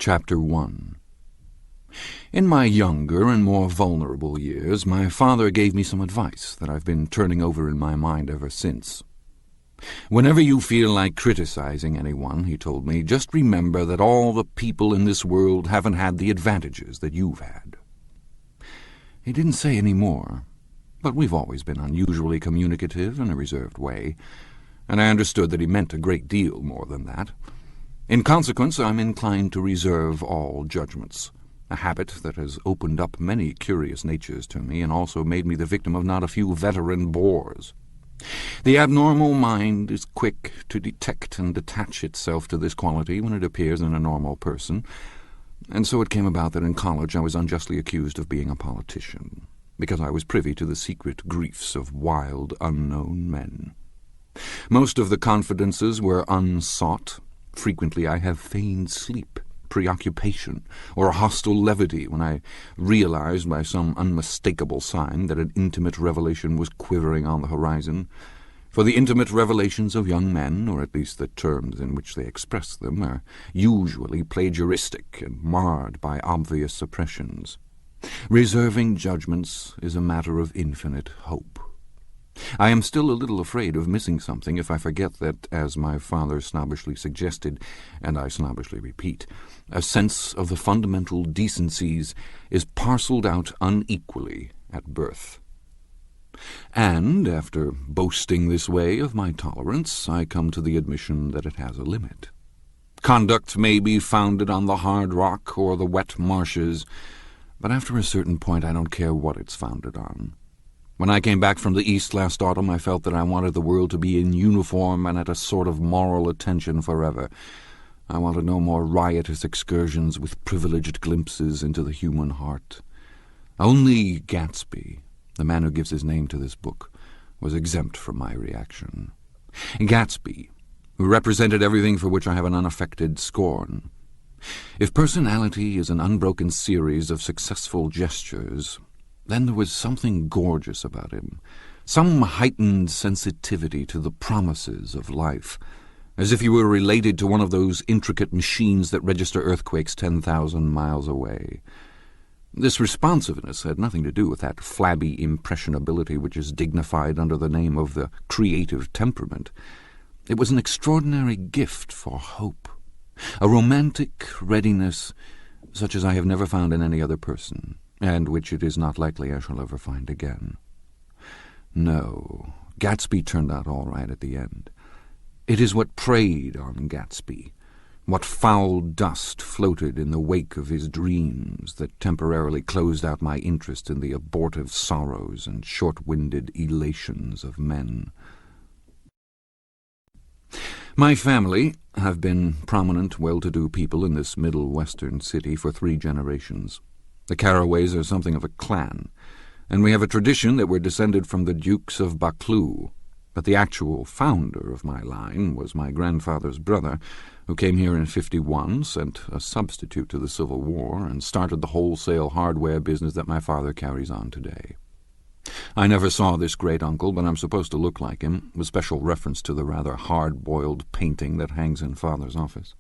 Chapter 1. In my younger and more vulnerable years, my father gave me some advice that I've been turning over in my mind ever since. Whenever you feel like criticizing anyone, he told me, just remember that all the people in this world haven't had the advantages that you've had. He didn't say any more, but we've always been unusually communicative in a reserved way, and I understood that he meant a great deal more than that. In consequence, I'm inclined to reserve all judgments, a habit that has opened up many curious natures to me and also made me the victim of not a few veteran bores. The abnormal mind is quick to detect and attach itself to this quality when it appears in a normal person, and so it came about that in college I was unjustly accused of being a politician, because I was privy to the secret griefs of wild, unknown men. Most of the confidences were unsought. Frequently I have feigned sleep, preoccupation, or a hostile levity when I realized by some unmistakable sign that an intimate revelation was quivering on the horizon. For the intimate revelations of young men, or at least the terms in which they express them, are usually plagiaristic and marred by obvious suppressions. Reserving judgments is a matter of infinite hope. I am still a little afraid of missing something if I forget that, as my father snobbishly suggested, and I snobbishly repeat, a sense of the fundamental decencies is parcelled out unequally at birth. And, after boasting this way of my tolerance, I come to the admission that it has a limit. Conduct may be founded on the hard rock or the wet marshes, but after a certain point I don't care what it's founded on. When I came back from the East last autumn, I felt that I wanted the world to be in uniform and at a sort of moral attention forever. I wanted no more riotous excursions with privileged glimpses into the human heart. Only Gatsby, the man who gives his name to this book, was exempt from my reaction. Gatsby, who represented everything for which I have an unaffected scorn. If personality is an unbroken series of successful gestures, then there was something gorgeous about him, some heightened sensitivity to the promises of life, as if he were related to one of those intricate machines that register earthquakes 10,000 miles away. This responsiveness had nothing to do with that flabby impressionability which is dignified under the name of the creative temperament. It was an extraordinary gift for hope, a romantic readiness such as I have never found in any other person, and which it is not likely I shall ever find again. No, Gatsby turned out all right at the end. It is what preyed on Gatsby, what foul dust floated in the wake of his dreams that temporarily closed out my interest in the abortive sorrows and short-winded elations of men. My family have been prominent, well-to-do people in this middle western city for 3 generations. The Carraways are something of a clan, and we have a tradition that we're descended from the Dukes of Buccleuch, but the actual founder of my line was my grandfather's brother, who came here in '51, sent a substitute to the Civil War, and started the wholesale hardware business that my father carries on today. I never saw this great-uncle, but I'm supposed to look like him, with special reference to the rather hard-boiled painting that hangs in Father's office.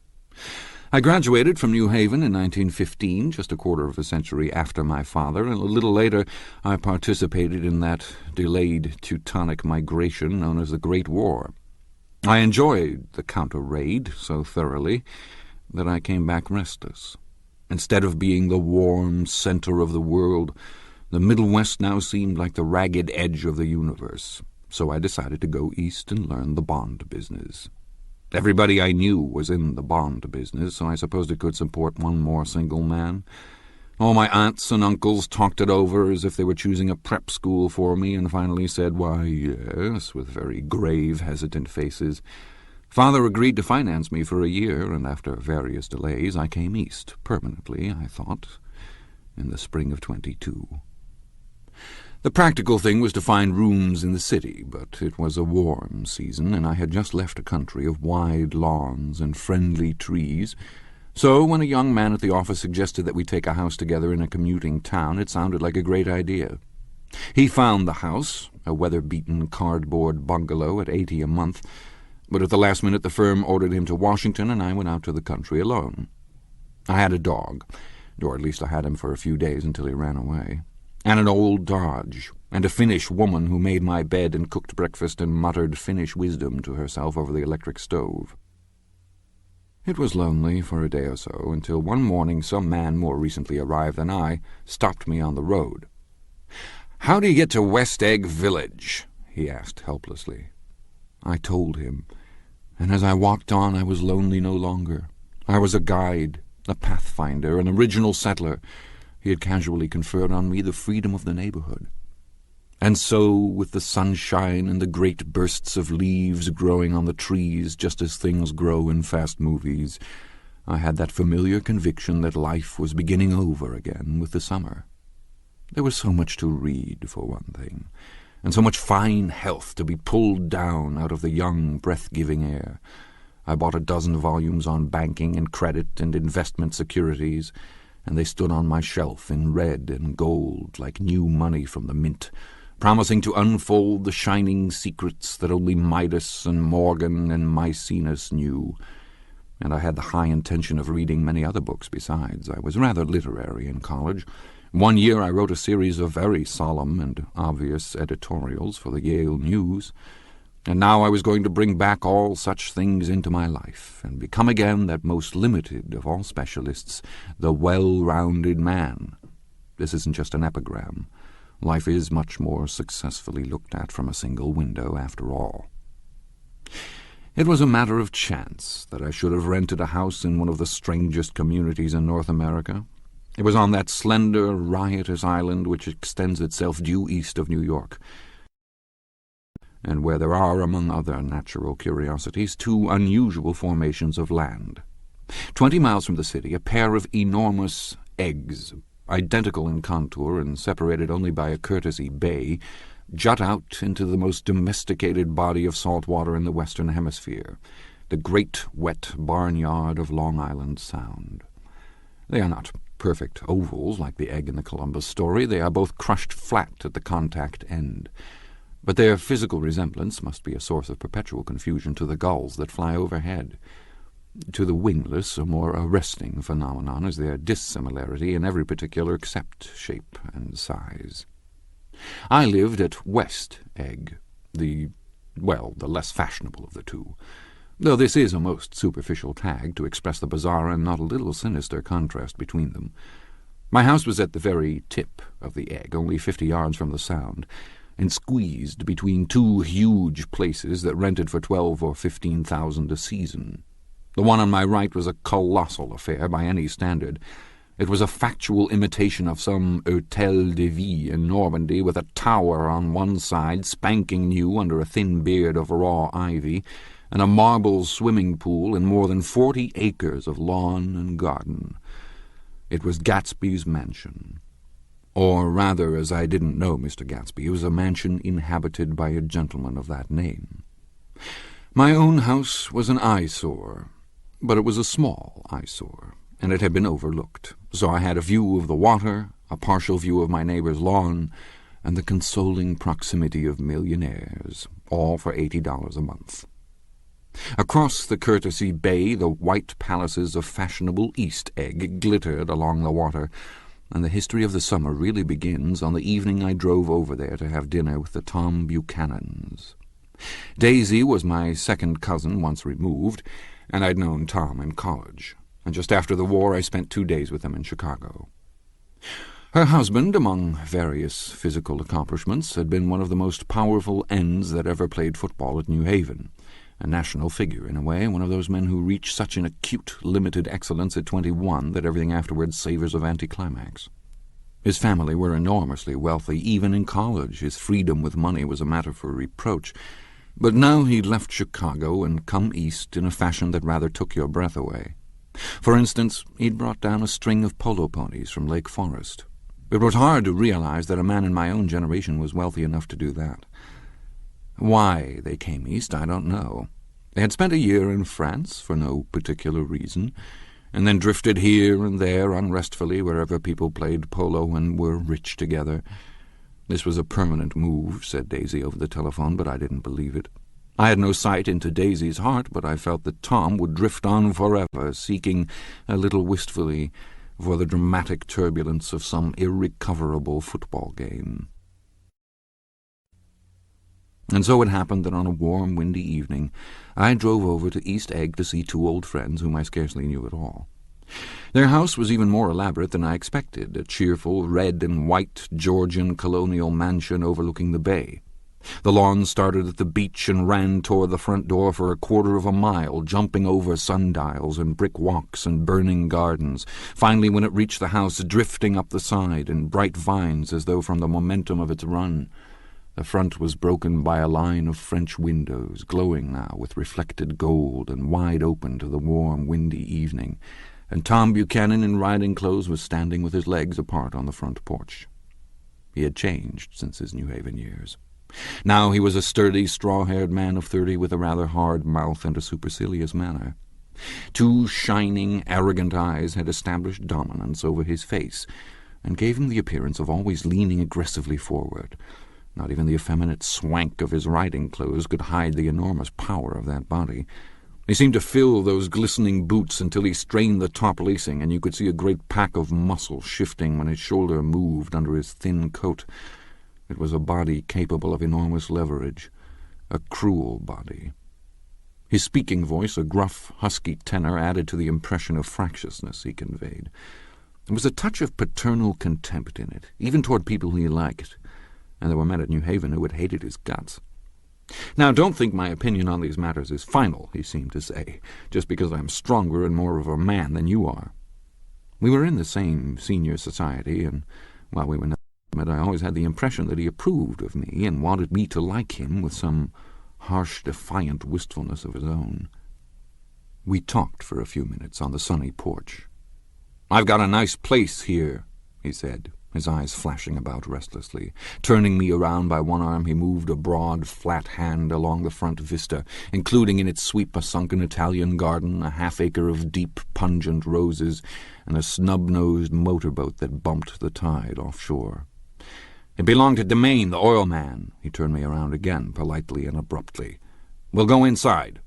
I graduated from New Haven in 1915, just a quarter of a century after my father, and a little later I participated in that delayed Teutonic migration known as the Great War. I enjoyed the counter-raid so thoroughly that I came back restless. Instead of being the warm center of the world, the Middle West now seemed like the ragged edge of the universe, so I decided to go east and learn the bond business. Everybody I knew was in the bond business, so I supposed it could support one more single man. All my aunts and uncles talked it over as if they were choosing a prep school for me, and finally said, "Why, yes," with very grave, hesitant faces. Father agreed to finance me for a year, and after various delays I came east, permanently, I thought, in the spring of 22. The practical thing was to find rooms in the city, but it was a warm season, and I had just left a country of wide lawns and friendly trees, so when a young man at the office suggested that we take a house together in a commuting town, it sounded like a great idea. He found the house, a weather-beaten cardboard bungalow at $80 a month, but at the last minute the firm ordered him to Washington, and I went out to the country alone. I had a dog, or at least I had him for a few days until he ran away, and an old Dodge, and a Finnish woman who made my bed and cooked breakfast and muttered Finnish wisdom to herself over the electric stove. It was lonely for a day or so, until one morning some man more recently arrived than I stopped me on the road. "How do you get to West Egg Village?" he asked helplessly. I told him, and as I walked on I was lonely no longer. I was a guide, a pathfinder, an original settler. He had casually conferred on me the freedom of the neighborhood. And so, with the sunshine and the great bursts of leaves growing on the trees just as things grow in fast movies, I had that familiar conviction that life was beginning over again with the summer. There was so much to read, for one thing, and so much fine health to be pulled down out of the young, breath-giving air. I bought a dozen volumes on banking and credit and investment securities, and they stood on my shelf in red and gold like new money from the mint, promising to unfold the shining secrets that only Midas and Morgan and Maecenas knew. And I had the high intention of reading many other books besides. I was rather literary in college. One year I wrote a series of very solemn and obvious editorials for the Yale News, and now I was going to bring back all such things into my life and become again that most limited of all specialists, the well-rounded man. This isn't just an epigram. Life is much more successfully looked at from a single window, after all. It was a matter of chance that I should have rented a house in one of the strangest communities in North America. It was on that slender, riotous island which extends itself due east of New York, and where there are, among other natural curiosities, two unusual formations of land. 20 miles from the city, a pair of enormous eggs, identical in contour and separated only by a courtesy bay, jut out into the most domesticated body of salt water in the Western Hemisphere, the great wet barnyard of Long Island Sound. They are not perfect ovals like the egg in the Columbus story. They are both crushed flat at the contact end. But their physical resemblance must be a source of perpetual confusion to the gulls that fly overhead. To the wingless, a more arresting phenomenon is their dissimilarity in every particular except shape and size. I lived at West Egg, the less fashionable of the two, though this is a most superficial tag to express the bizarre and not a little sinister contrast between them. My house was at the very tip of the egg, only 50 yards from the Sound, and squeezed between two huge places that rented for $12,000 or $15,000 a season. The one on my right was a colossal affair by any standard. It was a factual imitation of some Hôtel de Ville in Normandy, with a tower on one side, spanking new under a thin beard of raw ivy, and a marble swimming pool and more than 40 acres of lawn and garden. It was Gatsby's mansion. Or rather, as I didn't know Mr. Gatsby, it was a mansion inhabited by a gentleman of that name. My own house was an eyesore, but it was a small eyesore, and it had been overlooked, so I had a view of the water, a partial view of my neighbor's lawn, and the consoling proximity of millionaires, all for $80 a month. Across the courtesy bay, the white palaces of fashionable East Egg glittered along the water, and the history of the summer really begins on the evening I drove over there to have dinner with the Tom Buchanans. Daisy was my second cousin once removed, and I'd known Tom in college, and just after the war I spent 2 days with him in Chicago. Her husband, among various physical accomplishments, had been one of the most powerful ends that ever played football at New Haven, a national figure in a way, one of those men who reach such an acute, limited excellence at 21 that everything afterwards savours of anticlimax. His family were enormously wealthy. Even in college his freedom with money was a matter for reproach, but now he'd left Chicago and come east in a fashion that rather took your breath away. For instance, he'd brought down a string of polo ponies from Lake Forest. It was hard to realize that a man in my own generation was wealthy enough to do that. Why they came east, I don't know. They had spent a year in France for no particular reason, and then drifted here and there unrestfully wherever people played polo and were rich together. This was a permanent move, said Daisy over the telephone, but I didn't believe it. I had no sight into Daisy's heart, but I felt that Tom would drift on forever, seeking, a little wistfully, for the dramatic turbulence of some irrecoverable football game. And so it happened that on a warm, windy evening I drove over to East Egg to see two old friends whom I scarcely knew at all. Their house was even more elaborate than I expected, a cheerful red and white Georgian colonial mansion overlooking the bay. The lawn started at the beach and ran toward the front door for a quarter of a mile, jumping over sundials and brick walks and burning gardens, finally when it reached the house drifting up the side in bright vines as though from the momentum of its run. The front was broken by a line of French windows, glowing now with reflected gold and wide open to the warm, windy evening, and Tom Buchanan in riding clothes was standing with his legs apart on the front porch. He had changed since his New Haven years. Now he was a sturdy, straw-haired man of 30 with a rather hard mouth and a supercilious manner. Two shining, arrogant eyes had established dominance over his face and gave him the appearance of always leaning aggressively forward. Not even the effeminate swank of his riding clothes could hide the enormous power of that body. He seemed to fill those glistening boots until he strained the top lacing, and you could see a great pack of muscle shifting when his shoulder moved under his thin coat. It was a body capable of enormous leverage, a cruel body. His speaking voice, a gruff, husky tenor, added to the impression of fractiousness he conveyed. There was a touch of paternal contempt in it, even toward people he liked, and there were men at New Haven who had hated his guts. "Now, don't think my opinion on these matters is final," he seemed to say, "just because I'm stronger and more of a man than you are." We were in the same senior society, and while we were not intimate, I always had the impression that he approved of me and wanted me to like him with some harsh, defiant wistfulness of his own. We talked for a few minutes on the sunny porch. "I've got a nice place here," he said, his eyes flashing about restlessly. Turning me around by one arm, he moved a broad, flat hand along the front vista, including in its sweep a sunken Italian garden, a half-acre of deep, pungent roses, and a snub-nosed motorboat that bumped the tide offshore. "It belonged to Demain, the oil man." He turned me around again, politely and abruptly. "We'll go inside."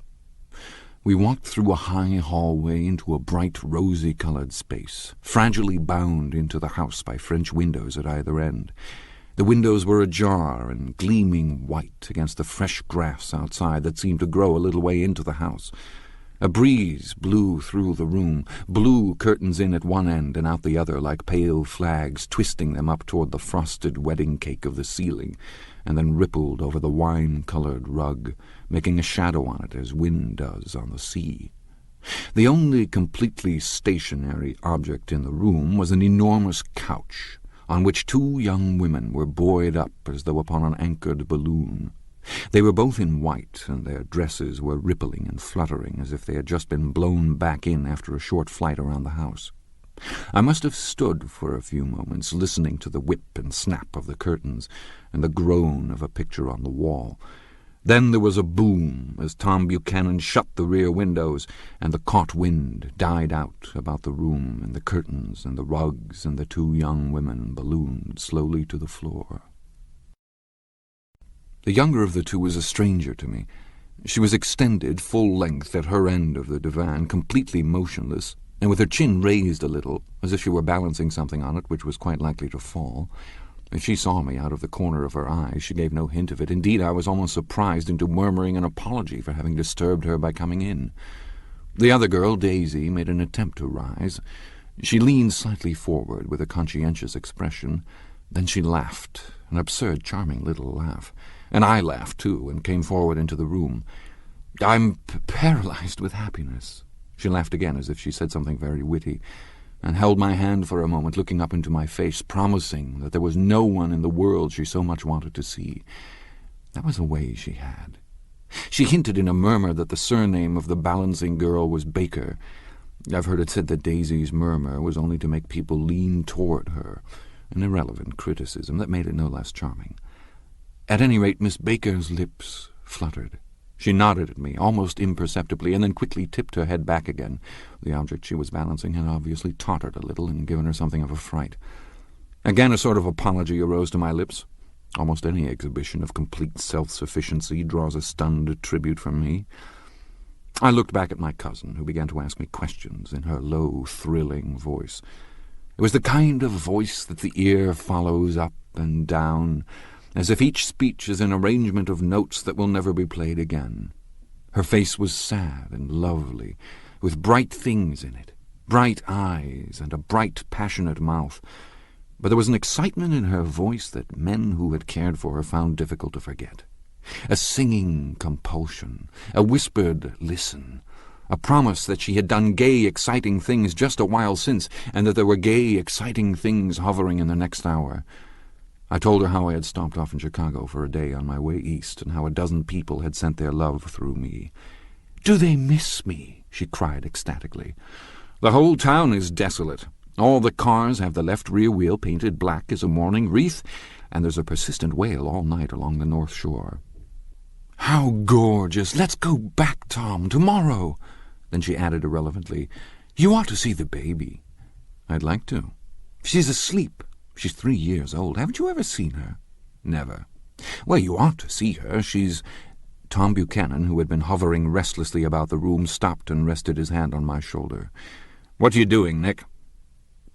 We walked through a high hallway into a bright, rosy-colored space, fragilely bound into the house by French windows at either end. The windows were ajar and gleaming white against the fresh grass outside that seemed to grow a little way into the house. A breeze blew through the room, blew curtains in at one end and out the other like pale flags, twisting them up toward the frosted wedding cake of the ceiling, and then rippled over the wine-colored rug, making a shadow on it as wind does on the sea. The only completely stationary object in the room was an enormous couch, on which two young women were buoyed up as though upon an anchored balloon. They were both in white, and their dresses were rippling and fluttering as if they had just been blown back in after a short flight around the house. I must have stood for a few moments listening to the whip and snap of the curtains and the groan of a picture on the wall. Then there was a boom as Tom Buchanan shut the rear windows, and the caught wind died out about the room and the curtains and the rugs, and the two young women ballooned slowly to the floor. The younger of the two was a stranger to me. She was extended full length at her end of the divan, completely motionless, and with her chin raised a little, as if she were balancing something on it which was quite likely to fall. If she saw me out of the corner of her eye, she gave no hint of it. Indeed, I was almost surprised into murmuring an apology for having disturbed her by coming in. The other girl, Daisy, made an attempt to rise. She leaned slightly forward with a conscientious expression. Then she laughed, an absurd, charming little laugh. And I laughed, too, and came forward into the room. "I'm paralyzed with happiness." She laughed again as if she said something very witty, and held my hand for a moment, looking up into my face, promising that there was no one in the world she so much wanted to see. That was a way she had. She hinted in a murmur that the surname of the balancing girl was Baker. I've heard it said that Daisy's murmur was only to make people lean toward her, an irrelevant criticism that made it no less charming. At any rate, Miss Baker's lips fluttered. She nodded at me, almost imperceptibly, and then quickly tipped her head back again. The object she was balancing had obviously tottered a little and given her something of a fright. Again a sort of apology arose to my lips. Almost any exhibition of complete self-sufficiency draws a stunned tribute from me. I looked back at my cousin, who began to ask me questions in her low, thrilling voice. It was the kind of voice that the ear follows up and down, as if each speech is an arrangement of notes that will never be played again. Her face was sad and lovely, with bright things in it, bright eyes and a bright, passionate mouth, but there was an excitement in her voice that men who had cared for her found difficult to forget. A singing compulsion, a whispered listen, a promise that she had done gay, exciting things just a while since, and that there were gay, exciting things hovering in the next hour. I told her how I had stopped off in Chicago for a day on my way east, and how a dozen people had sent their love through me. "Do they miss me?" she cried ecstatically. "The whole town is desolate. All the cars have the left rear wheel painted black as a mourning wreath, and there's a persistent wail all night along the North Shore." "How gorgeous! Let's go back, Tom, tomorrow." Then she added irrelevantly, "You ought to see the baby." "I'd like to." "She's asleep. She's 3 years old. Haven't you ever seen her?" "Never." "Well, you ought to see her. She's—" Tom Buchanan, who had been hovering restlessly about the room, stopped and rested his hand on my shoulder. "What are you doing, Nick?"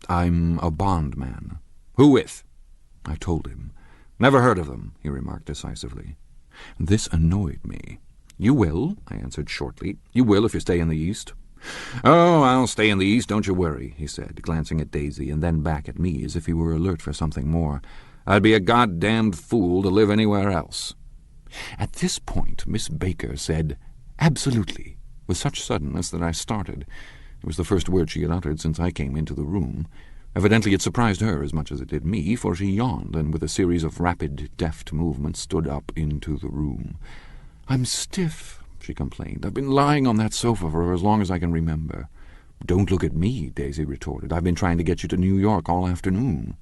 "I'm a bondman." "Who with?" I told him. "Never heard of them," he remarked decisively. This annoyed me. "You will," I answered shortly. "You will if you stay in the East." "Oh, I'll stay in the East, don't you worry," he said, glancing at Daisy and then back at me as if he were alert for something more. "I'd be a goddamned fool to live anywhere else." At this point Miss Baker said, "Absolutely," with such suddenness that I started. It was the first word she had uttered since I came into the room. Evidently it surprised her as much as it did me, for she yawned and with a series of rapid, deft movements stood up into the room. "I'm stiff," she complained. "I've been lying on that sofa for as long as I can remember." "Don't look at me," Daisy retorted. "I've been trying to get you to New York all afternoon."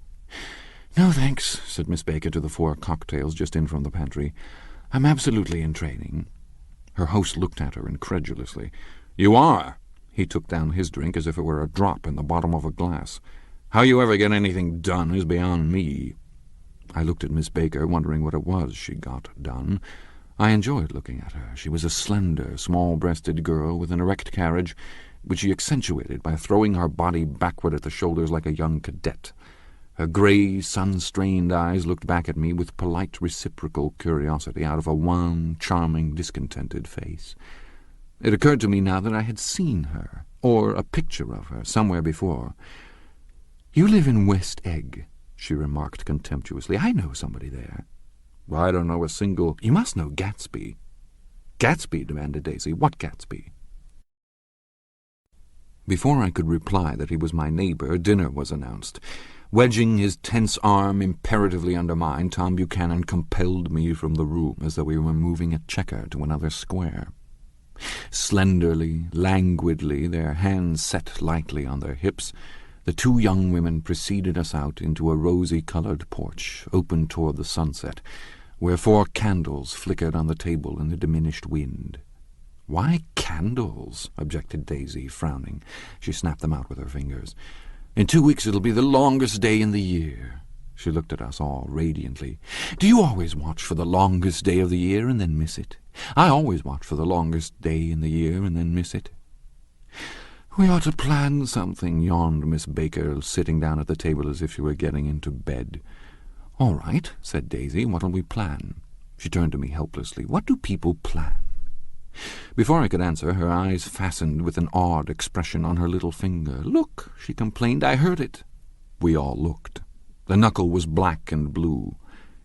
"No, thanks," said Miss Baker to the 4 cocktails just in from the pantry. "I'm absolutely in training." Her host looked at her incredulously. "You are?" He took down his drink as if it were a drop in the bottom of a glass. "How you ever get anything done is beyond me." I looked at Miss Baker, wondering what it was she got done. I enjoyed looking at her. She was a slender, small-breasted girl with an erect carriage, which she accentuated by throwing her body backward at the shoulders like a young cadet. Her grey, sun-strained eyes looked back at me with polite reciprocal curiosity out of a wan, charming, discontented face. It occurred to me now that I had seen her, or a picture of her, somewhere before. "You live in West Egg," she remarked contemptuously. "I know somebody there." "Well, I don't know a single—" "You must know Gatsby." "Gatsby?" demanded Daisy. "What Gatsby?" Before I could reply that he was my neighbor, dinner was announced. Wedging his tense arm imperatively under mine, Tom Buchanan compelled me from the room as though we were moving a checker to another square. Slenderly, languidly, their hands set lightly on their hips, the 2 young women preceded us out into a rosy-colored porch, open toward the sunset, where 4 candles flickered on the table in the diminished wind. "Why candles?" objected Daisy, frowning. She snapped them out with her fingers. "In 2 weeks it'll be the longest day in the year." She looked at us all radiantly. "Do you always watch for the longest day of the year and then miss it? I always watch for the longest day in the year and then miss it." "We ought to plan something," yawned Miss Baker, sitting down at the table as if she were getting into bed. "All right," said Daisy. "What'll we plan?" She turned to me helplessly. "What do people plan?" Before I could answer, her eyes fastened with an odd expression on her little finger. "Look," she complained. "I heard it." We all looked. The knuckle was black and blue.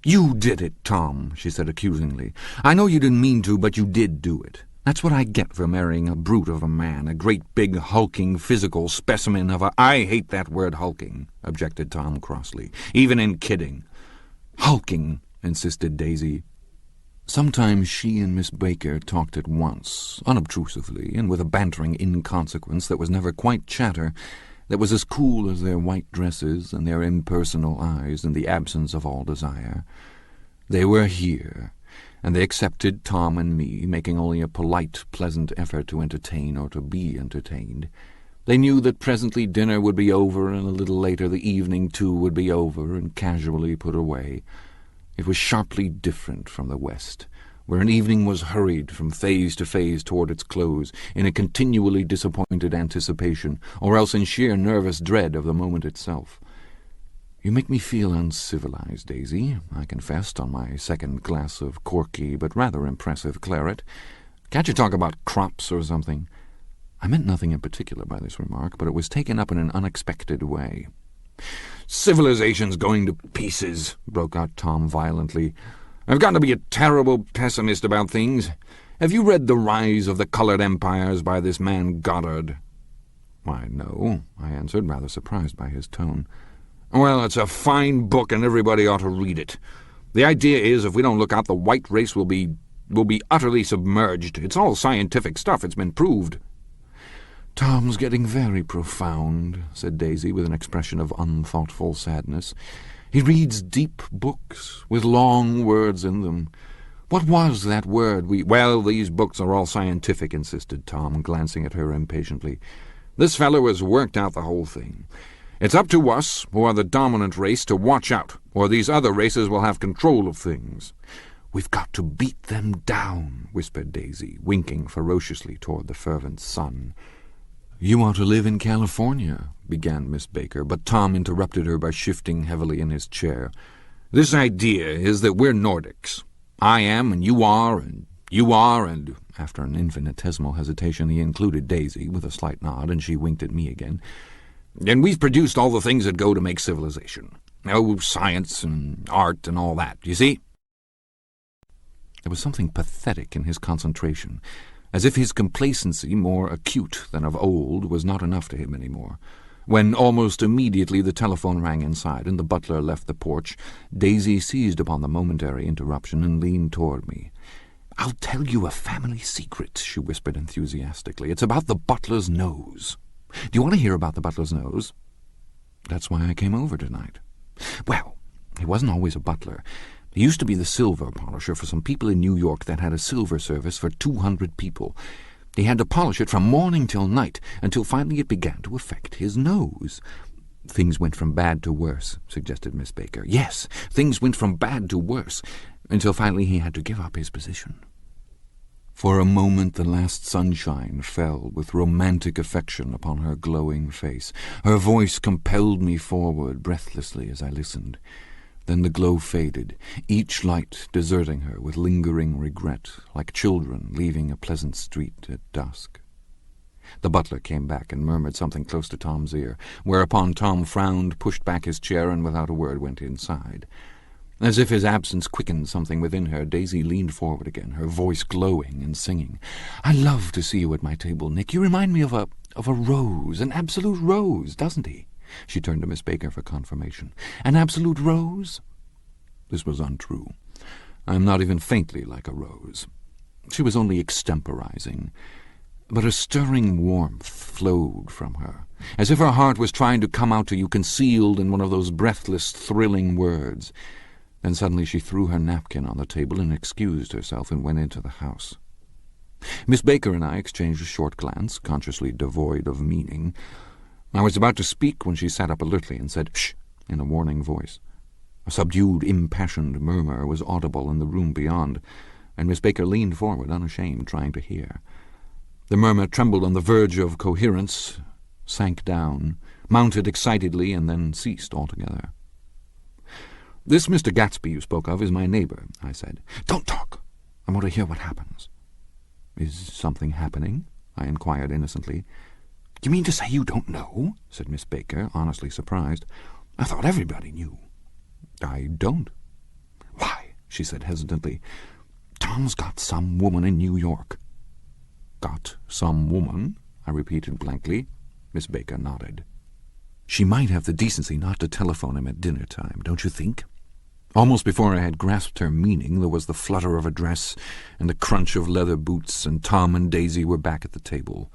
"You did it, Tom," she said accusingly. "I know you didn't mean to, but you did do it. That's what I get for marrying a brute of a man, a great big hulking physical specimen of a—" "I hate that word hulking," objected Tom crossly, "even in kidding." "Hulking," insisted Daisy. Sometimes she and Miss Baker talked at once, unobtrusively, and with a bantering inconsequence that was never quite chatter, that was as cool as their white dresses and their impersonal eyes in the absence of all desire. They were here, and they accepted Tom and me, making only a polite, pleasant effort to entertain or to be entertained. They knew that presently dinner would be over, and a little later the evening, too, would be over and casually put away. It was sharply different from the West, where an evening was hurried from phase to phase toward its close, in a continually disappointed anticipation, or else in sheer nervous dread of the moment itself. "You make me feel uncivilized, Daisy," I confessed on my second glass of corky but rather impressive claret. "Can't you talk about crops or something?" I meant nothing in particular by this remark, but it was taken up in an unexpected way. "Civilization's going to pieces," broke out Tom violently. "I've got to be a terrible pessimist about things. Have you read The Rise of the Colored Empires by this man Goddard?" "Why, no," I answered, rather surprised by his tone. "Well, it's a fine book, and everybody ought to read it. The idea is, if we don't look out, the white race will be utterly submerged. It's all scientific stuff. It's been proved." "Tom's getting very profound," said Daisy, with an expression of unthoughtful sadness. "He reads deep books, with long words in them. What was that word we—" "Well, these books are all scientific," insisted Tom, glancing at her impatiently. "This fellow has worked out the whole thing. It's up to us, who are the dominant race, to watch out, or these other races will have control of things." "We've got to beat them down," whispered Daisy, winking ferociously toward the fervent sun. "You ought to live in California," began Miss Baker, but Tom interrupted her by shifting heavily in his chair. "This idea is that we're Nordics. I am, and you are, and you are, and—" After an infinitesimal hesitation he included Daisy, with a slight nod, and she winked at me again. "And we've produced all the things that go to make civilization. Oh, science and art and all that, you see?" There was something pathetic in his concentration, as if his complacency, more acute than of old, was not enough to him any more. When almost immediately the telephone rang inside and the butler left the porch, Daisy seized upon the momentary interruption and leaned toward me. "I'll tell you a family secret," she whispered enthusiastically. "It's about the butler's nose. Do you want to hear about the butler's nose?" "That's why I came over tonight." "Well, he wasn't always a butler. He used to be the silver polisher for some people in New York that had a silver service for 200 people. He had to polish it from morning till night, until finally it began to affect his nose." "Things went from bad to worse," suggested Miss Baker. "Yes, things went from bad to worse, until finally he had to give up his position." For a moment the last sunshine fell with romantic affection upon her glowing face. Her voice compelled me forward breathlessly as I listened. Then the glow faded, each light deserting her with lingering regret, like children leaving a pleasant street at dusk. The butler came back and murmured something close to Tom's ear, whereupon Tom frowned, pushed back his chair, and without a word went inside. As if his absence quickened something within her, Daisy leaned forward again, her voice glowing and singing. "I love to see you at my table, Nick. You remind me of a rose, an absolute rose, doesn't he?" She turned to Miss Baker for confirmation. "An absolute rose?" This was untrue. I am not even faintly like a rose. She was only extemporizing. But a stirring warmth flowed from her, as if her heart was trying to come out to you concealed in one of those breathless, thrilling words. Then suddenly she threw her napkin on the table and excused herself and went into the house. Miss Baker and I exchanged a short glance, consciously devoid of meaning. I was about to speak when she sat up alertly and said, "Shh," in a warning voice. A subdued, impassioned murmur was audible in the room beyond, and Miss Baker leaned forward, unashamed, trying to hear. The murmur trembled on the verge of coherence, sank down, mounted excitedly, and then ceased altogether. "This Mr. Gatsby you spoke of is my neighbor," I said. "Don't talk. I want to hear what happens." "Is something happening?" I inquired innocently. "You mean to say you don't know?" said Miss Baker, honestly surprised. "I thought everybody knew." "I don't." "Why," she said hesitantly, "Tom's got some woman in New York." "Got some woman?" I repeated blankly. Miss Baker nodded. "She might have the decency not to telephone him at dinner time, don't you think?" Almost before I had grasped her meaning, there was the flutter of a dress and the crunch of leather boots, and Tom and Daisy were back at the table.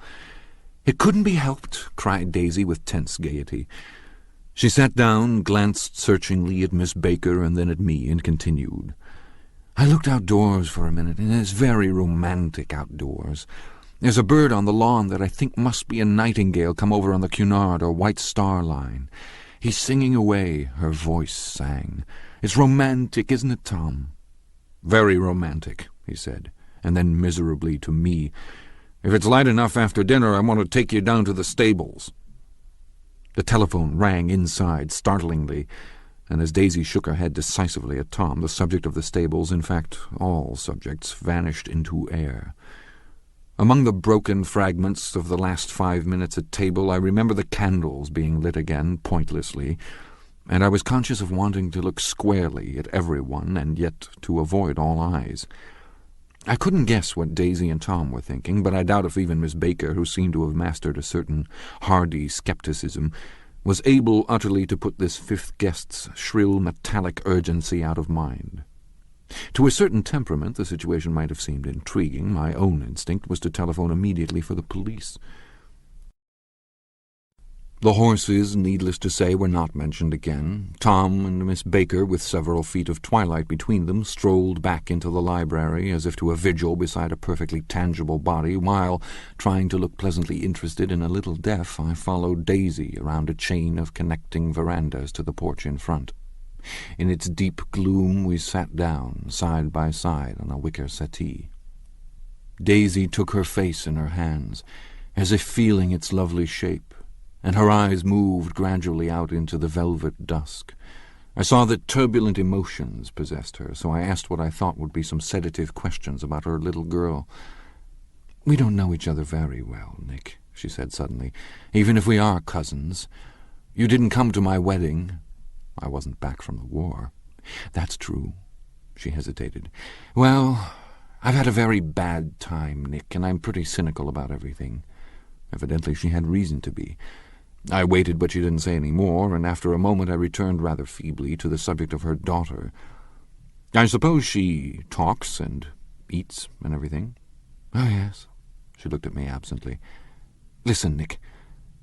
"It couldn't be helped," cried Daisy with tense gaiety. She sat down, glanced searchingly at Miss Baker and then at me, and continued. "I looked outdoors for a minute, and it's very romantic outdoors. There's a bird on the lawn that I think must be a nightingale come over on the Cunard or White Star Line. He's singing away," her voice sang, It's romantic, isn't it, Tom?" "Very romantic," he said, and then miserably to me, "If it's light enough after dinner, I want to take you down to the stables." The telephone rang inside, startlingly, and as Daisy shook her head decisively at Tom, the subject of the stables, in fact all subjects, vanished into air. Among the broken fragments of the last 5 minutes at table, I remember the candles being lit again, pointlessly, and I was conscious of wanting to look squarely at everyone and yet to avoid all eyes. I couldn't guess what Daisy and Tom were thinking, but I doubt if even Miss Baker, who seemed to have mastered a certain hardy skepticism, was able utterly to put this fifth guest's shrill metallic urgency out of mind. To a certain temperament the situation might have seemed intriguing. My own instinct was to telephone immediately for the police. The horses, needless to say, were not mentioned again. Tom and Miss Baker, with several feet of twilight between them, strolled back into the library as if to a vigil beside a perfectly tangible body, while, trying to look pleasantly interested and a little deaf, I followed Daisy around a chain of connecting verandas to the porch in front. In its deep gloom we sat down, side by side, on a wicker settee. Daisy took her face in her hands, as if feeling its lovely shape, and her eyes moved gradually out into the velvet dusk. I saw that turbulent emotions possessed her, so I asked what I thought would be some sedative questions about her little girl. "We don't know each other very well, Nick," she said suddenly, "even if we are cousins. You didn't come to my wedding. I wasn't back from the war." "That's true." She hesitated. "Well, I've had a very bad time, Nick, and I'm pretty cynical about everything." Evidently she had reason to be. I waited, but she didn't say any more, and after a moment I returned rather feebly to the subject of her daughter. "I suppose she talks and eats and everything?" "Oh, yes." She looked at me absently. "Listen, Nick,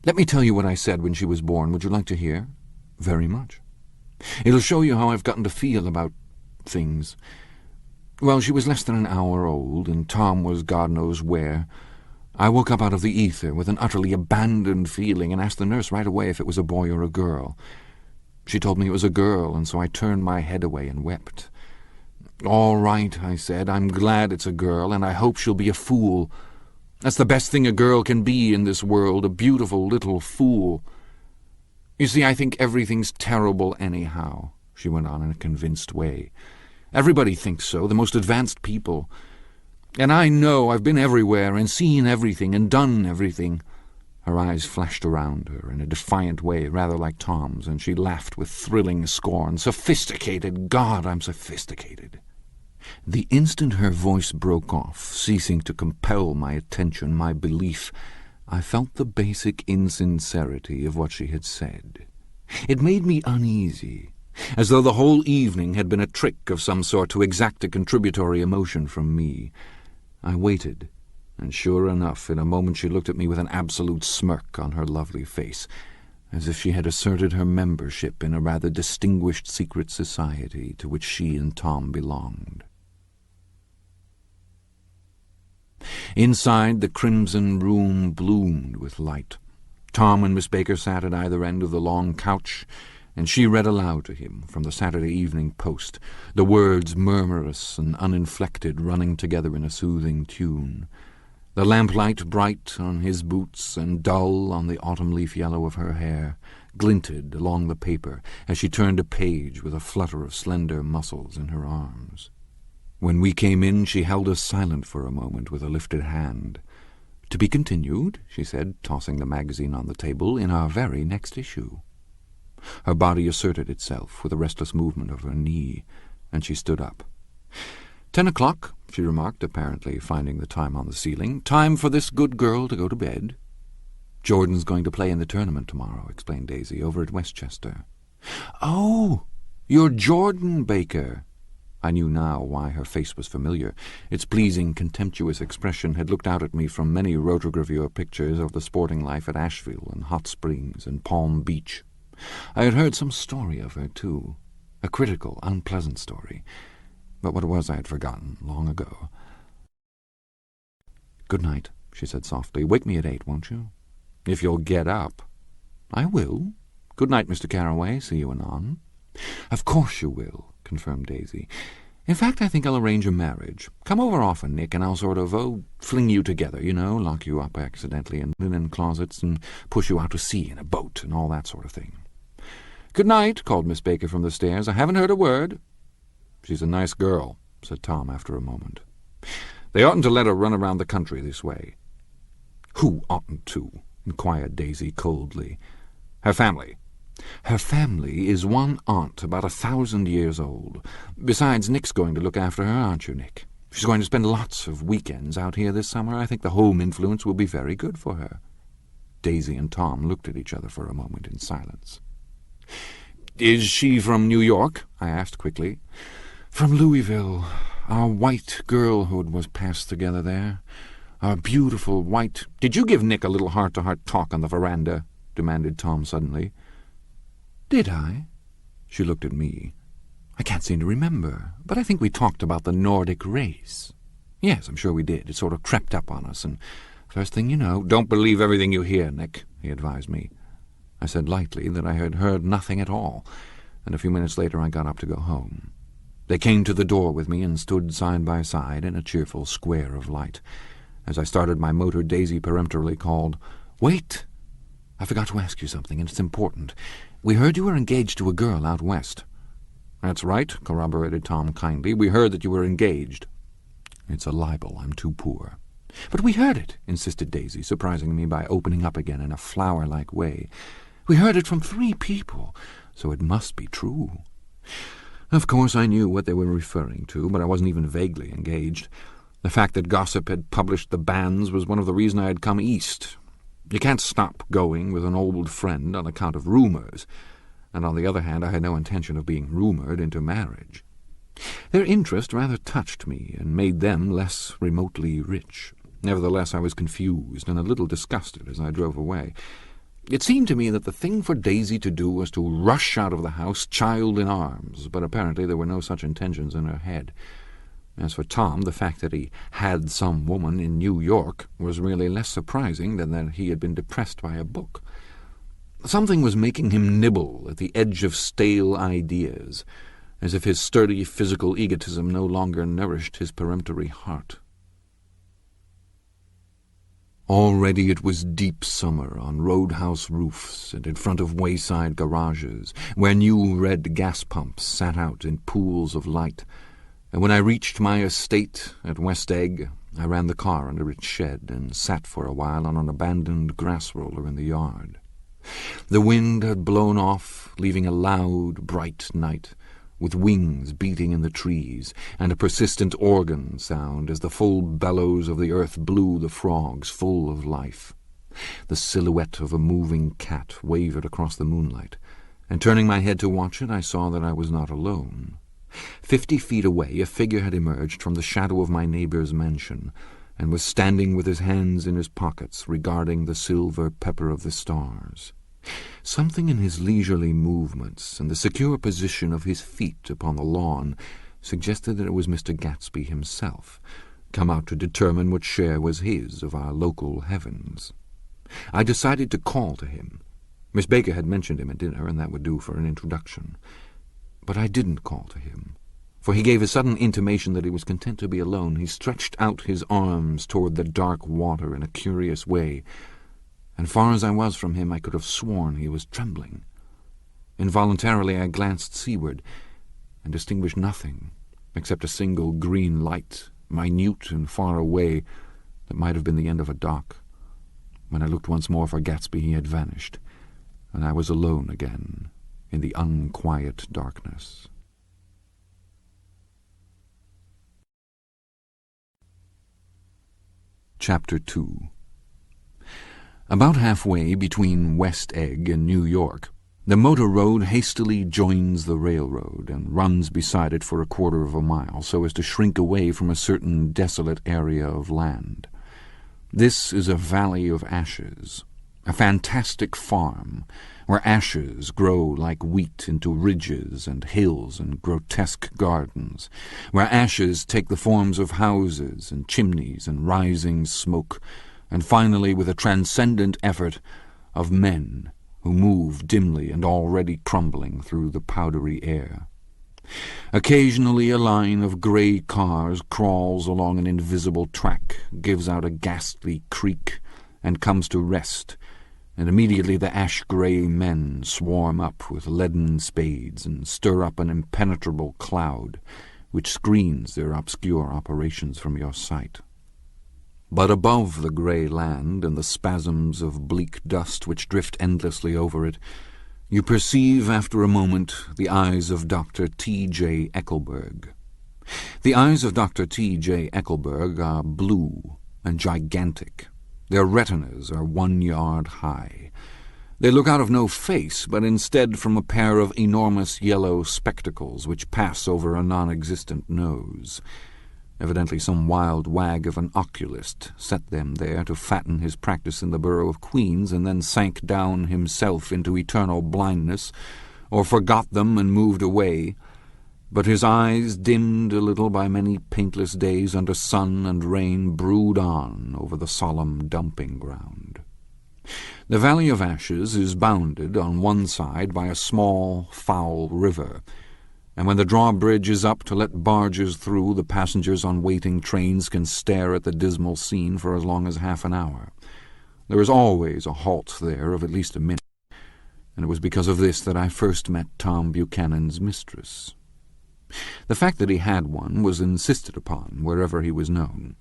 let me tell you what I said when she was born. Would you like to hear?" "Very much." "It'll show you how I've gotten to feel about things. Well, she was less than an hour old, and Tom was God knows where. I woke up out of the ether with an utterly abandoned feeling and asked the nurse right away if it was a boy or a girl. She told me it was a girl, and so I turned my head away and wept. 'All right,' I said, 'I'm glad it's a girl, and I hope she'll be a fool. That's the best thing a girl can be in this world, a beautiful little fool. You see, I think everything's terrible anyhow,' she went on in a convinced way. 'Everybody thinks so, the most advanced people. And I know I've been everywhere and seen everything and done everything.' Her eyes flashed around her in a defiant way, rather like Tom's, and she laughed with thrilling scorn. 'Sophisticated! God, I'm sophisticated!' The instant her voice broke off, ceasing to compel my attention, my belief, I felt the basic insincerity of what she had said. It made me uneasy, as though the whole evening had been a trick of some sort to exact a contributory emotion from me. I waited, and sure enough, in a moment she looked at me with an absolute smirk on her lovely face, as if she had asserted her membership in a rather distinguished secret society to which she and Tom belonged. Inside, the crimson room bloomed with light. Tom and Miss Baker sat at either end of the long couch, and she read aloud to him from the Saturday Evening Post, the words murmurous and uninflected running together in a soothing tune. The lamplight, bright on his boots and dull on the autumn leaf yellow of her hair, glinted along the paper as she turned a page with a flutter of slender muscles in her arms. When we came in, she held us silent for a moment with a lifted hand. "To be continued," she said, tossing the magazine on the table, "in our very next issue." Her body asserted itself with a restless movement of her knee, and she stood up. 10 o'clock, she remarked, apparently finding the time on the ceiling. "Time for this good girl to go to bed." "Jordan's going to play in the tournament tomorrow," explained Daisy, "over at Westchester." "Oh, you're Jordan Baker." I knew now why her face was familiar. Its pleasing, contemptuous expression had looked out at me from many rotogravure pictures of the sporting life at Asheville and Hot Springs and Palm Beach. I had heard some story of her, too, a critical, unpleasant story, but what it was I had forgotten long ago. "Good night," she said softly. "Wake me at 8, won't you?" "If you'll get up." "I will. Good night, Mr. Carroway. See you anon." "Of course you will," confirmed Daisy. "In fact, I think I'll arrange a marriage. Come over often, Nick, and I'll sort of, fling you together, lock you up accidentally in linen closets and push you out to sea in a boat and all that sort of thing." "Good night," called Miss Baker from the stairs. "I haven't heard a word." "She's a nice girl," said Tom after a moment. "They oughtn't to let her run around the country this way." "Who oughtn't to?" inquired Daisy coldly. "Her family." "Her family is one aunt about 1,000 years old. Besides, Nick's going to look after her, aren't you, Nick? She's going to spend lots of weekends out here this summer. I think the home influence will be very good for her." Daisy and Tom looked at each other for a moment in silence. "Is she from New York?" I asked quickly. "From Louisville. Our white girlhood was passed together there. Our beautiful white—" "Did you give Nick a little heart-to-heart talk on the veranda?" demanded Tom suddenly. "Did I?" She looked at me. "I can't seem to remember, but I think we talked about the Nordic race. Yes, I'm sure we did. It sort of crept up on us, and first thing you know—" "Don't believe everything you hear, Nick," he advised me. I said lightly that I had heard nothing at all, and a few minutes later I got up to go home. They came to the door with me and stood side by side in a cheerful square of light. As I started my motor, Daisy peremptorily called, "Wait! I forgot to ask you something, and it's important. We heard you were engaged to a girl out west." "That's right," corroborated Tom kindly. "We heard that you were engaged." "It's a libel. I'm too poor." "But we heard it," insisted Daisy, surprising me by opening up again in a flower-like way. "We heard it from 3 people, so it must be true." Of course I knew what they were referring to, but I wasn't even vaguely engaged. The fact that gossip had published the bans was one of the reasons I had come east. You can't stop going with an old friend on account of rumours, and on the other hand I had no intention of being rumoured into marriage. Their interest rather touched me and made them less remotely rich. Nevertheless, I was confused and a little disgusted as I drove away. It seemed to me that the thing for Daisy to do was to rush out of the house, child in arms, but apparently there were no such intentions in her head. As for Tom, the fact that he had some woman in New York was really less surprising than that he had been depressed by a book. Something was making him nibble at the edge of stale ideas, as if his sturdy physical egotism no longer nourished his peremptory heart. Already it was deep summer on roadhouse roofs and in front of wayside garages, where new red gas pumps sat out in pools of light, and when I reached my estate at West Egg, I ran the car under its shed and sat for a while on an abandoned grass roller in the yard. The wind had blown off, leaving a loud, bright night, with wings beating in the trees, and a persistent organ sound as the full bellows of the earth blew the frogs full of life. The silhouette of a moving cat wavered across the moonlight, and turning my head to watch it, I saw that I was not alone. 50 feet away, a figure had emerged from the shadow of my neighbour's mansion, and was standing with his hands in his pockets, regarding the silver pepper of the stars. Something in his leisurely movements and the secure position of his feet upon the lawn suggested that it was Mr. Gatsby himself, come out to determine what share was his of our local heavens. I decided to call to him. Miss Baker had mentioned him at dinner, and that would do for an introduction. But I didn't call to him, for he gave a sudden intimation that he was content to be alone. He stretched out his arms toward the dark water in a curious way, and far as I was from him, I could have sworn he was trembling. Involuntarily I glanced seaward, and distinguished nothing except a single green light, minute and far away, that might have been the end of a dock. When I looked once more for Gatsby, he had vanished, and I was alone again in the unquiet darkness. Chapter 2. About halfway between West Egg and New York, the motor road hastily joins the railroad and runs beside it for a quarter of a mile, so as to shrink away from a certain desolate area of land. This is a valley of ashes, a fantastic farm, where ashes grow like wheat into ridges and hills and grotesque gardens, where ashes take the forms of houses and chimneys and rising smoke, and finally, with a transcendent effort, of men who moved dimly and already crumbling through the powdery air. Occasionally a line of grey cars crawls along an invisible track, gives out a ghastly creak, and comes to rest, and immediately the ash-grey men swarm up with leaden spades and stir up an impenetrable cloud, which screens their obscure operations from your sight. But above the grey land and the spasms of bleak dust which drift endlessly over it, you perceive after a moment the eyes of Dr. T.J. Eckelberg. The eyes of Dr. T.J. Eckelberg are blue and gigantic. Their retinas are 1 yard high. They look out of no face, but instead from a pair of enormous yellow spectacles which pass over a non-existent nose. Evidently some wild wag of an oculist set them there to fatten his practice in the borough of Queens, and then sank down himself into eternal blindness, or forgot them and moved away. But his eyes, dimmed a little by many paintless days under sun and rain, brood on over the solemn dumping ground. The Valley of Ashes is bounded on one side by a small, foul river, and when the drawbridge is up to let barges through, the passengers on waiting trains can stare at the dismal scene for as long as half an hour. There is always a halt there of at least a minute, and it was because of this that I first met Tom Buchanan's mistress. The fact that he had one was insisted upon wherever he was known.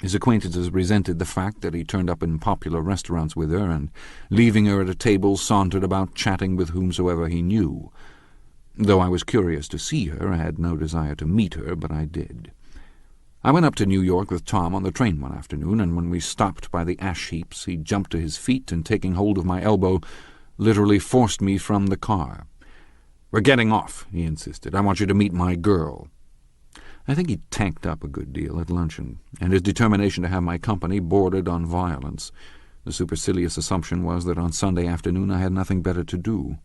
His acquaintances resented the fact that he turned up in popular restaurants with her, and, leaving her at a table, sauntered about chatting with whomsoever he knew. Though I was curious to see her, I had no desire to meet her, but I did. I went up to New York with Tom on the train one afternoon, and when we stopped by the ash heaps, he jumped to his feet and, taking hold of my elbow, literally forced me from the car. "We're getting off," he insisted. "I want you to meet my girl." I think he tanked up a good deal at luncheon, and his determination to have my company bordered on violence. The supercilious assumption was that on Sunday afternoon I had nothing better to do.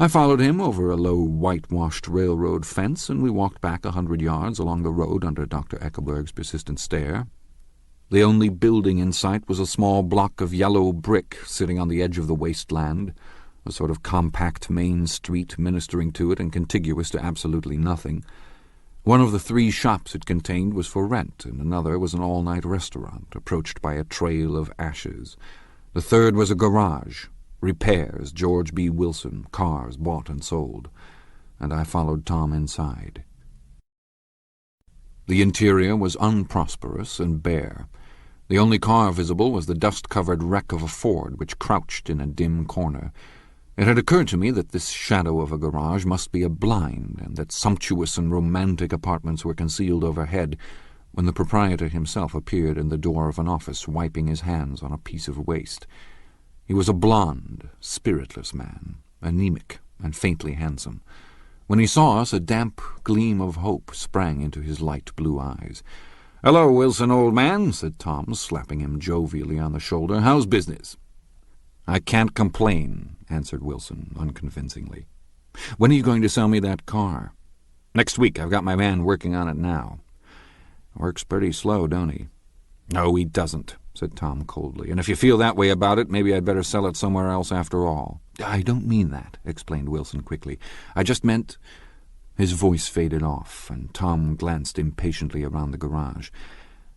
I followed him over a low whitewashed railroad fence, and we walked back 100 yards along the road under Dr. Eckelberg's persistent stare. The only building in sight was a small block of yellow brick sitting on the edge of the wasteland, a sort of compact main street ministering to it and contiguous to absolutely nothing. One of the 3 shops it contained was for rent, and another was an all-night restaurant, approached by a trail of ashes. The third was a garage. Repairs, George B. Wilson, cars bought and sold, and I followed Tom inside. The interior was unprosperous and bare. The only car visible was the dust-covered wreck of a Ford which crouched in a dim corner. It had occurred to me that this shadow of a garage must be a blind, and that sumptuous and romantic apartments were concealed overhead, when the proprietor himself appeared in the door of an office, wiping his hands on a piece of waste. He was a blond, spiritless man, anemic and faintly handsome. When he saw us, a damp gleam of hope sprang into his light blue eyes. "Hello, Wilson, old man," said Tom, slapping him jovially on the shoulder. "How's business?" "I can't complain," answered Wilson, unconvincingly. "When are you going to sell me that car?" "Next week. I've got my man working on it now." "Works pretty slow, don't he?" "No, he doesn't," said Tom coldly. "And if you feel that way about it, maybe I'd better sell it somewhere else after all." "I don't mean that," explained Wilson quickly. "I just meant—" His voice faded off, and Tom glanced impatiently around the garage.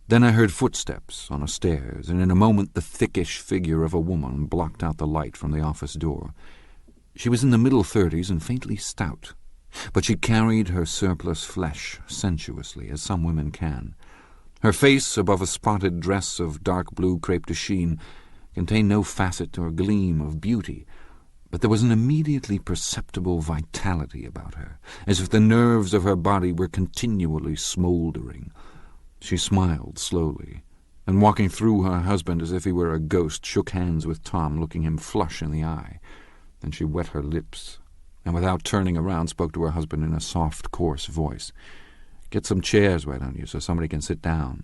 Then I heard footsteps on the stairs, and in a moment the thickish figure of a woman blocked out the light from the office door. She was in the middle 30s and faintly stout, but she carried her surplus flesh sensuously, as some women can. Her face, above a spotted dress of dark blue crepe de chine, contained no facet or gleam of beauty, but there was an immediately perceptible vitality about her, as if the nerves of her body were continually smouldering. She smiled slowly, and walking through her husband as if he were a ghost, shook hands with Tom, looking him flush in the eye. Then she wet her lips, and without turning around spoke to her husband in a soft, coarse voice. "Get some chairs, why don't you, so somebody can sit down?"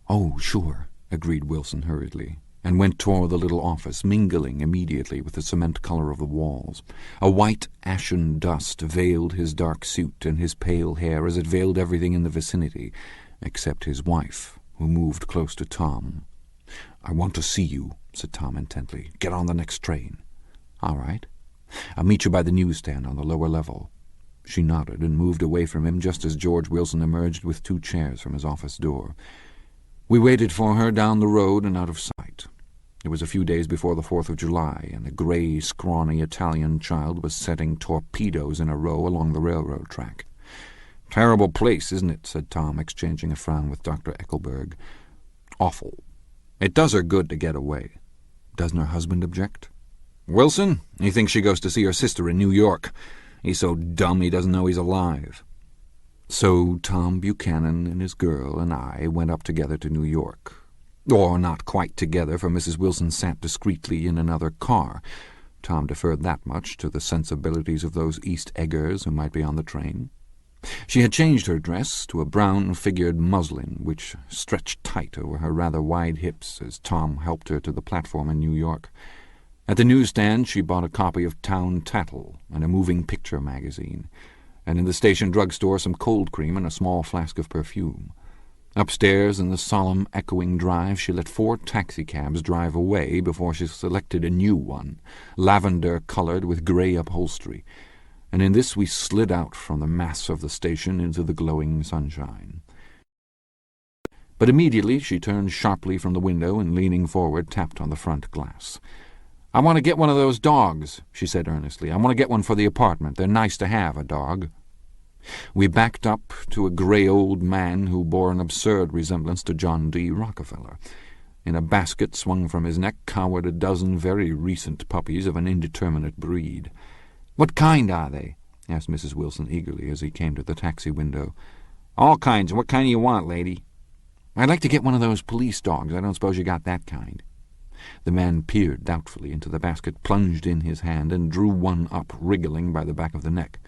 "Oh, sure," agreed Wilson hurriedly, and went toward the little office, mingling immediately with the cement color of the walls. A white, ashen dust veiled his dark suit and his pale hair, as it veiled everything in the vicinity, except his wife, who moved close to Tom. "I want to see you," said Tom intently. "Get on the next train." "All right. I'll meet you by the newsstand on the lower level." She nodded and moved away from him just as George Wilson emerged with 2 chairs from his office door. We waited for her down the road and out of sight. It was a few days before the 4th of July, and a grey, scrawny Italian child was setting torpedoes in a row along the railroad track. "Terrible place, isn't it?" said Tom, exchanging a frown with Dr. Eckelberg. "Awful. It does her good to get away." "Doesn't her husband object?" "Wilson? He thinks she goes to see her sister in New York. He's so dumb he doesn't know he's alive." So Tom Buchanan and his girl and I went up together to New York. Or not quite together, for Mrs. Wilson sat discreetly in another car. Tom deferred that much to the sensibilities of those East Eggers who might be on the train. She had changed her dress to a brown-figured muslin, which stretched tight over her rather wide hips as Tom helped her to the platform in New York. At the newsstand she bought a copy of Town Tattle and a moving picture magazine, and in the station drugstore some cold cream and a small flask of perfume. Upstairs in the solemn, echoing drive she let 4 taxicabs drive away before she selected a new one, lavender-coloured with grey upholstery, and in this we slid out from the mass of the station into the glowing sunshine. But immediately she turned sharply from the window and, leaning forward, tapped on the front glass. "I want to get one of those dogs," she said earnestly. "I want to get one for the apartment. They're nice to have, a dog." We backed up to a grey old man who bore an absurd resemblance to John D. Rockefeller. In a basket swung from his neck cowered a dozen very recent puppies of an indeterminate breed. "What kind are they?" asked Mrs. Wilson eagerly as he came to the taxi window. "All kinds. What kind do you want, lady?" "I'd like to get one of those police dogs. I don't suppose you got that kind." The man peered doubtfully into the basket, plunged in his hand, and drew one up, wriggling by the back of the neck.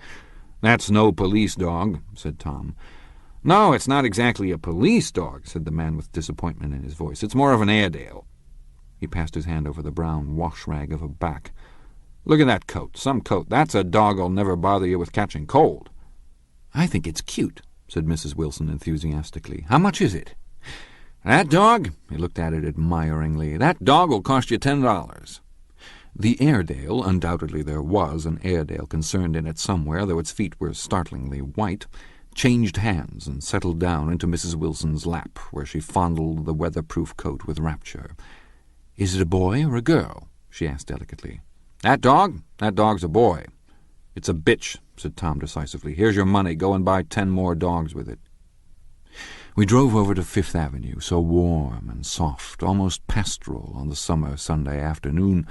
"That's no police dog," said Tom. "No, it's not exactly a police dog," said the man with disappointment in his voice. "It's more of an Airedale." He passed his hand over the brown wash-rag of a back. "Look at that coat. Some coat. That's a dog'll never bother you with catching cold." "I think it's cute," said Mrs. Wilson enthusiastically. "How much is it?" "That dog?" He looked at it admiringly. "That dog will cost you $10. The Airedale, undoubtedly there was an Airedale concerned in it somewhere, though its feet were startlingly white, changed hands and settled down into Mrs. Wilson's lap, where she fondled the weatherproof coat with rapture. "Is it a boy or a girl?" she asked delicately. "That dog? That dog's a boy." "It's a bitch," said Tom decisively. "Here's your money. Go and buy 10 more dogs with it." We drove over to Fifth Avenue, so warm and soft, almost pastoral on the summer Sunday afternoon,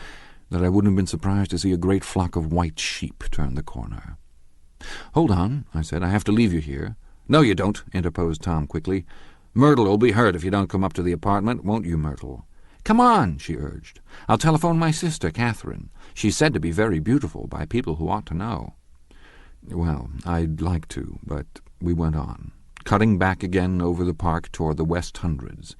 that I wouldn't have been surprised to see a great flock of white sheep turn the corner. "Hold on," I said. "I have to leave you here." "No, you don't," interposed Tom quickly. "Myrtle'll be hurt if you don't come up to the apartment, won't you, Myrtle?" "Come on," she urged. "I'll telephone my sister, Catherine. She's said to be very beautiful by people who ought to know." Well, I'd like to, but we went on, cutting back again over the park toward the West Hundreds.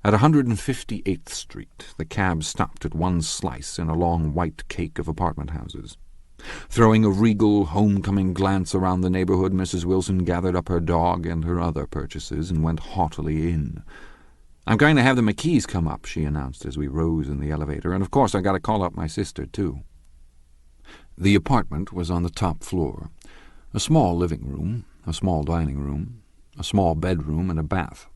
At 158th Street, the cab stopped at one slice in a long white cake of apartment houses. Throwing a regal, homecoming glance around the neighborhood, Mrs. Wilson gathered up her dog and her other purchases and went haughtily in. "I'm going to have the McKees come up," she announced as we rose in the elevator, "and of course I've got to call up my sister, too." The apartment was on the top floor. A small living room, a small dining room, a small bedroom, and a bath.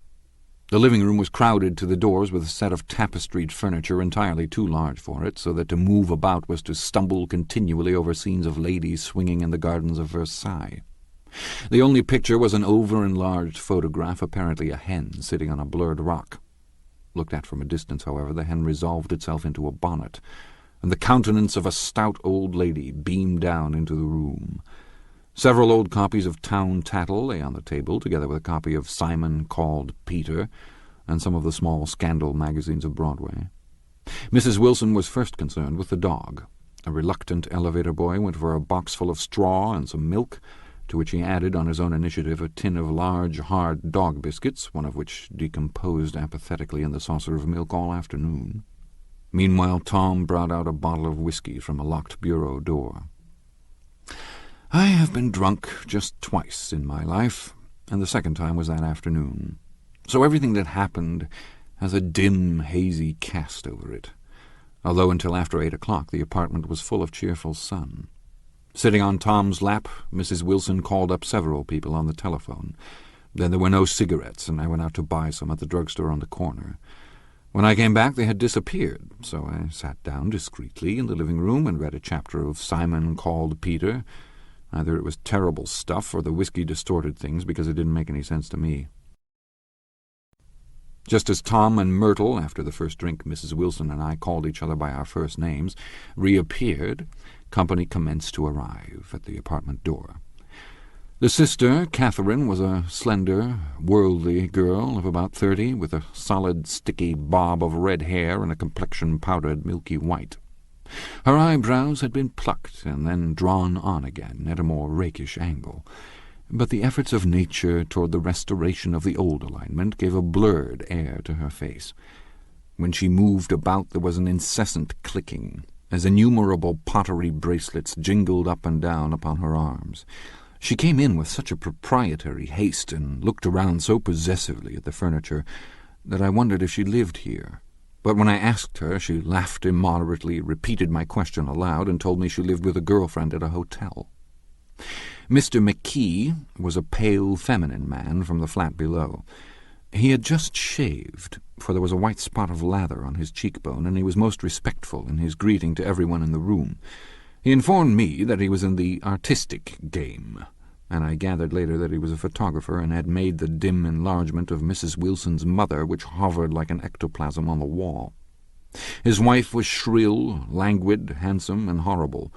The living room was crowded to the doors with a set of tapestried furniture entirely too large for it, so that to move about was to stumble continually over scenes of ladies swinging in the gardens of Versailles. The only picture was an over-enlarged photograph, apparently a hen sitting on a blurred rock. Looked at from a distance, however, the hen resolved itself into a bonnet, and the countenance of a stout old lady beamed down into the room. Several old copies of Town Tattle lay on the table, together with a copy of Simon Called Peter, and some of the small scandal magazines of Broadway. Mrs. Wilson was first concerned with the dog. A reluctant elevator boy went for a box full of straw and some milk, to which he added, on his own initiative, a tin of large, hard dog biscuits, one of which decomposed apathetically in the saucer of milk all afternoon. Meanwhile Tom brought out a bottle of whiskey from a locked bureau door. I have been drunk just twice in my life, and the second time was that afternoon. So everything that happened has a dim, hazy cast over it. although until after 8 o'clock the apartment was full of cheerful sun. Sitting on Tom's lap, Mrs. Wilson called up several people on the telephone. Then there were no cigarettes, and I went out to buy some at the drugstore on the corner. When I came back they had disappeared, so I sat down discreetly in the living room and read a chapter of Simon Called Peter. Either it was terrible stuff or the whiskey distorted things, because it didn't make any sense to me. Just as Tom and Myrtle, after the first drink Mrs. Wilson and I called each other by our first names, reappeared, company commenced to arrive at the apartment door. The sister, Catherine, was a slender, worldly girl of about 30, with a solid, sticky bob of red hair and a complexion powdered milky white. Her eyebrows had been plucked and then drawn on again at a more rakish angle, but the efforts of nature toward the restoration of the old alignment gave a blurred air to her face. When she moved about there was an incessant clicking, as innumerable pottery bracelets jingled up and down upon her arms. She came in with such a proprietary haste and looked around so possessively at the furniture that I wondered if she lived here. But when I asked her, she laughed immoderately, repeated my question aloud, and told me she lived with a girlfriend at a hotel. Mr. McKee was a pale, feminine man from the flat below. He had just shaved, for there was a white spot of lather on his cheekbone, and he was most respectful in his greeting to everyone in the room. He informed me that he was in the artistic game, and I gathered later that he was a photographer and had made the dim enlargement of Mrs. Wilson's mother, which hovered like an ectoplasm on the wall. His wife was shrill, languid, handsome, and horrible.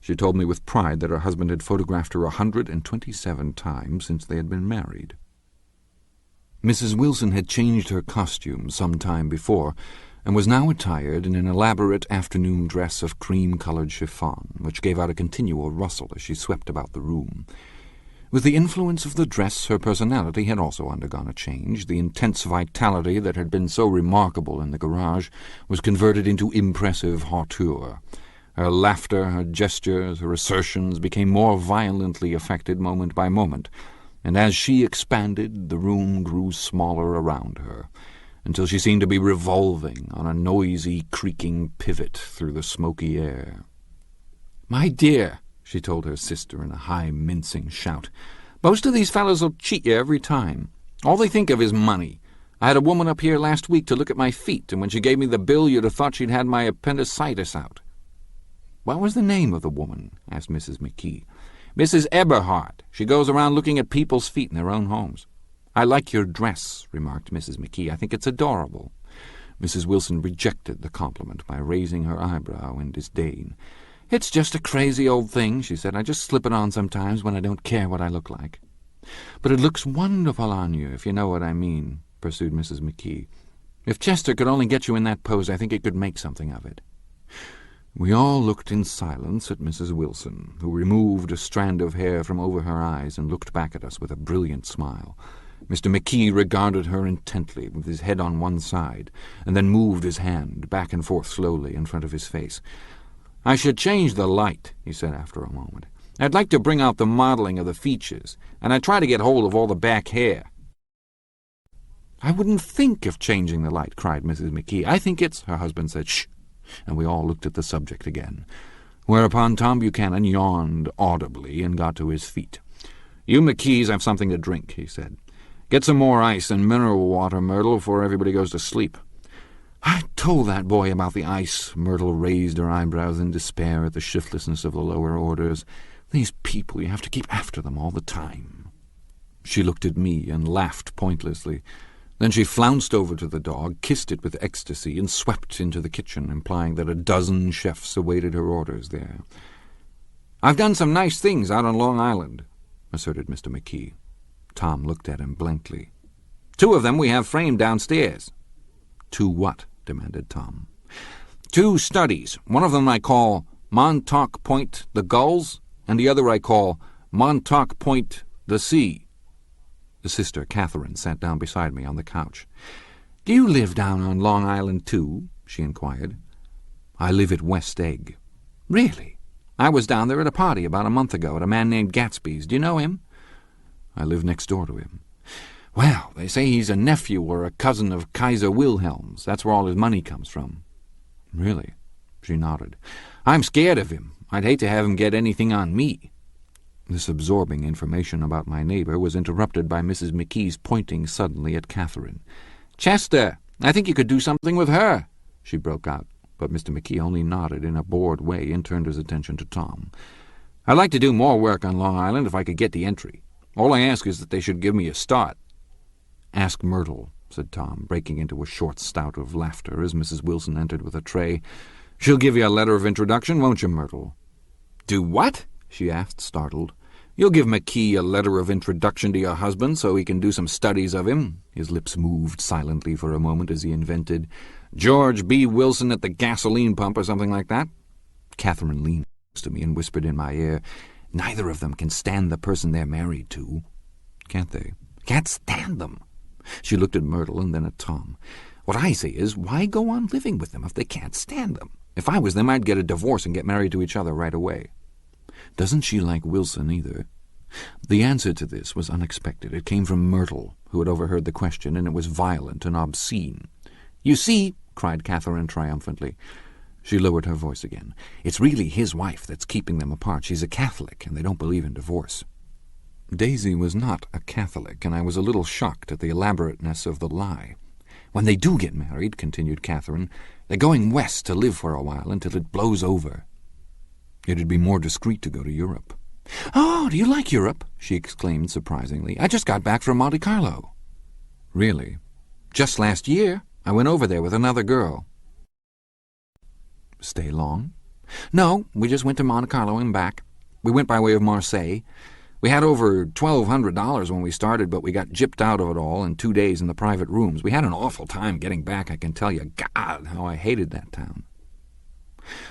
She told me with pride that her husband had photographed her 127 times since they had been married. Mrs. Wilson had changed her costume some time before, and was now attired in an elaborate afternoon dress of cream-coloured chiffon, which gave out a continual rustle as she swept about the room. With the influence of the dress, her personality had also undergone a change. The intense vitality that had been so remarkable in the garage was converted into impressive hauteur. Her laughter, her gestures, her assertions became more violently affected moment by moment, and as she expanded, the room grew smaller around her, until she seemed to be revolving on a noisy, creaking pivot through the smoky air. "My dear," she told her sister in a high, mincing shout, "most of these fellows will cheat you every time. All they think of is money. I had a woman up here last week to look at my feet, and when she gave me the bill you'd have thought she'd had my appendicitis out." "What was the name of the woman?" asked Mrs. McKee. "Mrs. Eberhard. She goes around looking at people's feet in their own homes." "I like your dress," remarked Mrs. McKee. "I think it's adorable." Mrs. Wilson rejected the compliment by raising her eyebrow in disdain. "It's just a crazy old thing," she said. "I just slip it on sometimes when I don't care what I look like." "But it looks wonderful on you, if you know what I mean," pursued Mrs. McKee. "If Chester could only get you in that pose, I think he could make something of it." We all looked in silence at Mrs. Wilson, who removed a strand of hair from over her eyes and looked back at us with a brilliant smile. Mr. McKee regarded her intently, with his head on one side, and then moved his hand back and forth slowly in front of his face. "I should change the light," he said after a moment. "I'd like to bring out the modeling of the features, and I'd try to get hold of all the back hair." "I wouldn't think of changing the light," cried Mrs. McKee. "I think it's—" Her husband said, "Shh," and we all looked at the subject again, whereupon Tom Buchanan yawned audibly and got to his feet. "You McKees have something to drink," he said. "Get some more ice and mineral water, Myrtle, before everybody goes to sleep." "I told that boy about the ice." Myrtle raised her eyebrows in despair at the shiftlessness of the lower orders. "These people, you have to keep after them all the time." She looked at me and laughed pointlessly. Then she flounced over to the dog, kissed it with ecstasy, and swept into the kitchen, implying that a dozen chefs awaited her orders there. "I've done some nice things out on Long Island," asserted Mr. McKee. Tom looked at him blankly. "2 of them we have framed downstairs." "2 what?" demanded Tom. "2 studies. One of them I call Montauk Point the Gulls, and the other I call Montauk Point the Sea." The sister, Catherine, sat down beside me on the couch. "Do you live down on Long Island, too?" she inquired. "I live at West Egg." "Really? I was down there at a party about a month ago at a man named Gatsby's. Do you know him?" "I live next door to him." "Well, they say he's a nephew or a cousin of Kaiser Wilhelm's. That's where all his money comes from." "Really? She nodded. "I'm scared of him. I'd hate to have him get anything on me." This absorbing information about my neighbor was interrupted by Mrs. McKee's pointing suddenly at Catherine. "Chester, I think you could do something with her," she broke out, but Mr. McKee only nodded in a bored way and turned his attention to Tom. "I'd like to do more work on Long Island if I could get the entry. All I ask is that they should give me a start." "Ask Myrtle," said Tom, breaking into a short spout of laughter as Mrs. Wilson entered with a tray. "She'll give you a letter of introduction, won't you, Myrtle?" "Do what?" she asked, startled. "You'll give McKee a letter of introduction to your husband so he can do some studies of him?" His lips moved silently for a moment as he invented, "George B. Wilson at the gasoline pump," or something like that. Catherine leaned close to me and whispered in my ear, "Neither of them can stand the person they're married to." "Can't they?" "Can't stand them." She looked at Myrtle and then at Tom. "What I say is, why go on living with them if they can't stand them? If I was them, I'd get a divorce and get married to each other right away." "Doesn't she like Wilson either?" The answer to this was unexpected. It came from Myrtle, who had overheard the question, and it was violent and obscene. "You see," cried Catherine triumphantly. She lowered her voice again. "It's really his wife that's keeping them apart. She's a Catholic, and they don't believe in divorce." Daisy was not a Catholic, and I was a little shocked at the elaborateness of the lie. "When they do get married," continued Catherine, "they're going west to live for a while until it blows over." "It'd be more discreet to go to Europe." "Oh, do you like Europe?" she exclaimed surprisingly. "I just got back from Monte Carlo." "Really?" "Just last year. I went over there with another girl." "Stay long?" "No, we just went to Monte Carlo and back. We went by way of Marseille. We had over $1,200 when we started, but we got gypped out of it all in 2 days in the private rooms. We had an awful time getting back, I can tell you. God, how I hated that town."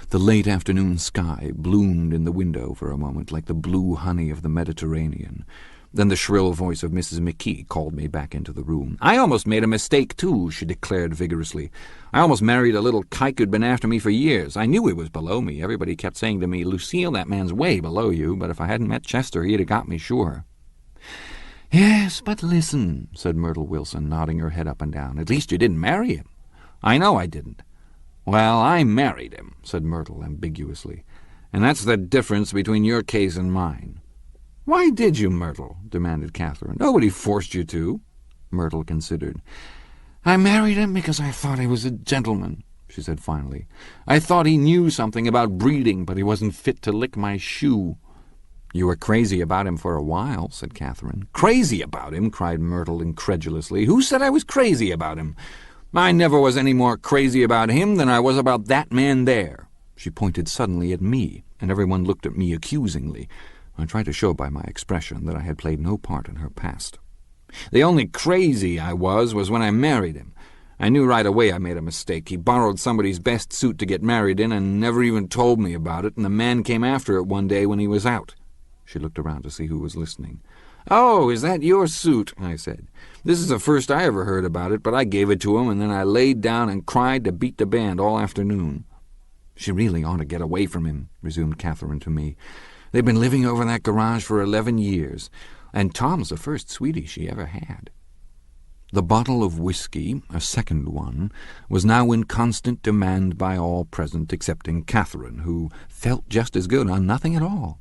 The late afternoon sky bloomed in the window for a moment like the blue honey of the Mediterranean. Then the shrill voice of Mrs. McKee called me back into the room. "I almost made a mistake, too," she declared vigorously. "I almost married a little kike who'd been after me for years. I knew he was below me. Everybody kept saying to me, 'Lucille, that man's way below you,' but if I hadn't met Chester, he'd have got me sure." "Yes, but listen," said Myrtle Wilson, nodding her head up and down. "At least you didn't marry him." "I know I didn't." "Well, I married him," said Myrtle ambiguously, "and that's the difference between your case and mine." "Why did you, Myrtle?" demanded Catherine. "Nobody forced you to." Myrtle considered. "I married him because I thought he was a gentleman," she said finally. "I thought he knew something about breeding, but he wasn't fit to lick my shoe." "You were crazy about him for a while," said Catherine. "Crazy about him?" cried Myrtle incredulously. "Who said I was crazy about him? I never was any more crazy about him than I was about that man there." She pointed suddenly at me, and everyone looked at me accusingly. I tried to show by my expression that I had played no part in her past. "The only crazy I was when I married him. I knew right away I made a mistake. He borrowed somebody's best suit to get married in and never even told me about it, and the man came after it one day when he was out." She looked around to see who was listening. "Oh, is that your suit?" I said. "This is the first I ever heard about it, but I gave it to him, and then I laid down and cried to beat the band all afternoon." "She really ought to get away from him," resumed Catherine to me. "They've been living over that garage for 11 years, and Tom's the first sweetie she ever had." The bottle of whiskey, a second one, was now in constant demand by all present excepting Catherine, who felt just as good on nothing at all.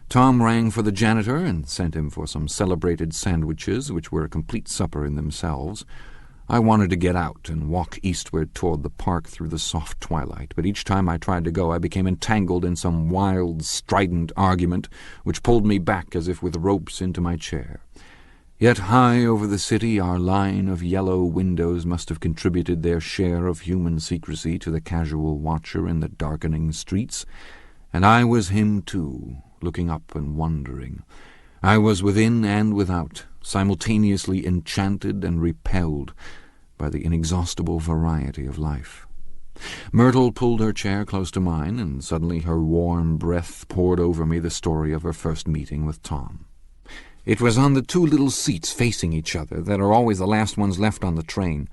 Tom rang for the janitor and sent him for some celebrated sandwiches, which were a complete supper in themselves. I wanted to get out and walk eastward toward the park through the soft twilight, but each time I tried to go I became entangled in some wild, strident argument which pulled me back as if with ropes into my chair. Yet high over the city our line of yellow windows must have contributed their share of human secrecy to the casual watcher in the darkening streets, and I was him too, looking up and wondering. I was within and without, simultaneously enchanted and repelled by the inexhaustible variety of life. Myrtle pulled her chair close to mine, and suddenly her warm breath poured over me the story of her first meeting with Tom. It was on the 2 little seats facing each other that are always the last ones left on the train.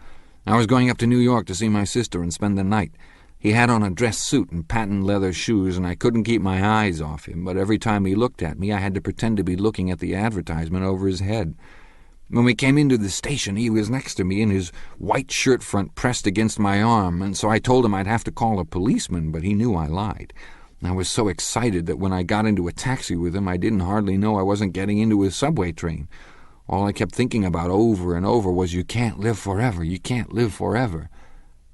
I was going up to New York to see my sister and spend the night. He had on a dress suit and patent leather shoes, and I couldn't keep my eyes off him, but every time he looked at me I had to pretend to be looking at the advertisement over his head. When we came into the station, he was next to me and his white shirt front pressed against my arm, and so I told him I'd have to call a policeman, but he knew I lied. I was so excited that when I got into a taxi with him, I didn't hardly know I wasn't getting into a subway train. All I kept thinking about over and over was, "You can't live forever, you can't live forever."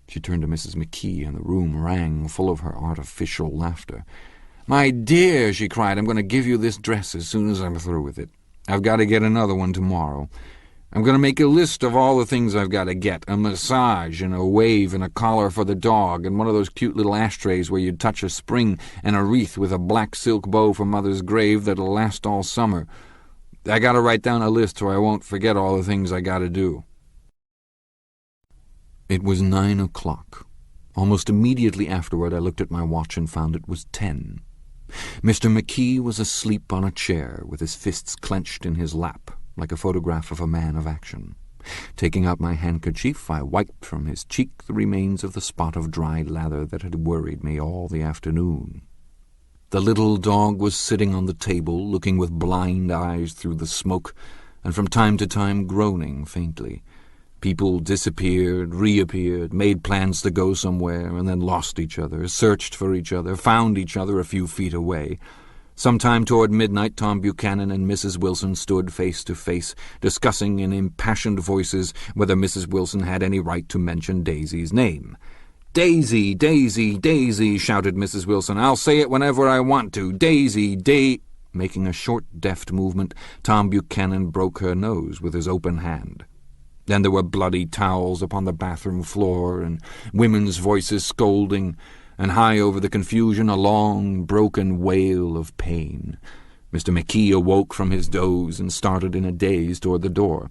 She turned to Mrs. McKee, and the room rang full of her artificial laughter. "My dear," she cried, "I'm going to give you this dress as soon as I'm through with it. I've got to get another one tomorrow. I'm going to make a list of all the things I've got to get. A massage and a wave and a collar for the dog and one of those cute little ashtrays where you'd touch a spring and a wreath with a black silk bow from Mother's grave that'll last all summer. I got to write down a list so I won't forget all the things I got to do." It was 9 o'clock. Almost immediately afterward I looked at my watch and found it was 10. Mr. McKee was asleep on a chair with his fists clenched in his lap, like a photograph of a man of action. Taking out my handkerchief, I wiped from his cheek the remains of the spot of dry lather that had worried me all the afternoon. The little dog was sitting on the table, looking with blind eyes through the smoke, and from time to time groaning faintly. People disappeared, reappeared, made plans to go somewhere, and then lost each other, searched for each other, found each other a few feet away. Sometime toward midnight, Tom Buchanan and Mrs. Wilson stood face to face, discussing in impassioned voices whether Mrs. Wilson had any right to mention Daisy's name. "Daisy, Daisy, Daisy," shouted Mrs. Wilson. "I'll say it whenever I want to. Daisy, Making a short, deft movement, Tom Buchanan broke her nose with his open hand. Then there were bloody towels upon the bathroom floor, and women's voices scolding, and high over the confusion a long, broken wail of pain. Mr. McKee awoke from his doze and started in a daze toward the door.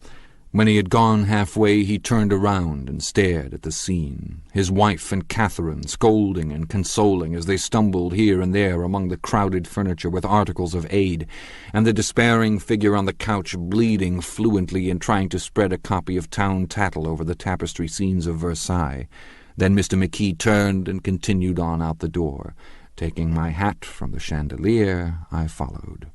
When he had gone halfway, he turned around and stared at the scene, his wife and Catherine scolding and consoling as they stumbled here and there among the crowded furniture with articles of aid, and the despairing figure on the couch bleeding fluently and trying to spread a copy of Town Tattle over the tapestry scenes of Versailles. Then Mr. McKee turned and continued on out the door. Taking my hat from the chandelier, I followed.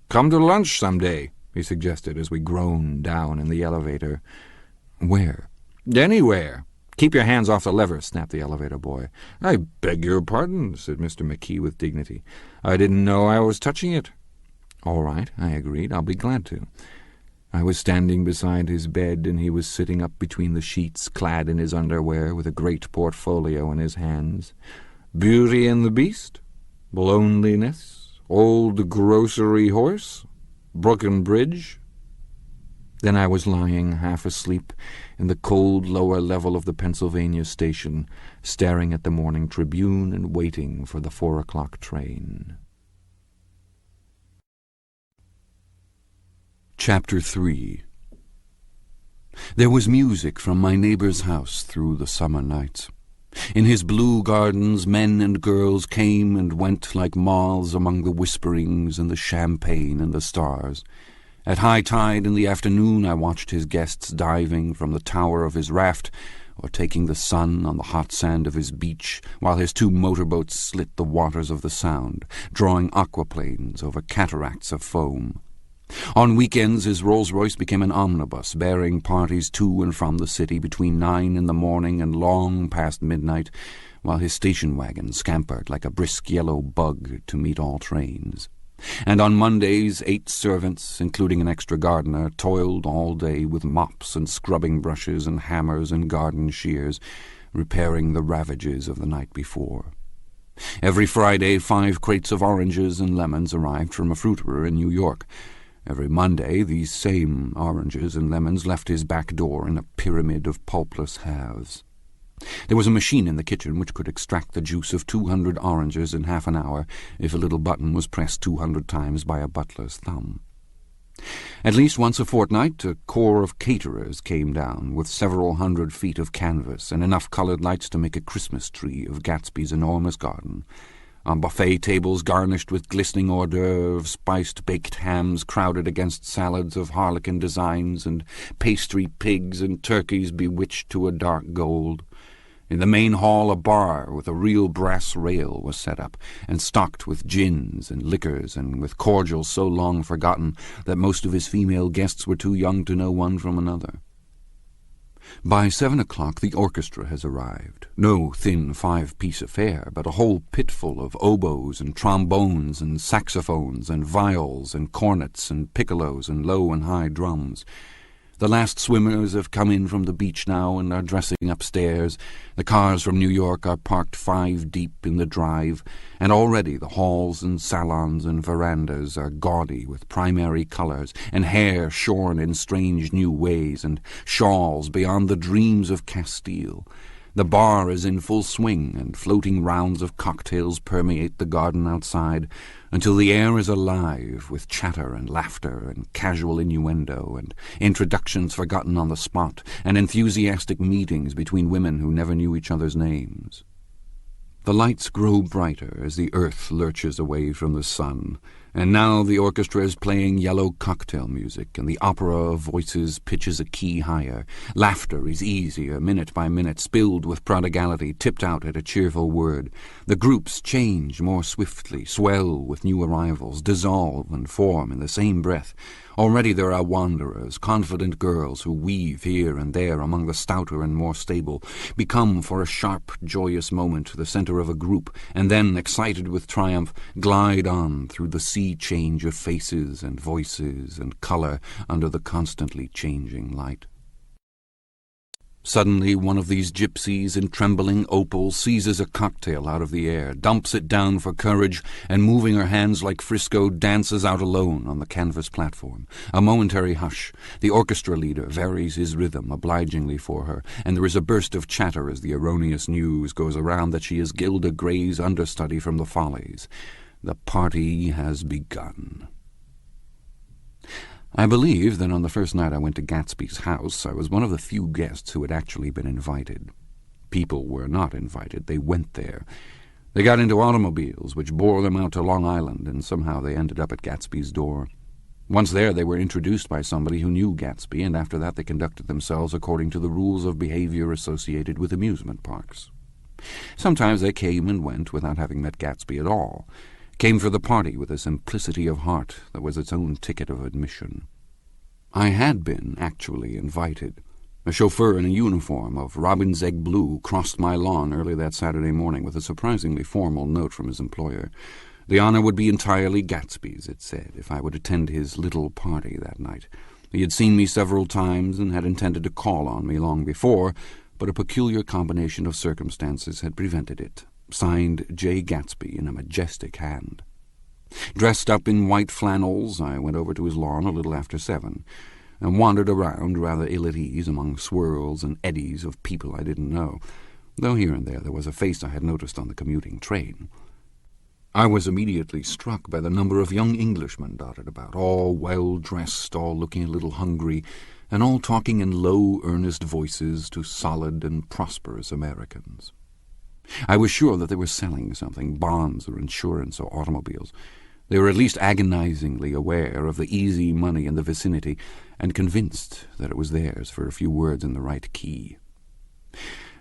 "Come to lunch some day," he suggested as we groaned down in the elevator. "Where?" "Anywhere. Keep your hands off the lever," snapped the elevator boy. "I beg your pardon," said Mr. McKee with dignity. "I didn't know I was touching it." "All right," I agreed. "I'll be glad to." I was standing beside his bed, and he was sitting up between the sheets, clad in his underwear, with a great portfolio in his hands. "Beauty and the Beast? Loneliness? Old Grocery Horse? Brooklyn Bridge?" Then I was lying half asleep in the cold lower level of the Pennsylvania station, staring at the Morning Tribune and waiting for the 4 o'clock train. Chapter 3. There was music from my neighbor's house through the summer nights. In his blue gardens, men and girls came and went like moths among the whisperings and the champagne and the stars. At high tide in the afternoon I watched his guests diving from the tower of his raft or taking the sun on the hot sand of his beach, while his 2 motorboats slit the waters of the Sound, drawing aquaplanes over cataracts of foam. On weekends his Rolls-Royce became an omnibus, bearing parties to and from the city between 9 in the morning and long past midnight, while his station wagon scampered like a brisk yellow bug to meet all trains. And on Mondays 8 servants, including an extra gardener, toiled all day with mops and scrubbing brushes and hammers and garden shears, repairing the ravages of the night before. Every Friday 5 crates of oranges and lemons arrived from a fruiterer in New York. Every Monday these same oranges and lemons left his back door in a pyramid of pulpless halves. There was a machine in the kitchen which could extract the juice of 200 oranges in half an hour if a little button was pressed 200 times by a butler's thumb. At least once a fortnight a corps of caterers came down with several hundred feet of canvas and enough coloured lights to make a Christmas tree of Gatsby's enormous garden. On buffet tables garnished with glistening hors d'oeuvres, spiced baked hams crowded against salads of harlequin designs, and pastry pigs and turkeys bewitched to a dark gold. In the main hall a bar with a real brass rail was set up, and stocked with gins and liquors, and with cordials so long forgotten that most of his female guests were too young to know one from another. By 7 o'clock the orchestra has arrived. No thin 5-piece affair, but a whole pitful of oboes and trombones and saxophones and viols and cornets and piccolos and low and high drums. The last swimmers have come in from the beach now and are dressing upstairs. The cars from New York are parked 5 deep in the drive, and already the halls and salons and verandas are gaudy with primary colours, and hair shorn in strange new ways, and shawls beyond the dreams of Castile. The bar is in full swing, and floating rounds of cocktails permeate the garden outside, until the air is alive with chatter and laughter and casual innuendo and introductions forgotten on the spot and enthusiastic meetings between women who never knew each other's names. The lights grow brighter as the earth lurches away from the sun, and now the orchestra is playing yellow cocktail music, and the opera of voices pitches a key higher. Laughter is easier, minute by minute, spilled with prodigality, tipped out at a cheerful word. The groups change more swiftly, swell with new arrivals, dissolve and form in the same breath. Already there are wanderers, confident girls who weave here and there among the stouter and more stable, become for a sharp, joyous moment the centre of a group, and then, excited with triumph, glide on through the sea change of faces and voices and colour under the constantly changing light. Suddenly one of these gypsies in trembling opal seizes a cocktail out of the air, dumps it down for courage, and moving her hands like Frisco, dances out alone on the canvas platform. A momentary hush. The orchestra leader varies his rhythm obligingly for her, and there is a burst of chatter as the erroneous news goes around that she is Gilda Gray's understudy from the Follies. The party has begun. I believe that on the first night I went to Gatsby's house, I was one of the few guests who had actually been invited. People were not invited, they went there. They got into automobiles, which bore them out to Long Island, and somehow they ended up at Gatsby's door. Once there, they were introduced by somebody who knew Gatsby, and after that they conducted themselves according to the rules of behavior associated with amusement parks. Sometimes they came and went without having met Gatsby at all, came for the party with a simplicity of heart that was its own ticket of admission. I had been actually invited. A chauffeur in a uniform of robin's egg blue crossed my lawn early that Saturday morning with a surprisingly formal note from his employer. The honour would be entirely Gatsby's, it said, if I would attend his little party that night. He had seen me several times and had intended to call on me long before, but a peculiar combination of circumstances had prevented it. Signed Jay Gatsby in a majestic hand. Dressed up in white flannels, I went over to his lawn a little after 7, and wandered around rather ill at ease among swirls and eddies of people I didn't know, though here and there was a face I had noticed on the commuting train. I was immediately struck by the number of young Englishmen dotted about, all well-dressed, all looking a little hungry, and all talking in low, earnest voices to solid and prosperous Americans. I was sure that they were selling something, bonds or insurance or automobiles. They were at least agonizingly aware of the easy money in the vicinity, and convinced that it was theirs for a few words in the right key.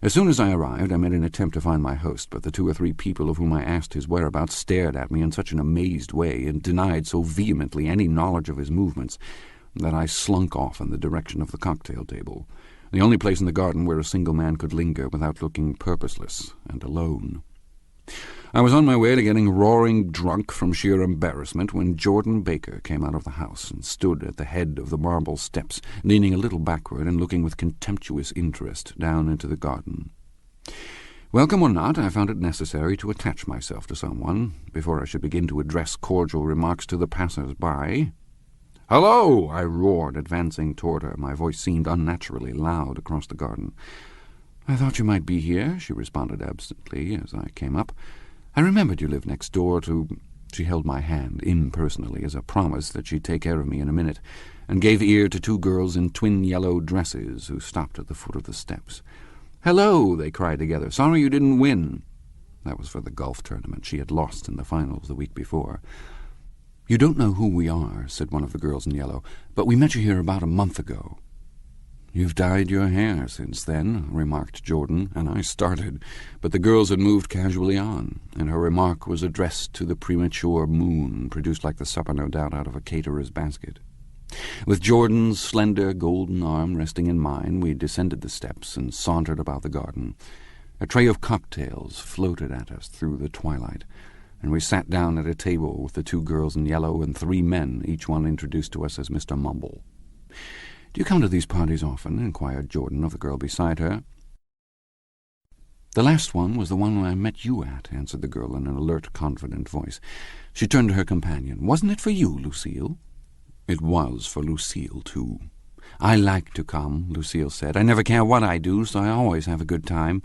As soon as I arrived, I made an attempt to find my host, but the 2 or 3 people of whom I asked his whereabouts stared at me in such an amazed way, and denied so vehemently any knowledge of his movements, that I slunk off in the direction of the cocktail table, the only place in the garden where a single man could linger without looking purposeless and alone. I was on my way to getting roaring drunk from sheer embarrassment when Jordan Baker came out of the house and stood at the head of the marble steps, leaning a little backward and looking with contemptuous interest down into the garden. Welcome or not, I found it necessary to attach myself to someone before I should begin to address cordial remarks to the passers-by. "Hello!" I roared, advancing toward her. My voice seemed unnaturally loud across the garden. "I thought you might be here," she responded absently as I came up. "I remembered you lived next door to—" She held my hand impersonally as a promise that she'd take care of me in a minute, and gave ear to 2 girls in twin yellow dresses who stopped at the foot of the steps. "Hello!" they cried together. "Sorry you didn't win." That was for the golf tournament. She had lost in the finals the week before. "You don't know who we are," said one of the girls in yellow, "but we met you here about a month ago." "You've dyed your hair since then," remarked Jordan, and I started, but the girls had moved casually on, and her remark was addressed to the premature moon, produced like the supper, no doubt, out of a caterer's basket. With Jordan's slender golden arm resting in mine, we descended the steps and sauntered about the garden. A tray of cocktails floated at us through the twilight, and we sat down at a table with the 2 girls in yellow and 3 men, each one introduced to us as Mr. Mumble. "Do you come to these parties often?" inquired Jordan of the girl beside her. "The last one was the one I met you at," answered the girl in an alert, confident voice. She turned to her companion. "Wasn't it for you, Lucille?" "It was for Lucille, too." "I like to come," Lucille said. "I never care what I do, so I always have a good time.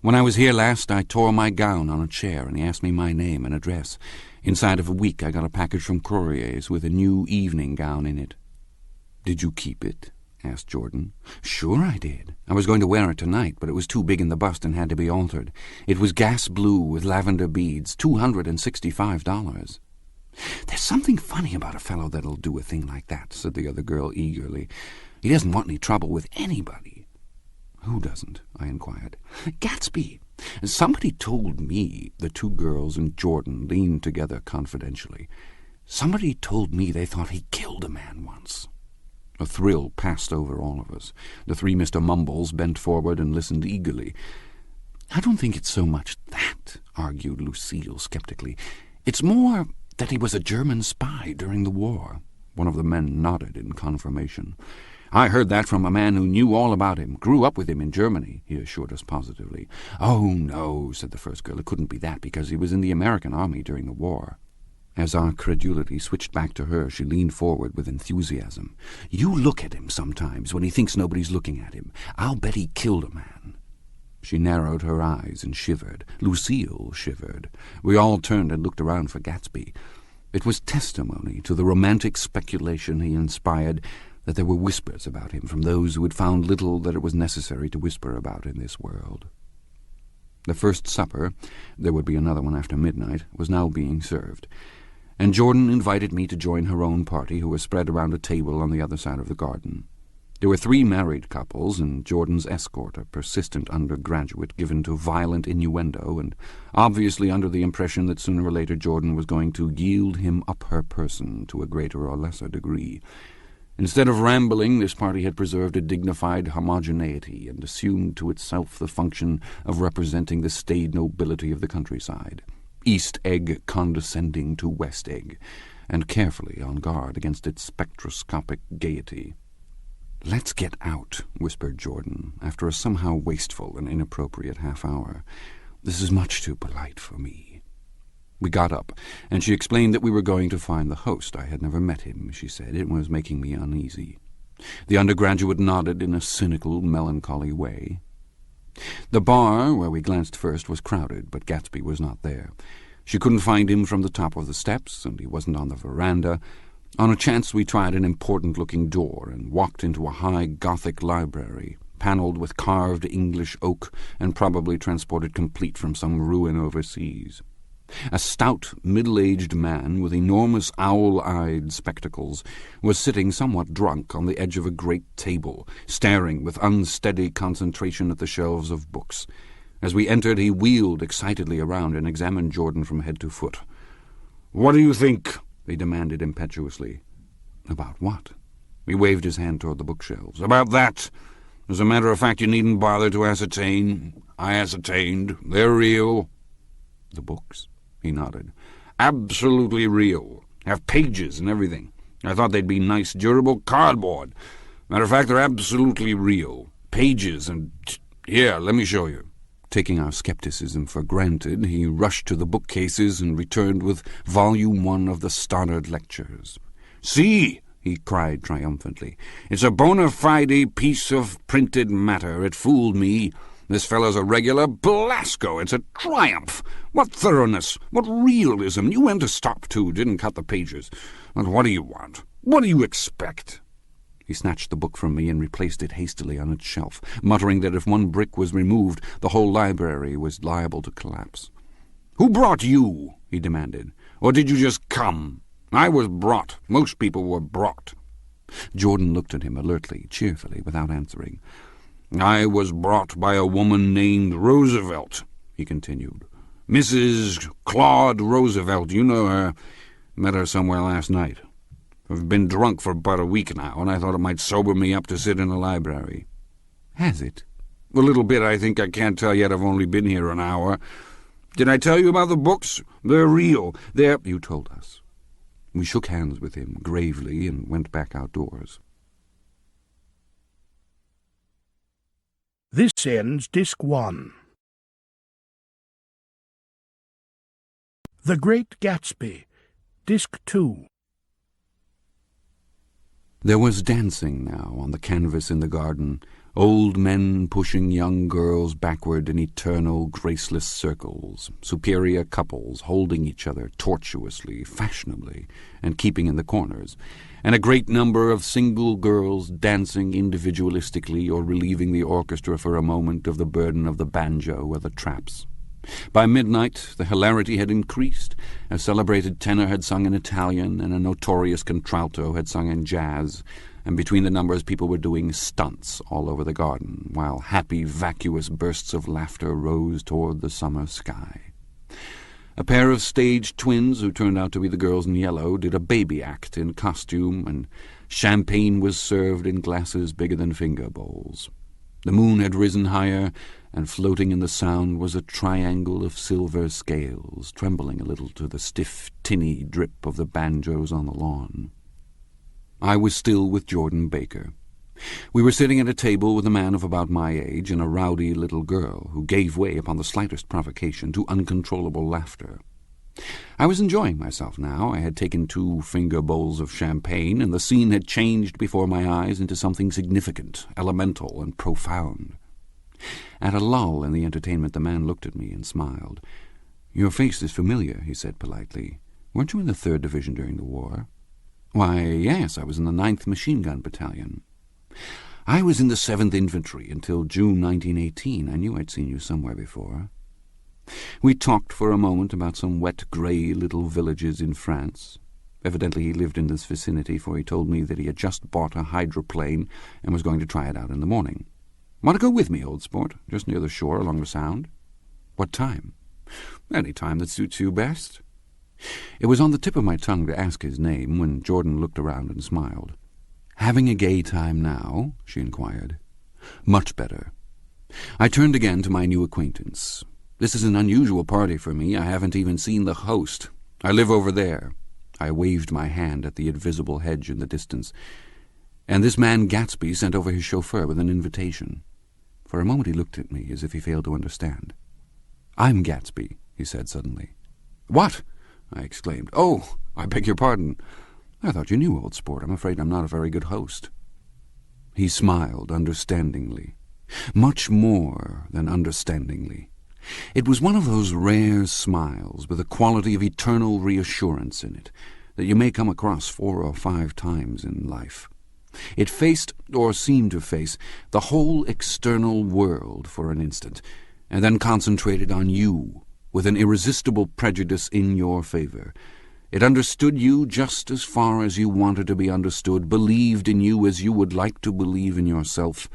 When I was here last, I tore my gown on a chair, and he asked me my name and address. Inside of a week, I got a package from Courrier's with a new evening gown in it." "Did you keep it?" asked Jordan. "Sure I did. I was going to wear it tonight, but it was too big in the bust and had to be altered. It was gas blue with lavender beads, $265. "There's something funny about a fellow that'll do a thing like that," said the other girl eagerly. "He doesn't want any trouble with anybody." "Who doesn't?" I inquired. "Gatsby. Somebody told me," the 2 girls and Jordan leaned together confidentially. "Somebody told me they thought he killed a man once." A thrill passed over all of us. The 3 Mr. Mumbles bent forward and listened eagerly. "I don't think it's so much that," argued Lucille skeptically. "It's more that he was a German spy during the war." One of the men nodded in confirmation. "I heard that from a man who knew all about him, grew up with him in Germany," he assured us positively. "Oh, no," said the first girl. "It couldn't be that, because he was in the American army during the war." As our credulity switched back to her, she leaned forward with enthusiasm. "You look at him sometimes when he thinks nobody's looking at him. I'll bet he killed a man." She narrowed her eyes and shivered. Lucille shivered. We all turned and looked around for Gatsby. It was testimony to the romantic speculation he inspired that there were whispers about him from those who had found little that it was necessary to whisper about in this world. The first supper, there would be another one after midnight, was now being served, and Jordan invited me to join her own party, who was spread around a table on the other side of the garden. There were 3 married couples, and Jordan's escort, a persistent undergraduate given to violent innuendo, and obviously under the impression that sooner or later Jordan was going to yield him up her person to a greater or lesser degree. Instead of rambling, this party had preserved a dignified homogeneity and assumed to itself the function of representing the staid nobility of the countryside, East Egg condescending to West Egg, and carefully on guard against its spectroscopic gaiety. "Let's get out," whispered Jordan, after a somehow wasteful and inappropriate half-hour. "This is much too polite for me." We got up, and she explained that we were going to find the host. I had never met him, she said. It was making me uneasy. The undergraduate nodded in a cynical, melancholy way. The bar, where we glanced first, was crowded, but Gatsby was not there. She couldn't find him from the top of the steps, and he wasn't on the veranda. On a chance we tried an important-looking door and walked into a high Gothic library, panelled with carved English oak and probably transported complete from some ruin overseas. A stout, middle-aged man with enormous owl-eyed spectacles was sitting somewhat drunk on the edge of a great table, staring with unsteady concentration at the shelves of books. As we entered, he wheeled excitedly around and examined Jordan from head to foot. "What do you think?" he demanded impetuously. "About what?" He waved his hand toward the bookshelves. "About that. As a matter of fact, you needn't bother to ascertain. I ascertained. They're real." "The books?" He nodded. "Absolutely real. Have pages and everything. I thought they'd be nice, durable cardboard. Matter of fact, they're absolutely real. Pages and... Here, let me show you." Taking our skepticism for granted, he rushed to the bookcases and returned with Volume 1 of the Stoddard Lectures. "See!" he cried triumphantly. "It's a bona fide piece of printed matter. It fooled me. This fellow's a regular Belasco. It's a triumph. What thoroughness! What realism! You went to stop, too, didn't cut the pages. But what do you want? What do you expect?" He snatched the book from me and replaced it hastily on its shelf, muttering that if one brick was removed, the whole library was liable to collapse. "Who brought you?" he demanded. "Or did you just come? I was brought. Most people were brought." Jordan looked at him alertly, cheerfully, without answering. "I was brought by a woman named Roosevelt," he continued. "Mrs. Claude Roosevelt, you know her. Met her somewhere last night. I've been drunk for about a week now, and I thought it might sober me up to sit in the library." "Has it?" "A little bit, I think. I can't tell yet. I've only been here an hour. Did I tell you about the books? They're real. They're—" "You told us." We shook hands with him gravely and went back outdoors. This ends Disc 1. The Great Gatsby, Disc 2. There was dancing now on the canvas in the garden, old men pushing young girls backward in eternal, graceless circles, superior couples holding each other tortuously, fashionably, and keeping in the corners, and a great number of single girls dancing individualistically or relieving the orchestra for a moment of the burden of the banjo or the traps. By midnight the hilarity had increased. A celebrated tenor had sung in Italian, and a notorious contralto had sung in jazz, and between the numbers people were doing stunts all over the garden, while happy, vacuous bursts of laughter rose toward the summer sky. A pair of stage twins, who turned out to be the girls in yellow, did a baby act in costume, and champagne was served in glasses bigger than finger bowls. The moon had risen higher, and floating in the sound was a triangle of silver scales, trembling a little to the stiff, tinny drip of the banjos on the lawn. I was still with Jordan Baker. We were sitting at a table with a man of about my age and a rowdy little girl, who gave way upon the slightest provocation to uncontrollable laughter. I was enjoying myself now. I had taken 2 finger bowls of champagne, and the scene had changed before my eyes into something significant, elemental, and profound. At a lull in the entertainment, the man looked at me and smiled. "Your face is familiar," he said politely. "Weren't you in the 3rd Division during the war?" "Why, yes, I was in the 9th Machine Gun Battalion." "I was in the 7th Infantry until June 1918. I knew I'd seen you somewhere before." We talked for a moment about some wet, grey little villages in France. Evidently he lived in this vicinity, for he told me that he had just bought a hydroplane and was going to try it out in the morning. "Want to go with me, old sport? Just near the shore, along the Sound." "What time?" "Any time that suits you best." It was on the tip of my tongue to ask his name when Jordan looked around and smiled. "Having a gay time now?" she inquired. "Much better." I turned again to my new acquaintance. "This is an unusual party for me. I haven't even seen the host. I live over there." I waved my hand at the invisible hedge in the distance. "And this man Gatsby sent over his chauffeur with an invitation." For a moment he looked at me as if he failed to understand. "I'm Gatsby," he said suddenly. "What?" I exclaimed. "Oh, I beg your pardon. I thought you knew, old sport. I'm afraid I'm not a very good host." He smiled understandingly, much more than understandingly. It was one of those rare smiles with a quality of eternal reassurance in it that you may come across 4 or 5 times in life. It faced, or seemed to face, the whole external world for an instant, and then concentrated on you, with an irresistible prejudice in your favor. It understood you just as far as you wanted to be understood, believed in you as you would like to believe in yourself,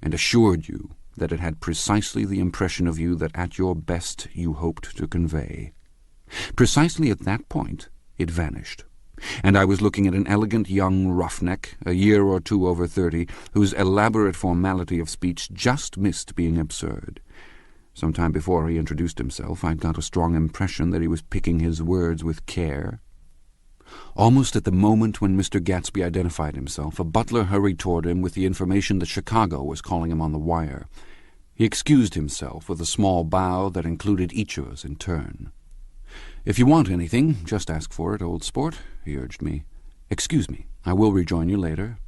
and assured you that it had precisely the impression of you that at your best you hoped to convey. Precisely at that point it vanished, and I was looking at an elegant young roughneck, a year or 2 over 30, whose elaborate formality of speech just missed being absurd. Some time before he introduced himself, I'd got a strong impression that he was picking his words with care. Almost at the moment when Mr. Gatsby identified himself, a butler hurried toward him with the information that Chicago was calling him on the wire. He excused himself with a small bow that included each of us in turn. "If you want anything, just ask for it, old sport," he urged me. "Excuse me, I will rejoin you later."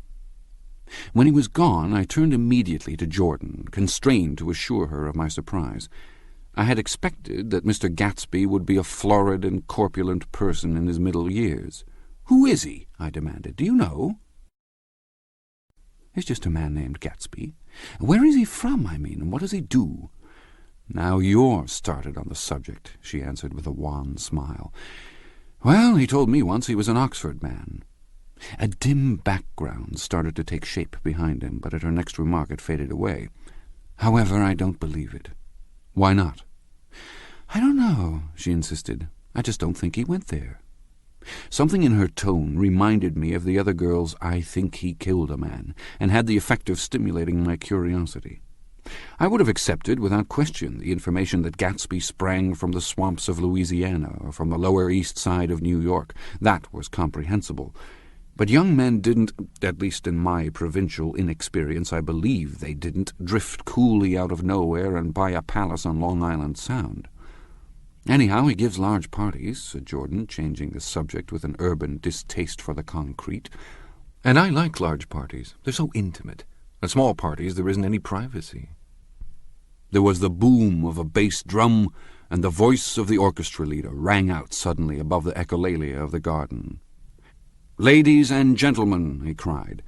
When he was gone, I turned immediately to Jordan, constrained to assure her of my surprise. I had expected that Mr. Gatsby would be a florid and corpulent person in his middle years. "Who is he?" I demanded. "Do you know?" "He's just a man named Gatsby." "Where is he from, I mean, and what does he do?" "Now you're started on the subject," she answered with a wan smile. "Well, he told me once he was an Oxford man." A dim background started to take shape behind him, but at her next remark it faded away. "However, I don't believe it." "Why not?" "I don't know," she insisted. "I just don't think he went there." Something in her tone reminded me of the other girl's "I think he killed a man," and had the effect of stimulating my curiosity. I would have accepted without question the information that Gatsby sprang from the swamps of Louisiana or from the Lower East Side of New York. That was comprehensible. But young men didn't, at least in my provincial inexperience, I believe they didn't, drift coolly out of nowhere and buy a palace on Long Island Sound. "Anyhow, he gives large parties," said Jordan, changing the subject with an urban distaste for the concrete. "And I like large parties. They're so intimate. At small parties there isn't any privacy." There was the boom of a bass drum, and the voice of the orchestra leader rang out suddenly above the echolalia of the garden. "Ladies and gentlemen," he cried,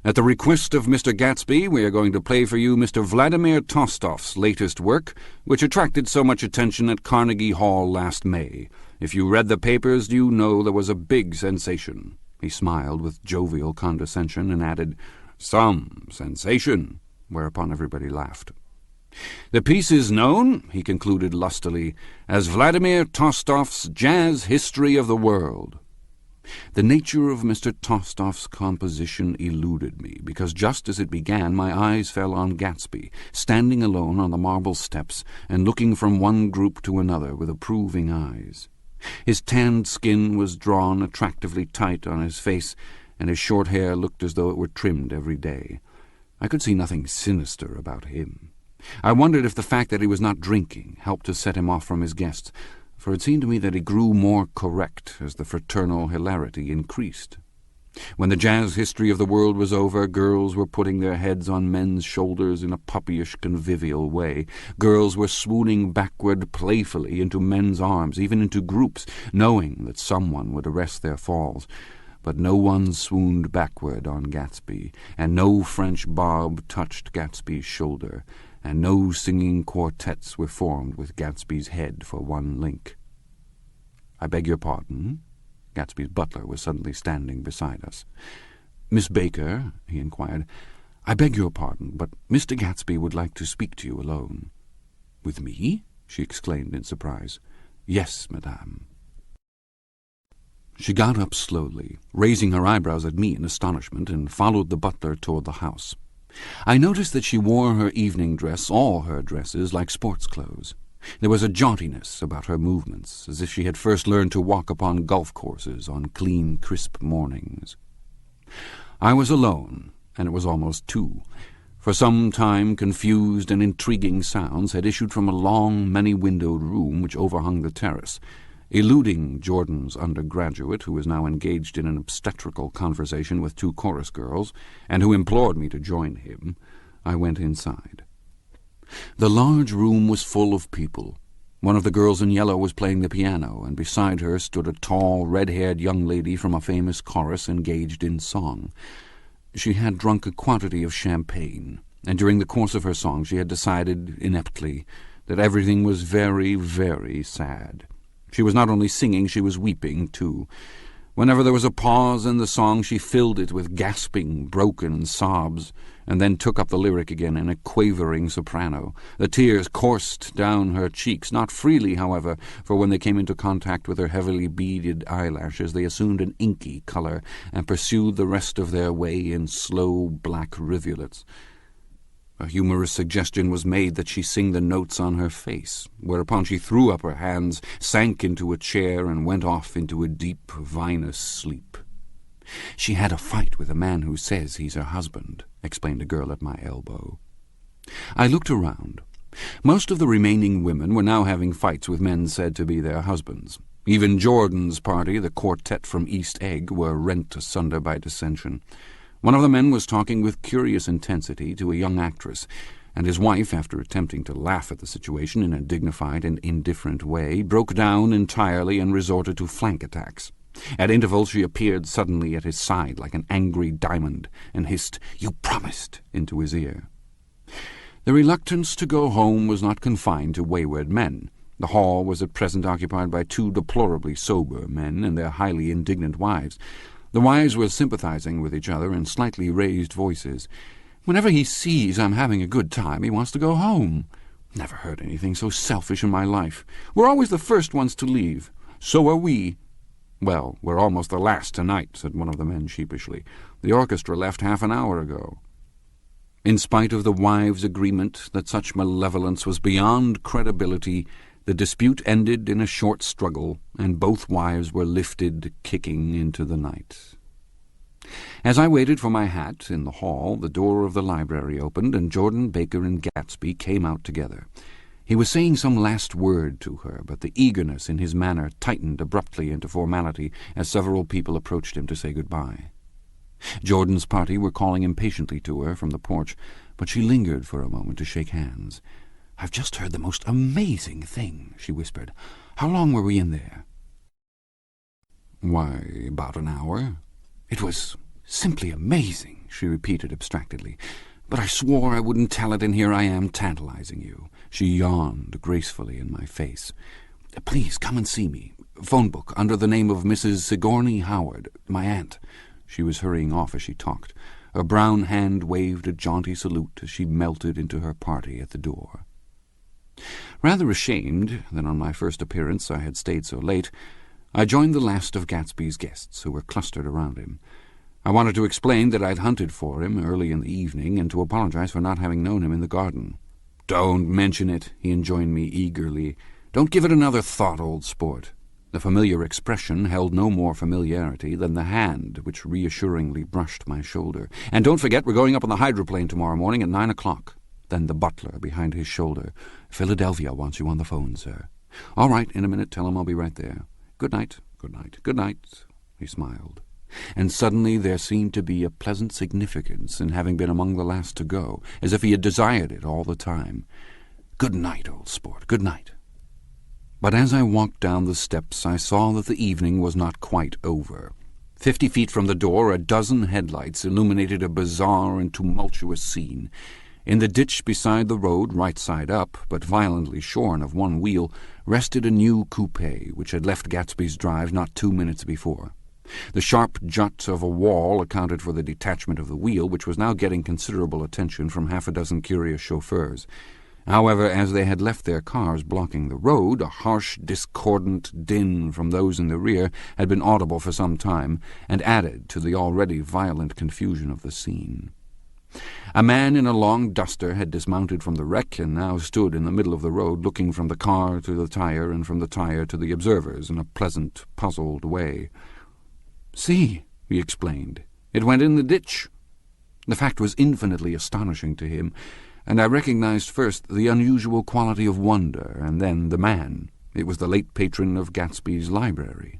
"at the request of Mr. Gatsby, we are going to play for you Mr. Vladimir Tostof's latest work, which attracted so much attention at Carnegie Hall last May. If you read the papers, you know there was a big sensation." He smiled with jovial condescension and added, "Some sensation," whereupon everybody laughed. "The piece is known," he concluded lustily, "as Vladimir Tostof's Jazz History of the World." The nature of Mr. Tostof's composition eluded me, because just as it began my eyes fell on Gatsby, standing alone on the marble steps and looking from one group to another with approving eyes. His tanned skin was drawn attractively tight on his face, and his short hair looked as though it were trimmed every day. I could see nothing sinister about him. I wondered if the fact that he was not drinking helped to set him off from his guests, for it seemed to me that he grew more correct as the fraternal hilarity increased. When the Jazz History of the World was over, girls were putting their heads on men's shoulders in a puppyish convivial way. Girls were swooning backward playfully into men's arms, even into groups, knowing that someone would arrest their falls. But no one swooned backward on Gatsby, and no French bob touched Gatsby's shoulder, and no singing quartets were formed with Gatsby's head for one link. "I beg your pardon?" Gatsby's butler was suddenly standing beside us. "Miss Baker," he inquired, "I beg your pardon, but Mr. Gatsby would like to speak to you alone." "With me?" she exclaimed in surprise. "Yes, madame." She got up slowly, raising her eyebrows at me in astonishment, and followed the butler toward the house. I noticed that she wore her evening dress, all her dresses, like sports clothes. There was a jauntiness about her movements, as if she had first learned to walk upon golf courses on clean, crisp mornings. I was alone, and it was almost 2. For some time confused and intriguing sounds had issued from a long, many-windowed room which overhung the terrace. Eluding Jordan's undergraduate, who was now engaged in an obstetrical conversation with 2 chorus girls, and who implored me to join him, I went inside. The large room was full of people. One of the girls in yellow was playing the piano, and beside her stood a tall, red-haired young lady from a famous chorus engaged in song. She had drunk a quantity of champagne, and during the course of her song she had decided, ineptly, that everything was very, very sad. She was not only singing, she was weeping, too. Whenever there was a pause in the song, she filled it with gasping, broken sobs, and then took up the lyric again in a quavering soprano. The tears coursed down her cheeks, not freely, however, for when they came into contact with her heavily beaded eyelashes, they assumed an inky color and pursued the rest of their way in slow black rivulets. A humorous suggestion was made that she sing the notes on her face, whereupon she threw up her hands, sank into a chair, and went off into a deep, vinous sleep. "She had a fight with a man who says he's her husband," explained a girl at my elbow. I looked around. Most of the remaining women were now having fights with men said to be their husbands. Even Jordan's party, the quartet from East Egg, were rent asunder by dissension. One of the men was talking with curious intensity to a young actress, and his wife, after attempting to laugh at the situation in a dignified and indifferent way, broke down entirely and resorted to flank attacks. At intervals she appeared suddenly at his side like an angry diamond, and hissed, "You promised," into his ear. The reluctance to go home was not confined to wayward men. The hall was at present occupied by 2 deplorably sober men and their highly indignant wives. The wives were sympathizing with each other in slightly raised voices. "Whenever he sees I'm having a good time, he wants to go home. Never heard anything so selfish in my life. We're always the first ones to leave. So are we." "Well, we're almost the last tonight," said one of the men sheepishly. "The orchestra left half an hour ago." In spite of the wives' agreement that such malevolence was beyond credibility, the dispute ended in a short struggle, and both wives were lifted, kicking, into the night. As I waited for my hat in the hall, the door of the library opened, and Jordan, Baker, and Gatsby came out together. He was saying some last word to her, but the eagerness in his manner tightened abruptly into formality as several people approached him to say good-bye. Jordan's party were calling impatiently to her from the porch, but she lingered for a moment to shake hands. "I've just heard the most amazing thing," she whispered. "How long were we in there?" "Why, about an hour." "It was simply amazing," she repeated abstractedly. "But I swore I wouldn't tell it, and here I am tantalizing you." She yawned gracefully in my face. "Please come and see me. Phone book under the name of Mrs. Sigourney Howard, my aunt." She was hurrying off as she talked. Her brown hand waved a jaunty salute as she melted into her party at the door. Rather ashamed that on my first appearance I had stayed so late, I joined the last of Gatsby's guests, who were clustered around him. I wanted to explain that I'd hunted for him early in the evening, and to apologize for not having known him in the garden. "Don't mention it," he enjoined me eagerly. "Don't give it another thought, old sport." The familiar expression held no more familiarity than the hand which reassuringly brushed my shoulder. "And don't forget, we're going up on the hydroplane tomorrow morning at 9 o'clock. Then the butler behind his shoulder. "Philadelphia wants you on the phone, sir." "All right, in a minute. Tell him I'll be right there. Good night, good night, good night." He smiled. And suddenly there seemed to be a pleasant significance in having been among the last to go, as if he had desired it all the time. "Good night, old sport, good night." But as I walked down the steps, I saw that the evening was not quite over. 50 feet from the door, a dozen headlights illuminated a bizarre and tumultuous scene. In the ditch beside the road, right side up, but violently shorn of one wheel, rested a new coupe which had left Gatsby's drive not 2 minutes before. The sharp jut of a wall accounted for the detachment of the wheel, which was now getting considerable attention from half a dozen curious chauffeurs. However, as they had left their cars blocking the road, a harsh, discordant din from those in the rear had been audible for some time, and added to the already violent confusion of the scene. A man in a long duster had dismounted from the wreck and now stood in the middle of the road, looking from the car to the tire and from the tire to the observers in a pleasant, puzzled way. "See," he explained, "it went in the ditch." The fact was infinitely astonishing to him, and I recognized first the unusual quality of wonder, and then the man. It was the late patron of Gatsby's library.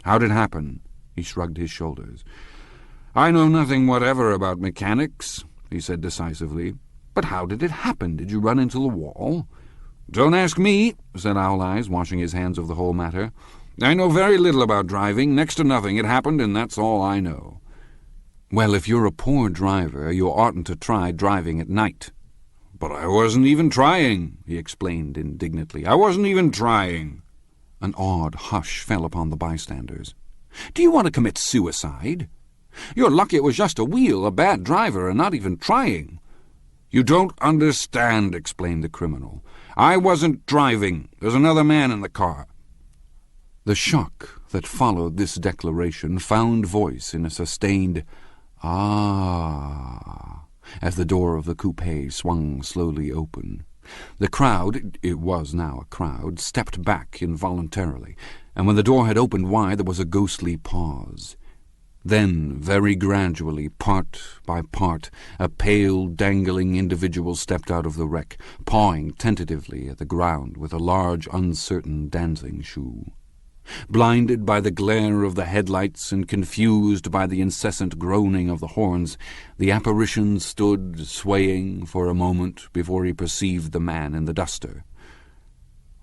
"How'd it happen?" He shrugged his shoulders. "I know nothing whatever about mechanics," he said decisively. "But how did it happen? Did you run into the wall?" "Don't ask me," said Owl Eyes, washing his hands of the whole matter. "I know very little about driving, next to nothing. It happened, and that's all I know." "Well, if you're a poor driver, you oughtn't to try driving at night." "But I wasn't even trying," he explained indignantly. "I wasn't even trying." An awed hush fell upon the bystanders. "Do you want to commit suicide?" "You're lucky it was just a wheel, a bad driver, and not even trying." "You don't understand," explained the criminal. "I wasn't driving. There's another man in the car." The shock that followed this declaration found voice in a sustained "Ah," as the door of the coupe swung slowly open. The crowd, it was now a crowd, stepped back involuntarily, and when the door had opened wide there was a ghostly pause. Then, very gradually, part by part, a pale, dangling individual stepped out of the wreck, pawing tentatively at the ground with a large, uncertain dancing shoe. Blinded by the glare of the headlights and confused by the incessant groaning of the horns, the apparition stood swaying for a moment before he perceived the man in the duster.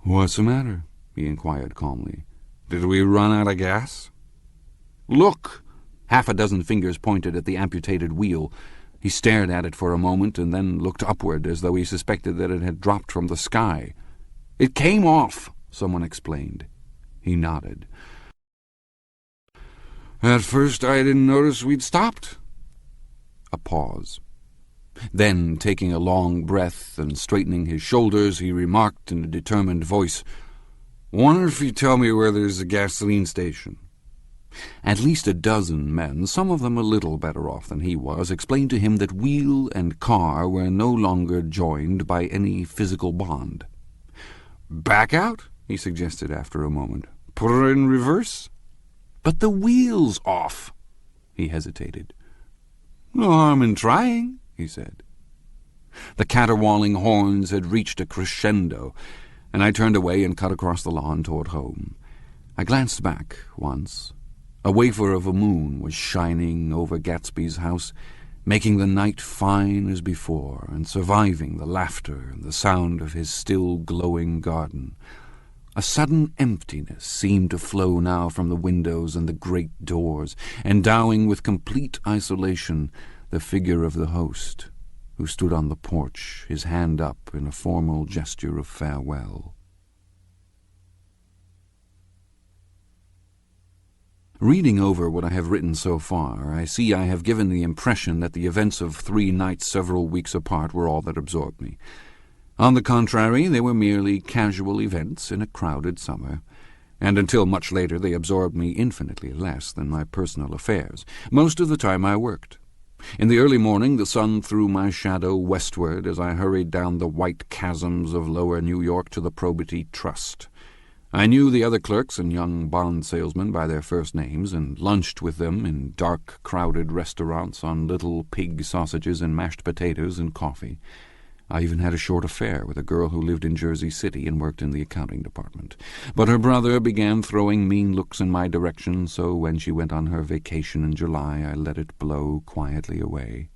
"What's the matter?" he inquired calmly. "Did we run out of gas?" "Look!" Half a dozen fingers pointed at the amputated wheel. He stared at it for a moment and then looked upward as though he suspected that it had dropped from the sky. "It came off," someone explained. He nodded. At first I didn't notice we'd stopped. A pause. Then, taking a long breath and straightening his shoulders, he remarked in a determined voice, "Wonder if you tell me where there's a gasoline station." At least a dozen men, some of them a little better off than he was, explained to him that wheel and car were no longer joined by any physical bond. "Back out," he suggested after a moment. "Put her in reverse." "But the wheel's off." He hesitated. "No harm in trying," he said. The caterwauling horns had reached a crescendo, and I turned away and cut across the lawn toward home. I glanced back once. A wafer of a moon was shining over Gatsby's house, making the night fine as before, and surviving the laughter and the sound of his still glowing garden. A sudden emptiness seemed to flow now from the windows and the great doors, endowing with complete isolation the figure of the host, who stood on the porch, his hand up in a formal gesture of farewell. Reading over what I have written so far, I see I have given the impression that the events of 3 nights several weeks apart were all that absorbed me. On the contrary, they were merely casual events in a crowded summer, and until much later they absorbed me infinitely less than my personal affairs. Most of the time I worked. In the early morning the sun threw my shadow westward as I hurried down the white chasms of lower New York to the Probity Trust. I knew the other clerks and young bond salesmen by their first names, and lunched with them in dark, crowded restaurants on little pig sausages and mashed potatoes and coffee. I even had a short affair with a girl who lived in Jersey City and worked in the accounting department. But her brother began throwing mean looks in my direction, so when she went on her vacation in July, I let it blow quietly away.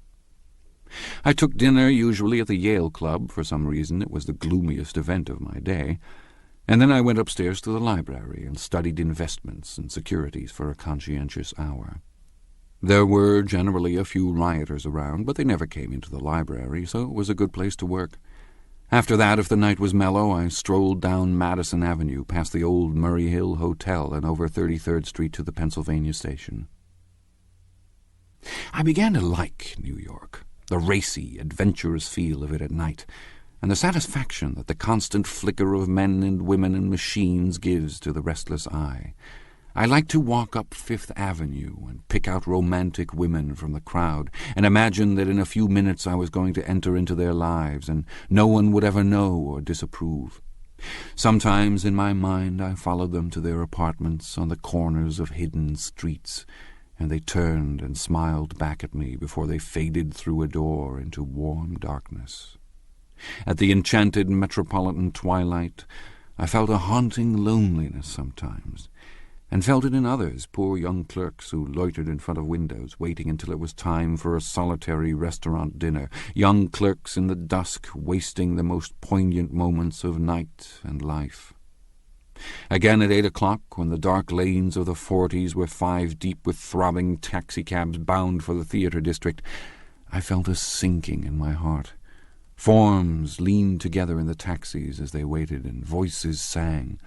I took dinner usually at the Yale Club. For some reason it was the gloomiest event of my day. And then I went upstairs to the library and studied investments and securities for a conscientious hour. There were generally a few rioters around, but they never came into the library, so it was a good place to work. After that, if the night was mellow, I strolled down Madison Avenue, past the old Murray Hill Hotel, and over 33rd Street to the Pennsylvania Station. I began to like New York, the racy, adventurous feel of it at night, and the satisfaction that the constant flicker of men and women and machines gives to the restless eye. I liked to walk up Fifth Avenue and pick out romantic women from the crowd, and imagine that in a few minutes I was going to enter into their lives, and no one would ever know or disapprove. Sometimes in my mind I followed them to their apartments on the corners of hidden streets, and they turned and smiled back at me before they faded through a door into warm darkness. At the enchanted metropolitan twilight, I felt a haunting loneliness sometimes, and felt it in others, poor young clerks who loitered in front of windows, waiting until it was time for a solitary restaurant dinner, young clerks in the dusk wasting the most poignant moments of night and life. Again at 8 o'clock, when the dark lanes of the 40s were 5 deep with throbbing taxicabs bound for the theatre district, I felt a sinking in my heart. Forms leaned together in the taxis as they waited, and voices sang,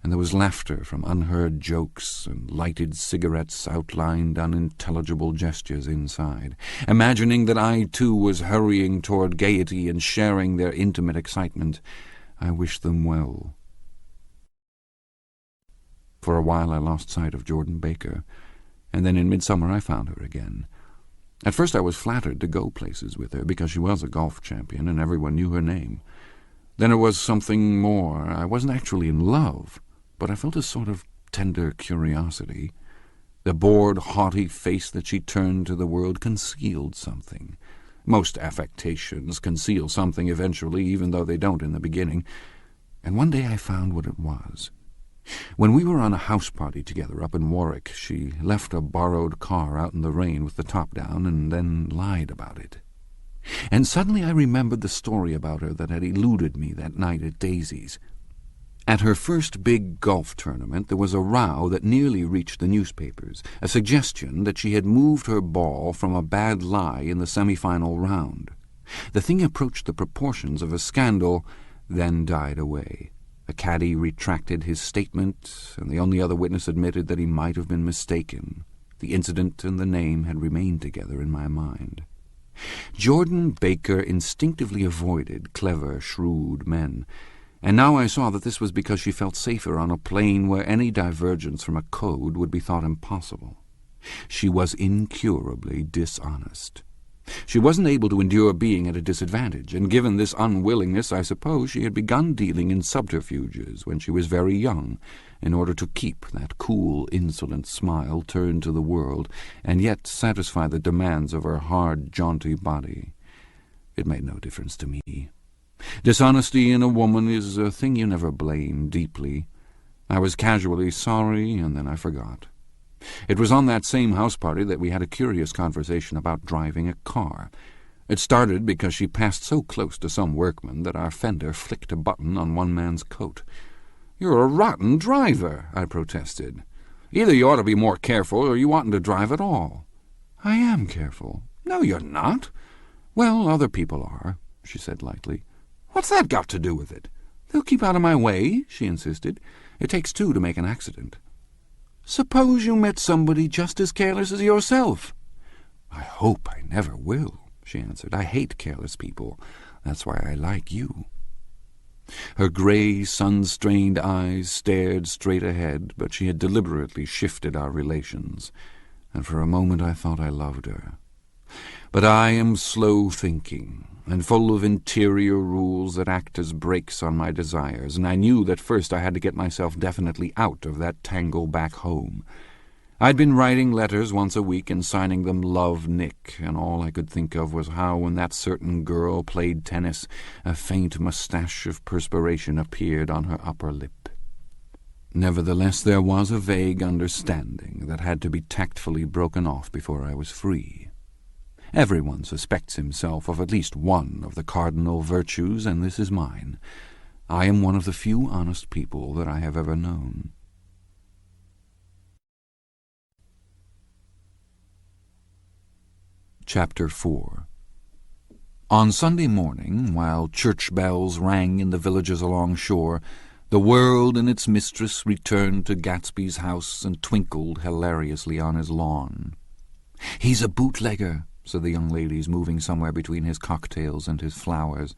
and there was laughter from unheard jokes, and lighted cigarettes outlined unintelligible gestures inside. Imagining that I, too, was hurrying toward gaiety and sharing their intimate excitement, I wished them well. For a while I lost sight of Jordan Baker, and then in midsummer I found her again. At first I was flattered to go places with her, because she was a golf champion and everyone knew her name. Then it was something more. I wasn't actually in love, but I felt a sort of tender curiosity. The bored, haughty face that she turned to the world concealed something. Most affectations conceal something eventually, even though they don't in the beginning. And one day I found what it was. When we were on a house party together up in Warwick, she left a borrowed car out in the rain with the top down and then lied about it. And suddenly I remembered the story about her that had eluded me that night at Daisy's. At her first big golf tournament there was a row that nearly reached the newspapers, a suggestion that she had moved her ball from a bad lie in the semi-final round. The thing approached the proportions of a scandal, then died away. The caddy retracted his statement, and the only other witness admitted that he might have been mistaken. The incident and the name had remained together in my mind. Jordan Baker instinctively avoided clever, shrewd men, and now I saw that this was because she felt safer on a plane where any divergence from a code would be thought impossible. She was incurably dishonest. She wasn't able to endure being at a disadvantage, and given this unwillingness, I suppose she had begun dealing in subterfuges when she was very young, in order to keep that cool, insolent smile turned to the world, and yet satisfy the demands of her hard, jaunty body. It made no difference to me. Dishonesty in a woman is a thing you never blame deeply. I was casually sorry, and then I forgot. It was on that same house party that we had a curious conversation about driving a car. It started because she passed so close to some workman that our fender flicked a button on one man's coat. "You're a rotten driver," I protested. "Either you ought to be more careful, or you oughtn't to drive at all." "I am careful." "No, you're not." "Well, other people are," she said lightly. "What's that got to do with it?" "They'll keep out of my way," she insisted. "It takes two to make an accident." "Suppose you met somebody just as careless as yourself." "I hope I never will," she answered. "I hate careless people. That's why I like you." Her grey, sun-strained eyes stared straight ahead, but she had deliberately shifted our relations, and for a moment I thought I loved her. But I am slow-thinking, and full of interior rules that act as brakes on my desires, and I knew that first I had to get myself definitely out of that tangle back home. I'd been writing letters once a week and signing them Love Nick, and all I could think of was how, when that certain girl played tennis, a faint moustache of perspiration appeared on her upper lip. Nevertheless, there was a vague understanding that had to be tactfully broken off before I was free. Everyone suspects himself of at least one of the cardinal virtues, and this is mine. I am one of the few honest people that I have ever known. Chapter 4. On Sunday morning, while church bells rang in the villages along shore, the world and its mistress returned to Gatsby's house and twinkled hilariously on his lawn. "He's a bootlegger," said the young ladies, moving somewhere between his cocktails and his flowers.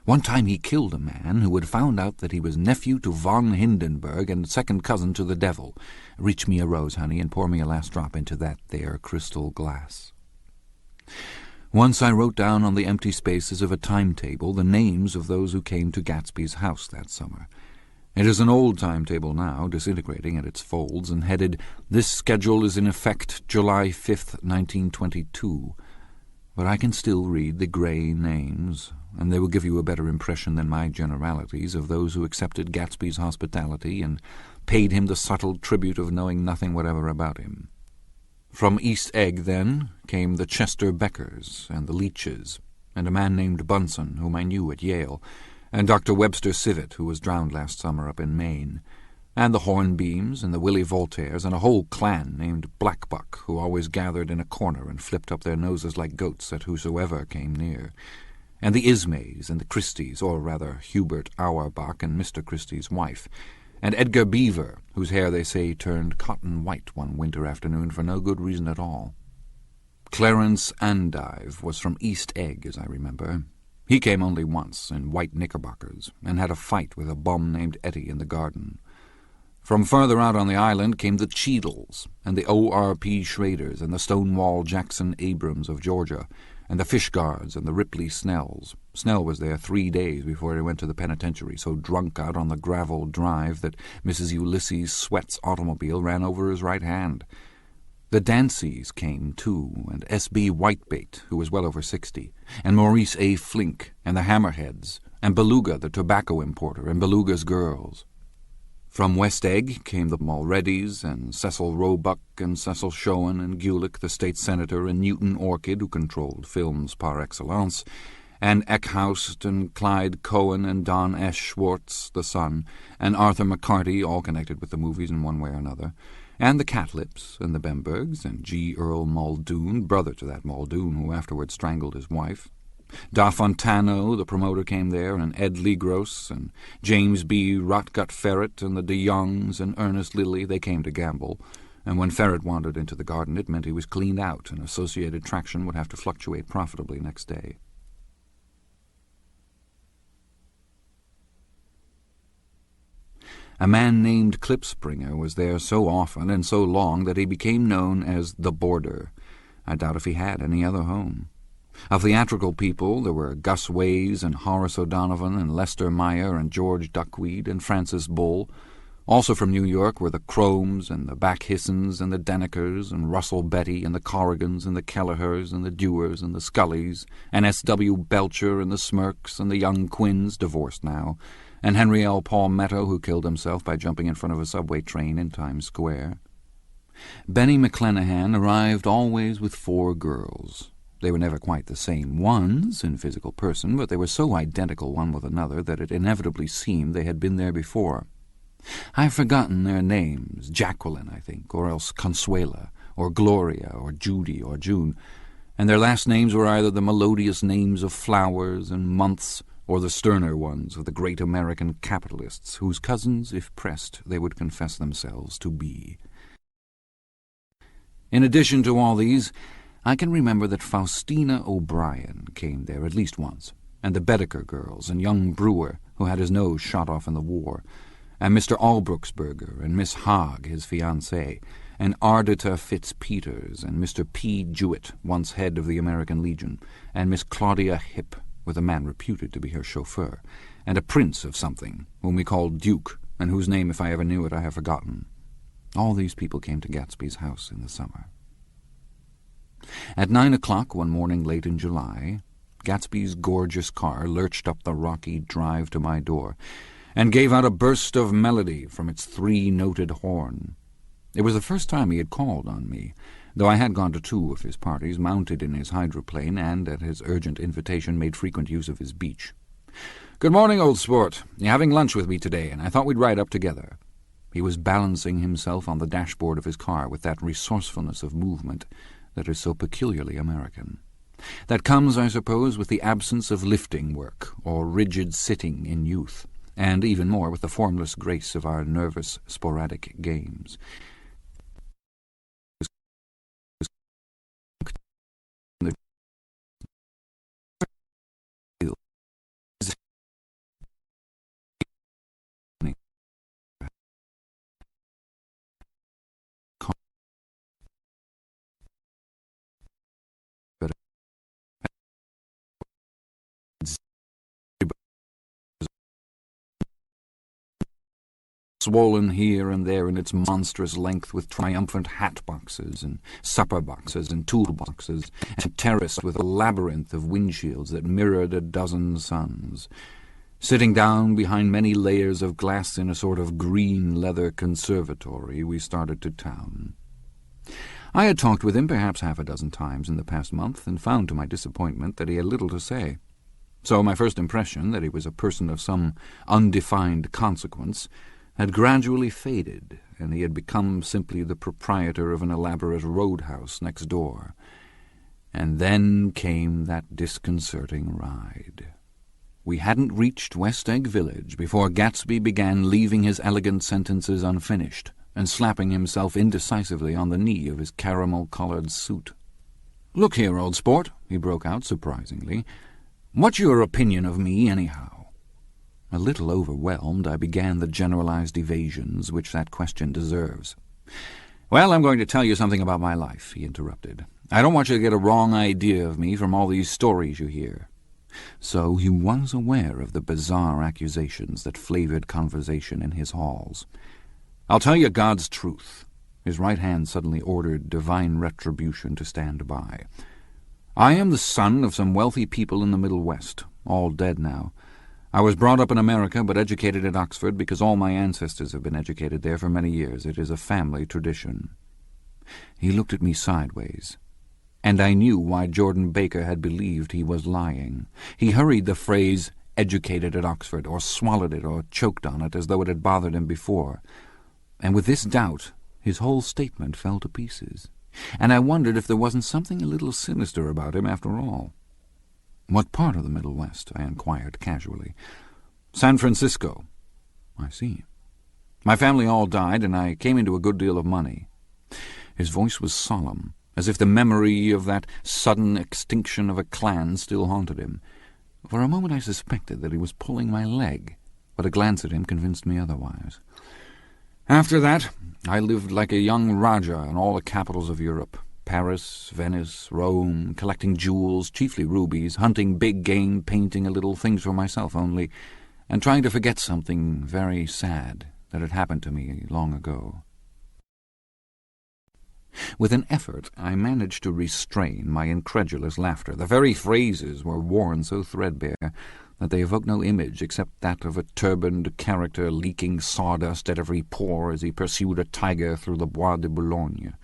"One time he killed a man who had found out that he was nephew to von Hindenburg and second cousin to the devil. Reach me a rose, honey, and pour me a last drop into that there crystal glass." Once I wrote down on the empty spaces of a timetable the names of those who came to Gatsby's house that summer. It is an old timetable now, disintegrating at its folds, and headed, "This schedule is in effect July 5th, 1922. But I can still read the grey names, and they will give you a better impression than my generalities of those who accepted Gatsby's hospitality and paid him the subtle tribute of knowing nothing whatever about him. From East Egg, then, came the Chester Beckers and the Leaches, and a man named Bunsen, whom I knew at Yale, and Dr. Webster Civet, who was drowned last summer up in Maine, and the Hornbeams and the Willie Voltaires, and a whole clan named Blackbuck, who always gathered in a corner and flipped up their noses like goats at whosoever came near, and the Ismays and the Christies, or rather Hubert Auerbach and Mr. Christie's wife, and Edgar Beaver, whose hair, they say, turned cotton white one winter afternoon for no good reason at all. Clarence Andive was from East Egg, as I remember. He came only once, in white knickerbockers, and had a fight with a bum named Etty in the garden. From further out on the island came the Cheadles, and the O.R.P. Schraders, and the Stonewall Jackson Abrams of Georgia, and the Fishguards and the Ripley Snells. Snell was there 3 days before he went to the penitentiary, so drunk out on the gravel drive that Mrs. Ulysses Sweat's automobile ran over his right hand. The Danceys came, too, and S.B. Whitebait, who was well over 60, and Maurice A. Flink, and the Hammerheads, and Beluga, the tobacco importer, and Beluga's girls. From West Egg came the Mulredys, and Cecil Roebuck, and Cecil Showen, and Gulick, the state senator, and Newton Orchid, who controlled films par excellence, and Eckhoust, and Clyde Cohen, and Don S. Schwartz, the son, and Arthur McCarty, all connected with the movies in one way or another, and the Catlips, and the Bembergs, and G. Earl Muldoon, brother to that Muldoon who afterwards strangled his wife. Da Fontano, the promoter, came there, and Ed Legros, and James B. Rotgut Ferret, and the de Youngs, and Ernest Lilly, they came to gamble, and when Ferret wandered into the garden it meant he was cleaned out, and associated traction would have to fluctuate profitably next day. A man named Klipspringer was there so often and so long that he became known as the Boarder. I doubt if he had any other home. Of theatrical people there were Gus Ways and Horace O'Donovan and Lester Meyer and George Duckweed and Francis Bull. Also from New York were the Cromes and the Backhissens and the Denekers and Russell Betty and the Corrigans and the Kelleher's and the Dewars and the Scullys and S.W. Belcher and the Smirks and the young Quinns, divorced now, and Henry L. Palmetto, who killed himself by jumping in front of a subway train in Times Square. Benny McClenahan arrived always with 4 girls. They were never quite the same ones in physical person, but they were so identical one with another that it inevitably seemed they had been there before. I've forgotten their names, Jacqueline, I think, or else Consuela, or Gloria, or Judy, or June, and their last names were either the melodious names of flowers and months, or the sterner ones of the great American capitalists, whose cousins, if pressed, they would confess themselves to be. In addition to all these, I can remember that Faustina O'Brien came there at least once, and the Bedecker girls, and young Brewer, who had his nose shot off in the war, and Mr. Albrucksberger, and Miss Haag, his fiancée, and Ardita Fitzpeters, and Mr. P. Jewett, once head of the American Legion, and Miss Claudia Hipp, with a man reputed to be her chauffeur, and a prince of something, whom we called Duke, and whose name, if I ever knew it, I have forgotten. All these people came to Gatsby's house in the summer. At 9 o'clock one morning late in July, Gatsby's gorgeous car lurched up the rocky drive to my door, and gave out a burst of melody from its 3-noted horn. It was the first time he had called on me, though I had gone to 2 of his parties, mounted in his hydroplane, and, at his urgent invitation, made frequent use of his beach. "Good morning, old sport. You're having lunch with me today, and I thought we'd ride up together." He was balancing himself on the dashboard of his car with that resourcefulness of movement that is so peculiarly American. That comes, I suppose, with the absence of lifting work or rigid sitting in youth, and even more with the formless grace of our nervous, sporadic games. Swollen here and there in its monstrous length with triumphant hat boxes and supper boxes and tool boxes, and terraced with a labyrinth of windshields that mirrored a dozen suns. Sitting down behind many layers of glass in a sort of green leather conservatory, we started to town. I had talked with him perhaps half a dozen times in the past month, and found to my disappointment that he had little to say. So my first impression, that he was a person of some undefined consequence, had gradually faded, and he had become simply the proprietor of an elaborate roadhouse next door. And then came that disconcerting ride. We hadn't reached West Egg Village before Gatsby began leaving his elegant sentences unfinished, and slapping himself indecisively on the knee of his caramel-coloured suit. "Look here, old sport," he broke out surprisingly. "What's your opinion of me, anyhow?" A little overwhelmed, I began the generalized evasions which that question deserves. "Well, I'm going to tell you something about my life," he interrupted. "I don't want you to get a wrong idea of me from all these stories you hear." So he was aware of the bizarre accusations that flavoured conversation in his halls. "I'll tell you God's truth." His right hand suddenly ordered divine retribution to stand by. "I am the son of some wealthy people in the Middle West, all dead now. I was brought up in America, but educated at Oxford because all my ancestors have been educated there for many years. It is a family tradition." He looked at me sideways, and I knew why Jordan Baker had believed he was lying. He hurried the phrase "educated at Oxford," or swallowed it, or choked on it, as though it had bothered him before. And with this doubt, his whole statement fell to pieces, and I wondered if there wasn't something a little sinister about him after all. "What part of the Middle West?" I inquired casually. "San Francisco." "I see. My family all died, and I came into a good deal of money." His voice was solemn, as if the memory of that sudden extinction of a clan still haunted him. For a moment I suspected that he was pulling my leg, but a glance at him convinced me otherwise. After that, I lived like a young Rajah in all the capitals of Europe. Paris, Venice, Rome, collecting jewels, chiefly rubies, hunting big game, painting a little, things for myself only, and trying to forget something very sad that had happened to me long ago. With an effort, I managed to restrain my incredulous laughter. The very phrases were worn so threadbare that they evoked no image except that of a turbaned character leaking sawdust at every pore as he pursued a tiger through the Bois de Boulogne.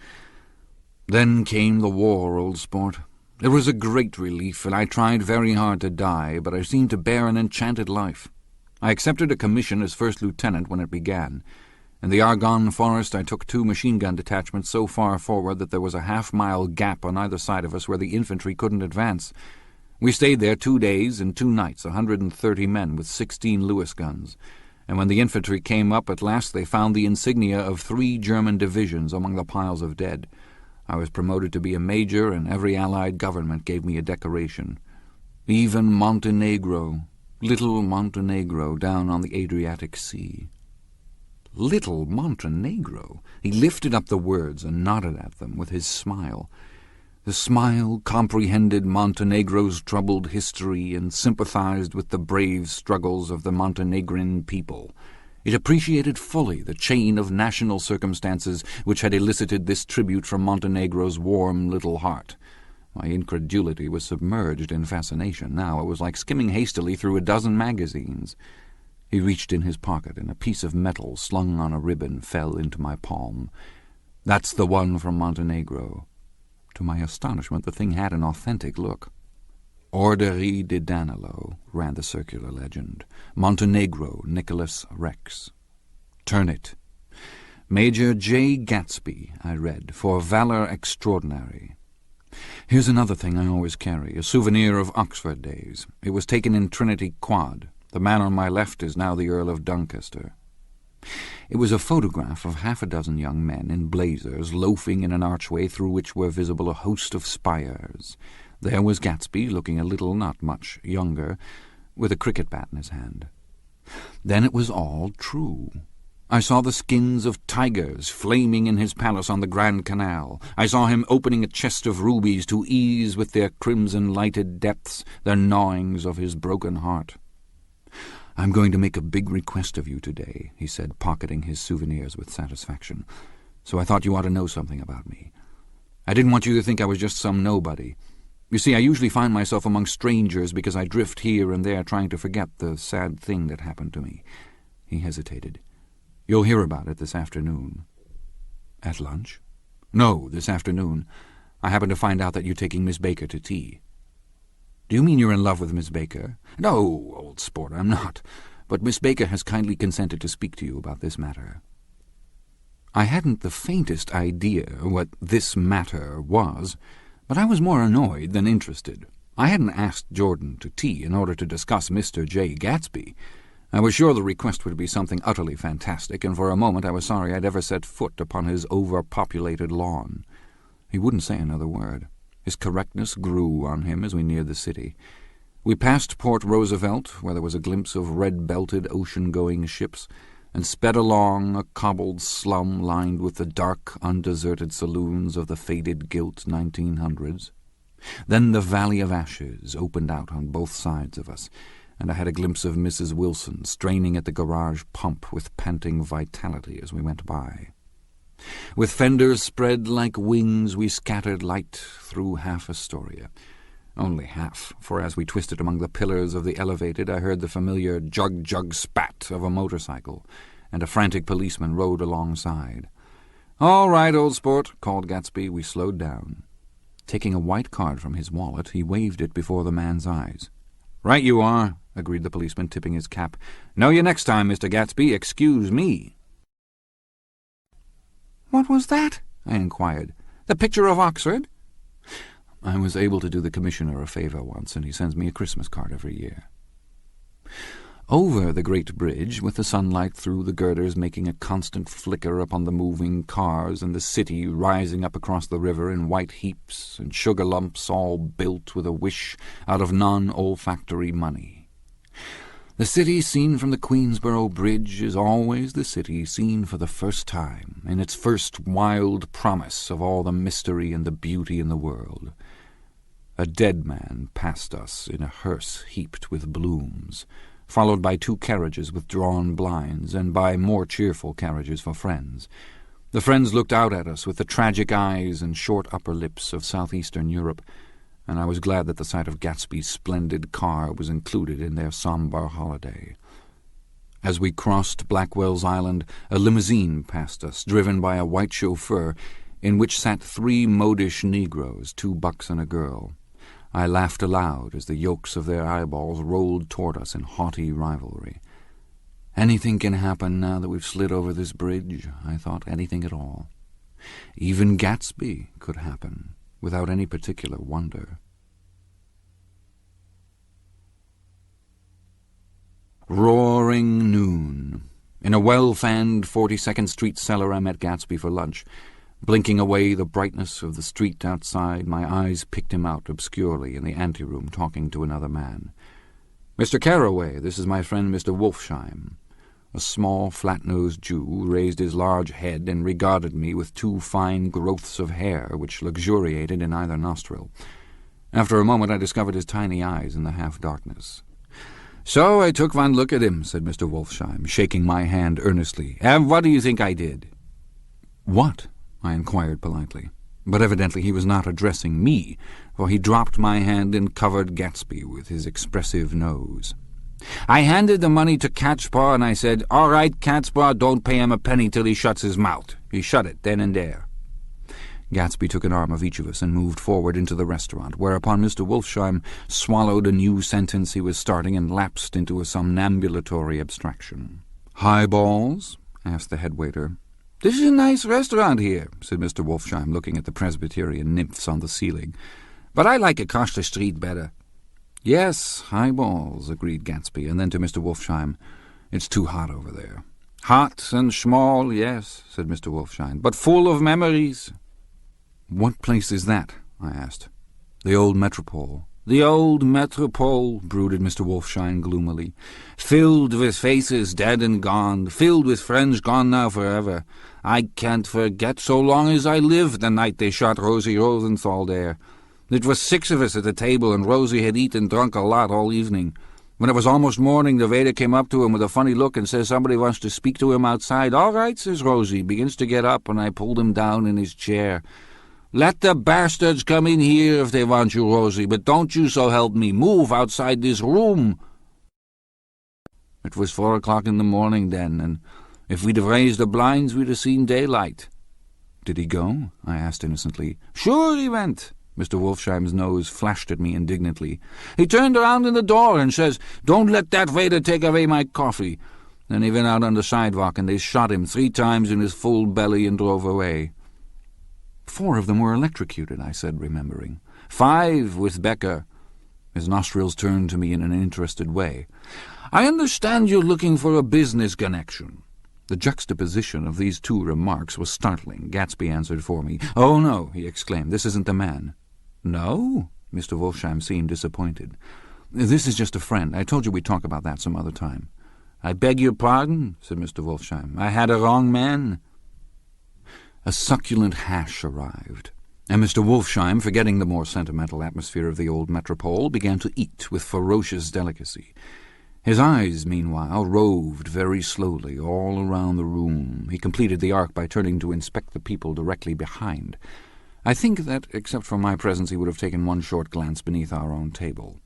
Then came the war, old sport. It was a great relief, and I tried very hard to die, but I seemed to bear an enchanted life. I accepted a commission as first lieutenant when it began. In the Argonne forest I took 2 machine-gun detachments so far forward that there was a half-mile gap on either side of us where the infantry couldn't advance. We stayed there 2 days and 2 nights, 130 men with 16 Lewis guns, and when the infantry came up at last they found the insignia of 3 German divisions among the piles of dead. I was promoted to be a major, and every Allied government gave me a decoration. Even Montenegro, little Montenegro, down on the Adriatic Sea. Little Montenegro! He lifted up the words and nodded at them with his smile. The smile comprehended Montenegro's troubled history and sympathized with the brave struggles of the Montenegrin people. It appreciated fully the chain of national circumstances which had elicited this tribute from Montenegro's warm little heart. My incredulity was submerged in fascination. Now it was like skimming hastily through a dozen magazines. He reached in his pocket, and a piece of metal slung on a ribbon fell into my palm. "That's the one from Montenegro." To my astonishment, the thing had an authentic look. Orderie de Danilo, ran the circular legend. Montenegro, Nicholas Rex. Turn it. Major Jay Gatsby, I read, for valor extraordinary. Here's another thing I always carry, a souvenir of Oxford days. It was taken in Trinity Quad. The man on my left is now the Earl of Doncaster. It was a photograph of 6 young men in blazers loafing in an archway through which were visible a host of spires. There was Gatsby, looking a little, not much, younger, with a cricket bat in his hand. Then it was all true. I saw the skins of tigers flaming in his palace on the Grand Canal. I saw him opening a chest of rubies to ease with their crimson-lighted depths the gnawings of his broken heart. "I'm going to make a big request of you today," he said, pocketing his souvenirs with satisfaction. "So I thought you ought to know something about me. I didn't want you to think I was just some nobody. You see, I usually find myself among strangers because I drift here and there trying to forget the sad thing that happened to me." He hesitated. "You'll hear about it this afternoon." "At lunch?" "No, this afternoon. I happen to find out that you're taking Miss Baker to tea." "Do you mean you're in love with Miss Baker?" "No, old sport, I'm not. But Miss Baker has kindly consented to speak to you about this matter." I hadn't the faintest idea what this matter was, but I was more annoyed than interested. I hadn't asked Jordan to tea in order to discuss Mr. Jay Gatsby. I was sure the request would be something utterly fantastic, and for a moment I was sorry I'd ever set foot upon his overpopulated lawn. He wouldn't say another word. His correctness grew on him as we neared the city. We passed Port Roosevelt, where there was a glimpse of red-belted ocean-going ships, and sped along a cobbled slum lined with the dark, undeserted saloons of the faded gilt 1900s. Then the Valley of Ashes opened out on both sides of us, and I had a glimpse of Mrs. Wilson straining at the garage pump with panting vitality as we went by. With fenders spread like wings, we scattered light through half Astoria. Only half, for as we twisted among the pillars of the elevated, I heard the familiar jug-jug-spat of a motorcycle, and a frantic policeman rode alongside. "All right, old sport," called Gatsby. We slowed down. Taking a white card from his wallet, he waved it before the man's eyes. "Right you are," agreed the policeman, tipping his cap. "Know you next time, Mr. Gatsby. Excuse me." "What was that?" I inquired. "The picture of Oxford?" I was able to do the commissioner a favour once, and he sends me a Christmas card every year. Over the great bridge, with the sunlight through the girders making a constant flicker upon the moving cars, and the city rising up across the river in white heaps and sugar lumps all built with a wish out of non-olfactory money. The city seen from the Queensborough Bridge is always the city seen for the first time, in its first wild promise of all the mystery and the beauty in the world. A dead man passed us in a hearse heaped with blooms, followed by 2 carriages with drawn blinds, and by more cheerful carriages for friends. The friends looked out at us with the tragic eyes and short upper lips of southeastern Europe, and I was glad that the sight of Gatsby's splendid car was included in their sombre holiday. As we crossed Blackwell's Island, a limousine passed us, driven by a white chauffeur, in which sat 3 modish Negroes, 2 bucks and a girl. I laughed aloud as the yolks of their eyeballs rolled toward us in haughty rivalry. Anything can happen now that we've slid over this bridge, I thought, anything at all. Even Gatsby could happen, without any particular wonder. Roaring noon. In a well-fanned 42nd Street cellar I met Gatsby for lunch. Blinking away the brightness of the street outside, my eyes picked him out obscurely in the anteroom talking to another man. "Mr. Carroway, this is my friend Mr. Wolfsheim." A small, flat-nosed Jew raised his large head and regarded me with 2 fine growths of hair which luxuriated in either nostril. After a moment I discovered his tiny eyes in the half-darkness. "So I took one look at him," said Mr. Wolfsheim, shaking my hand earnestly. "And what do you think I did?" "What?" I inquired politely. But evidently he was not addressing me, for he dropped my hand and covered Gatsby with his expressive nose. "I handed the money to Catspaw, and I said, 'All right, Catspaw, don't pay him a penny till he shuts his mouth.' He shut it then and there." Gatsby took an arm of each of us and moved forward into the restaurant, whereupon Mr. Wolfsheim swallowed a new sentence he was starting and lapsed into a somnambulatory abstraction. "Highballs?" asked the head waiter. "This is a nice restaurant here," said Mr. Wolfsheim, looking at the Presbyterian nymphs on the ceiling. "But I like across the street better." "Yes, highballs," agreed Gatsby, and then to Mr. Wolfsheim, "It's too hot over there." "Hot and small, yes," said Mr. Wolfsheim, "but full of memories." "What place is that?" I asked. "The old Metropole." "The old Metropole," brooded Mr. Wolfsheim gloomily. "Filled with faces dead and gone, filled with friends gone now forever. I can't forget, so long as I live, the night they shot Rosie Rosenthal there. It was 6 of us at the table, and Rosie had eaten and drunk a lot all evening. When it was almost morning, the waiter came up to him with a funny look and says somebody wants to speak to him outside. 'All right,' says Rosie, begins to get up, and I pulled him down in his chair. 'Let the bastards come in here if they want you, Rosie, but don't you, so help me, move outside this room.' It was 4 o'clock in the morning then, and if we'd have raised the blinds, we'd have seen daylight." "Did he go?" I asked innocently. "Sure he went." Mr. Wolfsheim's nose flashed at me indignantly. "He turned around in the door and says, 'Don't let that waiter take away my coffee.' Then he went out on the sidewalk, and they shot him 3 times in his full belly and drove away." "4 of them were electrocuted," I said, remembering. 5 with Becker." His nostrils turned to me in an interested way. "I understand you're looking for a business connection." The juxtaposition of these 2 remarks was startling. Gatsby answered for me. "Oh, no," he exclaimed, "this isn't the man." "No?" Mr. Wolfsheim seemed disappointed. "This is just a friend. I told you we'd talk about that some other time." "I beg your pardon," said Mr. Wolfsheim. "I had a wrong man." A succulent hash arrived, and Mr. Wolfsheim, forgetting the more sentimental atmosphere of the old Metropole, began to eat with ferocious delicacy. His eyes, meanwhile, roved very slowly all around the room. He completed the arc by turning to inspect the people directly behind. I think that, except for my presence, he would have taken one short glance beneath our own table.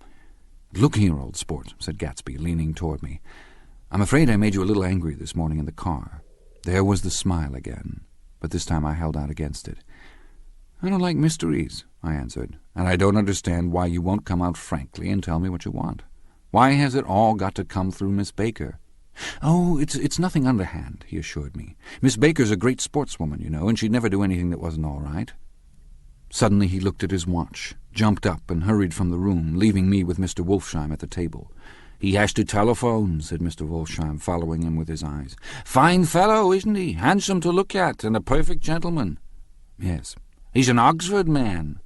"Look here, old sport," said Gatsby, leaning toward me. "I'm afraid I made you a little angry this morning in the car." There was the smile again, but this time I held out against it. "I don't like mysteries," I answered, "and I don't understand why you won't come out frankly and tell me what you want. Why has it all got to come through Miss Baker?" "Oh, it's nothing underhand," he assured me. "Miss Baker's a great sportswoman, you know, and she'd never do anything that wasn't all right." Suddenly he looked at his watch, jumped up, and hurried from the room, leaving me with Mr. Wolfsheim at the table. "He has to telephone," said Mr. Wolfsheim, following him with his eyes. "Fine fellow, isn't he? Handsome to look at, and a perfect gentleman." "Yes." "He's an Oxford man."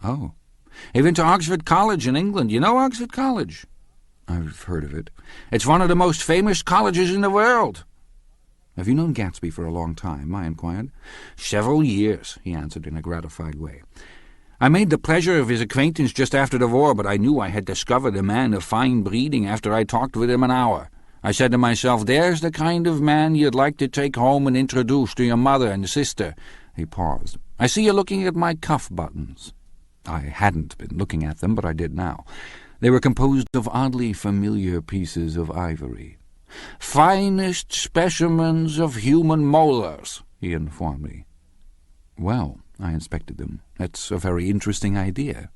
"Oh." "He went to Oxford College in England. You know Oxford College?" "I've heard of it." "It's one of the most famous colleges in the world." "Have you known Gatsby for a long time?" I inquired. "Several years," he answered in a gratified way. "I made the pleasure of his acquaintance just after the war, but I knew I had discovered a man of fine breeding after I talked with him an hour. I said to myself, there's the kind of man you'd like to take home and introduce to your mother and sister." He paused. "I see you're looking at my cuff buttons." I hadn't been looking at them, but I did now. They were composed of oddly familiar pieces of ivory. "Finest specimens of human molars," he informed me. "Well," I inspected them, "that's a very interesting idea."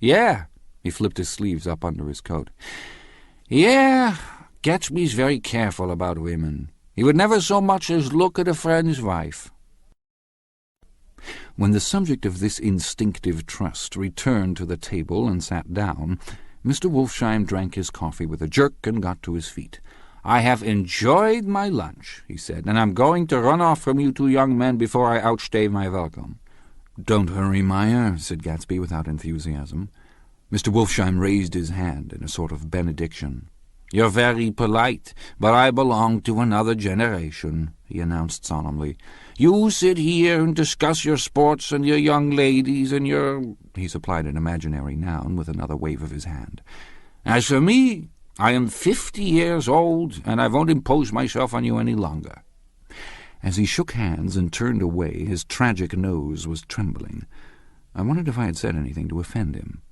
"Yeah." He flipped his sleeves up under his coat. "Yeah, Gatsby's very careful about women. He would never so much as look at a friend's wife." When the subject of this instinctive trust returned to the table and sat down, Mr. Wolfsheim drank his coffee with a jerk and got to his feet. "I have enjoyed my lunch," he said, "and I'm going to run off from you two young men before I outstay my welcome." "Don't hurry, Meyer," said Gatsby without enthusiasm. Mr. Wolfsheim raised his hand in a sort of benediction. "You're very polite, but I belong to another generation," he announced solemnly. "You sit here and discuss your sports and your young ladies and your—" He supplied an imaginary noun with another wave of his hand. "As for me, I am 50 years old, and I won't impose myself on you any longer." As he shook hands and turned away, his tragic nose was trembling. I wondered if I had said anything to offend him.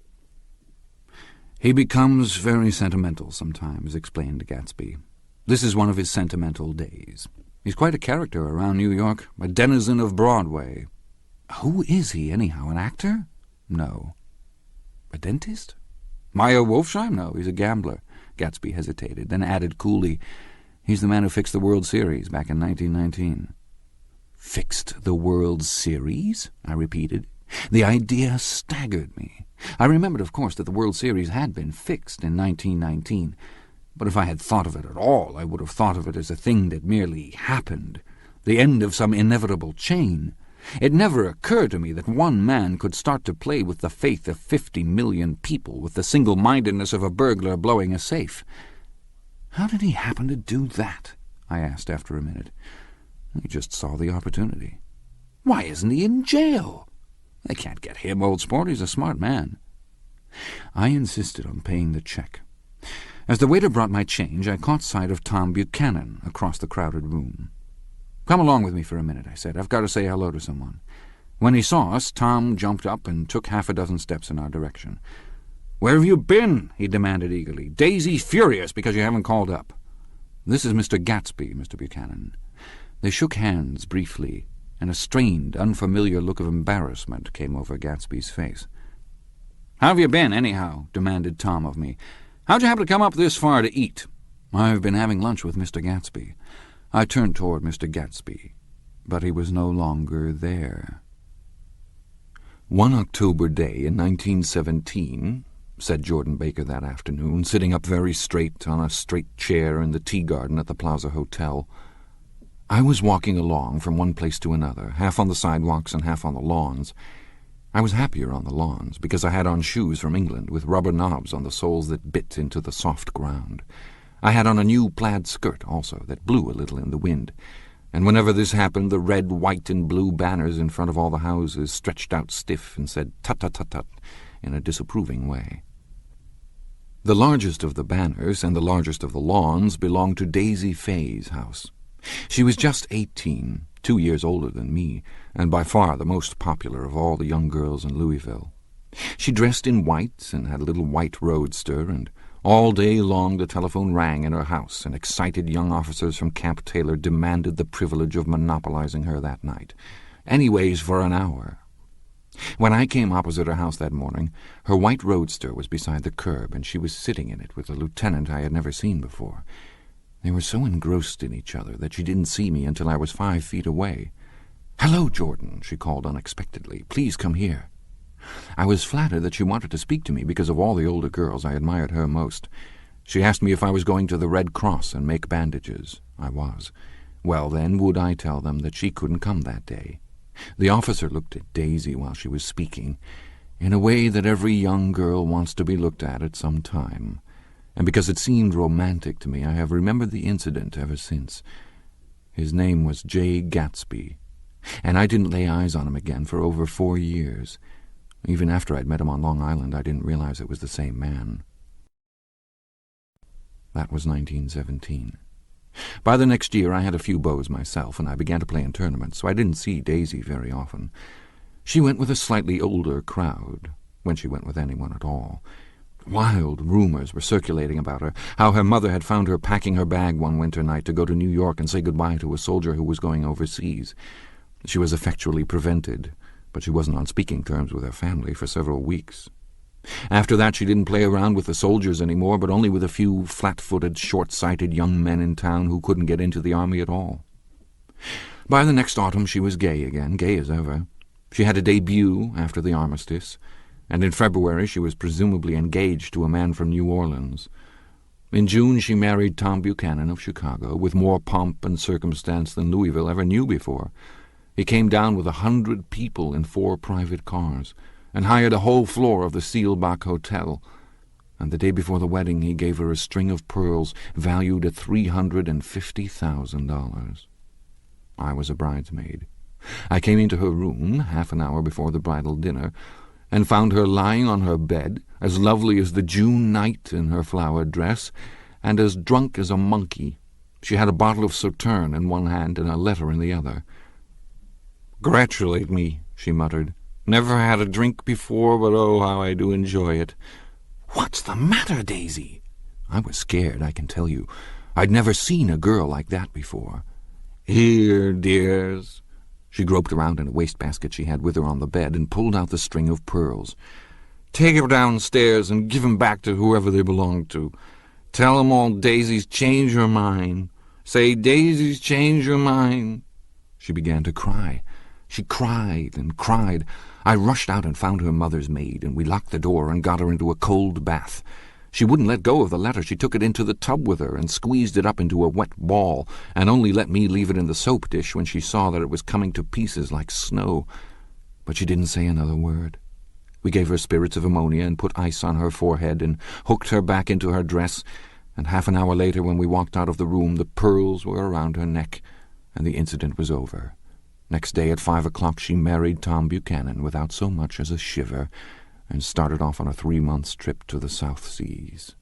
"He becomes very sentimental sometimes," explained Gatsby. "This is one of his sentimental days. He's quite a character around New York, a denizen of Broadway." "Who is he, anyhow? An actor?" "No." "A dentist?" "Meyer Wolfsheim? No, he's a gambler." Gatsby hesitated, then added coolly, "He's the man who fixed the World Series back in 1919. "Fixed the World Series?" I repeated. The idea staggered me. I remembered, of course, that the World Series had been fixed in 1919, but if I had thought of it at all, I would have thought of it as a thing that merely happened, the end of some inevitable chain. It never occurred to me that one man could start to play with the faith of 50 million people with the single-mindedness of a burglar blowing a safe. "How did he happen to do that?" I asked after a minute. "He just saw the opportunity." "Why isn't he in jail?" "They can't get him, old sport. He's a smart man." I insisted on paying the check. As the waiter brought my change, I caught sight of Tom Buchanan across the crowded room. "Come along with me for a minute," I said. "I've got to say hello to someone." When he saw us, Tom jumped up and took half a dozen steps in our direction. "Where have you been?" he demanded eagerly. "Daisy's furious because you haven't called up." "This is Mr. Gatsby, Mr. Buchanan." They shook hands briefly, and a strained, unfamiliar look of embarrassment came over Gatsby's face. "How have you been, anyhow?" demanded Tom of me. "How'd you happen to come up this far to eat?" "I've been having lunch with Mr. Gatsby." I turned toward Mr. Gatsby, but he was no longer there. "One October day in 1917, said Jordan Baker that afternoon, sitting up very straight on a straight chair in the tea garden at the Plaza Hotel, I was walking along from one place to another, half on the sidewalks and half on the lawns. I was happier on the lawns, because I had on shoes from England with rubber knobs on the soles that bit into the soft ground. I had on a new plaid skirt, also, that blew a little in the wind, and whenever this happened, the red, white, and blue banners in front of all the houses stretched out stiff and said tut-tut-tut-tut in a disapproving way. The largest of the banners and the largest of the lawns belonged to Daisy Fay's house. She was just 18, 2 years older than me, and by far the most popular of all the young girls in Louisville. She dressed in white and had a little white roadster, and all day long the telephone rang in her house, and excited young officers from Camp Taylor demanded the privilege of monopolizing her that night, anyways for an hour. When I came opposite her house that morning, her white roadster was beside the curb, and she was sitting in it with a lieutenant I had never seen before. They were so engrossed in each other that she didn't see me until I was 5 feet away. "Hello, Jordan," she called unexpectedly. "Please come here." I was flattered that she wanted to speak to me because of all the older girls I admired her most. She asked me if I was going to the Red Cross and make bandages. I was. Well, then, would I tell them that she couldn't come that day? The officer looked at Daisy while she was speaking, in a way that every young girl wants to be looked at some time, and because it seemed romantic to me, I have remembered the incident ever since. His name was Jay Gatsby, and I didn't lay eyes on him again for over 4 years. Even after I'd met him on Long Island, I didn't realize it was the same man. That was 1917. By the next year I had a few beaux myself, and I began to play in tournaments, so I didn't see Daisy very often. She went with a slightly older crowd, when she went with anyone at all. Wild rumors were circulating about her, how her mother had found her packing her bag one winter night to go to New York and say goodbye to a soldier who was going overseas. She was effectually prevented, but she wasn't on speaking terms with her family for several weeks. After that she didn't play around with the soldiers anymore, but only with a few flat-footed, short-sighted young men in town who couldn't get into the army at all. By the next autumn she was gay again, gay as ever. She had a debut after the armistice, and in February she was presumably engaged to a man from New Orleans. In June she married Tom Buchanan of Chicago, with more pomp and circumstance than Louisville ever knew before. He came down with 100 people in 4 private cars, and hired a whole floor of the Seelbach Hotel, and the day before the wedding he gave her a string of pearls valued at $350,000. I was a bridesmaid. I came into her room half an hour before the bridal dinner, and found her lying on her bed, as lovely as the June night in her flowered dress, and as drunk as a monkey. She had a bottle of Sauterne in one hand and a letter in the other. "Congratulate me," she muttered. "Never had a drink before, but oh, how I do enjoy it." "What's the matter, Daisy?" I was scared, I can tell you. I'd never seen a girl like that before. "Here, dears." She groped around in a wastebasket she had with her on the bed and pulled out the string of pearls. "Take 'em downstairs and give 'em back to whoever they belong to. Tell 'em all Daisy's changed her mind. Say, Daisy's changed her mind." She began to cry. She cried and cried. I rushed out and found her mother's maid, and we locked the door and got her into a cold bath. She wouldn't let go of the letter. She took it into the tub with her and squeezed it up into a wet ball, and only let me leave it in the soap dish when she saw that it was coming to pieces like snow. But she didn't say another word. We gave her spirits of ammonia and put ice on her forehead and hooked her back into her dress, and half an hour later, when we walked out of the room, the pearls were around her neck, and the incident was over. Next day at 5 o'clock she married Tom Buchanan without so much as a shiver, and started off on a 3-month trip to the South Seas.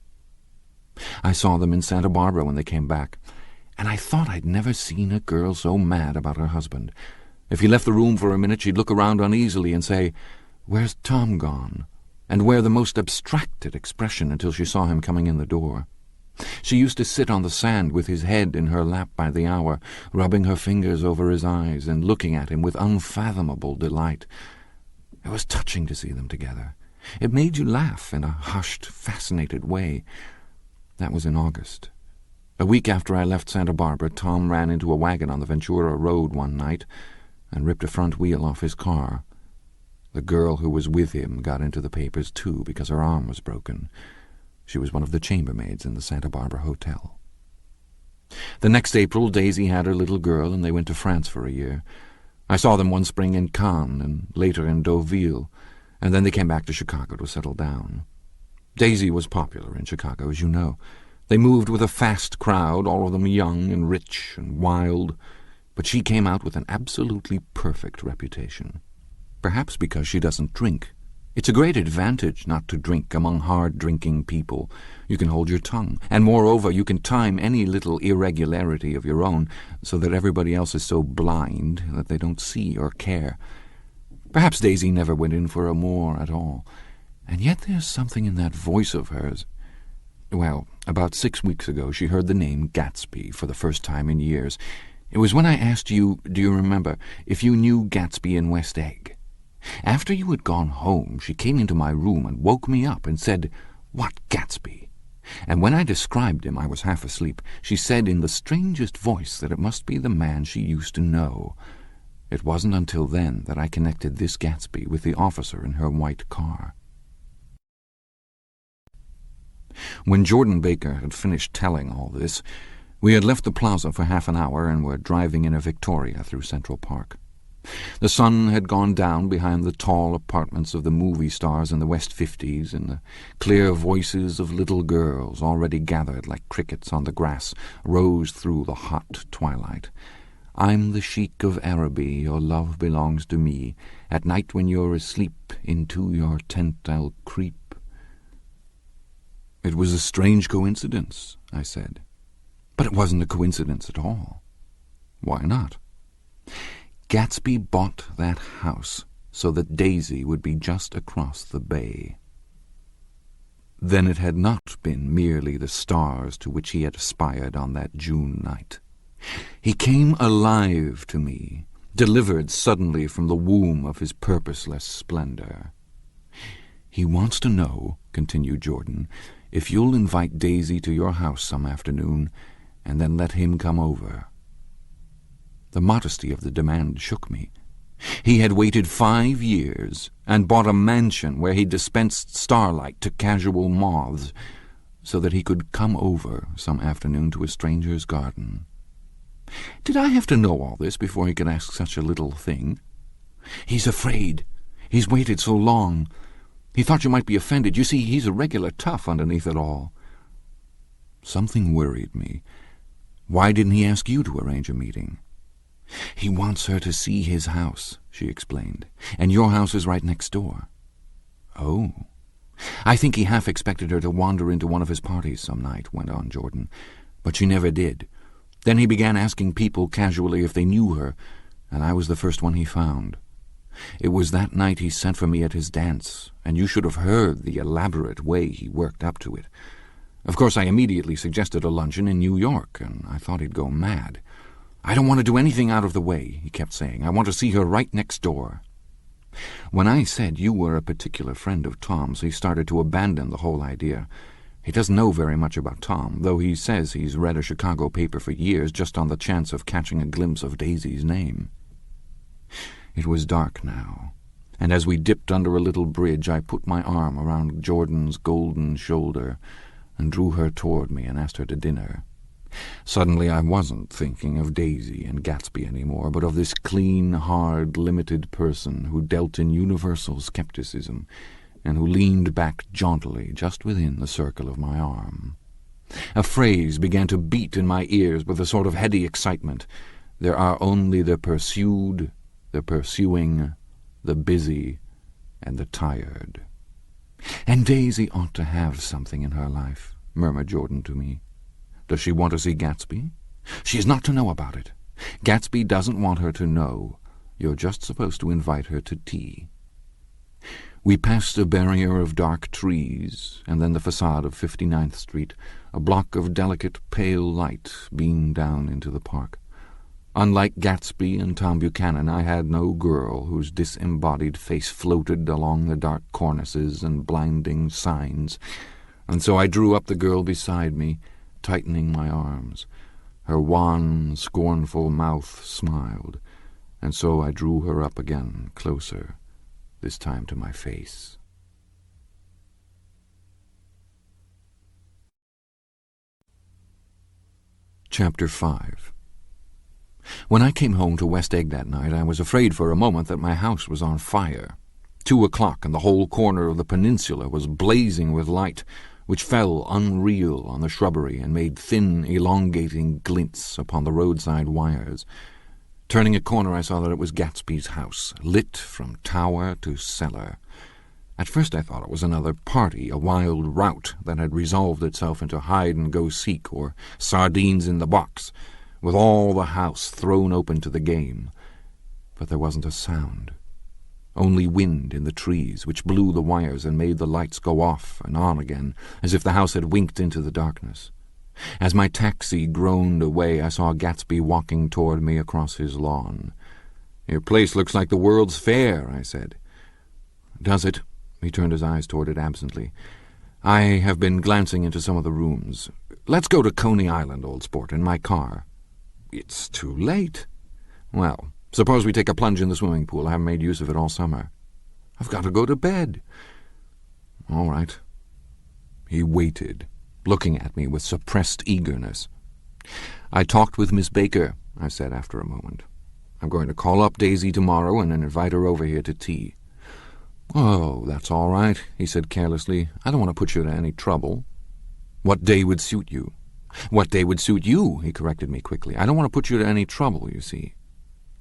I saw them in Santa Barbara when they came back, and I thought I'd never seen a girl so mad about her husband. If he left the room for a minute, she'd look around uneasily and say, "Where's Tom gone?" and wear the most abstracted expression until she saw him coming in the door. She used to sit on the sand with his head in her lap by the hour, rubbing her fingers over his eyes and looking at him with unfathomable delight. It was touching to see them together. It made you laugh in a hushed, fascinated way. That was in August. A week after I left Santa Barbara, Tom ran into a wagon on the Ventura Road one night and ripped a front wheel off his car. The girl who was with him got into the papers, too, because her arm was broken. She was one of the chambermaids in the Santa Barbara Hotel. The next April, Daisy had her little girl, and they went to France for a year. I saw them one spring in Cannes, and later in Deauville, and then they came back to Chicago to settle down. Daisy was popular in Chicago, as you know. They moved with a fast crowd, all of them young and rich and wild, but she came out with an absolutely perfect reputation. Perhaps because she doesn't drink. It's a great advantage not to drink among hard-drinking people. You can hold your tongue, and moreover you can time any little irregularity of your own so that everybody else is so blind that they don't see or care. Perhaps Daisy never went in for amour at all, and yet there's something in that voice of hers. Well, about 6 weeks ago she heard the name Gatsby for the first time in years. It was when I asked you, do you remember, if you knew Gatsby in West Egg. After you had gone home, she came into my room and woke me up and said, "What Gatsby?" And when I described him, I was half asleep. She said in the strangest voice that it must be the man she used to know. It wasn't until then that I connected this Gatsby with the officer in her white car. When Jordan Baker had finished telling all this, we had left the plaza for half an hour and were driving in a Victoria through Central Park. The sun had gone down behind the tall apartments of the movie stars in the West 50s, and the clear voices of little girls, already gathered like crickets on the grass, rose through the hot twilight. "I'm the Sheik of Araby, your love belongs to me. At night when you're asleep, into your tent I'll creep." "It was a strange coincidence," I said. "But it wasn't a coincidence at all." "Why not?" "Gatsby bought that house so that Daisy would be just across the bay." Then it had not been merely the stars to which he had aspired on that June night. He came alive to me, delivered suddenly from the womb of his purposeless splendor. "He wants to know," continued Jordan, "if you'll invite Daisy to your house some afternoon, and then let him come over." The modesty of the demand shook me. He had waited 5 years and bought a mansion where he dispensed starlight to casual moths so that he could come over some afternoon to a stranger's garden. Did I have to know all this before he could ask such a little thing? "He's afraid. He's waited so long. He thought you might be offended. You see, he's a regular tough underneath it all." Something worried me. Why didn't he ask you to arrange a meeting? "He wants her to see his house," she explained, "and your house is right next door." "Oh." "I think he half expected her to wander into one of his parties some night," went on Jordan, "but she never did. Then he began asking people casually if they knew her, and I was the first one he found. It was that night he sent for me at his dance, and you should have heard the elaborate way he worked up to it. Of course, I immediately suggested a luncheon in New York, and I thought he'd go mad. 'I don't want to do anything out of the way,' he kept saying. 'I want to see her right next door.' When I said you were a particular friend of Tom's, he started to abandon the whole idea. He doesn't know very much about Tom, though he says he's read a Chicago paper for years just on the chance of catching a glimpse of Daisy's name." It was dark now, and as we dipped under a little bridge, I put my arm around Jordan's golden shoulder and drew her toward me and asked her to dinner. Suddenly I wasn't thinking of Daisy and Gatsby anymore, but of this clean, hard, limited person who dealt in universal skepticism and who leaned back jauntily just within the circle of my arm. A phrase began to beat in my ears with a sort of heady excitement. "There are only the pursued, the pursuing, the busy, and the tired." "And Daisy ought to have something in her life," murmured Jordan to me. "Does she want to see Gatsby?" "She is not to know about it. Gatsby doesn't want her to know. You're just supposed to invite her to tea." We passed a barrier of dark trees, and then the facade of 59th Street. A block of delicate, pale light beamed down into the park. Unlike Gatsby and Tom Buchanan, I had no girl whose disembodied face floated along the dark cornices and blinding signs, and so I drew up the girl beside me, tightening my arms. Her wan, scornful mouth smiled, and so I drew her up again, closer, this time to my face. Chapter 5. When I came home to West Egg that night, I was afraid for a moment that my house was on fire. 2 o'clock, and the whole corner of the peninsula was blazing with light, which fell unreal on the shrubbery and made thin, elongating glints upon the roadside wires. Turning a corner, I saw that it was Gatsby's house, lit from tower to cellar. At first I thought it was another party, a wild rout that had resolved itself into hide-and-go-seek or sardines in the box, with all the house thrown open to the game. But there wasn't a sound. Only wind in the trees, which blew the wires and made the lights go off and on again, as if the house had winked into the darkness. As my taxi groaned away, I saw Gatsby walking toward me across his lawn. "Your place looks like the World's Fair," I said. "Does it?" He turned his eyes toward it absently. "I have been glancing into some of the rooms. Let's go to Coney Island, old sport, in my car." "It's too late." "Well, suppose we take a plunge in the swimming pool. I haven't made use of it all summer." "I've got to go to bed." "All right." He waited, looking at me with suppressed eagerness. "I talked with Miss Baker," I said after a moment. "I'm going to call up Daisy tomorrow and invite her over here to tea." "Oh, that's all right," he said carelessly. "I don't want to put you to any trouble." "What day would suit you?" "What day would suit you," he corrected me quickly. "I don't want to put you to any trouble, you see."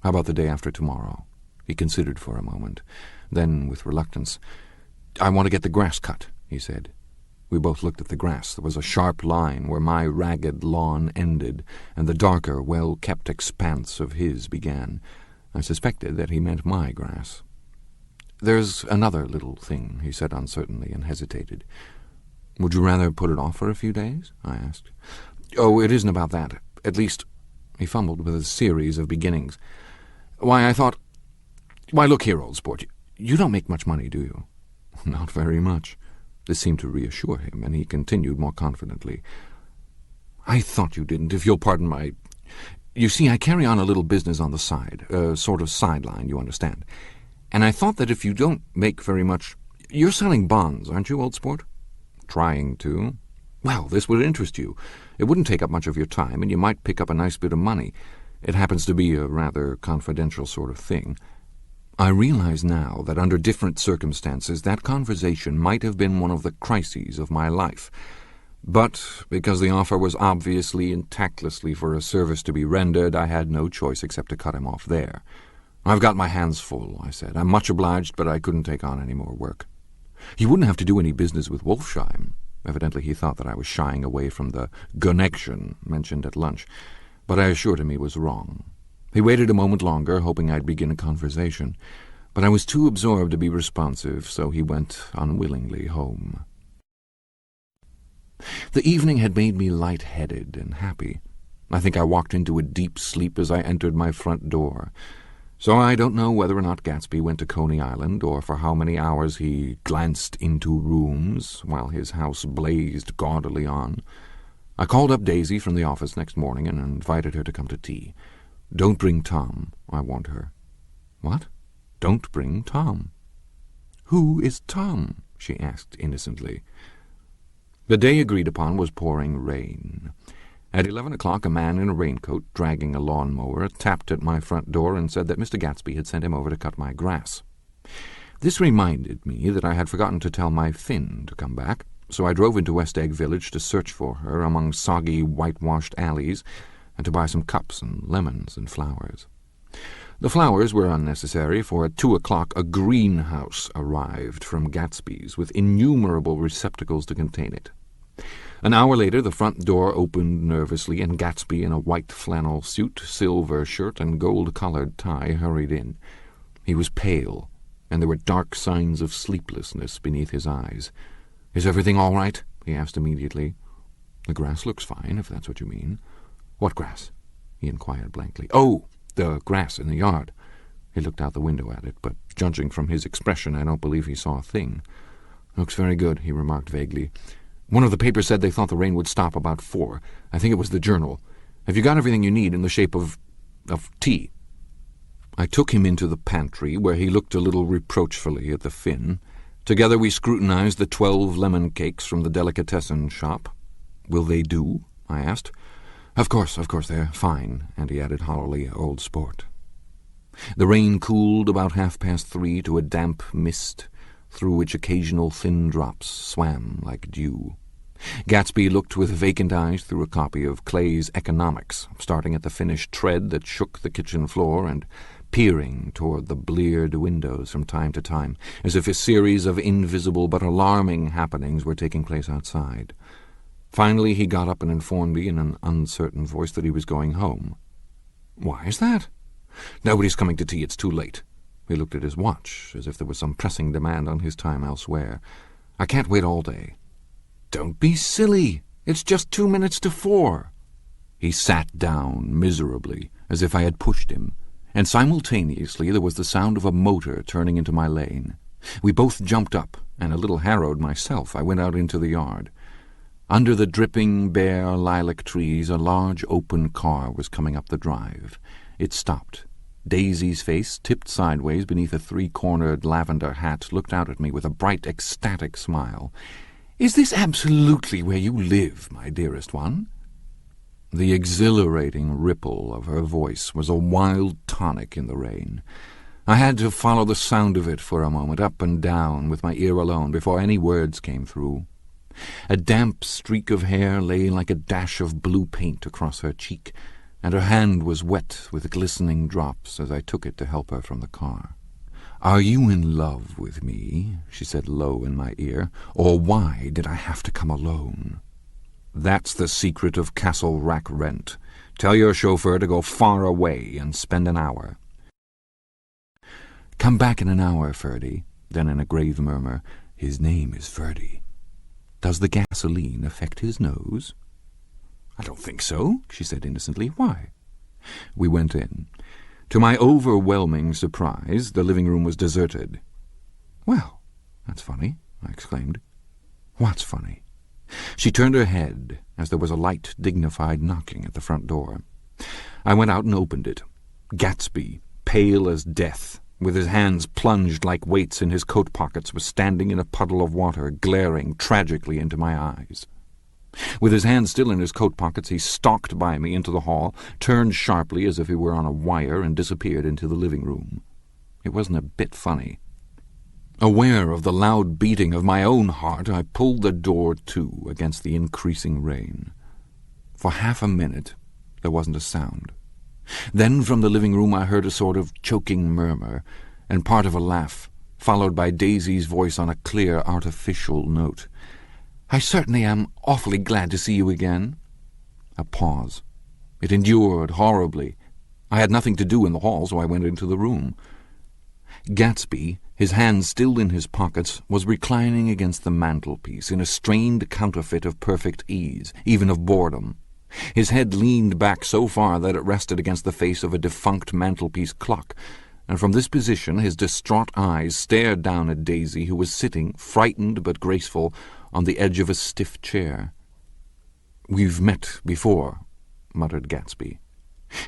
"How about the day after tomorrow?" He considered for a moment. Then, with reluctance, "I want to get the grass cut," he said. We both looked at the grass. There was a sharp line where my ragged lawn ended, and the darker, well-kept expanse of his began. I suspected that he meant my grass. "There's another little thing," he said uncertainly, and hesitated. "Would you rather put it off for a few days?" I asked. "Oh, it isn't about that. At least—" He fumbled with a series of beginnings. "Why, I thought— Why, look here, old sport, you don't make much money, do you?" "Not very much." This seemed to reassure him, and he continued more confidently. "I thought you didn't, if you'll pardon my— You see, I carry on a little business on the side, a sort of sideline, you understand. And I thought that if you don't make very much— You're selling bonds, aren't you, old sport?" "Trying to." "Well, this would interest you. It wouldn't take up much of your time, and you might pick up a nice bit of money. It happens to be a rather confidential sort of thing." I realize now that under different circumstances that conversation might have been one of the crises of my life. But because the offer was obviously and tactlessly for a service to be rendered, I had no choice except to cut him off there. "I've got my hands full," I said. "I'm much obliged, but I couldn't take on any more work." "You wouldn't have to do any business with Wolfsheim." Evidently he thought that I was shying away from the connection mentioned at lunch, but I assured him he was wrong. He waited a moment longer, hoping I'd begin a conversation, but I was too absorbed to be responsive, so he went unwillingly home. The evening had made me light-headed and happy. I think I walked into a deep sleep as I entered my front door. So I don't know whether or not Gatsby went to Coney Island, or for how many hours he glanced into rooms while his house blazed gaudily on. I called up Daisy from the office next morning and invited her to come to tea. "Don't bring Tom," I warned her. "What? Don't bring Tom?" "Who is Tom?" she asked innocently. The day agreed upon was pouring rain. At 11 o'clock a man in a raincoat, dragging a lawn-mower, tapped at my front door and said that Mr. Gatsby had sent him over to cut my grass. This reminded me that I had forgotten to tell my Finn to come back, so I drove into West Egg Village to search for her among soggy, whitewashed alleys, and to buy some cups and lemons and flowers. The flowers were unnecessary, for at 2 o'clock a greenhouse arrived from Gatsby's with innumerable receptacles to contain it. An hour later the front door opened nervously, and Gatsby, in a white flannel suit, silver shirt, and gold-collared tie, hurried in. He was pale, and there were dark signs of sleeplessness beneath his eyes. "Is everything all right?" he asked immediately. "The grass looks fine, if that's what you mean." "What grass?" he inquired blankly. "Oh, the grass in the yard." He looked out the window at it, but judging from his expression, I don't believe he saw a thing. "Looks very good," he remarked vaguely. "One of the papers said they thought the rain would stop about 4. I think it was the Journal. Have you got everything you need in the shape of tea?" I took him into the pantry, where he looked a little reproachfully at the Finn. Together we scrutinized the 12 lemon cakes from the delicatessen shop. "Will they do?" I asked. Of course, they're fine," and he added hollowly, "old sport." The rain cooled about 3:30 to a damp mist, through which occasional thin drops swam like dew. Gatsby looked with vacant eyes through a copy of Clay's Economics, starting at the finished tread that shook the kitchen floor and peering toward the bleared windows from time to time, as if a series of invisible but alarming happenings were taking place outside. Finally he got up and informed me in an uncertain voice that he was going home. "Why is that?" "Nobody's coming to tea. It's too late." He looked at his watch, as if there was some pressing demand on his time elsewhere. "I can't wait all day." "Don't be silly. It's just 2 minutes to 4. He sat down miserably, as if I had pushed him, and simultaneously there was the sound of a motor turning into my lane. We both jumped up, and a little harrowed myself, I went out into the yard. Under the dripping, bare lilac trees, a large open car was coming up the drive. It stopped. Daisy's face, tipped sideways beneath a 3-cornered lavender hat, looked out at me with a bright, ecstatic smile. "Is this absolutely where you live, my dearest one?" The exhilarating ripple of her voice was a wild tonic in the rain. I had to follow the sound of it for a moment, up and down, with my ear alone, before any words came through. A damp streak of hair lay like a dash of blue paint across her cheek, and her hand was wet with glistening drops as I took it to help her from the car. "Are you in love with me?" she said low in my ear. "Or why did I have to come alone?" "That's the secret of Castle Rack Rent. Tell your chauffeur to go far away and spend an hour." "Come back in an hour, Ferdy." Then in a grave murmur, "His name is Ferdy. Does the gasoline affect his nose?" "I don't think so," she said innocently. "Why?" We went in. To my overwhelming surprise, the living room was deserted. "Well, that's funny," I exclaimed. "What's funny?" She turned her head as there was a light, dignified knocking at the front door. I went out and opened it. Gatsby, pale as death, with his hands plunged like weights in his coat pockets, was standing in a puddle of water, glaring tragically into my eyes. With his hands still in his coat pockets, he stalked by me into the hall, turned sharply as if he were on a wire, and disappeared into the living room. It wasn't a bit funny. Aware of the loud beating of my own heart, I pulled the door to against the increasing rain. For half a minute there wasn't a sound. Then from the living room I heard a sort of choking murmur, and part of a laugh, followed by Daisy's voice on a clear, artificial note. "I certainly am awfully glad to see you again." A pause. It endured horribly. I had nothing to do in the hall, so I went into the room. Gatsby, his hands still in his pockets, was reclining against the mantelpiece in a strained counterfeit of perfect ease, even of boredom. His head leaned back so far that it rested against the face of a defunct mantelpiece clock, and from this position his distraught eyes stared down at Daisy, who was sitting, frightened but graceful, on the edge of a stiff chair. "We've met before," muttered Gatsby.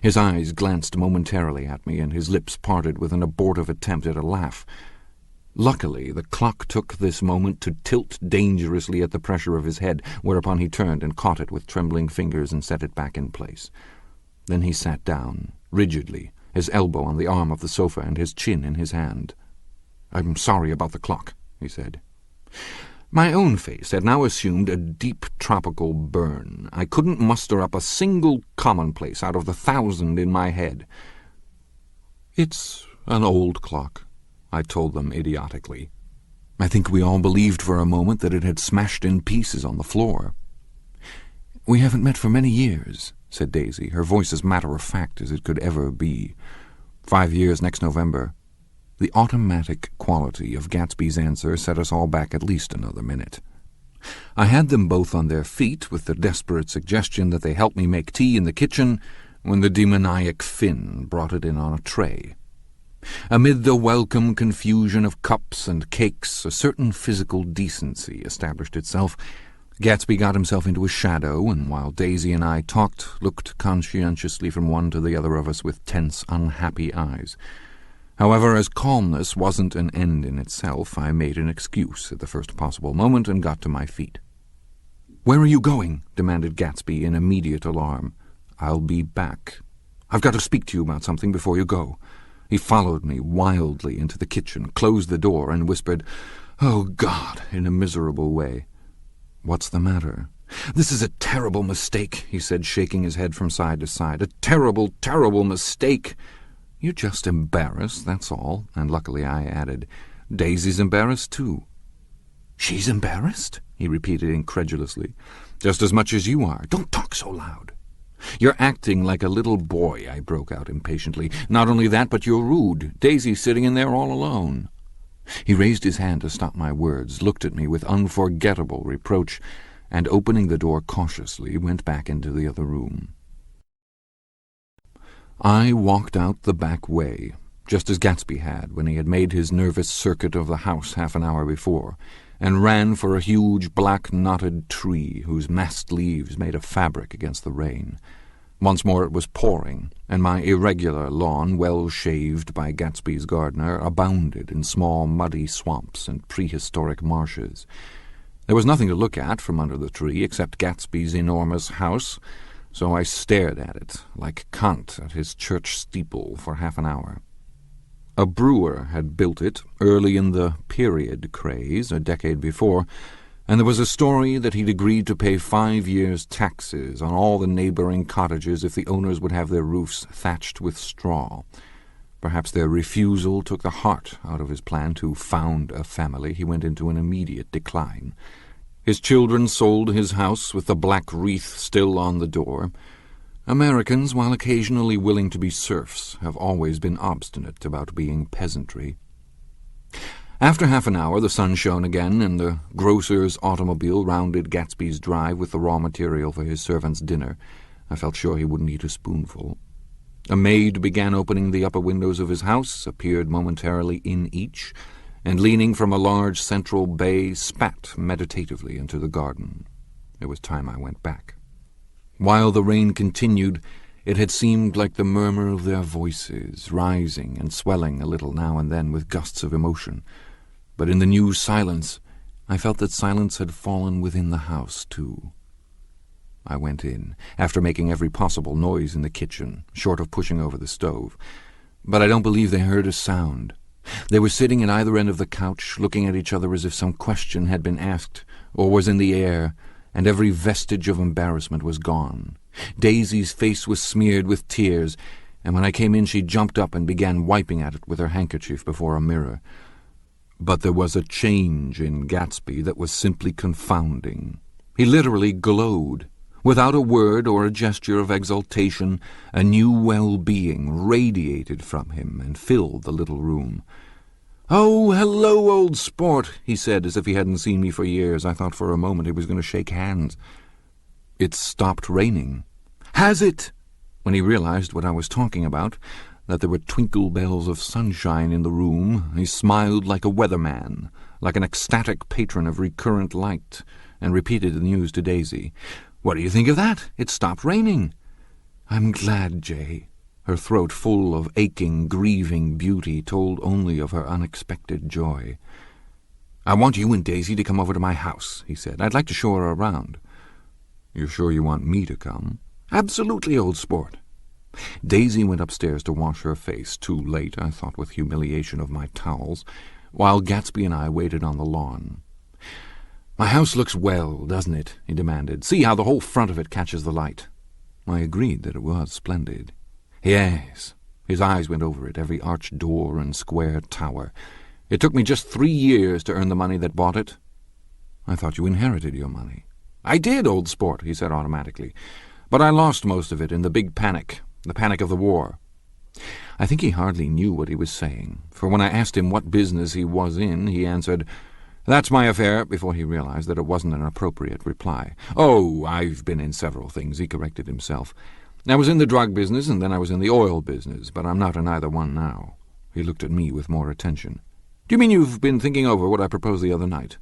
His eyes glanced momentarily at me, and his lips parted with an abortive attempt at a laugh. Luckily, the clock took this moment to tilt dangerously at the pressure of his head, whereupon he turned and caught it with trembling fingers and set it back in place. Then he sat down, rigidly, his elbow on the arm of the sofa and his chin in his hand. "I'm sorry about the clock," he said. My own face had now assumed a deep tropical burn. I couldn't muster up a single commonplace out of the 1,000 in my head. "It's an old clock," I told them idiotically. I think we all believed for a moment that it had smashed in pieces on the floor. "We haven't met for many years," said Daisy, her voice as matter-of-fact as it could ever be. 5 years next November. The automatic quality of Gatsby's answer set us all back at least another minute. I had them both on their feet, with the desperate suggestion that they help me make tea in the kitchen, when the demoniac Finn brought it in on a tray. Amid the welcome confusion of cups and cakes, a certain physical decency established itself. Gatsby got himself into a shadow, and while Daisy and I talked, looked conscientiously from one to the other of us with tense, unhappy eyes. However, as calmness wasn't an end in itself, I made an excuse at the first possible moment and got to my feet. "Where are you going?" demanded Gatsby in immediate alarm. "I'll be back. I've got to speak to you about something before you go." He followed me wildly into the kitchen, closed the door, and whispered, "Oh, God," in a miserable way. "What's the matter?" "This is a terrible mistake," he said, shaking his head from side to side. "A terrible, terrible mistake." "You're just embarrassed, that's all." And luckily I added, "Daisy's embarrassed, too." "She's embarrassed?" he repeated incredulously. "Just as much as you are." "Don't talk so loud." "You're acting like a little boy," I broke out impatiently. "Not only that, but you're rude. Daisy's sitting in there all alone." He raised his hand to stop my words, looked at me with unforgettable reproach, and opening the door cautiously, went back into the other room. I walked out the back way, just as Gatsby had when he had made his nervous circuit of the house half an hour before, and ran for a huge black-knotted tree whose massed leaves made a fabric against the rain. Once more it was pouring, and my irregular lawn, well shaved by Gatsby's gardener, abounded in small muddy swamps and prehistoric marshes. There was nothing to look at from under the tree except Gatsby's enormous house, so I stared at it, like Kant at his church steeple, for half an hour. A brewer had built it early in the period craze, a decade before, and there was a story that he'd agreed to pay 5 years' taxes on all the neighboring cottages if the owners would have their roofs thatched with straw. Perhaps their refusal took the heart out of his plan to found a family. He went into an immediate decline. His children sold his house with the black wreath still on the door. Americans, while occasionally willing to be serfs, have always been obstinate about being peasantry. After half an hour, the sun shone again, and the grocer's automobile rounded Gatsby's drive with the raw material for his servant's dinner. I felt sure he wouldn't eat a spoonful. A maid began opening the upper windows of his house, appeared momentarily in each, and leaning from a large central bay, spat meditatively into the garden. It was time I went back. While the rain continued, it had seemed like the murmur of their voices, rising and swelling a little now and then with gusts of emotion. But in the new silence, I felt that silence had fallen within the house, too. I went in, after making every possible noise in the kitchen, short of pushing over the stove. But I don't believe they heard a sound. They were sitting at either end of the couch, looking at each other as if some question had been asked, or was in the air, and every vestige of embarrassment was gone. Daisy's face was smeared with tears, and when I came in she jumped up and began wiping at it with her handkerchief before a mirror. But there was a change in Gatsby that was simply confounding. He literally glowed. Without a word or a gesture of exultation, a new well-being radiated from him and filled the little room. "Oh, hello, old sport," he said, as if he hadn't seen me for years. I thought for a moment he was going to shake hands. "It's stopped raining." "Has it?" When he realized what I was talking about, that there were twinkle bells of sunshine in the room, he smiled like a weatherman, like an ecstatic patron of recurrent light, and repeated the news to Daisy. "What do you think of that? It stopped raining." "I'm glad, Jay." Her throat, full of aching, grieving beauty, told only of her unexpected joy. "I want you and Daisy to come over to my house," he said. "I'd like to show her around." "You're sure you want me to come?" "Absolutely, old sport." Daisy went upstairs to wash her face, too late, I thought with humiliation of my towels, while Gatsby and I waited on the lawn. "My house looks well, doesn't it?" he demanded. "See how the whole front of it catches the light." I agreed that it was splendid. "Yes." His eyes went over it, every arched door and square tower. "It took me just 3 years to earn the money that bought it." "I thought you inherited your money." "I did, old sport," he said automatically. "But I lost most of it in the big panic, the panic of the war." I think he hardly knew what he was saying, for when I asked him what business he was in, he answered, "That's my affair," before he realized that it wasn't an appropriate reply. "Oh, I've been in several things," he corrected himself. "I was in the drug business, and then I was in the oil business, but I'm not in either one now." He looked at me with more attention. "Do you mean you've been thinking over what I proposed the other night?"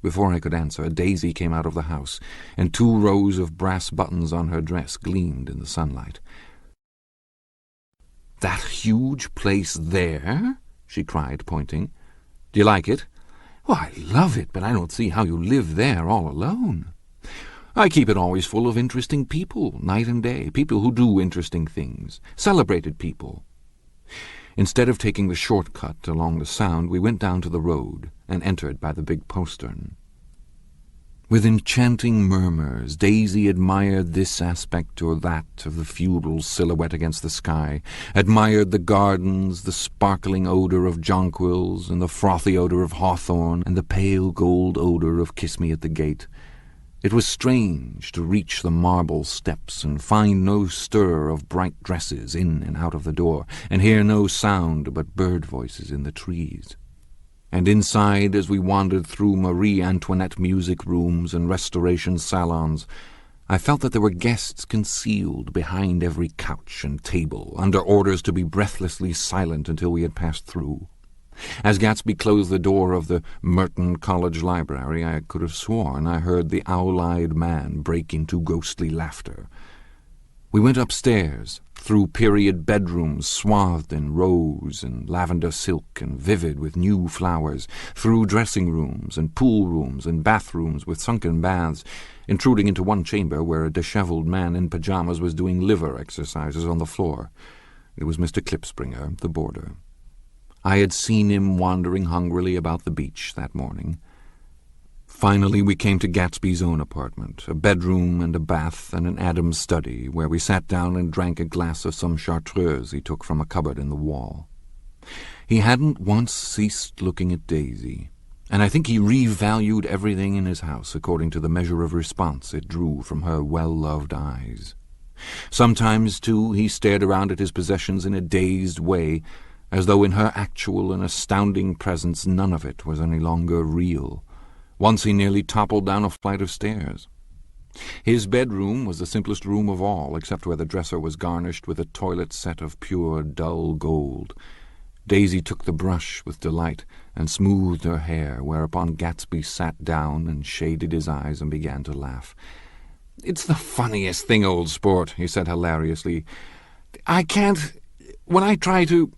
Before I could answer, Daisy came out of the house, and 2 rows of brass buttons on her dress gleamed in the sunlight. "That huge place there?" she cried, pointing. "Do you like it?" "Oh, I love it, but I don't see how you live there all alone." "I keep it always full of interesting people, night and day, people who do interesting things, celebrated people." Instead of taking the shortcut along the Sound, we went down to the road and entered by the big postern. With enchanting murmurs, Daisy admired this aspect or that of the feudal silhouette against the sky, admired the gardens, the sparkling odour of jonquils, and the frothy odour of hawthorn, and the pale gold odour of Kiss Me at the Gate. It was strange to reach the marble steps and find no stir of bright dresses in and out of the door, and hear no sound but bird voices in the trees. And inside, as we wandered through Marie Antoinette music rooms and restoration salons, I felt that there were guests concealed behind every couch and table, under orders to be breathlessly silent until we had passed through. As Gatsby closed the door of the Merton College Library, I could have sworn I heard the owl-eyed man break into ghostly laughter. We went upstairs, through period bedrooms swathed in rose and lavender silk and vivid with new flowers, through dressing rooms and pool rooms and bathrooms with sunken baths, intruding into one chamber where a dishevelled man in pyjamas was doing liver exercises on the floor. It was Mr. Klipspringer, the boarder. I had seen him wandering hungrily about the beach that morning. Finally we came to Gatsby's own apartment, a bedroom and a bath and an Adam's study, where we sat down and drank a glass of some chartreuse he took from a cupboard in the wall. He hadn't once ceased looking at Daisy, and I think he revalued everything in his house according to the measure of response it drew from her well-loved eyes. Sometimes, too, he stared around at his possessions in a dazed way, as though in her actual and astounding presence none of it was any longer real. Once he nearly toppled down a flight of stairs. His bedroom was the simplest room of all, except where the dresser was garnished with a toilet set of pure, dull gold. Daisy took the brush with delight and smoothed her hair, whereupon Gatsby sat down and shaded his eyes and began to laugh. "It's the funniest thing, old sport," he said hilariously. "I can't... when I try to—"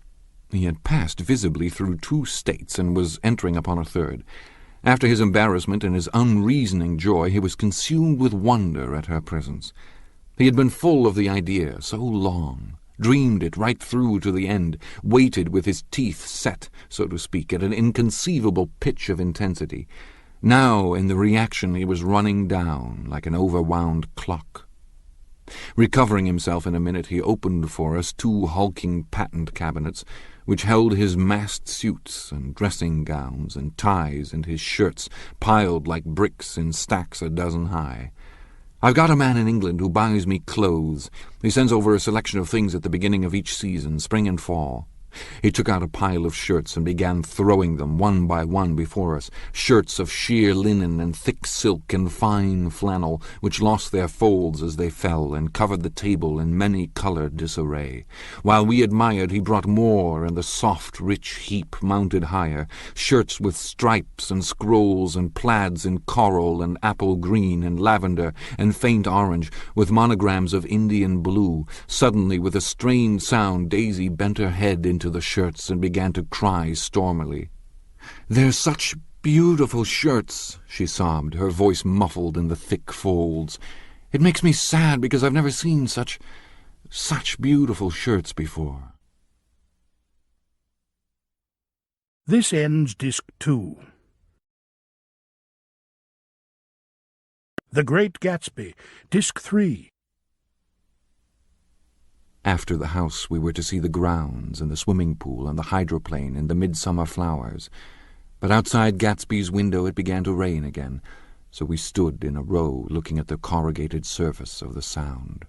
He had passed visibly through 2 states and was entering upon a third. After his embarrassment and his unreasoning joy, he was consumed with wonder at her presence. He had been full of the idea so long, dreamed it right through to the end, waited with his teeth set, so to speak, at an inconceivable pitch of intensity. Now, in the reaction, he was running down like an overwound clock. Recovering himself in a minute, he opened for us 2 hulking patent cabinets, which held his massed suits and dressing-gowns and ties and his shirts, piled like bricks in stacks a dozen high. "I've got a man in England who buys me clothes. He sends over a selection of things at the beginning of each season, spring and fall." He took out a pile of shirts and began throwing them one by one before us, shirts of sheer linen and thick silk and fine flannel, which lost their folds as they fell and covered the table in many-coloured disarray. While we admired, he brought more, and the soft, rich heap mounted higher, shirts with stripes and scrolls and plaids in coral and apple green and lavender and faint orange, with monograms of Indian blue. Suddenly, with a strained sound, Daisy bent her head into the shirts and began to cry stormily. "They're such beautiful shirts," she sobbed, her voice muffled in the thick folds. "It makes me sad because I've never seen such beautiful shirts before." This ends Disc 2. The Great Gatsby, Disc 3. After the house, we were to see the grounds and the swimming pool and the hydroplane and the midsummer flowers. But outside Gatsby's window it began to rain again, so we stood in a row looking at the corrugated surface of the Sound.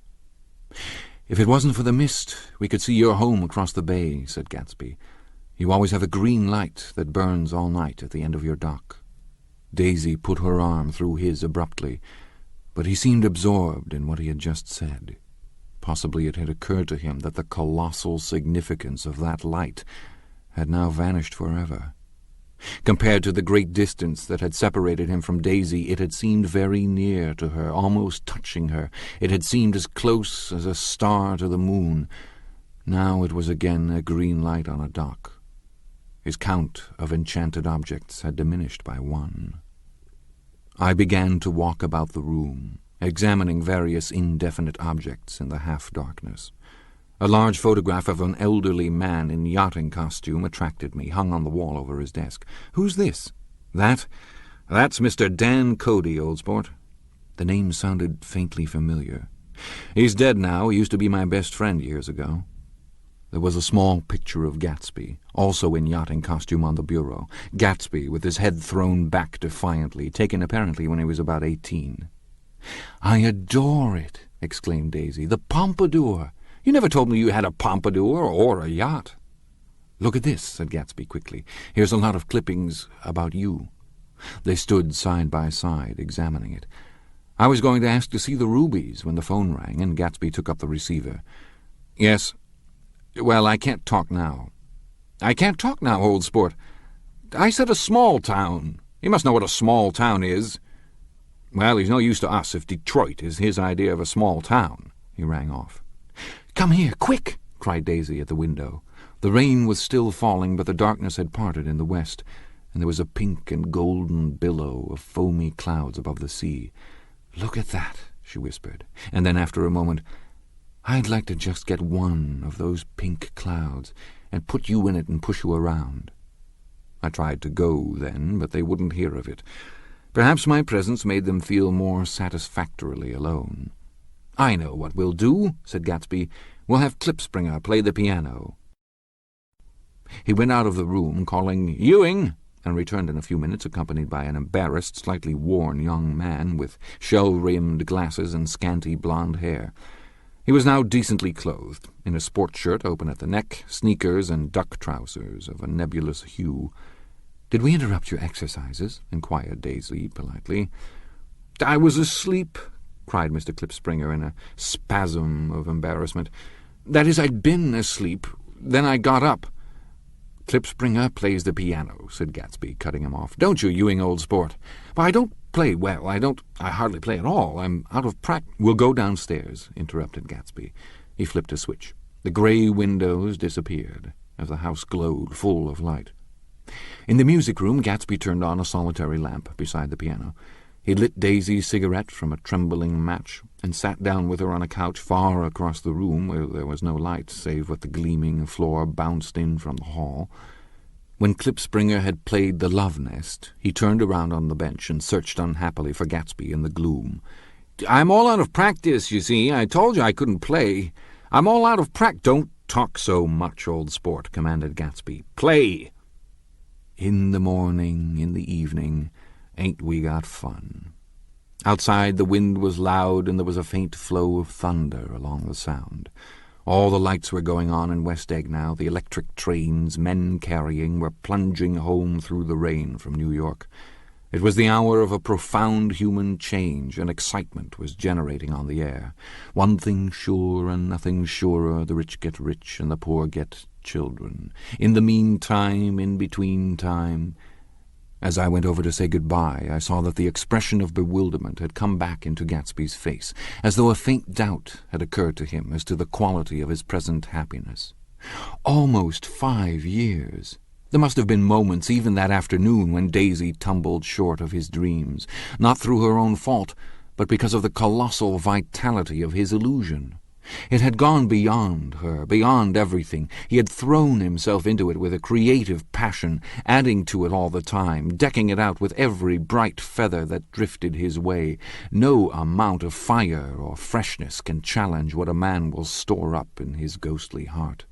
"If it wasn't for the mist, we could see your home across the bay," said Gatsby. "You always have a green light that burns all night at the end of your dock." Daisy put her arm through his abruptly, but he seemed absorbed in what he had just said. Possibly it had occurred to him that the colossal significance of that light had now vanished forever. Compared to the great distance that had separated him from Daisy, it had seemed very near to her, almost touching her. It had seemed as close as a star to the moon. Now it was again a green light on a dock. His count of enchanted objects had diminished by 1. I began to walk about the room, examining various indefinite objects in the half-darkness. A large photograph of an elderly man in yachting costume attracted me, hung on the wall over his desk. "Who's this?" "That's Mr. Dan Cody, old sport." The name sounded faintly familiar. "He's dead now. He used to be my best friend years ago." There was a small picture of Gatsby, also in yachting costume, on the bureau. Gatsby, with his head thrown back defiantly, taken apparently when he was about 18. "I adore it," exclaimed Daisy. "The pompadour! You never told me you had a pompadour or a yacht." "Look at this," said Gatsby quickly. "Here's a lot of clippings about you." They stood side by side, examining it. I was going to ask to see the rubies when the phone rang, and Gatsby took up the receiver. "Yes. Well, I can't talk now." "I can't talk now, old sport. I said a small town. You must know what a small town is." "Well, he's no use to us if Detroit is his idea of a small town." He rang off. "Come here, quick!" cried Daisy at the window. The rain was still falling, but the darkness had parted in the west, and there was a pink and golden billow of foamy clouds above the sea. "Look at that," she whispered, and then after a moment, "I'd like to just get one of those pink clouds and put you in it and push you around." I tried to go then, but they wouldn't hear of it. Perhaps my presence made them feel more satisfactorily alone. "I know what we'll do," said Gatsby. "We'll have Klipspringer play the piano." He went out of the room, calling "Ewing," and returned in a few minutes, accompanied by an embarrassed, slightly worn young man with shell-rimmed glasses and scanty blonde hair. He was now decently clothed, in a sport shirt open at the neck, sneakers, and duck trousers of a nebulous hue. "Did we interrupt your exercises?" inquired Daisy politely. "I was asleep," cried Mr. Klipspringer in a spasm of embarrassment. "That is, I'd been asleep. Then I got up." "Klipspringer plays the piano," said Gatsby, cutting him off. "Don't you, Ewing, old sport?" "But I don't play well. I hardly play at all. I'm out of practice." "We'll go downstairs," interrupted Gatsby. He flipped a switch. The grey windows disappeared as the house glowed full of light. In the music room, Gatsby turned on a solitary lamp beside the piano. He lit Daisy's cigarette from a trembling match and sat down with her on a couch far across the room where there was no light save what the gleaming floor bounced in from the hall. When Klipspringer had played the Love Nest, he turned around on the bench and searched unhappily for Gatsby in the gloom. "I'm all out of practice, you see. I told you I couldn't play. I'm all out of practice." "Don't talk so much, old sport," commanded Gatsby. "Play!" "In the morning, in the evening, ain't we got fun?" Outside the wind was loud, and there was a faint flow of thunder along the sound. All the lights were going on in West Egg now. The electric trains, men carrying, were plunging home through the rain from New York. It was the hour of a profound human change, and excitement was generating on the air. One thing sure and nothing surer, the rich get rich and the poor get children. In the meantime, in between time... As I went over to say goodbye, I saw that the expression of bewilderment had come back into Gatsby's face, as though a faint doubt had occurred to him as to the quality of his present happiness. Almost 5 years! There must have been moments, even that afternoon, when Daisy tumbled short of his dreams, not through her own fault, but because of the colossal vitality of his illusion. It had gone beyond her, beyond everything. He had thrown himself into it with a creative passion, adding to it all the time, decking it out with every bright feather that drifted his way. No amount of fire or freshness can challenge what a man will store up in his ghostly heart.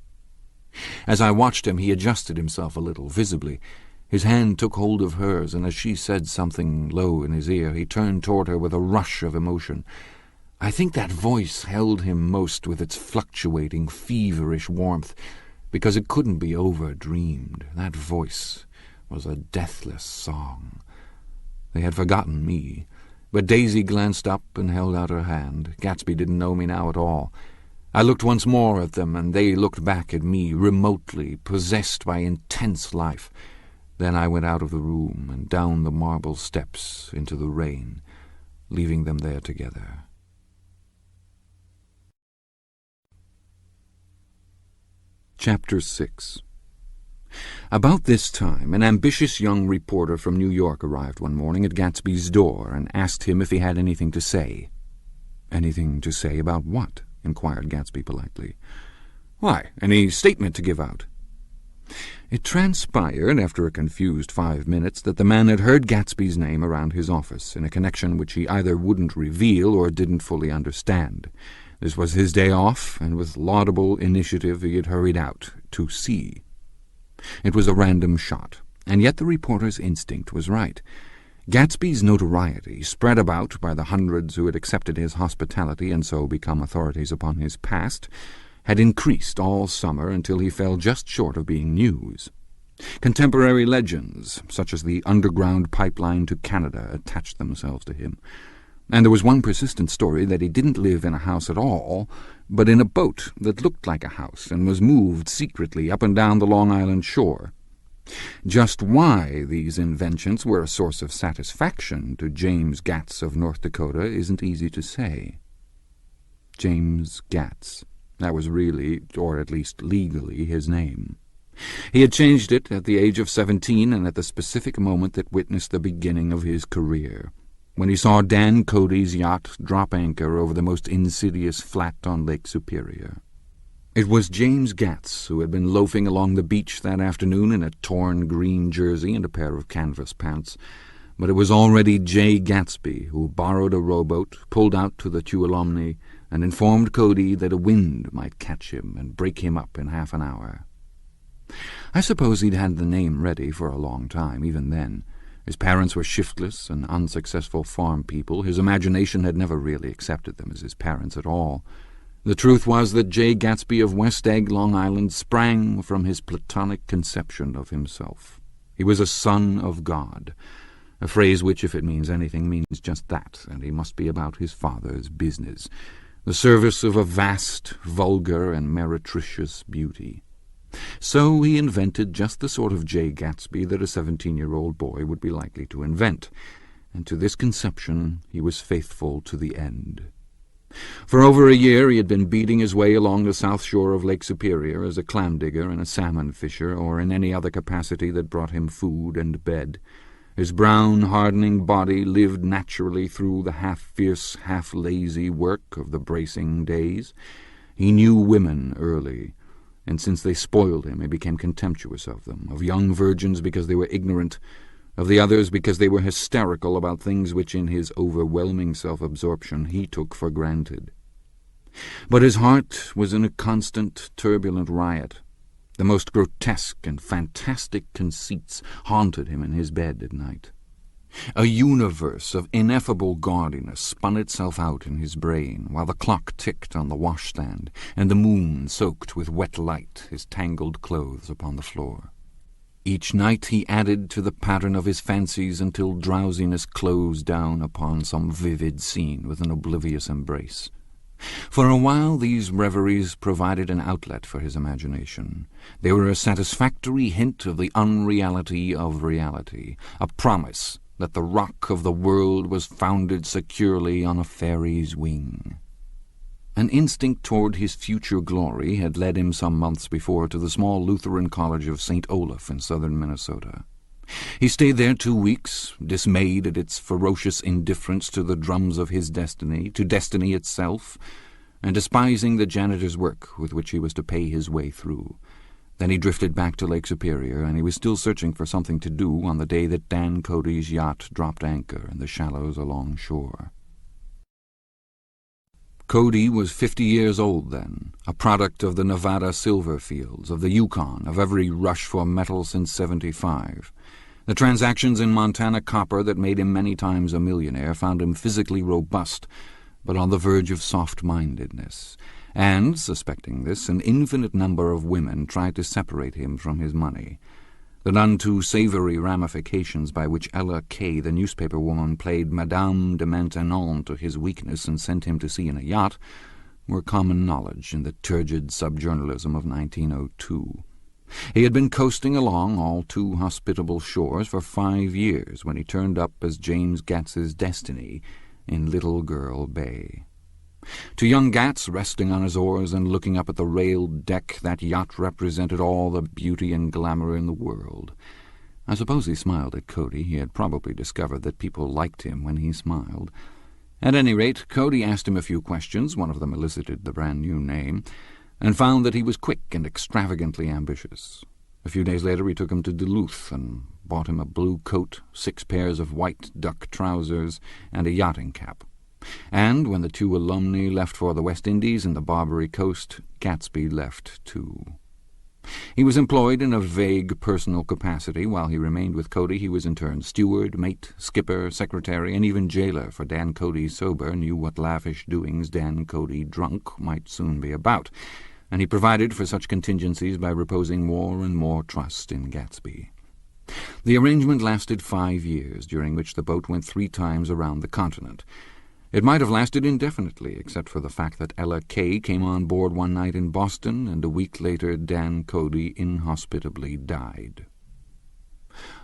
As I watched him, he adjusted himself a little, visibly. His hand took hold of hers, and as she said something low in his ear, he turned toward her with a rush of emotion. I think that voice held him most with its fluctuating, feverish warmth, because it couldn't be over-dreamed. That voice was a deathless song. They had forgotten me, but Daisy glanced up and held out her hand. Gatsby didn't know me now at all. I looked once more at them, and they looked back at me, remotely, possessed by intense life. Then I went out of the room and down the marble steps into the rain, leaving them there together. Chapter 6. About this time, an ambitious young reporter from New York arrived one morning at Gatsby's door and asked him if he had anything to say. "Anything to say about what?" inquired Gatsby politely. "Why, any statement to give out." It transpired, after a confused 5 minutes, that the man had heard Gatsby's name around his office, in a connection which he either wouldn't reveal or didn't fully understand. This was his day off, and with laudable initiative he had hurried out to see. It was a random shot, and yet the reporter's instinct was right. Gatsby's notoriety, spread about by the hundreds who had accepted his hospitality and so become authorities upon his past, had increased all summer until he fell just short of being news. Contemporary legends, such as the underground pipeline to Canada, attached themselves to him. And there was one persistent story that he didn't live in a house at all, but in a boat that looked like a house and was moved secretly up and down the Long Island shore. Just why these inventions were a source of satisfaction to James Gatz of North Dakota isn't easy to say. James Gatz. That was really, or at least legally, his name. He had changed it at the age of 17 and at the specific moment that witnessed the beginning of his career, when he saw Dan Cody's yacht drop anchor over the most insidious flat on Lake Superior. It was James Gatz, who had been loafing along the beach that afternoon in a torn green jersey and a pair of canvas pants, but it was already Jay Gatsby who borrowed a rowboat, pulled out to the Tuolumne, and informed Cody that a wind might catch him and break him up in half an hour. I suppose he'd had the name ready for a long time, even then. His parents were shiftless and unsuccessful farm people. His imagination had never really accepted them as his parents at all. The truth was that Jay Gatsby of West Egg, Long Island, sprang from his platonic conception of himself. He was a son of God, a phrase which, if it means anything, means just that, and he must be about his father's business, the service of a vast, vulgar, and meretricious beauty. So he invented just the sort of Jay Gatsby that a 17-year-old boy would be likely to invent, and to this conception he was faithful to the end. For over a year he had been beating his way along the south shore of Lake Superior as a clam digger and a salmon fisher, or in any other capacity that brought him food and bed. His brown, hardening body lived naturally through the half-fierce, half-lazy work of the bracing days. He knew women early, and since they spoiled him, he became contemptuous of them, of young virgins because they were ignorant, of the others because they were hysterical about things which in his overwhelming self-absorption he took for granted. But his heart was in a constant, turbulent riot. The most grotesque and fantastic conceits haunted him in his bed at night. A universe of ineffable gaudiness spun itself out in his brain while the clock ticked on the washstand and the moon soaked with wet light his tangled clothes upon the floor. Each night he added to the pattern of his fancies until drowsiness closed down upon some vivid scene with an oblivious embrace. For a while these reveries provided an outlet for his imagination. They were a satisfactory hint of the unreality of reality, a promise that the rock of the world was founded securely on a fairy's wing. An instinct toward his future glory had led him some months before to the small Lutheran college of St. Olaf in southern Minnesota. He stayed there 2 weeks, dismayed at its ferocious indifference to the drums of his destiny, to destiny itself, and despising the janitor's work with which he was to pay his way through. Then he drifted back to Lake Superior, and he was still searching for something to do on the day that Dan Cody's yacht dropped anchor in the shallows along shore. Cody was 50 years old then, a product of the Nevada silver fields, of the Yukon, of every rush for metal since '75. The transactions in Montana copper that made him many times a millionaire found him physically robust, but on the verge of soft-mindedness. And, suspecting this, an infinite number of women tried to separate him from his money. The none too savory ramifications by which Ella Kay, the newspaper woman, played Madame de Maintenon to his weakness and sent him to sea in a yacht were common knowledge in the turgid subjournalism of 1902. He had been coasting along all too hospitable shores for 5 years when he turned up as James Gats's destiny in Little Girl Bay. To young Gatz, resting on his oars and looking up at the railed deck, that yacht represented all the beauty and glamour in the world. I suppose he smiled at Cody. He had probably discovered that people liked him when he smiled. At any rate, Cody asked him a few questions, one of them elicited the brand-new name, and found that he was quick and extravagantly ambitious. A few days later he took him to Duluth and bought him a blue coat, 6 pairs of white duck trousers, and a yachting cap. And when the 2 alumni left for the West Indies and the Barbary Coast, Gatsby left too. He was employed in a vague personal capacity. While he remained with Cody, he was in turn steward, mate, skipper, secretary, and even jailer, for Dan Cody sober knew what lavish doings Dan Cody drunk might soon be about, and he provided for such contingencies by reposing more and more trust in Gatsby. The arrangement lasted 5 years, during which the boat went 3 times around the continent. It might have lasted indefinitely, except for the fact that Ella Kay came on board one night in Boston, and a week later Dan Cody inhospitably died.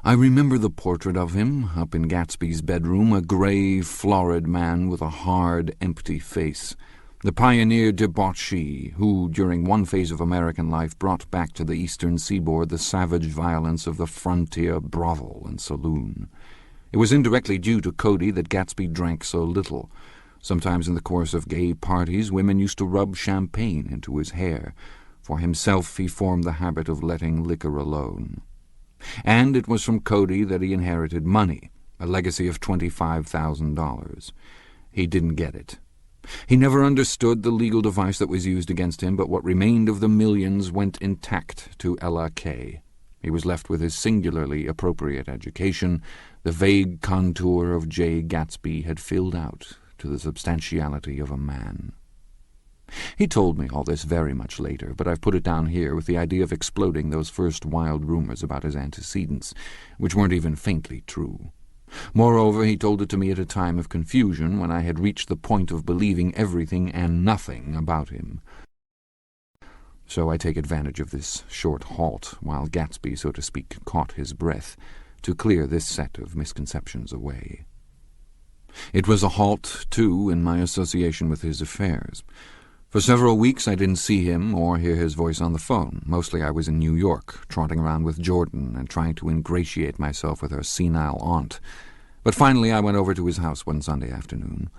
I remember the portrait of him up in Gatsby's bedroom, a grey, florid man with a hard, empty face. The pioneer debauchee who, during one phase of American life, brought back to the eastern seaboard the savage violence of the frontier brothel and saloon. It was indirectly due to Cody that Gatsby drank so little. Sometimes in the course of gay parties, women used to rub champagne into his hair. For himself, he formed the habit of letting liquor alone. And it was from Cody that he inherited money, a legacy of $25,000. He didn't get it. He never understood the legal device that was used against him, but what remained of the millions went intact to Ella Kay. He was left with his singularly appropriate education. The vague contour of Jay Gatsby had filled out to the substantiality of a man. He told me all this very much later, but I've put it down here with the idea of exploding those first wild rumors about his antecedents, which weren't even faintly true. Moreover, he told it to me at a time of confusion, when I had reached the point of believing everything and nothing about him. So I take advantage of this short halt, while Gatsby, so to speak, caught his breath, to clear this set of misconceptions away. It was a halt, too, in my association with his affairs. For several weeks I didn't see him or hear his voice on the phone. Mostly I was in New York, trotting around with Jordan and trying to ingratiate myself with her senile aunt. But finally I went over to his house one Sunday afternoon.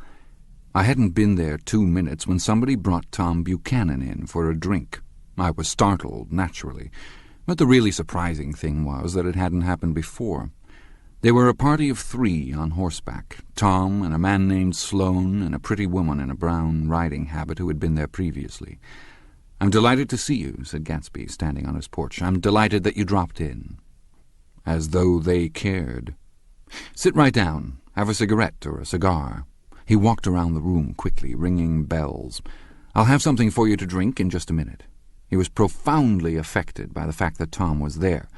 I hadn't been there 2 minutes when somebody brought Tom Buchanan in for a drink. I was startled, naturally, but the really surprising thing was that it hadn't happened before. They were a party of 3 on horseback, Tom and a man named Sloane and a pretty woman in a brown riding habit who had been there previously. "I'm delighted to see you," said Gatsby, standing on his porch. "I'm delighted that you dropped in." As though they cared. "Sit right down. Have a cigarette or a cigar." He walked around the room quickly, ringing bells. "I'll have something for you to drink in just a minute." He was profoundly affected by the fact that Tom was there.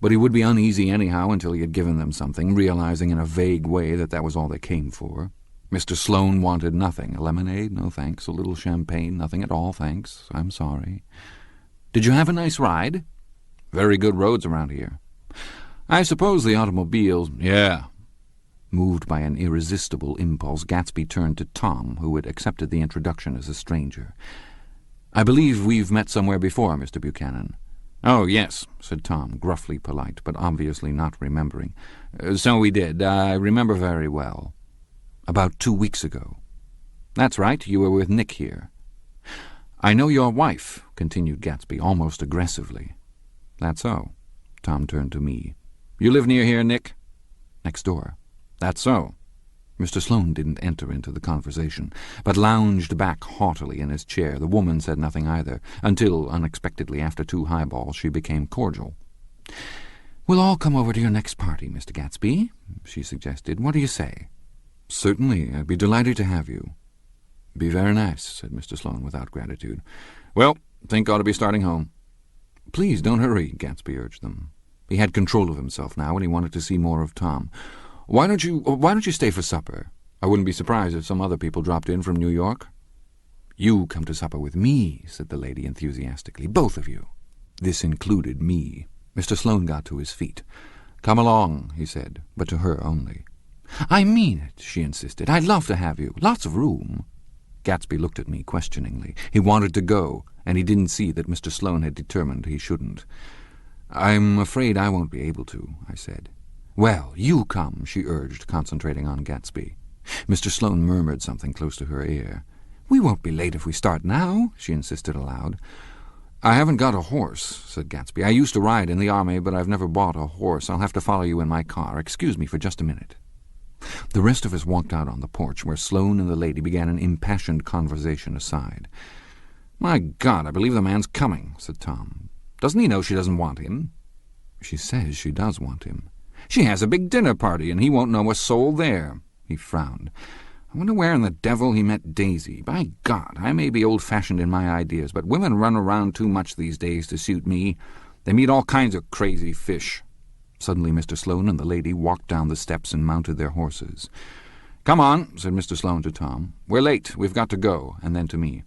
But he would be uneasy anyhow until he had given them something, realizing in a vague way that that was all they came for. Mr. Sloane wanted nothing. A lemonade? No, thanks. A little champagne? Nothing at all, thanks. I'm sorry. "Did you have a nice ride?" "Very good roads around here." "I suppose the automobiles—" "Yeah." Moved by an irresistible impulse, Gatsby turned to Tom, who had accepted the introduction as a stranger. "I believe we've met somewhere before, Mr. Buchanan." "Oh, yes," said Tom, gruffly polite, but obviously not remembering. "So we did. I remember very well." "About 2 weeks ago." "That's right. You were with Nick here." "I know your wife," continued Gatsby, almost aggressively. "That's so." Tom turned to me. "You live near here, Nick?" "Next door." "That's so." Mr. Sloane didn't enter into the conversation, but lounged back haughtily in his chair. The woman said nothing either, until, unexpectedly, after 2 highballs, she became cordial. "We'll all come over to your next party, Mr. Gatsby," she suggested. "What do you say?" "Certainly. I'd be delighted to have you." "Be very nice," said Mr. Sloane without gratitude. "Well, think ought to be starting home." "Please don't hurry," Gatsby urged them. He had control of himself now, and he wanted to see more of Tom. Why don't you stay for supper? I wouldn't be surprised if some other people dropped in from New York." "You come to supper with me," said the lady enthusiastically. "Both of you." This included me. Mr. Sloane got to his feet. "Come along," he said, but to her only. "I mean it," she insisted. "I'd love to have you. Lots of room." Gatsby looked at me questioningly. He wanted to go, and he didn't see that Mr. Sloane had determined he shouldn't. "I'm afraid I won't be able to," I said. "Well, you come," she urged, concentrating on Gatsby. Mr. Sloane murmured something close to her ear. "We won't be late if we start now," she insisted aloud. "I haven't got a horse," said Gatsby. "I used to ride in the army, but I've never bought a horse. I'll have to follow you in my car. Excuse me for just a minute." The rest of us walked out on the porch, where Sloane and the lady began an impassioned conversation aside. "My God, I believe the man's coming," said Tom. "Doesn't he know she doesn't want him?" "She says she does want him." "She has a big dinner party, and he won't know a soul there." He frowned. "I wonder where in the devil he met Daisy. By God, I may be old-fashioned in my ideas, but women run around too much these days to suit me. They meet all kinds of crazy fish." Suddenly Mr. Sloane and the lady walked down the steps and mounted their horses. "Come on," said Mr. Sloane to Tom. "We're late. We've got to go." And then to me,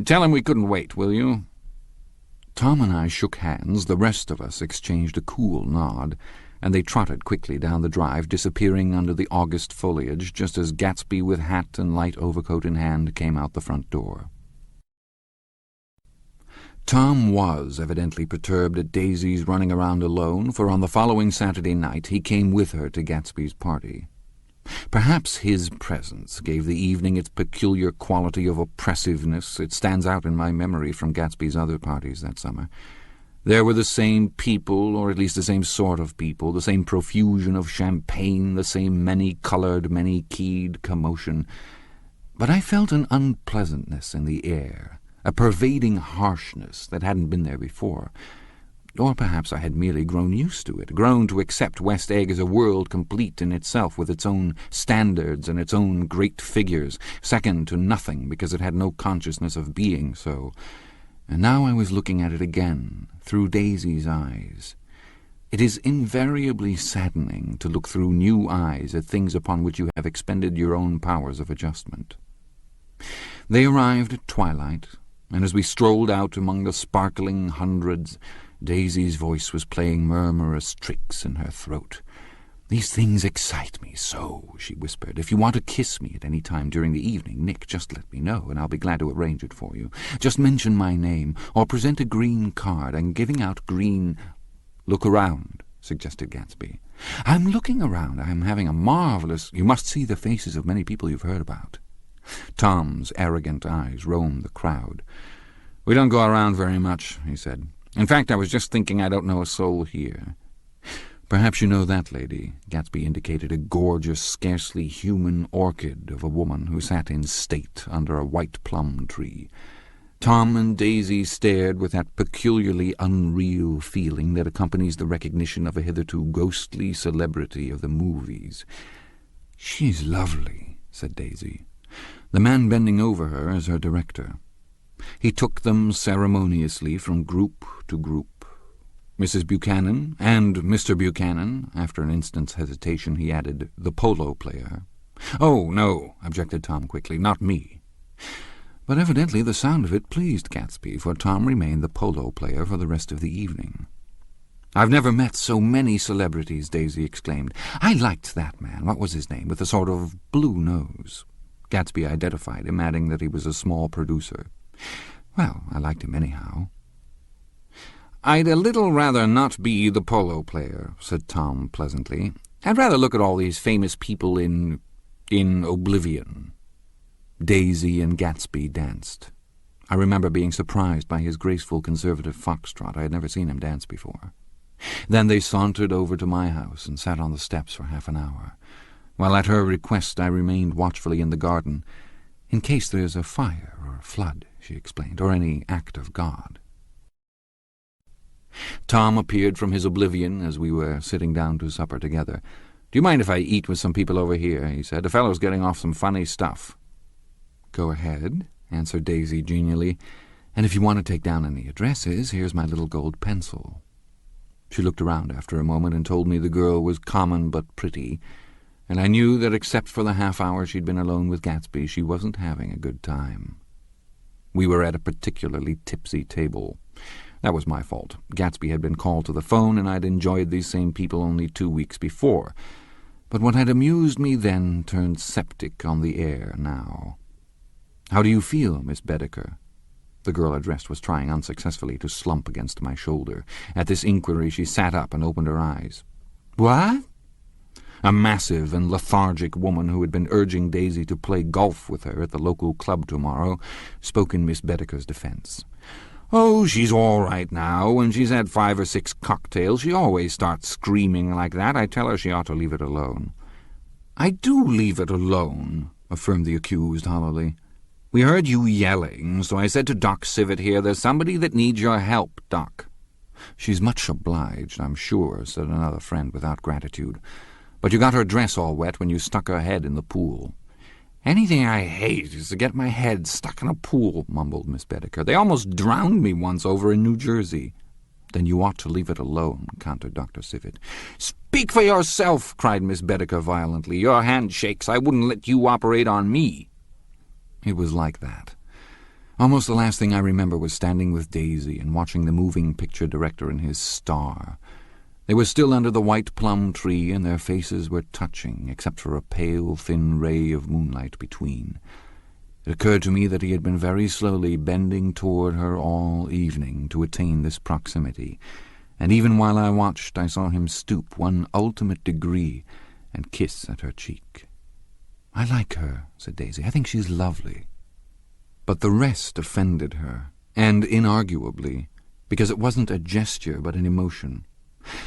"Tell him we couldn't wait, will you?" Tom and I shook hands. The rest of us exchanged a cool nod. and they trotted quickly down the drive, disappearing under the August foliage just as Gatsby, with hat and light overcoat in hand, came out the front door. Tom was evidently perturbed at Daisy's running around alone, for on the following Saturday night he came with her to Gatsby's party. Perhaps his presence gave the evening its peculiar quality of oppressiveness. It stands out in my memory from Gatsby's other parties that summer. There were the same people, or at least the same sort of people, the same profusion of champagne, the same many-coloured, many-keyed commotion. But I felt an unpleasantness in the air, a pervading harshness that hadn't been there before. Or perhaps I had merely grown used to it, grown to accept West Egg as a world complete in itself, with its own standards and its own great figures, second to nothing because it had no consciousness of being so. And now I was looking at it again, through Daisy's eyes. It is invariably saddening to look through new eyes at things upon which you have expended your own powers of adjustment. They arrived at twilight, and as we strolled out among the sparkling hundreds, Daisy's voice was playing murmurous tricks in her throat. "These things excite me so," she whispered. "If you want to kiss me at any time during the evening, Nick, just let me know, and I'll be glad to arrange it for you. Just mention my name, or present a green card. I'm giving out green—" "Look around," suggested Gatsby. "I'm looking around. I'm having a marvellous— You must see the faces of many people you've heard about." Tom's arrogant eyes roamed the crowd. "We don't go around very much," he said. "In fact, I was just thinking I don't know a soul here." "Perhaps you know that lady." Gatsby indicated a gorgeous, scarcely human orchid of a woman who sat in state under a white plum tree. Tom and Daisy stared with that peculiarly unreal feeling that accompanies the recognition of a hitherto ghostly celebrity of the movies. "She's lovely," said Daisy. The man bending over her is her director. He took them ceremoniously from group to group. Mrs. Buchanan and Mr. Buchanan. After an instant's hesitation he added, "the polo player." "Oh, no," objected Tom quickly, "not me." But evidently the sound of it pleased Gatsby, for Tom remained the polo player for the rest of the evening. "I've never met so many celebrities," Daisy exclaimed. "I liked that man, what was his name, with a sort of blue nose." Gatsby identified him, adding that he was a small producer. "Well, I liked him anyhow." "I'd a little rather not be the polo player," said Tom pleasantly. "I'd rather look at all these famous people in oblivion." Daisy and Gatsby danced. I remember being surprised by his graceful conservative foxtrot. I had never seen him dance before. Then they sauntered over to my house and sat on the steps for half an hour, while at her request I remained watchfully in the garden. "In case there's a fire or a flood," she explained, "or any act of God." Tom appeared from his oblivion as we were sitting down to supper together. "Do you mind if I eat with some people over here?" he said. "A fellow's getting off some funny stuff." "Go ahead," answered Daisy genially. "And if you want to take down any addresses, here's my little gold pencil." She looked around after a moment and told me the girl was common but pretty, and I knew that except for the half hour she'd been alone with Gatsby, she wasn't having a good time. We were at a particularly tipsy table. That was my fault. Gatsby had been called to the phone, and I'd enjoyed these same people only 2 weeks before. But what had amused me then turned septic on the air now. "How do you feel, Miss Bedecker?" The girl addressed was trying unsuccessfully to slump against my shoulder. At this inquiry she sat up and opened her eyes. "What?" A massive and lethargic woman who had been urging Daisy to play golf with her at the local club tomorrow spoke in Miss Bedecker's defense. "Oh, she's all right now. When she's had 5 or 6 cocktails, she always starts screaming like that. I tell her she ought to leave it alone." "I do leave it alone," affirmed the accused hollowly. "We heard you yelling, so I said to Doc Civet here, 'There's somebody that needs your help, Doc.'" "She's much obliged, I'm sure," said another friend without gratitude. "But you got her dress all wet when you stuck her head in the pool." "Anything I hate is to get my head stuck in a pool," mumbled Miss Bedecker. "They almost drowned me once over in New Jersey." "Then you ought to leave it alone," countered Dr. Civet. "Speak for yourself," cried Miss Bedecker violently. "Your hand shakes. I wouldn't let you operate on me." It was like that. Almost the last thing I remember was standing with Daisy and watching the moving picture director in his star. They were still under the white plum tree, and their faces were touching, except for a pale, thin ray of moonlight between. It occurred to me that he had been very slowly bending toward her all evening to attain this proximity, and even while I watched I saw him stoop one ultimate degree and kiss at her cheek. "I like her," said Daisy. "I think she's lovely." But the rest offended her, and inarguably, because it wasn't a gesture but an emotion.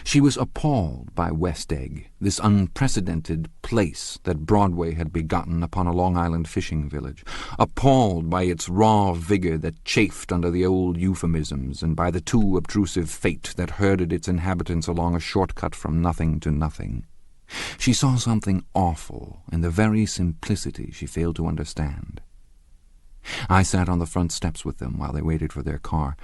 She was appalled by West Egg, this unprecedented place that Broadway had begotten upon a Long Island fishing village, appalled by its raw vigor that chafed under the old euphemisms, and by the too obtrusive fate that herded its inhabitants along a shortcut from nothing to nothing. She saw something awful in the very simplicity she failed to understand. I sat on the front steps with them while they waited for their car.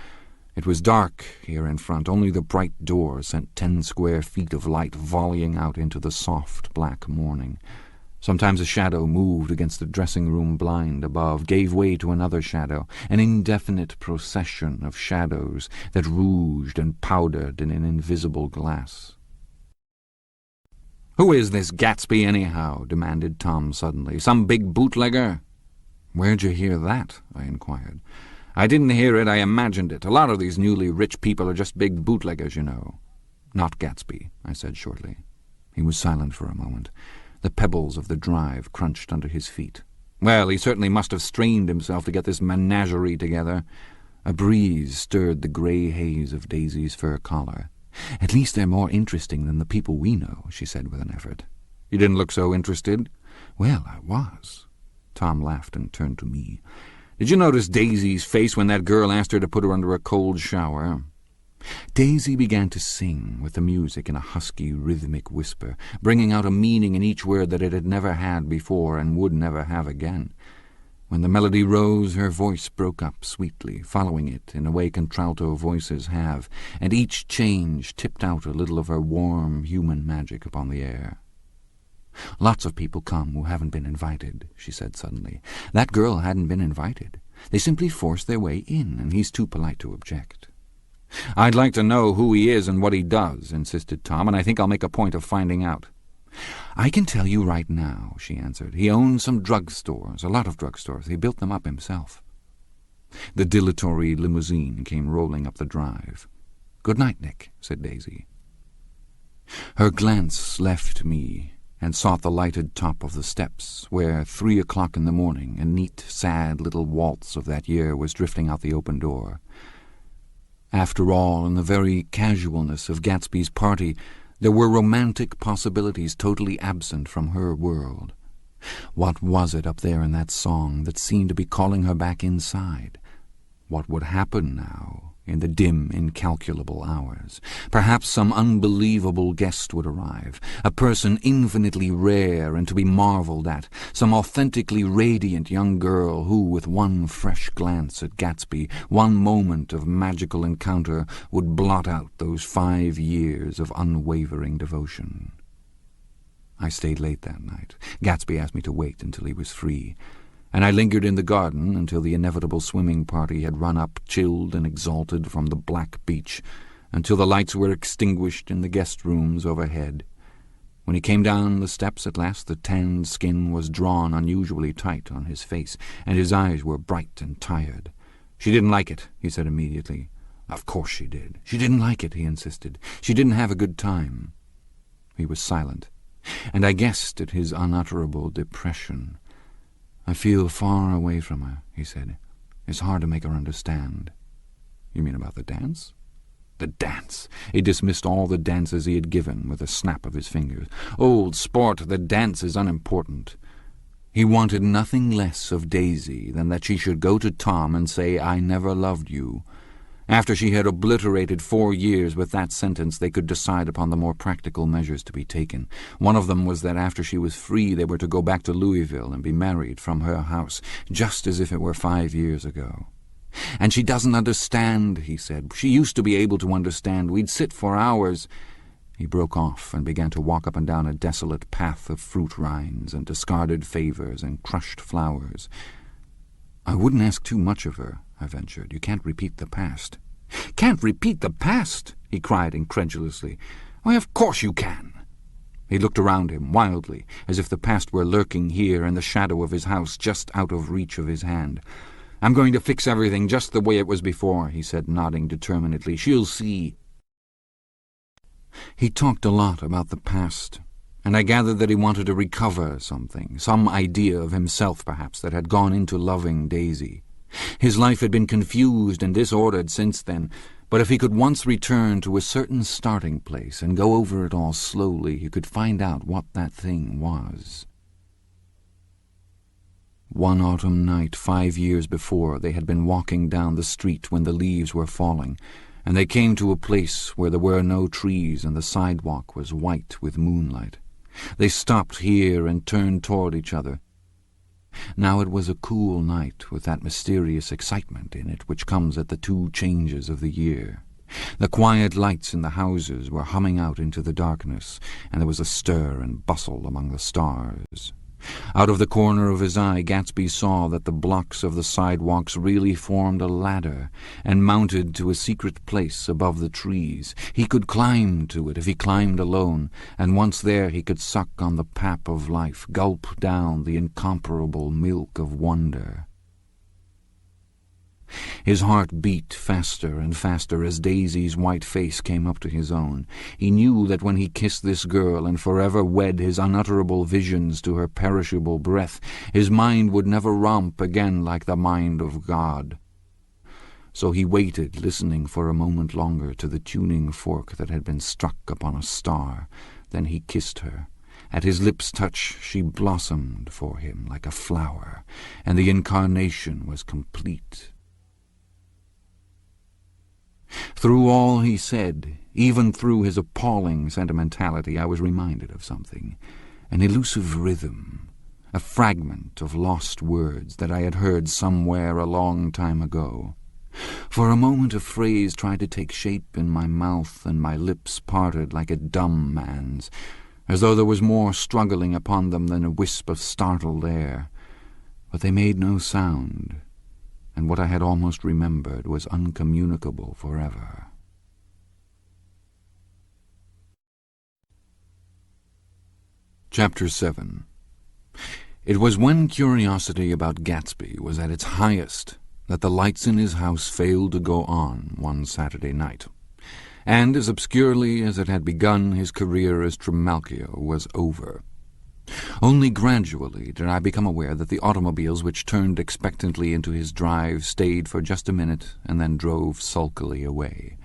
It was dark here in front. Only the bright door sent 10 square feet of light volleying out into the soft black morning. Sometimes a shadow moved against the dressing-room blind above, gave way to another shadow, an indefinite procession of shadows that rouged and powdered in an invisible glass. "Who is this Gatsby, anyhow?" demanded Tom suddenly. "Some big bootlegger?" "Where'd you hear that?" I inquired. "I didn't hear it, I imagined it. A lot of these newly rich people are just big bootleggers, you know." "Not Gatsby," I said shortly. He was silent for a moment. The pebbles of the drive crunched under his feet. "Well, he certainly must have strained himself to get this menagerie together." A breeze stirred the grey haze of Daisy's fur collar. "At least they're more interesting than the people we know," she said with an effort. "You didn't look so interested." "Well, I was." Tom laughed and turned to me. "Did you notice Daisy's face when that girl asked her to put her under a cold shower?" Daisy began to sing with the music in a husky, rhythmic whisper, bringing out a meaning in each word that it had never had before and would never have again. When the melody rose, her voice broke up sweetly, following it in a way contralto voices have, and each change tipped out a little of her warm, human magic upon the air. "Lots of people come who haven't been invited," she said suddenly. "That girl hadn't been invited. They simply forced their way in, and he's too polite to object." "I'd like to know who he is and what he does," insisted Tom, "and I think I'll make a point of finding out." "I can tell you right now," she answered. "He owns some drugstores, a lot of drugstores. He built them up himself." The dilatory limousine came rolling up the drive. "Good night, Nick," said Daisy. Her glance left me and sought the lighted top of the steps, where 3 o'clock in the morning, a neat, sad little waltz of that year was drifting out the open door. After all, in the very casualness of Gatsby's party, there were romantic possibilities totally absent from her world. What was it up there in that song that seemed to be calling her back inside? What would happen now, in the dim, incalculable hours? Perhaps some unbelievable guest would arrive, a person infinitely rare and to be marveled at, some authentically radiant young girl who, with one fresh glance at Gatsby, one moment of magical encounter, would blot out those 5 years of unwavering devotion. I stayed late that night. Gatsby asked me to wait until he was free, and I lingered in the garden until the inevitable swimming party had run up, chilled and exalted, from the black beach, until the lights were extinguished in the guest rooms overhead. When he came down the steps at last, the tanned skin was drawn unusually tight on his face, and his eyes were bright and tired. "She didn't like it," he said immediately. "Of course she did. She didn't like it," he insisted. "She didn't have a good time." He was silent, and I guessed at his unutterable depression. "I feel far away from her," he said. "It's hard to make her understand." "You mean about the dance?" The dance! He dismissed all the dances he had given with a snap of his fingers. "Old sport, the dance is unimportant." He wanted nothing less of Daisy than that she should go to Tom and say, "I never loved you." After she had obliterated 4 years with that sentence, they could decide upon the more practical measures to be taken. One of them was that after she was free they were to go back to Louisville and be married from her house, just as if it were 5 years ago. "And she doesn't understand," he said. "She used to be able to understand. We'd sit for hours—" He broke off and began to walk up and down a desolate path of fruit rinds and discarded favours and crushed flowers. "I wouldn't ask too much of her," I ventured. "You can't repeat the past." "Can't repeat the past?" he cried incredulously. Why, of course you can. He looked around him wildly, as if the past were lurking here in the shadow of his house, just out of reach of his hand. I'm going to fix everything just the way it was before, he said, nodding determinedly. She'll see. He talked a lot about the past, and I gathered that he wanted to recover something, some idea of himself, perhaps, that had gone into loving Daisy. His life had been confused and disordered since then, but if he could once return to a certain starting place and go over it all slowly, he could find out what that thing was. One autumn night 5 years before, they had been walking down the street when the leaves were falling, and they came to a place where there were no trees and the sidewalk was white with moonlight. They stopped here and turned toward each other. Now it was a cool night with that mysterious excitement in it which comes at the 2 changes of the year. The quiet lights in the houses were humming out into the darkness, and there was a stir and bustle among the stars. Out of the corner of his eye, Gatsby saw that the blocks of the sidewalks really formed a ladder and mounted to a secret place above the trees. He could climb to it if he climbed alone, and once there he could suck on the pap of life, gulp down the incomparable milk of wonder. His heart beat faster and faster as Daisy's white face came up to his own. He knew that when he kissed this girl and forever wed his unutterable visions to her perishable breath, his mind would never romp again like the mind of God. So he waited, listening for a moment longer to the tuning fork that had been struck upon a star. Then he kissed her. At his lips' touch she blossomed for him like a flower, and the incarnation was complete. Through all he said, even through his appalling sentimentality, I was reminded of something, an elusive rhythm, a fragment of lost words that I had heard somewhere a long time ago. For a moment a phrase tried to take shape in my mouth, and my lips parted like a dumb man's, as though there was more struggling upon them than a wisp of startled air. But they made no sound, and what I had almost remembered was uncommunicable forever. Chapter 7. It was when curiosity about Gatsby was at its highest that the lights in his house failed to go on one Saturday night, and as obscurely as it had begun, his career as Trimalchio was over. Only gradually did I become aware that the automobiles which turned expectantly into his drive stayed for just a minute and then drove sulkily away.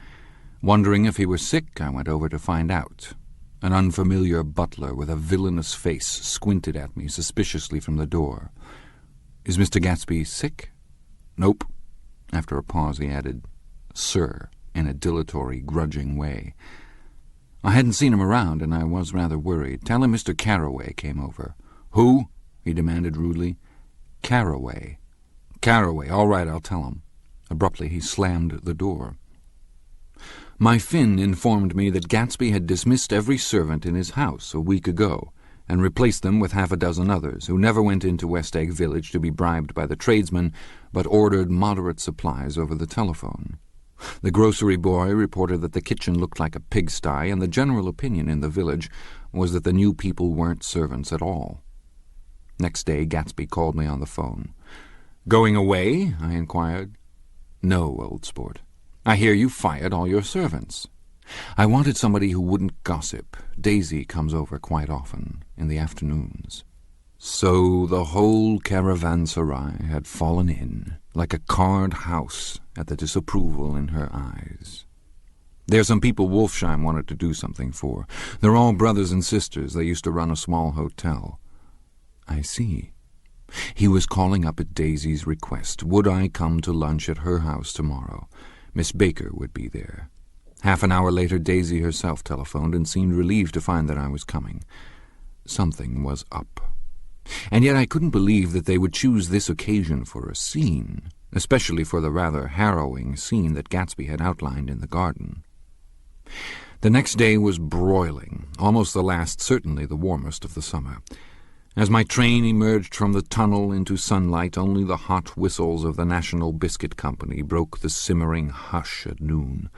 Wondering if he were sick, I went over to find out. An unfamiliar butler with a villainous face squinted at me suspiciously from the door. "Is Mr. Gatsby sick?" "Nope." After a pause he added, "Sir," in a dilatory, grudging way. I hadn't seen him around, and I was rather worried. "Tell him Mr. Carroway came over." "Who?" he demanded rudely. "Carroway." "Carroway. All right, I'll tell him." Abruptly he slammed the door. My Finn informed me that Gatsby had dismissed every servant in his house a week ago, and replaced them with 6 others, who never went into West Egg Village to be bribed by the tradesmen, but ordered moderate supplies over the telephone. The grocery boy reported that the kitchen looked like a pigsty, and the general opinion in the village was that the new people weren't servants at all. Next day Gatsby called me on the phone. "Going away?" I inquired. "No, old sport. I hear you fired all your servants." I wanted somebody who wouldn't gossip. Daisy comes over quite often, in the afternoons. So the whole caravanserai had fallen in, like a card house, at the disapproval in her eyes. "There's some people Wolfsheim wanted to do something for. They're all brothers and sisters. They used to run a small hotel." "I see." He was calling up at Daisy's request. Would I come to lunch at her house tomorrow? Miss Baker would be there. Half an hour later Daisy herself telephoned and seemed relieved to find that I was coming. Something was up. And yet I couldn't believe that they would choose this occasion for a scene, especially for the rather harrowing scene that Gatsby had outlined in the garden. The next day was broiling, almost the last, certainly the warmest of the summer. As my train emerged from the tunnel into sunlight, only the hot whistles of the National Biscuit Company broke the simmering hush at noon.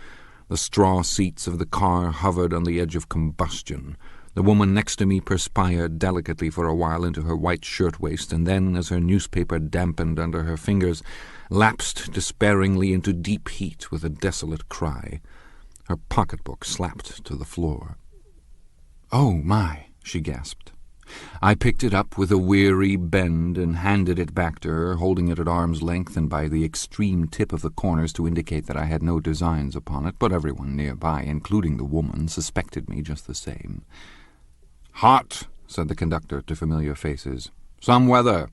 The straw seats of the car hovered on the edge of combustion. The woman next to me perspired delicately for a while into her white shirtwaist, and then, as her newspaper dampened under her fingers, lapsed despairingly into deep heat with a desolate cry. Her pocketbook slapped to the floor. "Oh, my," she gasped. I picked it up with a weary bend and handed it back to her, holding it at arm's length and by the extreme tip of the corners to indicate that I had no designs upon it, but everyone nearby, including the woman, suspected me just the same. "Hot," said the conductor to familiar faces. "Some weather."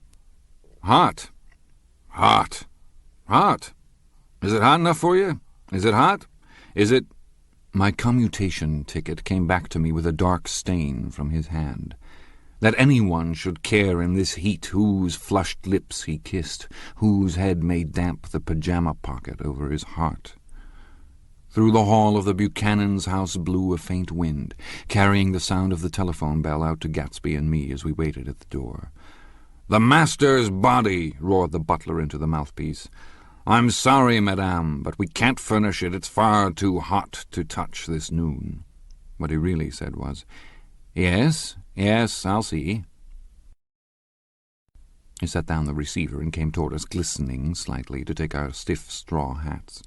"Hot. Hot. Hot. Is it hot enough for you? Is it hot? Is it—" My commutation ticket came back to me with a dark stain from his hand. That anyone should care in this heat whose flushed lips he kissed, whose head made damp the pajama pocket over his heart. Through the hall of the Buchanan's house blew a faint wind, carrying the sound of the telephone bell out to Gatsby and me as we waited at the door. "The master's body," roared the butler into the mouthpiece. "I'm sorry, madame, but we can't furnish it. It's far too hot to touch this noon." What he really said was, Yes, I'll see." He set down the receiver and came toward us, glistening slightly, to take our stiff straw hats.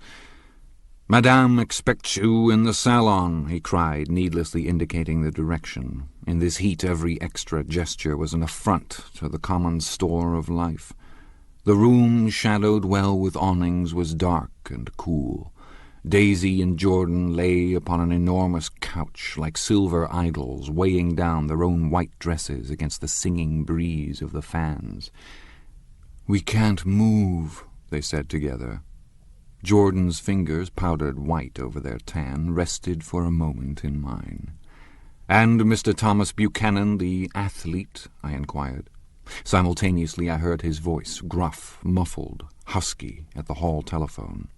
"Madame expects you in the salon," he cried, needlessly indicating the direction. In this heat every extra gesture was an affront to the common store of life. The room, shadowed well with awnings, was dark and cool. Daisy and Jordan lay upon an enormous couch like silver idols, weighing down their own white dresses against the singing breeze of the fans. "We can't move," they said together. Jordan's fingers, powdered white over their tan, rested for a moment in mine. "And Mr. Thomas Buchanan, the athlete?" I inquired. Simultaneously I heard his voice, gruff, muffled, husky, at the hall telephone.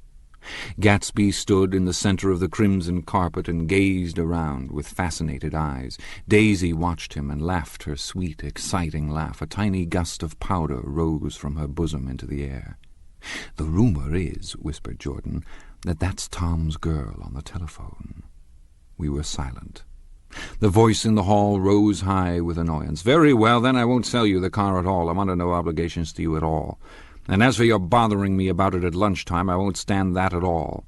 Gatsby stood in the center of the crimson carpet and gazed around with fascinated eyes. Daisy watched him and laughed her sweet, exciting laugh. A tiny gust of powder rose from her bosom into the air. "The rumor is," whispered Jordan, "that that's Tom's girl on the telephone." We were silent. The voice in the hall rose high with annoyance. "Very well, then I won't sell you the car at all. I'm under no obligations to you at all. And as for your bothering me about it at lunchtime, I won't stand that at all."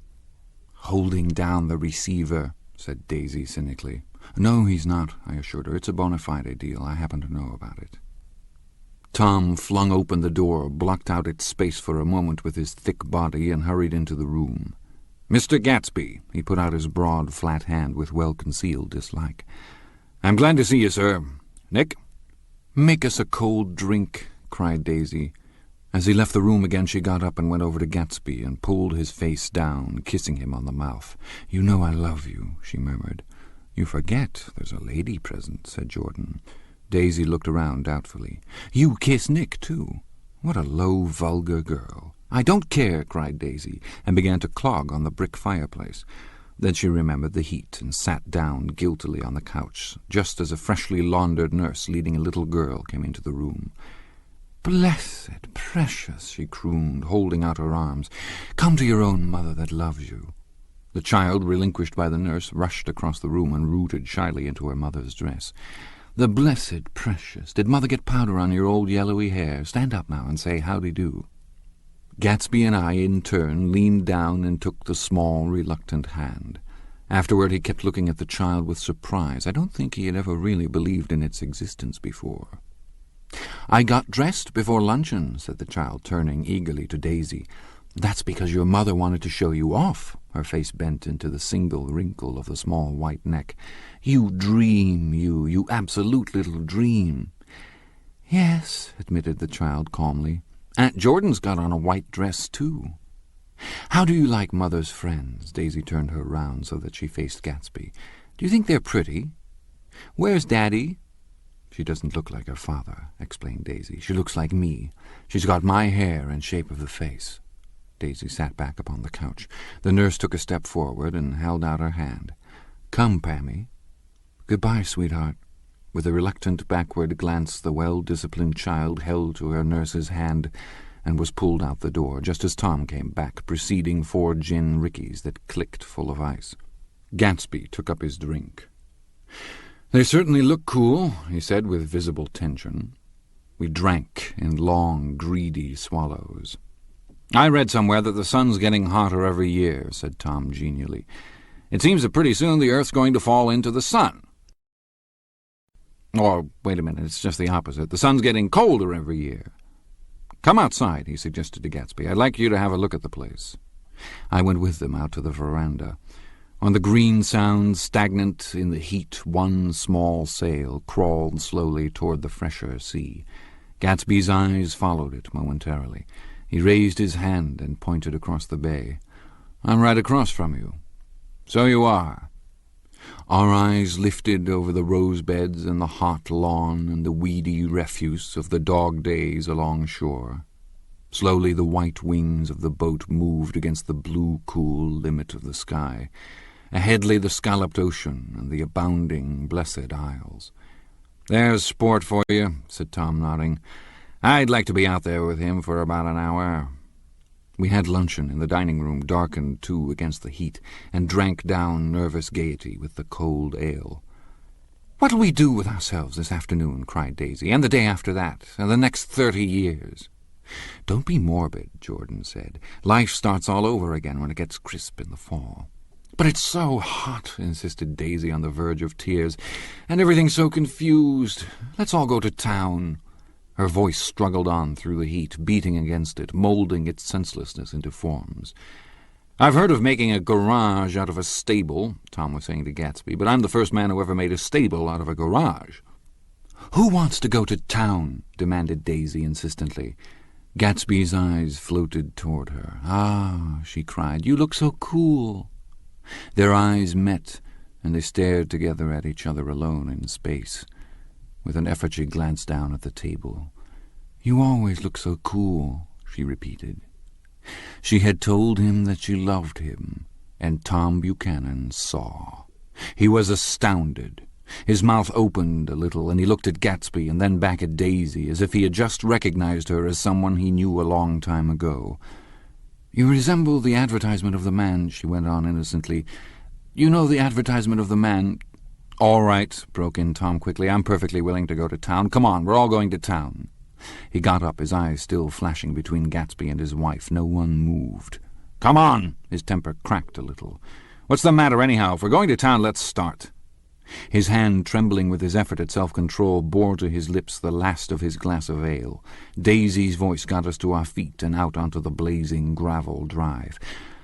"Holding down the receiver," said Daisy cynically. "No, he's not," I assured her. "It's a bona fide deal. I happen to know about it." Tom flung open the door, blocked out its space for a moment with his thick body, and hurried into the room. "Mr. Gatsby," he put out his broad, flat hand with well-concealed dislike. "I'm glad to see you, sir. Nick?" "Make us a cold drink," cried Daisy. As he left the room again, she got up and went over to Gatsby and pulled his face down, kissing him on the mouth. "You know I love you," she murmured. "You forget there's a lady present," said Jordan. Daisy looked around doubtfully. "You kiss Nick, too? What a low, vulgar girl." "I don't care," cried Daisy, and began to clog on the brick fireplace. Then she remembered the heat and sat down guiltily on the couch, just as a freshly laundered nurse leading a little girl came into the room. "Blessed, precious," she crooned, holding out her arms. "Come to your own mother that loves you." The child, relinquished by the nurse, rushed across the room and rooted shyly into her mother's dress. "The blessed precious. Did Mother get powder on your old yellowy hair? Stand up now and say howdy-do." Gatsby and I, in turn, leaned down and took the small, reluctant hand. Afterward he kept looking at the child with surprise. I don't think he had ever really believed in its existence before. "I got dressed before luncheon," said the child, turning eagerly to Daisy. "That's because your mother wanted to show you off." Her face bent into the single wrinkle of the small white neck. "You dream, you absolute little dream." "Yes," admitted the child calmly. "Aunt Jordan's got on a white dress, too." "How do you like Mother's friends?" Daisy turned her round so that she faced Gatsby. "Do you think they're pretty? Where's Daddy?" "She doesn't look like her father," explained Daisy. "She looks like me. She's got my hair and shape of the face." Daisy sat back upon the couch. The nurse took a step forward and held out her hand. "Come, Pammy." "Goodbye, sweetheart." With a reluctant backward glance, the well-disciplined child held to her nurse's hand and was pulled out the door just as Tom came back, preceding 4 gin rickeys that clicked full of ice. Gatsby took up his drink. "They certainly look cool," he said with visible tension. We drank in long, greedy swallows. "I read somewhere that the sun's getting hotter every year," said Tom genially. "It seems that pretty soon the Earth's going to fall into the sun. Or, wait a minute, it's just the opposite. The sun's getting colder every year. Come outside," he suggested to Gatsby. "I'd like you to have a look at the place." I went with them out to the veranda. On the green sound, stagnant in the heat, one small sail crawled slowly toward the fresher sea. Gatsby's eyes followed it momentarily. He raised his hand and pointed across the bay. "I'm right across from you." "So you are." Our eyes lifted over the rose beds and the hot lawn and the weedy refuse of the dog days along shore. Slowly the white wings of the boat moved against the blue, cool limit of the sky. Ahead lay the scalloped ocean and the abounding, blessed isles. "There's sport for you," said Tom, nodding. "I'd like to be out there with him for about an hour." We had luncheon in the dining room, darkened too against the heat, and drank down nervous gaiety with the cold ale. "What'll we do with ourselves this afternoon?" cried Daisy, "and the day after that, and the next 30 years?" "Don't be morbid," Jordan said. "Life starts all over again when it gets crisp in the fall." "But it's so hot," insisted Daisy on the verge of tears, "and everything's so confused. Let's all go to town." Her voice struggled on through the heat, beating against it, moulding its senselessness into forms. "I've heard of making a garage out of a stable," Tom was saying to Gatsby, "but I'm the first man who ever made a stable out of a garage." "Who wants to go to town?" demanded Daisy insistently. Gatsby's eyes floated toward her. "Ah," she cried, "you look so cool." Their eyes met, and they stared together at each other alone in space. With an effort she glanced down at the table. "You always look so cool," she repeated. She had told him that she loved him, and Tom Buchanan saw. He was astounded. His mouth opened a little, and he looked at Gatsby and then back at Daisy, as if he had just recognized her as someone he knew a long time ago. "You resemble the advertisement of the man," she went on innocently. "You know the advertisement of the man—" "All right," broke in Tom quickly. "I'm perfectly willing to go to town. Come on, we're all going to town." He got up, his eyes still flashing between Gatsby and his wife. No one moved. "Come on!" His temper cracked a little. "What's the matter, anyhow? If we're going to town, let's start." His hand, trembling with his effort at self-control, bore to his lips the last of his glass of ale. Daisy's voice got us to our feet and out onto the blazing gravel drive.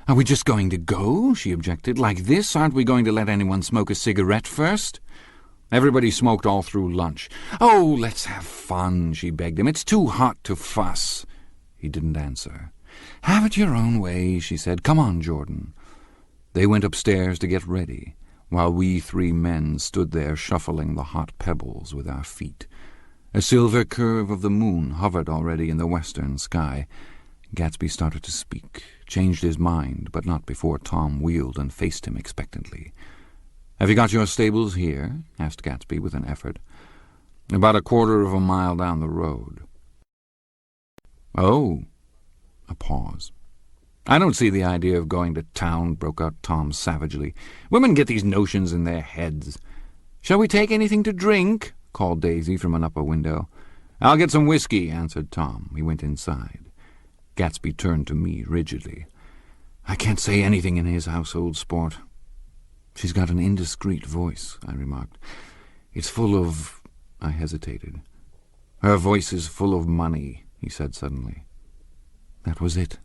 "Are we just going to go?" she objected. "Like this? Aren't we going to let anyone smoke a cigarette first?" Everybody smoked all through lunch. "Oh, let's have fun," she begged him. "It's too hot to fuss." He didn't answer. "Have it your own way," she said. "Come on, Jordan." They went upstairs to get ready, while we 3 men stood there shuffling the hot pebbles with our feet. A silver curve of the moon hovered already in the western sky. Gatsby started to speak, changed his mind, but not before Tom wheeled and faced him expectantly. "Have you got your stables here?" asked Gatsby with an effort. "About a quarter of a mile down the road." "Oh." A pause. "I don't see the idea of going to town," broke out Tom savagely. "Women get these notions in their heads." "Shall we take anything to drink?" called Daisy from an upper window. "I'll get some whiskey," answered Tom. We went inside. Gatsby turned to me rigidly. "I can't say anything in his household, Sport." "She's got an indiscreet voice," I remarked. "It's full of—" I hesitated. "Her voice is full of money," he said suddenly. That was it.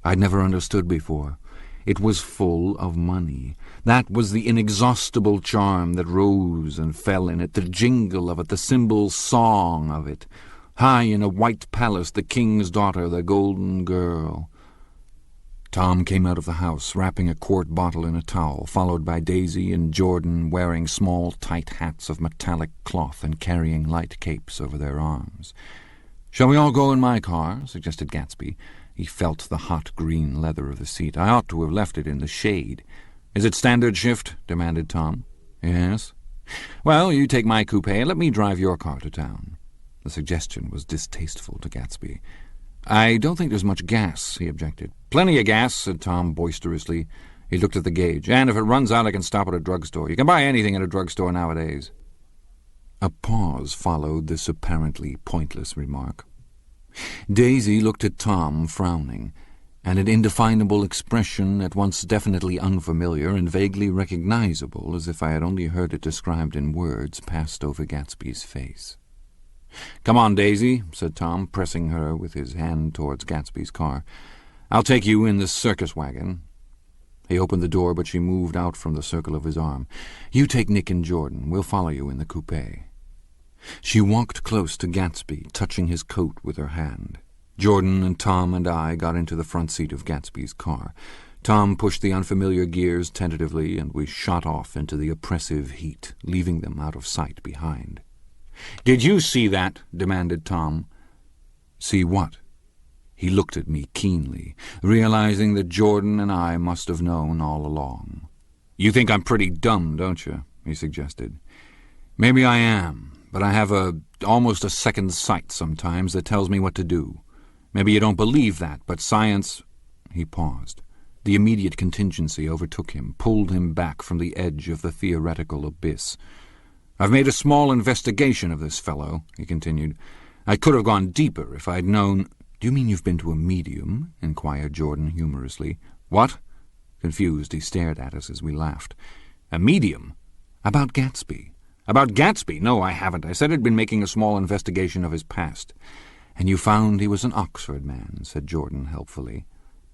I'd never understood before. It was full of money. That was the inexhaustible charm that rose and fell in it, the jingle of it, the cymbal song of it. High in a white palace, the king's daughter, the golden girl. Tom came out of the house, wrapping a quart bottle in a towel, followed by Daisy and Jordan, wearing small, tight hats of metallic cloth and carrying light capes over their arms. "Shall we all go in my car?" suggested Gatsby. He felt the hot green leather of the seat. "I ought to have left it in the shade." "Is it standard shift?" demanded Tom. "Yes." "Well, you take my coupe and let me drive your car to town." The suggestion was distasteful to Gatsby. "I don't think there's much gas," he objected. "Plenty of gas," said Tom boisterously. He looked at the gauge. "And if it runs out, I can stop at a drugstore. You can buy anything at a drugstore nowadays." A pause followed this apparently pointless remark. Daisy looked at Tom, frowning, and an indefinable expression at once definitely unfamiliar and vaguely recognizable, as if I had only heard it described in words, passed over Gatsby's face. "Come on, Daisy," said Tom, pressing her with his hand towards Gatsby's car. "I'll take you in this circus wagon." He opened the door, but she moved out from the circle of his arm. "You take Nick and Jordan. We'll follow you in the coupe." She walked close to Gatsby, touching his coat with her hand. Jordan and Tom and I got into the front seat of Gatsby's car. Tom pushed the unfamiliar gears tentatively, and we shot off into the oppressive heat, leaving them out of sight behind. "Did you see that?" demanded Tom. "See what?" He looked at me keenly, realizing that Jordan and I must have known all along. "You think I'm pretty dumb, don't you?" he suggested. "Maybe I am, but I have almost a second sight sometimes that tells me what to do. Maybe you don't believe that, but science—" He paused. The immediate contingency overtook him, pulled him back from the edge of the theoretical abyss. "I've made a small investigation of this fellow," he continued. "I could have gone deeper if I'd known—" "Do you mean you've been to a medium?" inquired Jordan humorously. "What?" Confused, he stared at us as we laughed. "A medium? About Gatsby." "About Gatsby? No, I haven't. I said I'd been making a small investigation of his past." "And you found he was an Oxford man," said Jordan helpfully.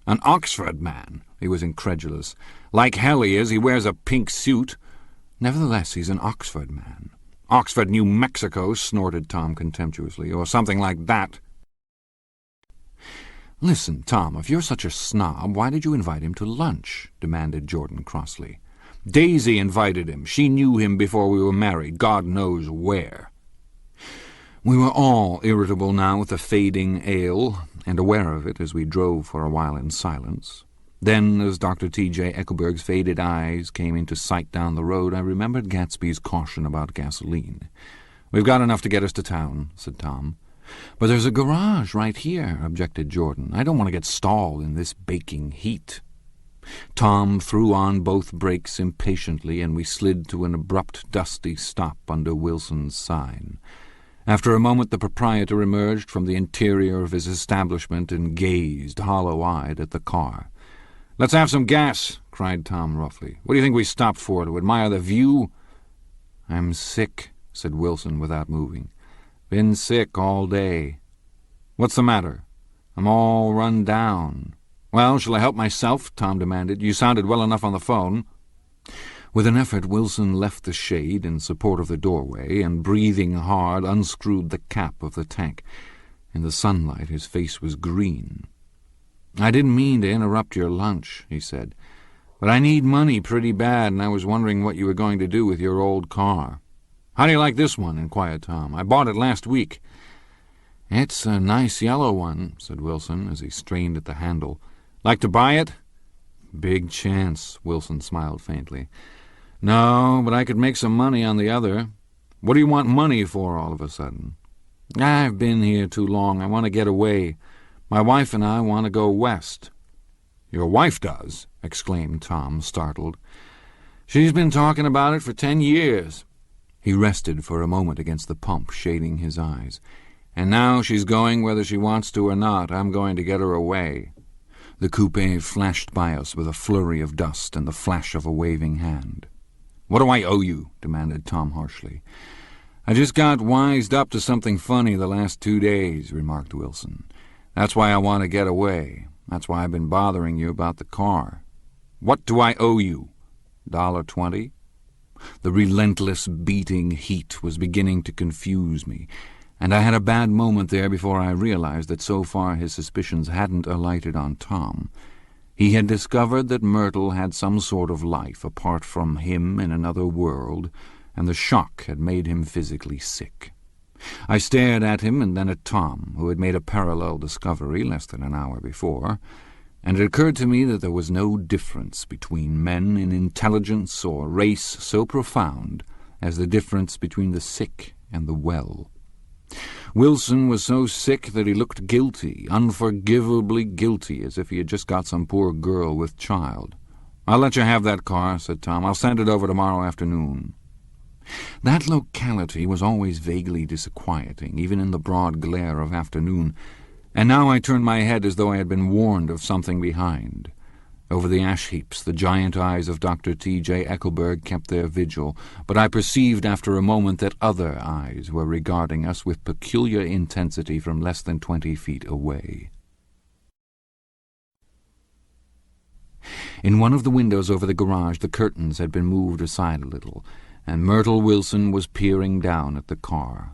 "An Oxford man?" He was incredulous. "Like hell he is. He wears a pink suit." "Nevertheless, he's an Oxford man." "Oxford, New Mexico," snorted Tom contemptuously, "or something like that." "Listen, Tom, if you're such a snob, why did you invite him to lunch?" demanded Jordan crossly. "Daisy invited him. She knew him before we were married, God knows where." We were all irritable now with the fading ale, and aware of it as we drove for a while in silence. Then, as Dr. T.J. Eckelberg's faded eyes came into sight down the road, I remembered Gatsby's caution about gasoline. "We've got enough to get us to town," said Tom. "But there's a garage right here," objected Jordan. "I don't want to get stalled in this baking heat." Tom threw on both brakes impatiently, and we slid to an abrupt, dusty stop under Wilson's sign. After a moment the proprietor emerged from the interior of his establishment and gazed, hollow-eyed, at the car. "Let's have some gas," cried Tom roughly. "What do you think we stopped for, to admire the view?" "I'm sick," said Wilson without moving. "Been sick all day." "What's the matter?" "I'm all run down." "Well, shall I help myself?" Tom demanded. "You sounded well enough on the phone." With an effort, Wilson left the shade in support of the doorway, and, breathing hard, unscrewed the cap of the tank. In the sunlight his face was green. "I didn't mean to interrupt your lunch," he said, "but I need money pretty bad, and I was wondering what you were going to do with your old car." "How do you like this one?" inquired Tom. "I bought it last week." "It's a nice yellow one," said Wilson, as he strained at the handle. "Like to buy it?" "Big chance," Wilson smiled faintly. "No, but I could make some money on the other." "What do you want money for all of a sudden?" "I've been here too long. I want to get away. My wife and I want to go west." "Your wife does?" exclaimed Tom, startled. "She's been talking about it for 10 years. He rested for a moment against the pump, shading his eyes. "And now she's going whether she wants to or not. I'm going to get her away." The coupe flashed by us with a flurry of dust and the flash of a waving hand. "What do I owe you?" demanded Tom harshly. "I just got wised up to something funny the last 2 days," remarked Wilson. "That's why I want to get away. That's why I've been bothering you about the car." "What do I owe you?" $1.20? The relentless beating heat was beginning to confuse me, and I had a bad moment there before I realized that so far his suspicions hadn't alighted on Tom. He had discovered that Myrtle had some sort of life apart from him in another world, and the shock had made him physically sick. I stared at him and then at Tom, who had made a parallel discovery less than an hour before, and it occurred to me that there was no difference between men in intelligence or race so profound as the difference between the sick and the well. Wilson was so sick that he looked guilty, unforgivably guilty, as if he had just got some poor girl with child. "I'll let you have that car," said Tom. "I'll send it over tomorrow afternoon." That locality was always vaguely disquieting, even in the broad glare of afternoon, and now I turned my head as though I had been warned of something behind. Over the ash-heaps the giant eyes of Dr. T.J. Eckelberg kept their vigil, but I perceived after a moment that other eyes were regarding us with peculiar intensity from less than 20 feet away. In one of the windows over the garage the curtains had been moved aside a little, and Myrtle Wilson was peering down at the car.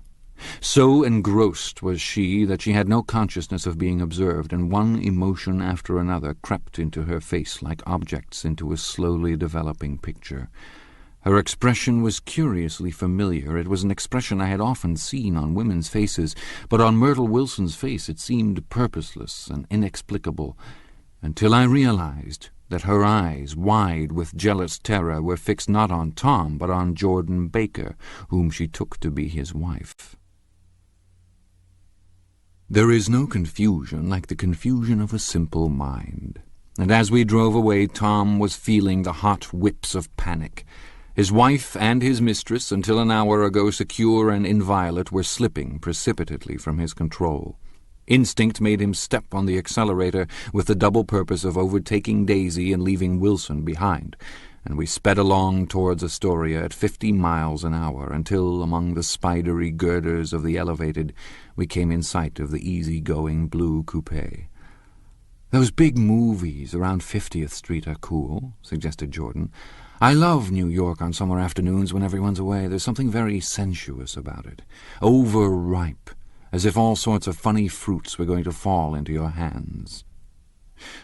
So engrossed was she that she had no consciousness of being observed, and one emotion after another crept into her face like objects into a slowly developing picture. Her expression was curiously familiar. It was an expression I had often seen on women's faces, but on Myrtle Wilson's face it seemed purposeless and inexplicable, until I realized that her eyes, wide with jealous terror, were fixed not on Tom, but on Jordan Baker, whom she took to be his wife. There is no confusion like the confusion of a simple mind, and as we drove away Tom was feeling the hot whips of panic. His wife and his mistress, until an hour ago secure and inviolate, were slipping precipitately from his control. Instinct made him step on the accelerator with the double purpose of overtaking Daisy and leaving Wilson behind, and we sped along towards Astoria at 50 miles an hour until, among the spidery girders of the elevated, we came in sight of the easy-going blue coupe. "Those big movies around 50th Street are cool," suggested Jordan. "I love New York on summer afternoons when everyone's away. There's something very sensuous about it. Overripe, as if all sorts of funny fruits were going to fall into your hands."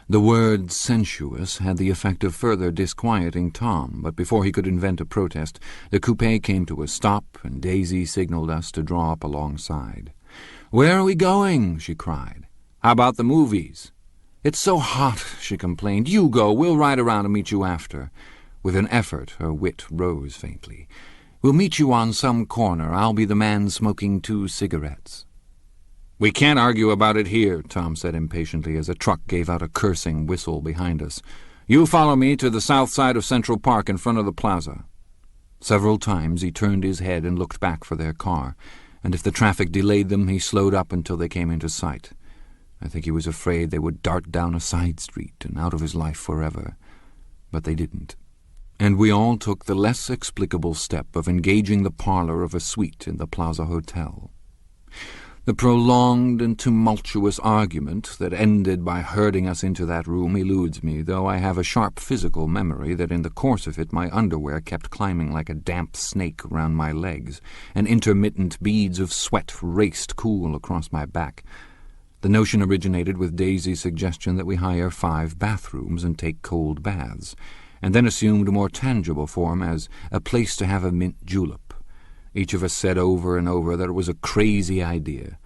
The word sensuous had the effect of further disquieting Tom, but before he could invent a protest, the coupe came to a stop, and Daisy signaled us to draw up alongside. "Where are we going?" she cried. "How about the movies?" "It's so hot," she complained. "You go. We'll ride around and meet you after." With an effort, her wit rose faintly. "We'll meet you on some corner. I'll be the man smoking 2 cigarettes." "We can't argue about it here," Tom said impatiently as a truck gave out a cursing whistle behind us. "You follow me to the south side of Central Park in front of the plaza." Several times he turned his head and looked back for their car, and if the traffic delayed them, he slowed up until they came into sight. I think he was afraid they would dart down a side street and out of his life forever. But they didn't. And we all took the less explicable step of engaging the parlor of a suite in the Plaza Hotel. The prolonged and tumultuous argument that ended by herding us into that room eludes me, though I have a sharp physical memory that in the course of it my underwear kept climbing like a damp snake round my legs, and intermittent beads of sweat raced cool across my back. The notion originated with Daisy's suggestion that we hire 5 bathrooms and take cold baths, and then assumed a more tangible form as a place to have a mint julep. Each of us said over and over that it was a crazy idea.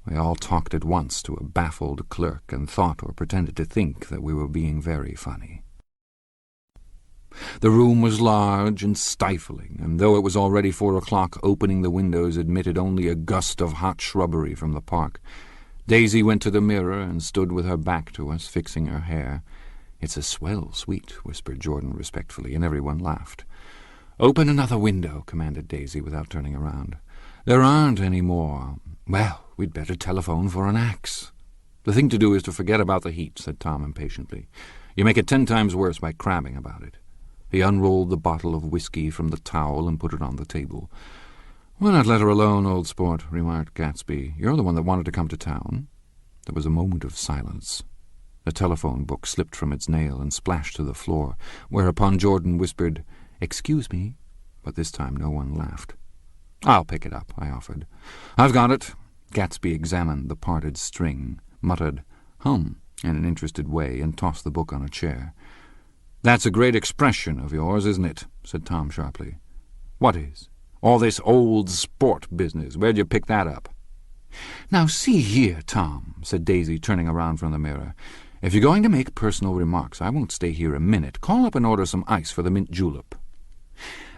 We all talked at once to a baffled clerk and thought or pretended to think that we were being very funny. The room was large and stifling, and though it was already 4 o'clock, opening the windows admitted only a gust of hot shrubbery from the park. Daisy went to the mirror and stood with her back to us, fixing her hair. "It's a swell suite," whispered Jordan respectfully, and everyone laughed. "Open another window," commanded Daisy without turning around. "There aren't any more." "Well, we'd better telephone for an axe." "The thing to do is to forget about the heat," said Tom impatiently. "You make it 10 times worse by crabbing about it." He unrolled the bottle of whiskey from the towel and put it on the table. "Why not let her alone, old sport?" remarked Gatsby. "You're the one that wanted to come to town." There was a moment of silence. The telephone book slipped from its nail and splashed to the floor, whereupon Jordan whispered, "Excuse me," but this time no one laughed. "I'll pick it up," I offered. "I've got it." Gatsby examined the parted string, muttered, "Hum," in an interested way, and tossed the book on a chair. "That's a great expression of yours, isn't it?" said Tom sharply. "What is?" "All this old sport business. Where'd you pick that up?" "Now see here, Tom," said Daisy, turning around from the mirror. "If you're going to make personal remarks, I won't stay here a minute. Call up and order some ice for the mint julep."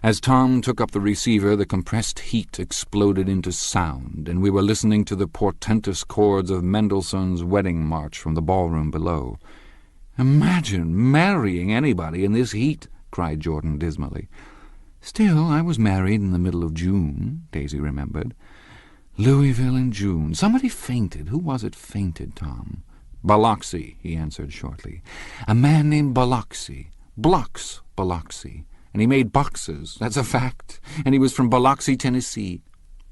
As Tom took up the receiver, the compressed heat exploded into sound, and we were listening to the portentous chords of Mendelssohn's Wedding March from the ballroom below. "Imagine marrying anybody in this heat," cried Jordan dismally. "Still, I was married in the middle of June," Daisy remembered. "Louisville in June. Somebody fainted. Who was it fainted, Tom?" "Biloxi," he answered shortly. "A man named Biloxi. Blocks Biloxi. And he made boxes, that's a fact. And he was from Biloxi, Tennessee."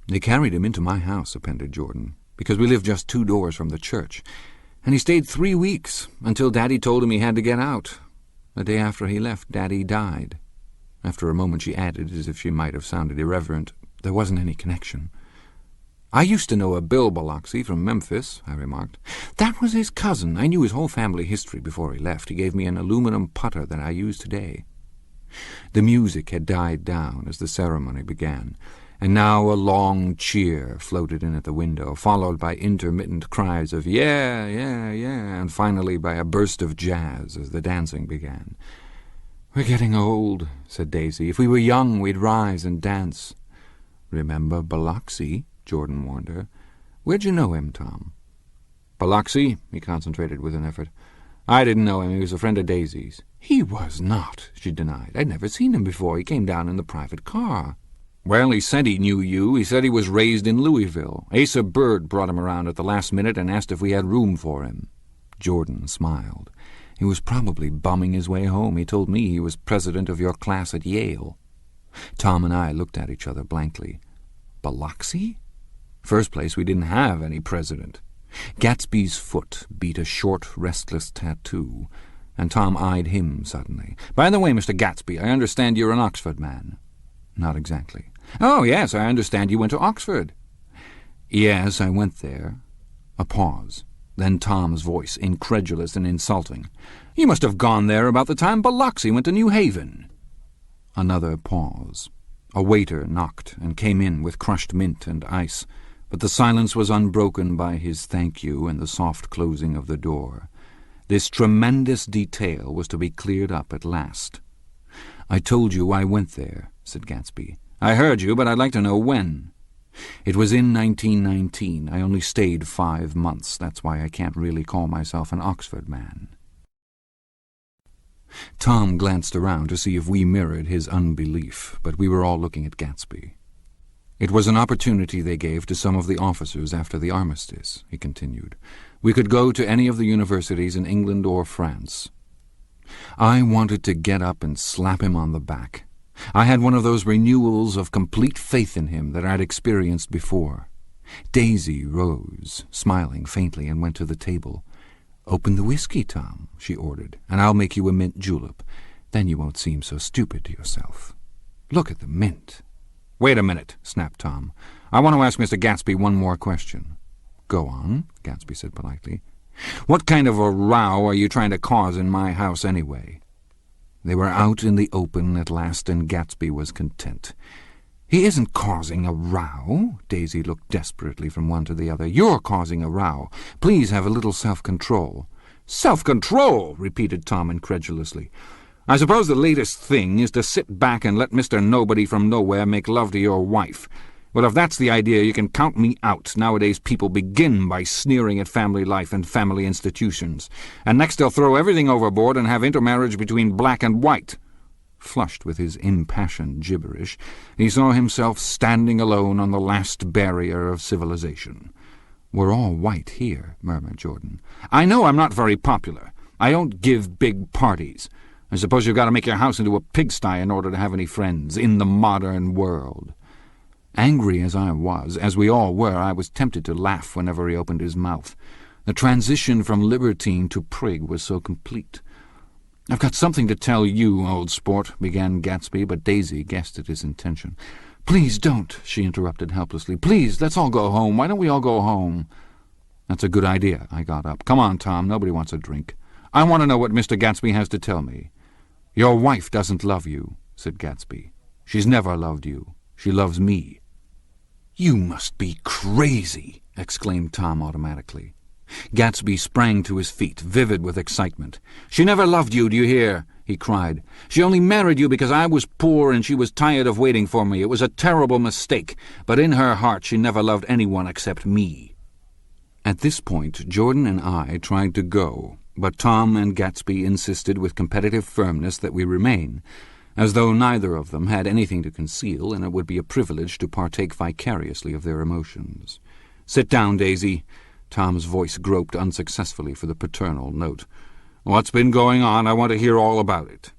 "They carried him into my house," appended Jordan, "because we lived just 2 doors from the church. And he stayed 3 weeks, until Daddy told him he had to get out. The day after he left, Daddy died." After a moment she added, as if she might have sounded irreverent, "There wasn't any connection." "I used to know a Bill Biloxi from Memphis," I remarked. "That was his cousin. I knew his whole family history before he left. He gave me an aluminum putter that I use today." The music had died down as the ceremony began, and now a long cheer floated in at the window, followed by intermittent cries of "yeah, yeah, yeah," and finally by a burst of jazz as the dancing began. "We're getting old," said Daisy. "If we were young, we'd rise and dance." "Remember Biloxi?" Jordan warned her. "Where'd you know him, Tom?" "Biloxi?" He concentrated with an effort. "I didn't know him. He was a friend of Daisy's." "He was not," she denied. "I'd never seen him before. He came down in the private car." "Well, he said he knew you. He said he was raised in Louisville. Asa Bird brought him around at the last minute and asked if we had room for him." Jordan smiled. "He was probably bumming his way home. He told me he was president of your class at Yale." Tom and I looked at each other blankly. "Biloxi? First place, we didn't have any president." Gatsby's foot beat a short, restless tattoo, and Tom eyed him suddenly. "By the way, Mr. Gatsby, I understand you're an Oxford man." "Not exactly." "Oh, yes, I understand you went to Oxford." "Yes, I went there." A pause. Then Tom's voice, incredulous and insulting. "You must have gone there about the time Biloxi went to New Haven." Another pause. A waiter knocked and came in with crushed mint and ice, but the silence was unbroken by his thank you and the soft closing of the door. This tremendous detail was to be cleared up at last. "I told you I went there," said Gatsby. "I heard you, but I'd like to know when." "It was in 1919. I only stayed 5 months. That's why I can't really call myself an Oxford man." Tom glanced around to see if we mirrored his unbelief, but we were all looking at Gatsby. "It was an opportunity they gave to some of the officers after the armistice," he continued. "We could go to any of the universities in England or France. I wanted to get up and slap him on the back. I had one of those renewals of complete faith in him that I'd experienced before." Daisy rose, smiling faintly, and went to the table. "Open the whiskey, Tom," she ordered, "and I'll make you a mint julep. Then you won't seem so stupid to yourself. Look at the mint." "Wait a minute," snapped Tom. "I want to ask Mr. Gatsby one more question." "Go on," Gatsby said politely. "What kind of a row are you trying to cause in my house anyway?" They were out in the open at last, and Gatsby was content. "He isn't causing a row." Daisy looked desperately from one to the other. "You're causing a row. Please have a little self-control." "Self-control?" repeated Tom incredulously. "I suppose the latest thing is to sit back and let Mr. Nobody from Nowhere make love to your wife. Well, if that's the idea, you can count me out. Nowadays people begin by sneering at family life and family institutions, and next they'll throw everything overboard and have intermarriage between black and white." Flushed with his impassioned gibberish, he saw himself standing alone on the last barrier of civilization. "We're all white here," murmured Jordan. "I know I'm not very popular. I don't give big parties. I suppose you've got to make your house into a pigsty in order to have any friends in the modern world." Angry as I was, as we all were, I was tempted to laugh whenever he opened his mouth. The transition from libertine to prig was so complete. "I've got something to tell you, old sport," began Gatsby, but Daisy guessed at his intention. "Please don't," she interrupted helplessly. "Please, let's all go home. Why don't we all go home?" "That's a good idea." I got up. "Come on, Tom. Nobody wants a drink. I want to know what Mr. Gatsby has to tell me." "Your wife doesn't love you," said Gatsby. "She's never loved you. She loves me." "You must be crazy," exclaimed Tom automatically. Gatsby sprang to his feet, vivid with excitement. "She never loved you, do you hear?" he cried. "She only married you because I was poor and she was tired of waiting for me. It was a terrible mistake, but in her heart she never loved anyone except me." At this point, Jordan and I tried to go, but Tom and Gatsby insisted with competitive firmness that we remain, as though neither of them had anything to conceal, and it would be a privilege to partake vicariously of their emotions. "Sit down, Daisy." Tom's voice groped unsuccessfully for the paternal note. "What's been going on? I want to hear all about it."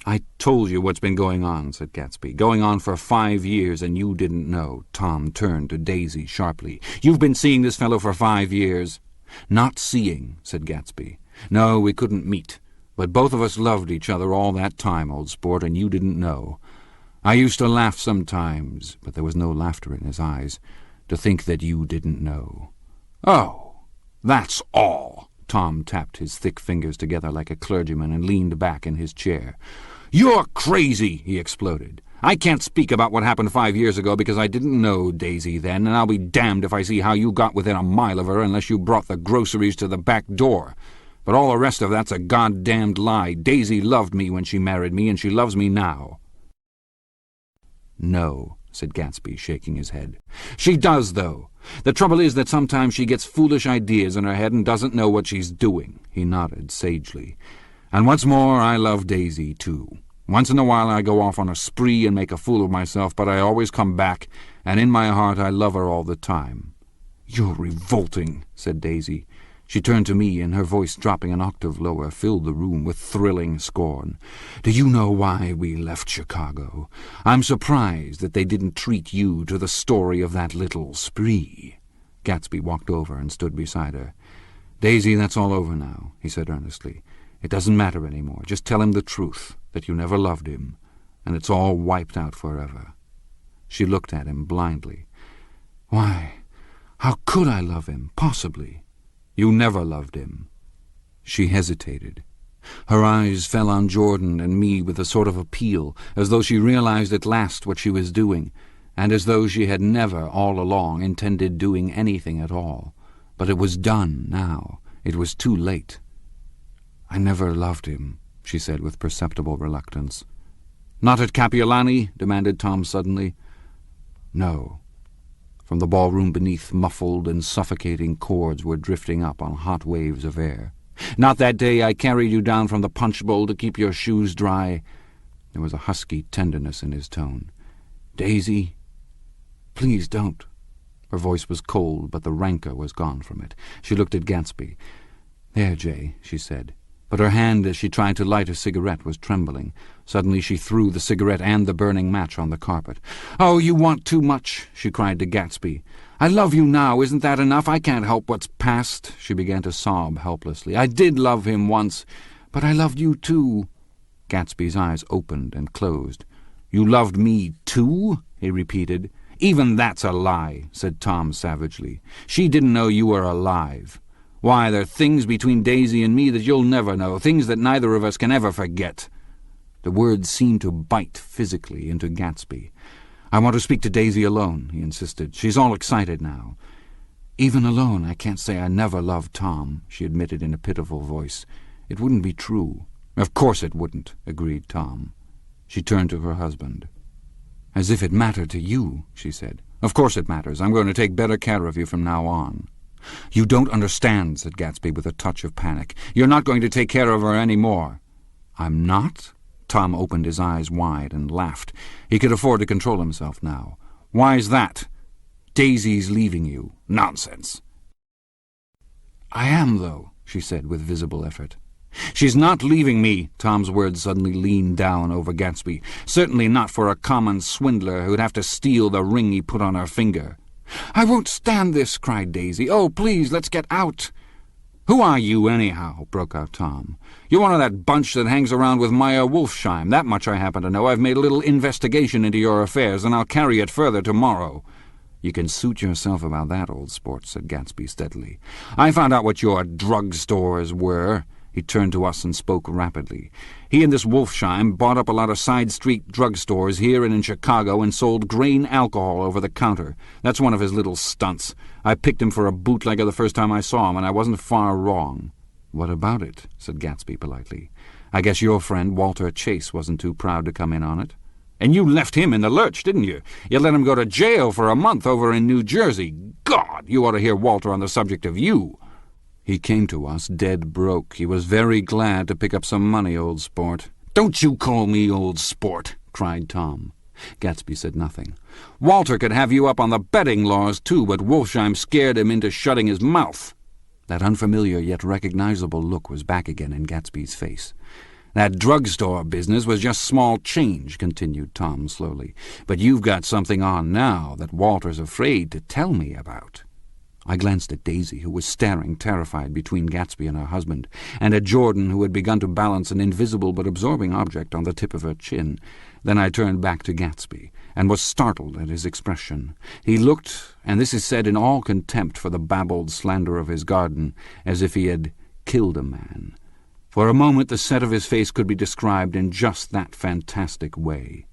"I told you what's been going on," said Gatsby. "Going on for 5 years, and you didn't know." Tom turned to Daisy sharply. "You've been seeing this fellow for 5 years." "Not seeing," said Gatsby. "No, we couldn't meet. But both of us loved each other all that time, old sport, and you didn't know. I used to laugh sometimes," but there was no laughter in his eyes, "to think that you didn't know." "Oh, that's all." Tom tapped his thick fingers together like a clergyman and leaned back in his chair. "You're crazy," he exploded. "I can't speak about what happened 5 years ago because I didn't know Daisy then, and I'll be damned if I see how you got within a mile of her unless you brought the groceries to the back door. But all the rest of that's a goddamned lie. Daisy loved me when she married me, and she loves me now." "No," said Gatsby, shaking his head. "She does, though. The trouble is that sometimes she gets foolish ideas in her head and doesn't know what she's doing." He nodded sagely. "And what's more, I love Daisy, too. Once in a while I go off on a spree and make a fool of myself, but I always come back, and in my heart I love her all the time." "You're revolting," said Daisy. She turned to me, and her voice, dropping an octave lower, filled the room with thrilling scorn. "Do you know why we left Chicago? I'm surprised that they didn't treat you to the story of that little spree." Gatsby walked over and stood beside her. "Daisy, that's all over now," he said earnestly. "It doesn't matter any more. Just tell him the truth, that you never loved him, and it's all wiped out forever." She looked at him blindly. "Why, how could I love him, possibly? You never loved him." She hesitated. Her eyes fell on Jordan and me with a sort of appeal, as though she realized at last what she was doing, and as though she had never, all along, intended doing anything at all. But it was done now. It was too late. "I never loved him," she said with perceptible reluctance. "Not at Kapiolani?" demanded Tom suddenly. "No." From the ballroom beneath, muffled and suffocating chords were drifting up on hot waves of air. "Not that day I carried you down from the punch bowl to keep your shoes dry?" There was a husky tenderness in his tone. "Daisy, please don't." Her voice was cold, but the rancor was gone from it. She looked at Gatsby. "There, Jay," she said. But her hand, as she tried to light a cigarette, was trembling. Suddenly she threw the cigarette and the burning match on the carpet. "Oh, you want too much," she cried to Gatsby. "I love you now. Isn't that enough? I can't help what's past." She began to sob helplessly. "I did love him once, but I loved you too." Gatsby's eyes opened and closed. "You loved me too?" he repeated. "Even that's a lie," said Tom savagely. "She didn't know you were alive. Why, there are things between Daisy and me that you'll never know, things that neither of us can ever forget." The words seemed to bite physically into Gatsby. "I want to speak to Daisy alone," he insisted. "She's all excited now." "Even alone, I can't say I never loved Tom," she admitted in a pitiful voice. "It wouldn't be true." "Of course it wouldn't," agreed Tom. She turned to her husband. "As if it mattered to you," she said. "Of course it matters. I'm going to take better care of you from now on." "You don't understand," said Gatsby with a touch of panic. "You're not going to take care of her any more." "I'm not?" Tom opened his eyes wide and laughed. He could afford to control himself now. "Why's that?" "Daisy's leaving you." "Nonsense." "I am, though," she said with visible effort. "She's not leaving me." Tom's words suddenly leaned down over Gatsby. "Certainly not for a common swindler who'd have to steal the ring he put on her finger." "I won't stand this," cried Daisy. "Oh, please, let's get out." "Who are you, anyhow?" broke out Tom. "You're one of that bunch that hangs around with Meyer Wolfsheim. That much I happen to know. I've made a little investigation into your affairs, and I'll carry it further tomorrow." "You can suit yourself about that, old sport," said Gatsby steadily. "I found out what your drugstores were." He turned to us and spoke rapidly. "He and this Wolfsheim bought up a lot of side-street drugstores here and in Chicago and sold grain alcohol over the counter. That's one of his little stunts. I picked him for a bootlegger the first time I saw him, and I wasn't far wrong." "What about it?" said Gatsby politely. I guess your friend Walter Chase wasn't too proud to come in on it. And you left him in the lurch, didn't you? You let him go to jail for a month over in New Jersey. God, you ought to hear Walter on the subject of you. He came to us dead broke. He was very glad to pick up some money, old sport. Don't you call me old sport, cried Tom. Gatsby said nothing. Walter could have you up on the betting laws, too, but Wolfsheim scared him into shutting his mouth. That unfamiliar yet recognizable look was back again in Gatsby's face. That drugstore business was just small change, continued Tom slowly. But you've got something on now that Walter's afraid to tell me about. I glanced at Daisy, who was staring terrified between Gatsby and her husband, and at Jordan, who had begun to balance an invisible but absorbing object on the tip of her chin. Then I turned back to Gatsby, and was startled at his expression. He looked, and this is said in all contempt for the babbled slander of his garden, as if he had killed a man. For a moment the set of his face could be described in just that fantastic way.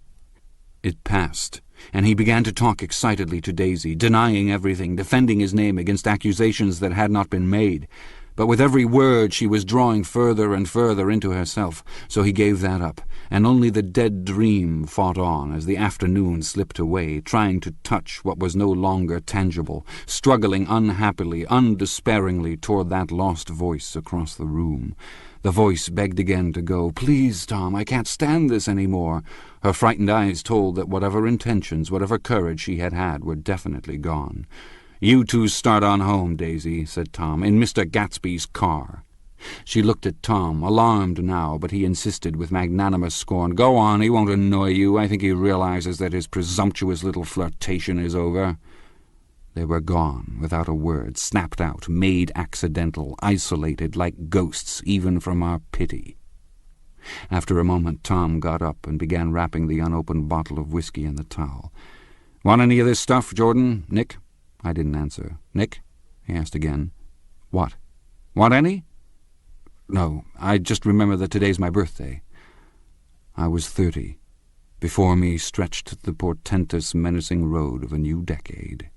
It passed, and he began to talk excitedly to Daisy, denying everything, defending his name against accusations that had not been made. But with every word she was drawing further and further into herself, so he gave that up, and only the dead dream fought on as the afternoon slipped away, trying to touch what was no longer tangible, struggling unhappily, undespairingly toward that lost voice across the room. The voice begged again to go. "Please, Tom, I can't stand this any more." Her frightened eyes told that whatever intentions, whatever courage she had had, were definitely gone. "You two start on home, Daisy," said Tom, "in Mr. Gatsby's car." She looked at Tom, alarmed now, but he insisted with magnanimous scorn. "Go on, he won't annoy you. I think he realizes that his presumptuous little flirtation is over." They were gone, without a word, snapped out, made accidental, isolated, like ghosts, even from our pity. After a moment, Tom got up and began wrapping the unopened bottle of whiskey in the towel. "Want any of this stuff, Jordan? Nick?" I didn't answer. "Nick?" he asked again. "What? Want any?" "No, I just remember that today's my birthday." I was 30. Before me stretched the portentous, menacing road of a new decade.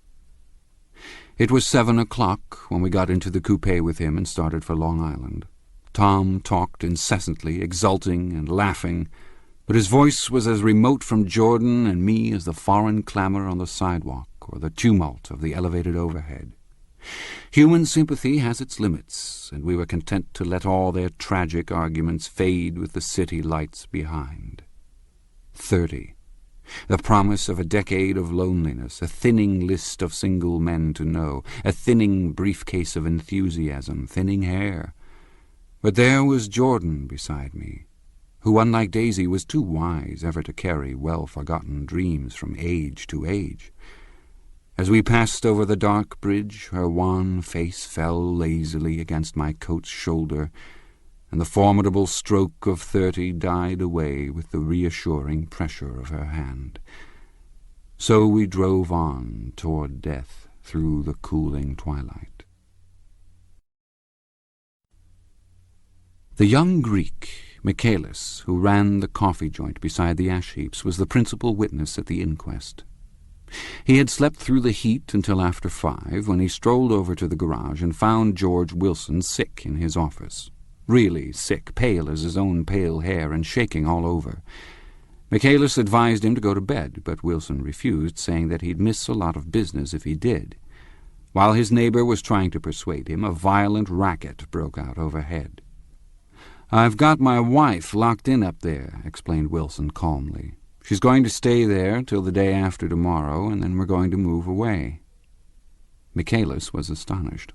It was 7 o'clock when we got into the coupe with him and started for Long Island. Tom talked incessantly, exulting and laughing, but his voice was as remote from Jordan and me as the foreign clamor on the sidewalk or the tumult of the elevated overhead. Human sympathy has its limits, and we were content to let all their tragic arguments fade with the city lights behind. 30. The promise of a decade of loneliness, a thinning list of single men to know, a thinning briefcase of enthusiasm, thinning hair. But there was Jordan beside me, who, unlike Daisy, was too wise ever to carry well-forgotten dreams from age to age. As we passed over the dark bridge, her wan face fell lazily against my coat's shoulder, and the formidable stroke of 30 died away with the reassuring pressure of her hand. So we drove on toward death through the cooling twilight. The young Greek, Michaelis, who ran the coffee joint beside the ash heaps, was the principal witness at the inquest. He had slept through the heat until after 5, when he strolled over to the garage and found George Wilson sick in his office. Really sick, pale as his own pale hair, and shaking all over. Michaelis advised him to go to bed, but Wilson refused, saying that he'd miss a lot of business if he did. While his neighbor was trying to persuade him, a violent racket broke out overhead. "I've got my wife locked in up there," explained Wilson calmly. "She's going to stay there till the day after tomorrow, and then we're going to move away." Michaelis was astonished.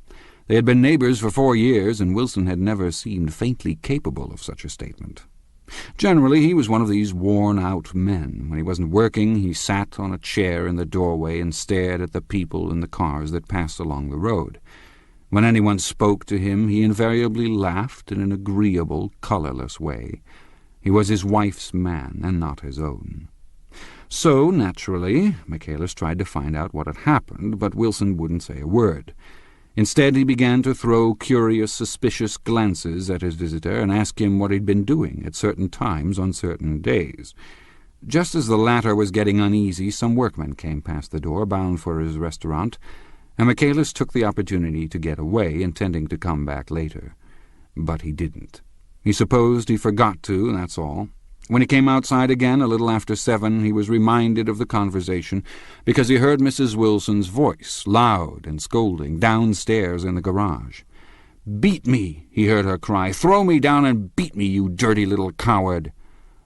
They had been neighbors for 4 years, and Wilson had never seemed faintly capable of such a statement. Generally, he was one of these worn-out men. When he wasn't working, he sat on a chair in the doorway and stared at the people in the cars that passed along the road. When anyone spoke to him, he invariably laughed in an agreeable, colorless way. He was his wife's man, and not his own. So, naturally, Michaelis tried to find out what had happened, but Wilson wouldn't say a word. Instead, he began to throw curious, suspicious glances at his visitor and ask him what he'd been doing at certain times on certain days. Just as the latter was getting uneasy, some workmen came past the door, bound for his restaurant, and Michaelis took the opportunity to get away, intending to come back later. But he didn't. He supposed he forgot to, that's all. When he came outside again, a little after 7, he was reminded of the conversation, because he heard Mrs. Wilson's voice, loud and scolding, downstairs in the garage. "Beat me," he heard her cry. "Throw me down and beat me, you dirty little coward."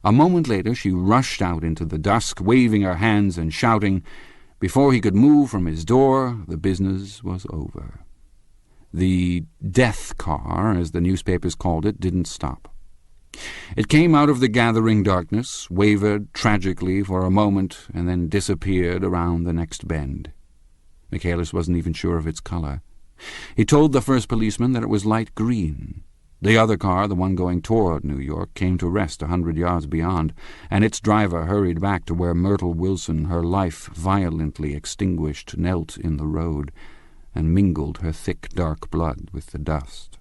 A moment later she rushed out into the dusk, waving her hands and shouting. Before he could move from his door, the business was over. The death car, as the newspapers called it, didn't stop. It came out of the gathering darkness, wavered tragically for a moment, and then disappeared around the next bend. Michaelis wasn't even sure of its color. He told the first policeman that it was light green. The other car, the one going toward New York, came to rest 100 yards beyond, and its driver hurried back to where Myrtle Wilson, her life violently extinguished, knelt in the road and mingled her thick dark blood with the dust.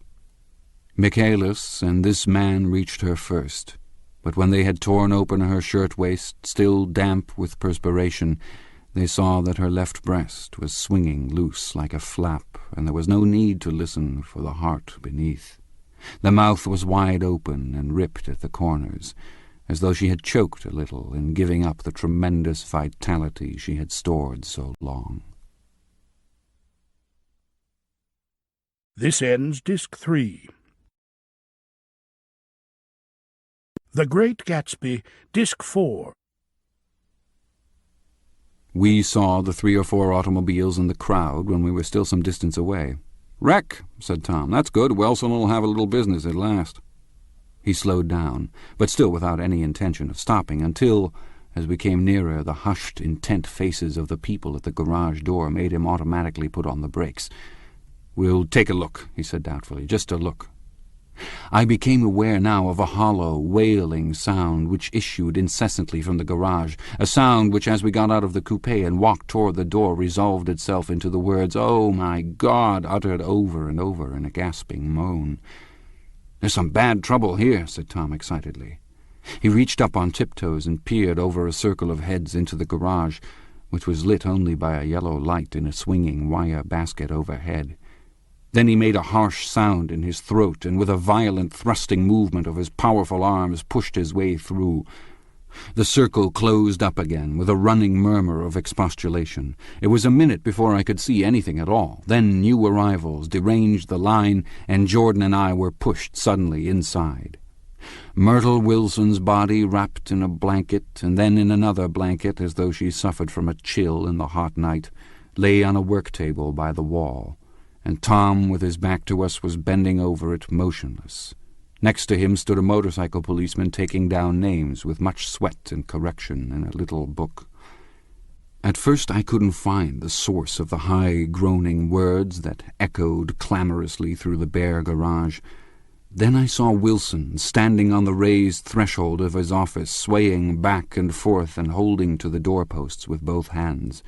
Michaelis and this man reached her first, but when they had torn open her shirt-waist, still damp with perspiration, they saw that her left breast was swinging loose like a flap, and there was no need to listen for the heart beneath. The mouth was wide open and ripped at the corners, as though she had choked a little in giving up the tremendous vitality she had stored so long. This ends Disc 3. The Great Gatsby, Disc 4. We saw the 3 or 4 automobiles in the crowd when we were still some distance away. "Wreck," said Tom. "That's good. Wilson will have a little business at last." He slowed down, but still without any intention of stopping, until, as we came nearer, the hushed, intent faces of the people at the garage door made him automatically put on the brakes. "We'll take a look," he said doubtfully. "Just a look." I became aware now of a hollow, wailing sound which issued incessantly from the garage, a sound which, as we got out of the coupe and walked toward the door, resolved itself into the words, "Oh, my God," uttered over and over in a gasping moan. "There's some bad trouble here," said Tom excitedly. He reached up on tiptoes and peered over a circle of heads into the garage, which was lit only by a yellow light in a swinging wire basket overhead. Then he made a harsh sound in his throat, and with a violent thrusting movement of his powerful arms pushed his way through. The circle closed up again with a running murmur of expostulation. It was a minute before I could see anything at all. Then new arrivals deranged the line, and Jordan and I were pushed suddenly inside. Myrtle Wilson's body wrapped in a blanket, and then in another blanket, as though she suffered from a chill in the hot night, lay on a work table by the wall, and Tom, with his back to us, was bending over it motionless. Next to him stood a motorcycle policeman taking down names with much sweat and correction in a little book. At first I couldn't find the source of the high, groaning words that echoed clamorously through the bare garage. Then I saw Wilson standing on the raised threshold of his office, swaying back and forth and holding to the doorposts with both hands.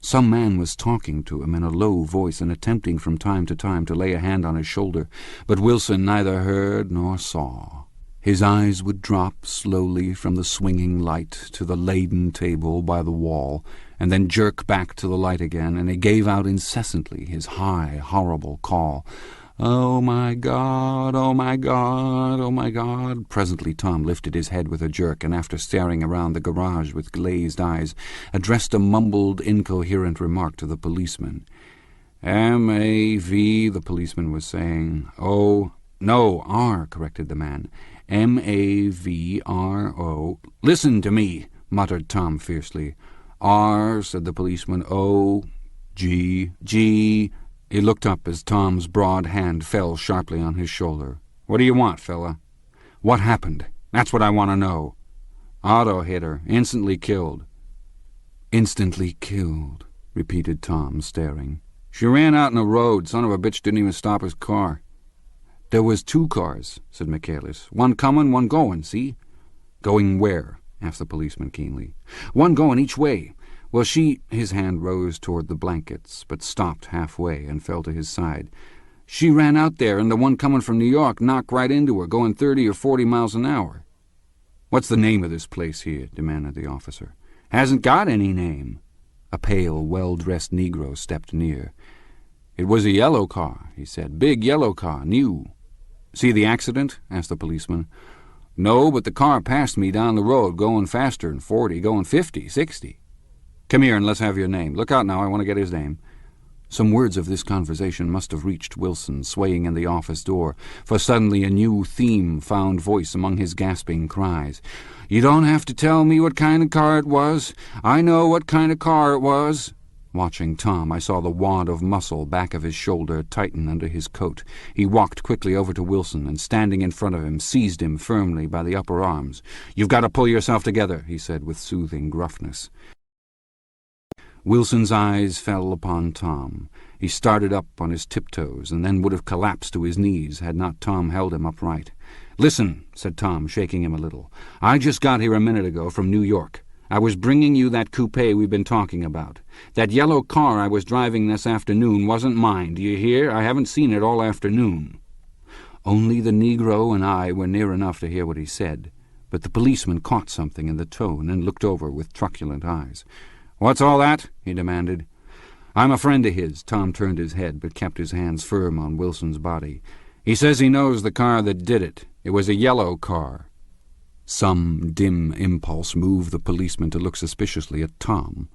Some man was talking to him in a low voice and attempting from time to time to lay a hand on his shoulder, but Wilson neither heard nor saw. His eyes would drop slowly from the swinging light to the laden table by the wall, and then jerk back to the light again, and he gave out incessantly his high, horrible call. "Oh, my God! Oh, my God! Oh, my God!" Presently Tom lifted his head with a jerk, and after staring around the garage with glazed eyes, addressed a mumbled, incoherent remark to the policeman. "M-A-V," the policeman was saying. "O, no, R," corrected the man. "M-A-V-R-O." "Listen to me," muttered Tom fiercely. "R," said the policeman. "O, G, G." He looked up as Tom's broad hand fell sharply on his shoulder. "What do you want, fella?" "What happened? That's what I want to know." "Auto hit her. Instantly killed." "Instantly killed," repeated Tom, staring. "She ran out in the road. Son of a bitch didn't even stop his car." "There was 2 cars," said Michaelis. "One coming, one going, see?" "Going where?" asked the policeman keenly. "One going each way. Well, she—" His hand rose toward the blankets, but stopped halfway and fell to his side. "She ran out there, and the one coming from New York knocked right into her, going 30 or 40 miles an hour." "What's the name of this place here?" demanded the officer. "Hasn't got any name." A pale, well-dressed Negro stepped near. "It was a yellow car," he said. "Big yellow car, new." "See the accident?" asked the policeman. "No, but the car passed me down the road, going faster than 40, going 50, 60. Come here and let's have your name. Look out now, I want to get his name." Some words of this conversation must have reached Wilson, swaying in the office door, for suddenly a new theme found voice among his gasping cries. "You don't have to tell me what kind of car it was. I know what kind of car it was." Watching Tom, I saw the wad of muscle back of his shoulder tighten under his coat. He walked quickly over to Wilson and, standing in front of him, seized him firmly by the upper arms. "You've got to pull yourself together," he said with soothing gruffness. Wilson's eyes fell upon Tom. He started up on his tiptoes and then would have collapsed to his knees had not Tom held him upright. "Listen," said Tom, shaking him a little. "I just got here a minute ago from New York. I was bringing you that coupe we've been talking about. That yellow car I was driving this afternoon wasn't mine, do you hear? I haven't seen it all afternoon." Only the Negro and I were near enough to hear what he said, but the policeman caught something in the tone and looked over with truculent eyes. "What's all that?" he demanded. "I'm a friend of his." Tom turned his head but kept his hands firm on Wilson's body. "He says he knows the car that did it. It was a yellow car." Some dim impulse moved the policeman to look suspiciously at Tom.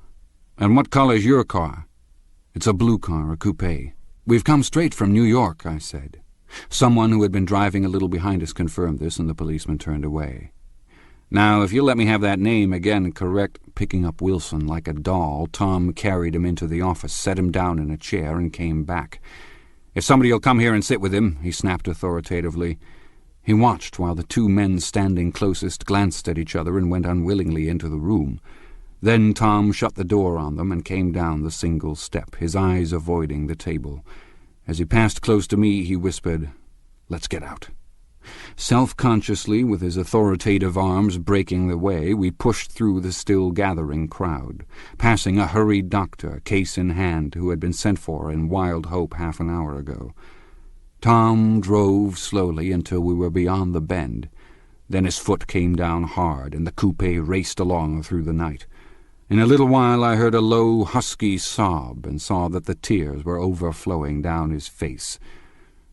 "And what color's your car?" "It's a blue car, a coupe. We've come straight from New York," I said. Someone who had been driving a little behind us confirmed this, and the policeman turned away. "Now, if you'll let me have that name again correct—" Picking up Wilson like a doll, Tom carried him into the office, set him down in a chair, and came back. "If somebody'll come here and sit with him," he snapped authoritatively. He watched while the two men standing closest glanced at each other and went unwillingly into the room. Then Tom shut the door on them and came down the single step, his eyes avoiding the table. As he passed close to me, he whispered, "Let's get out." Self-consciously, with his authoritative arms breaking the way, we pushed through the still-gathering crowd, passing a hurried doctor, case in hand, who had been sent for in wild hope half an hour ago. Tom drove slowly until we were beyond the bend. Then his foot came down hard, and the coupe raced along through the night. In a little while I heard a low, husky sob, and saw that the tears were overflowing down his face.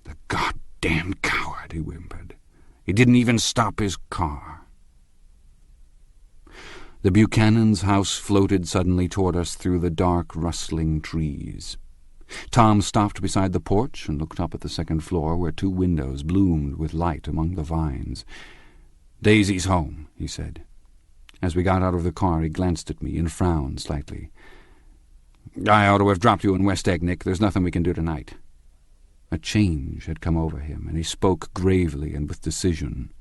"The goddamned coward," he whimpered. "He didn't even stop his car." The Buchanan's house floated suddenly toward us through the dark, rustling trees. Tom stopped beside the porch and looked up at the second floor, where two windows bloomed with light among the vines. "Daisy's home," he said. As we got out of the car, he glanced at me and frowned slightly. "I ought to have dropped you in West Egg, Nick. There's nothing we can do tonight." A change had come over him, and he spoke gravely and with decision.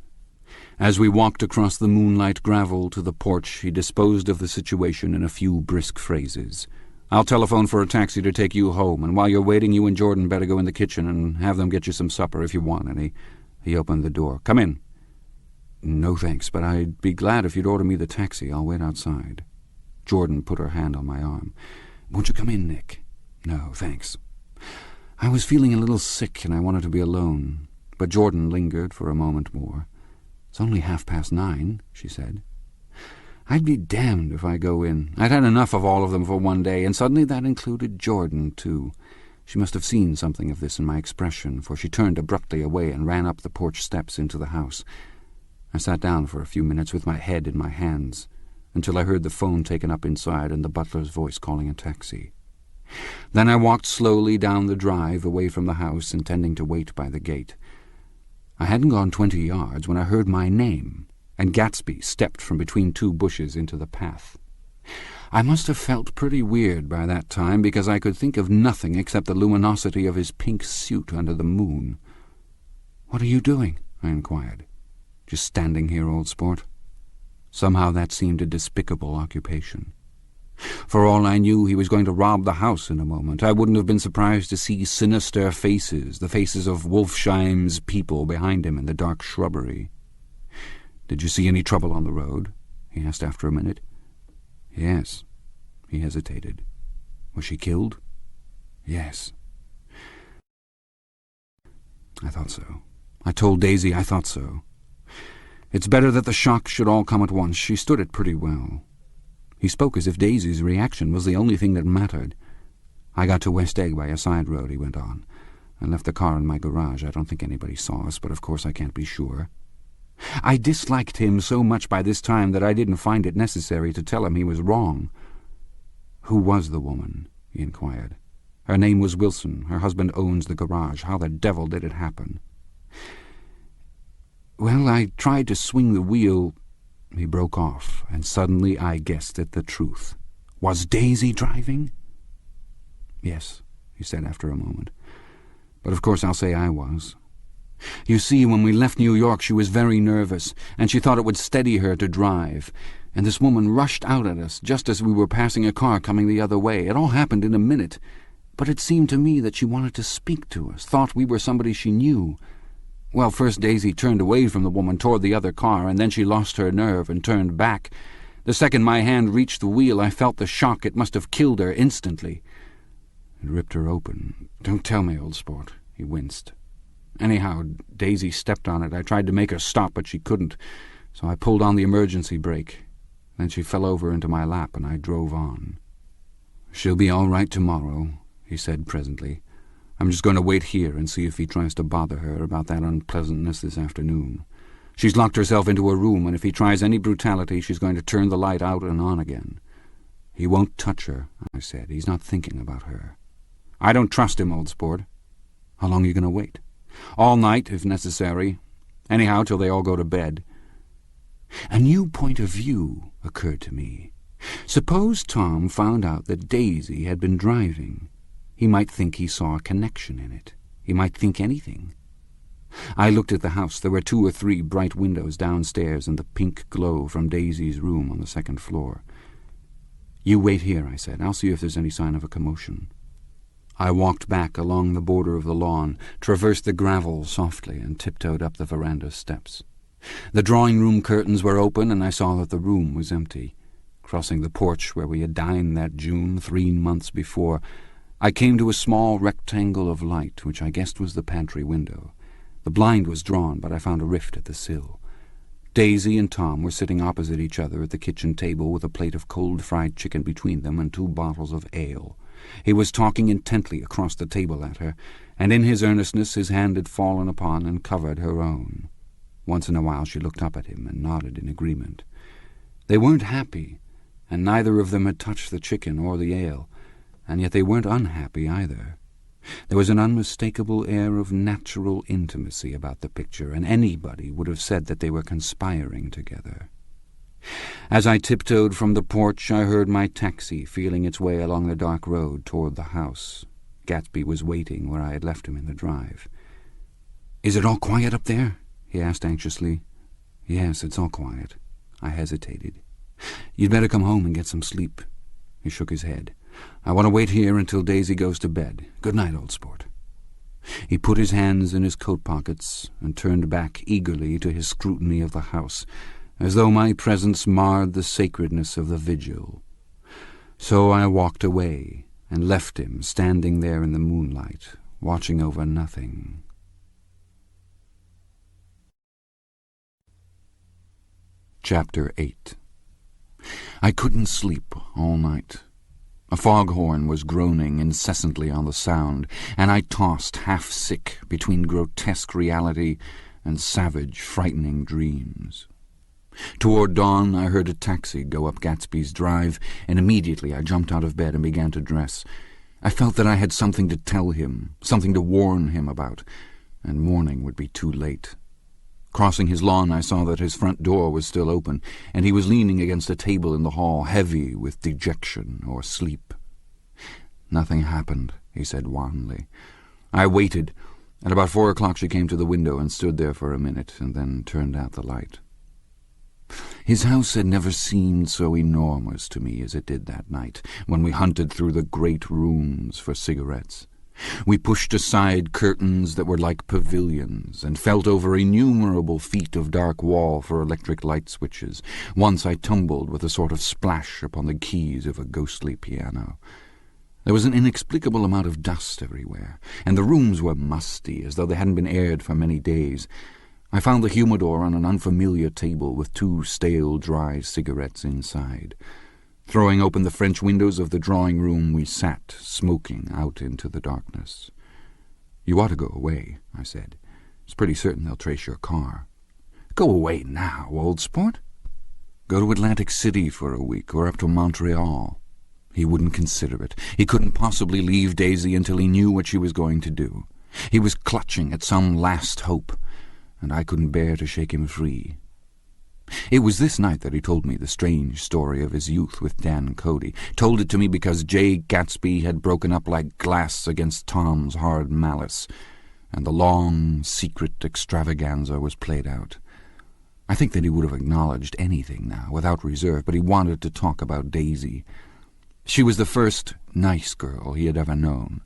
As we walked across the moonlight gravel to the porch, he disposed of the situation in a few brisk phrases. "I'll telephone for a taxi to take you home, and while you're waiting, you and Jordan better go in the kitchen and have them get you some supper if you want any." He opened the door. "Come in." "No, thanks, but I'd be glad if you'd order me the taxi. I'll wait outside." Jordan put her hand on my arm. "Won't you come in, Nick?" "No, thanks." I was feeling a little sick, and I wanted to be alone, but Jordan lingered for a moment more. "It's only 9:30, she said. "I'd be damned if I go in. I'd had enough of all of them for one day, and suddenly that included Jordan, too." She must have seen something of this in my expression, for she turned abruptly away and ran up the porch steps into the house. I sat down for a few minutes with my head in my hands, until I heard the phone taken up inside and the butler's voice calling a taxi. Then I walked slowly down the drive away from the house, intending to wait by the gate. I hadn't gone 20 yards when I heard my name, and Gatsby stepped from between two bushes into the path. I must have felt pretty weird by that time, because I could think of nothing except the luminosity of his pink suit under the moon. "What are you doing?" I inquired. "Just standing here, old sport." Somehow that seemed a despicable occupation. For all I knew, he was going to rob the house in a moment. I wouldn't have been surprised to see sinister faces, the faces of Wolfsheim's people behind him in the dark shrubbery. "Did you see any trouble on the road?" he asked after a minute. "Yes." He hesitated. "Was she killed?" "Yes." I thought so. I told Daisy I thought so. It's better that the shock should all come at once. She stood it pretty well. He spoke as if Daisy's reaction was the only thing that mattered. "I got to West Egg by a side road," he went on. I left the car in my garage. I don't think anybody saw us, but of course I can't be sure. I disliked him so much by this time that I didn't find it necessary to tell him he was wrong. "Who was the woman?" he inquired. "Her name was Wilson. Her husband owns the garage. How the devil did it happen?" "Well, I tried to swing the wheel—" He broke off, and suddenly I guessed at the truth. "Was Daisy driving?" "Yes," he said after a moment. "But of course I'll say I was. You see, when we left New York she was very nervous, and she thought it would steady her to drive, and this woman rushed out at us just as we were passing a car coming the other way. It all happened in a minute, but it seemed to me that she wanted to speak to us, thought we were somebody she knew. Well, first Daisy turned away from the woman toward the other car, and then she lost her nerve and turned back. The second my hand reached the wheel, I felt the shock. It must have killed her instantly. It ripped her open. Don't tell me, old sport." He winced. "Anyhow, Daisy stepped on it. I tried to make her stop, but she couldn't, so I pulled on the emergency brake. Then she fell over into my lap, and I drove on." "She'll be all right tomorrow," he said presently. "I'm just going to wait here and see if he tries to bother her about that unpleasantness this afternoon. She's locked herself into a room, and if he tries any brutality, she's going to turn the light out and on again." "He won't touch her," I said. "He's not thinking about her." "I don't trust him, old sport." "How long are you going to wait?" "All night, if necessary. Anyhow, till they all go to bed." A new point of view occurred to me. Suppose Tom found out that Daisy had been driving. He might think he saw a connection in it. He might think anything. I looked at the house. There were 2 or 3 bright windows downstairs and the pink glow from Daisy's room on the 2nd floor. "You wait here," I said. "I'll see if there's any sign of a commotion." I walked back along the border of the lawn, traversed the gravel softly, and tiptoed up the veranda steps. The drawing-room curtains were open, and I saw that the room was empty. Crossing the porch where we had dined that June 3 months before, I came to a small rectangle of light, which I guessed was the pantry window. The blind was drawn, but I found a rift at the sill. Daisy and Tom were sitting opposite each other at the kitchen table with a plate of cold fried chicken between them and 2 bottles of ale. He was talking intently across the table at her, and in his earnestness his hand had fallen upon and covered her own. Once in a while she looked up at him and nodded in agreement. They weren't happy, and neither of them had touched the chicken or the ale, and yet they weren't unhappy either. There was an unmistakable air of natural intimacy about the picture, and anybody would have said that they were conspiring together. As I tiptoed from the porch, I heard my taxi feeling its way along the dark road toward the house. Gatsby was waiting where I had left him in the drive. "Is it all quiet up there?" he asked anxiously. "Yes, it's all quiet." I hesitated. "You'd better come home and get some sleep." He shook his head. "I want to wait here until Daisy goes to bed. Good night, old sport." He put his hands in his coat pockets and turned back eagerly to his scrutiny of the house, as though my presence marred the sacredness of the vigil. So I walked away and left him standing there in the moonlight, watching over nothing. Chapter 8. I couldn't sleep all night. A foghorn was groaning incessantly on the sound, and I tossed half-sick between grotesque reality and savage, frightening dreams. Toward dawn I heard a taxi go up Gatsby's drive, and immediately I jumped out of bed and began to dress. I felt that I had something to tell him, something to warn him about, and morning would be too late. Crossing his lawn, I saw that his front door was still open, and he was leaning against a table in the hall, heavy with dejection or sleep. "Nothing happened," he said wanly. I waited. At about 4 o'clock she came to the window and stood there for a minute, and then turned out the light. His house had never seemed so enormous to me as it did that night, when we hunted through the great rooms for cigarettes. We pushed aside curtains that were like pavilions, and felt over innumerable feet of dark wall for electric light switches. Once I tumbled with a sort of splash upon the keys of a ghostly piano. There was an inexplicable amount of dust everywhere, and the rooms were musty, as though they hadn't been aired for many days. I found the humidor on an unfamiliar table with 2 stale, dry cigarettes inside. Throwing open the French windows of the drawing-room, we sat, smoking, out into the darkness. "You ought to go away," I said. "It's pretty certain they'll trace your car." "Go away now, old sport?" "Go to Atlantic City for a week, or up to Montreal." He wouldn't consider it. He couldn't possibly leave Daisy until he knew what she was going to do. He was clutching at some last hope, and I couldn't bear to shake him free. It was this night that he told me the strange story of his youth with Dan Cody. Told it to me because Jay Gatsby had broken up like glass against Tom's hard malice, and the long, secret extravaganza was played out. I think that he would have acknowledged anything now, without reserve, but he wanted to talk about Daisy. She was the first nice girl he had ever known.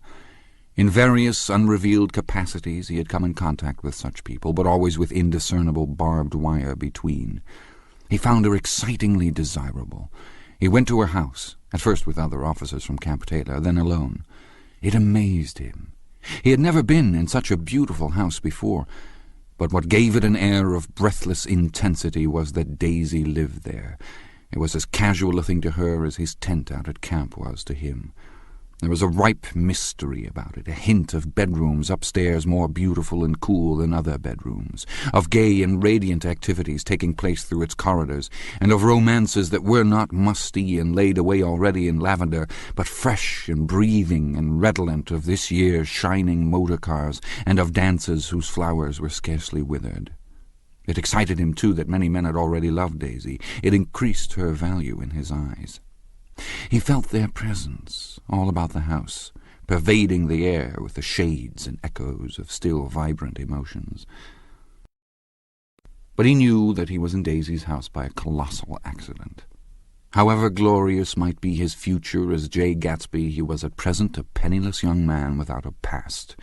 In various unrevealed capacities he had come in contact with such people, but always with indiscernible barbed wire between. He found her excitingly desirable. He went to her house, at first with other officers from Camp Taylor, then alone. It amazed him. He had never been in such a beautiful house before, but what gave it an air of breathless intensity was that Daisy lived there. It was as casual a thing to her as his tent out at camp was to him. There was a ripe mystery about it, a hint of bedrooms upstairs more beautiful and cool than other bedrooms, of gay and radiant activities taking place through its corridors, and of romances that were not musty and laid away already in lavender, but fresh and breathing and redolent of this year's shining motor cars, and of dances whose flowers were scarcely withered. It excited him, too, that many men had already loved Daisy. It increased her value in his eyes. He felt their presence all about the house, pervading the air with the shades and echoes of still vibrant emotions. But he knew that he was in Daisy's house by a colossal accident. However glorious might be his future as Jay Gatsby, he was at present a penniless young man without a past,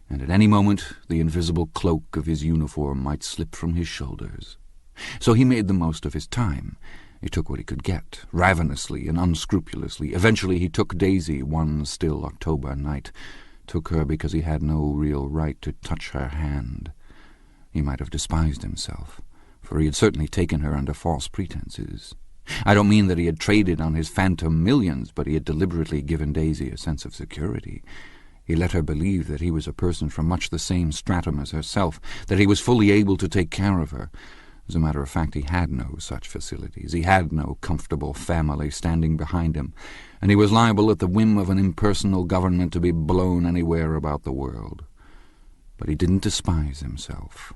and at any moment the invisible cloak of his uniform might slip from his shoulders. So he made the most of his time. He took what he could get, ravenously and unscrupulously. Eventually he took Daisy one still October night, took her because he had no real right to touch her hand. He might have despised himself, for he had certainly taken her under false pretenses. I don't mean that he had traded on his phantom millions, but he had deliberately given Daisy a sense of security. He let her believe that he was a person from much the same stratum as herself, that he was fully able to take care of her. As a matter of fact, he had no such facilities. He had no comfortable family standing behind him, and he was liable at the whim of an impersonal government to be blown anywhere about the world. But he didn't despise himself,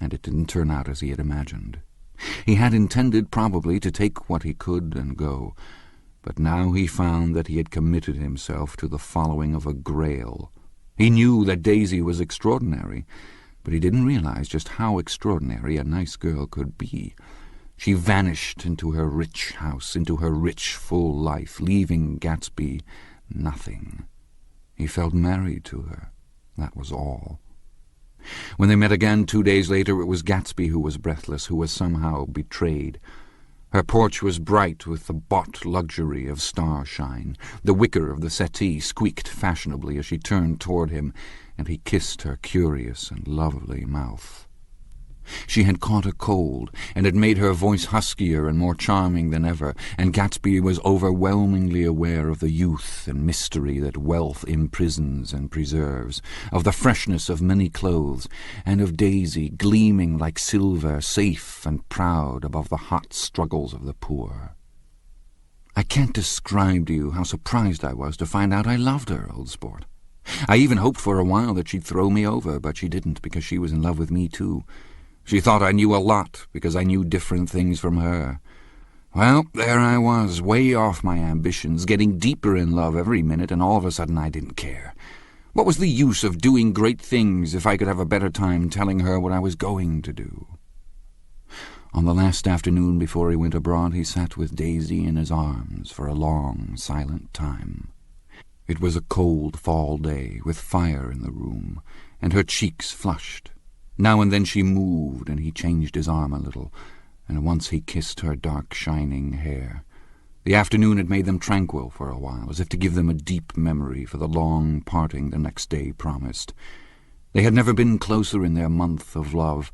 and it didn't turn out as he had imagined. He had intended, probably, to take what he could and go, but now he found that he had committed himself to the following of a grail. He knew that Daisy was extraordinary, but he didn't realize just how extraordinary a nice girl could be. She vanished into her rich house, into her rich, full life, leaving Gatsby nothing. He felt married to her. That was all. When they met again 2 days later, it was Gatsby who was breathless, who was somehow betrayed. Her porch was bright with the bought luxury of starshine. The wicker of the settee squeaked fashionably as she turned toward him, and he kissed her curious and lovely mouth. She had caught a cold, and it made her voice huskier and more charming than ever, and Gatsby was overwhelmingly aware of the youth and mystery that wealth imprisons and preserves, of the freshness of many clothes, and of Daisy gleaming like silver, safe and proud above the hot struggles of the poor. I can't describe to you how surprised I was to find out I loved her, old sport. I even hoped for a while that she'd throw me over, but she didn't, because she was in love with me too. She thought I knew a lot, because I knew different things from her. Well, there I was, way off my ambitions, getting deeper in love every minute, and all of a sudden I didn't care. What was the use of doing great things if I could have a better time telling her what I was going to do? On the last afternoon before he went abroad, he sat with Daisy in his arms for a long, silent time. It was a cold fall day, with fire in the room, and her cheeks flushed. Now and then she moved, and he changed his arm a little, and once he kissed her dark, shining hair. The afternoon had made them tranquil for a while, as if to give them a deep memory for the long parting the next day promised. They had never been closer in their month of love,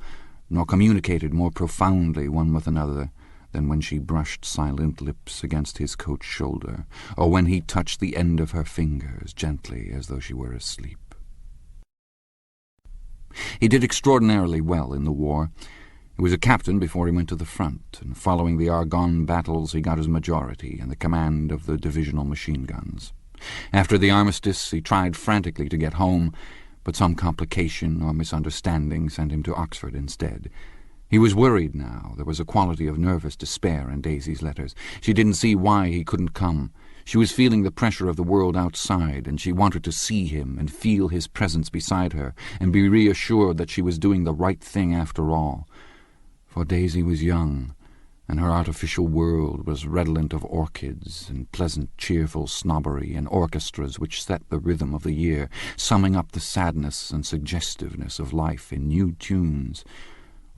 nor communicated more profoundly one with another than when she brushed silent lips against his coat shoulder, or when he touched the end of her fingers gently as though she were asleep. He did extraordinarily well in the war. He was a captain before he went to the front, and following the Argonne battles he got his majority and the command of the divisional machine guns. After the armistice he tried frantically to get home, but some complication or misunderstanding sent him to Oxford instead. He was worried now. There was a quality of nervous despair in Daisy's letters. She didn't see why he couldn't come. She was feeling the pressure of the world outside, and she wanted to see him and feel his presence beside her and be reassured that she was doing the right thing after all. For Daisy was young, and her artificial world was redolent of orchids and pleasant, cheerful snobbery and orchestras which set the rhythm of the year, summing up the sadness and suggestiveness of life in new tunes.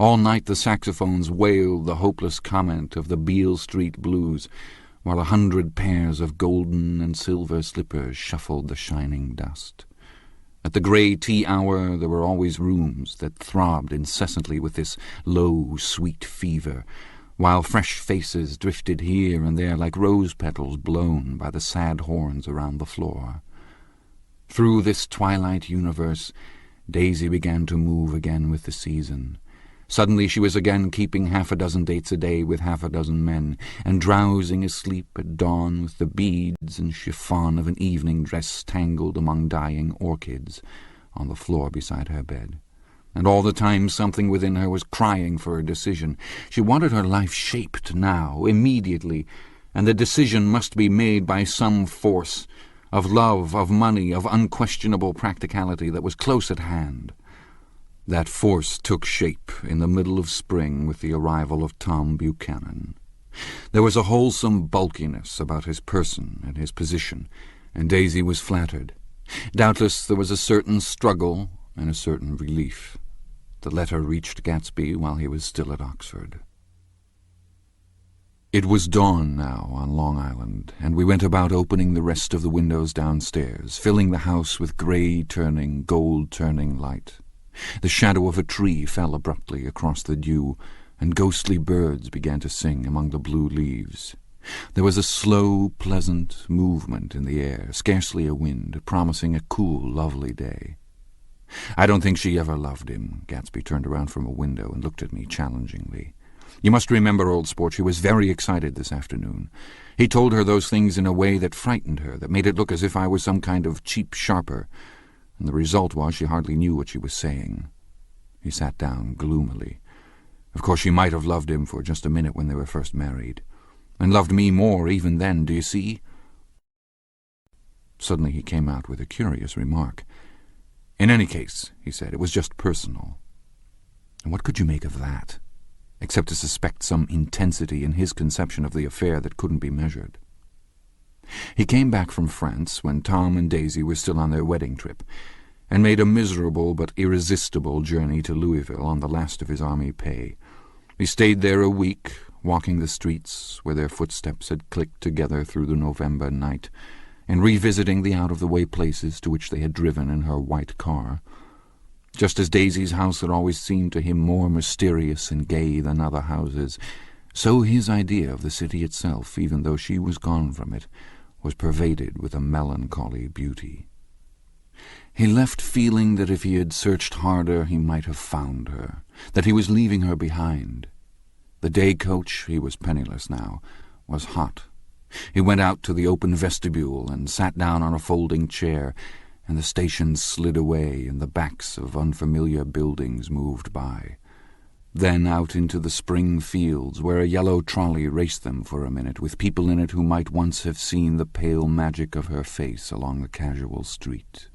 All night the saxophones wailed the hopeless comment of the Beale Street blues, while 100 pairs of golden and silver slippers shuffled the shining dust. At the grey tea hour there were always rooms that throbbed incessantly with this low, sweet fever, while fresh faces drifted here and there like rose petals blown by the sad horns around the floor. Through this twilight universe Daisy began to move again with the season. Suddenly she was again keeping 6 dates a day with 6 men, and drowsing asleep at dawn with the beads and chiffon of an evening dress tangled among dying orchids on the floor beside her bed. And all the time something within her was crying for a decision. She wanted her life shaped now, immediately, and the decision must be made by some force, of love, of money, of unquestionable practicality that was close at hand. That force took shape in the middle of spring with the arrival of Tom Buchanan. There was a wholesome bulkiness about his person and his position, and Daisy was flattered. Doubtless there was a certain struggle and a certain relief. The letter reached Gatsby while he was still at Oxford. It was dawn now on Long Island, and we went about opening the rest of the windows downstairs, filling the house with grey-turning, gold-turning light. The shadow of a tree fell abruptly across the dew, and ghostly birds began to sing among the blue leaves. There was a slow, pleasant movement in the air, scarcely a wind, promising a cool, lovely day. "I don't think she ever loved him." Gatsby turned around from a window and looked at me challengingly. "You must remember, old sport, she was very excited this afternoon. He told her those things in a way that frightened her, that made it look as if I was some kind of cheap sharper, and the result was she hardly knew what she was saying." He sat down gloomily. "Of course she might have loved him for just a minute when they were first married, and loved me more even then, do you see?" Suddenly he came out with a curious remark. "In any case," he said, "it was just personal." And what could you make of that, except to suspect some intensity in his conception of the affair that couldn't be measured? He came back from France when Tom and Daisy were still on their wedding trip, and made a miserable but irresistible journey to Louisville on the last of his army pay. He stayed there a week, walking the streets where their footsteps had clicked together through the November night, and revisiting the out-of-the-way places to which they had driven in her white car. Just as Daisy's house had always seemed to him more mysterious and gay than other houses, so his idea of the city itself, even though she was gone from it, was pervaded with a melancholy beauty. He left feeling that if he had searched harder he might have found her, that he was leaving her behind. The day coach, he was penniless now, was hot. He went out to the open vestibule and sat down on a folding chair, and the stations slid away and the backs of unfamiliar buildings moved by. Then out into the spring fields, where a yellow trolley raced them for a minute, with people in it who might once have seen the pale magic of her face along the casual street.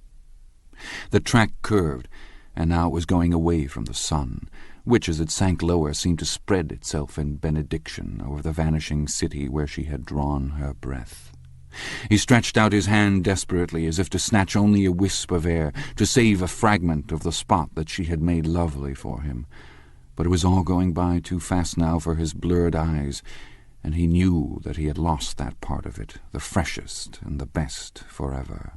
The track curved, and now it was going away from the sun, which, as it sank lower, seemed to spread itself in benediction over the vanishing city where she had drawn her breath. He stretched out his hand desperately, as if to snatch only a wisp of air, to save a fragment of the spot that she had made lovely for him. But it was all going by too fast now for his blurred eyes, and he knew that he had lost that part of it, the freshest and the best, forever.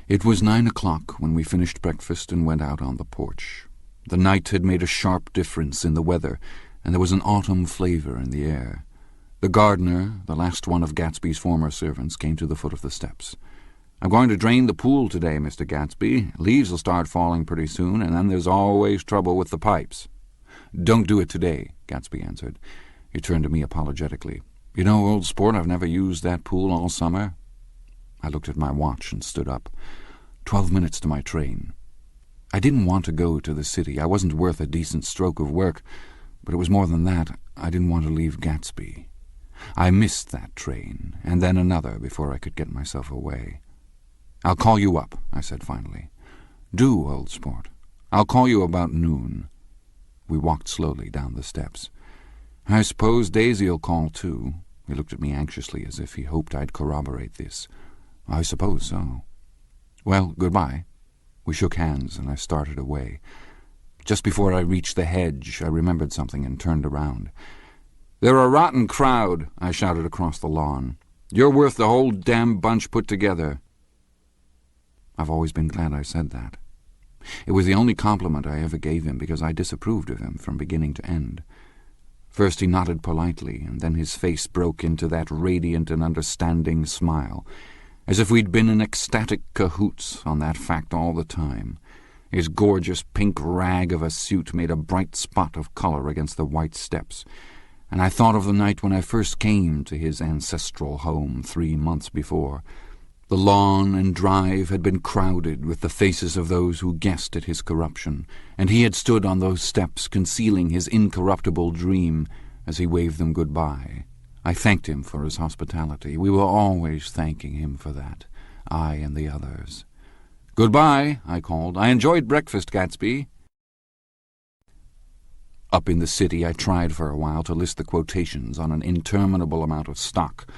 It was 9 o'clock when we finished breakfast and went out on the porch. The night had made a sharp difference in the weather, and there was an autumn flavor in the air. The gardener, the last one of Gatsby's former servants, came to the foot of the steps. I'm going to drain the pool today, Mr. Gatsby. Leaves will start falling pretty soon, and then there's always trouble with the pipes. Don't do it today, Gatsby answered. He turned to me apologetically. You know, old sport, I've never used that pool all summer. I looked at my watch and stood up. 12 minutes to my train. I didn't want to go to the city. I wasn't worth a decent stroke of work, but it was more than that. I didn't want to leave Gatsby. I missed that train, and then another before I could get myself away. I'll call you up, I said finally. Do, old sport. I'll call you about noon. We walked slowly down the steps. I suppose Daisy'll call too. He looked at me anxiously as if he hoped I'd corroborate this. I suppose so. Well, goodbye. We shook hands, and I started away. Just before I reached the hedge, I remembered something and turned around. They're a rotten crowd, I shouted across the lawn. You're worth the whole damn bunch put together. I've always been glad I said that. It was the only compliment I ever gave him because I disapproved of him from beginning to end. First he nodded politely, and then his face broke into that radiant and understanding smile, as if we'd been in ecstatic cahoots on that fact all the time. His gorgeous pink rag of a suit made a bright spot of colour against the white steps, and I thought of the night when I first came to his ancestral home 3 months before. The lawn and drive had been crowded with the faces of those who guessed at his corruption, and he had stood on those steps concealing his incorruptible dream as he waved them goodbye. I thanked him for his hospitality. We were always thanking him for that, I and the others. "Goodbye," I called. "I enjoyed breakfast, Gatsby." Up in the city I tried for a while to list the quotations on an interminable amount of stock.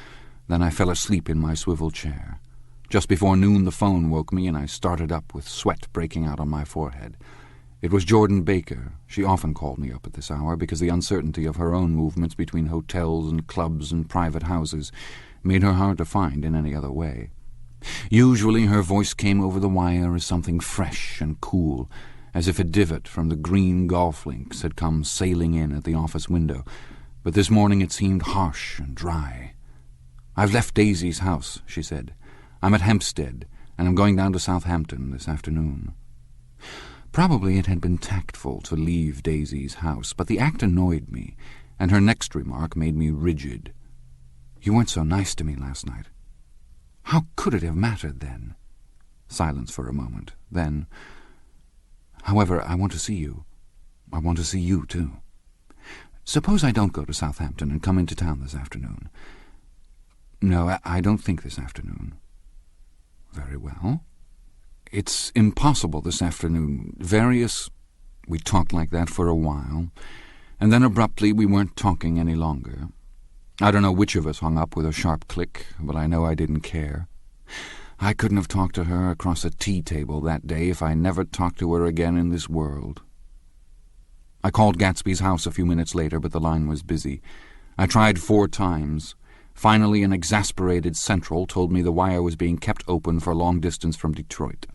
Then I fell asleep in my swivel chair. Just before noon the phone woke me, and I started up with sweat breaking out on my forehead. It was Jordan Baker. She often called me up at this hour because the uncertainty of her own movements between hotels and clubs and private houses made her hard to find in any other way. Usually her voice came over the wire as something fresh and cool, as if a divot from the green golf links had come sailing in at the office window, but this morning it seemed harsh and dry. "I've left Daisy's house," she said. "I'm at Hampstead, and I'm going down to Southampton this afternoon." Probably it had been tactful to leave Daisy's house, but the act annoyed me, and her next remark made me rigid. "You weren't so nice to me last night." How could it have mattered then? Silence for a moment. Then, "However, I want to see you. I want to see you, too. Suppose I don't go to Southampton and come into town this afternoon." "No, I don't think this afternoon." "Very well. It's impossible this afternoon. We talked like that for a while, and then abruptly we weren't talking any longer. I don't know which of us hung up with a sharp click, but I know I didn't care. I couldn't have talked to her across a tea-table that day if I never talked to her again in this world. I called Gatsby's house a few minutes later, but the line was busy. I tried 4 times. Finally, an exasperated central told me the wire was being kept open for long distance from Detroit.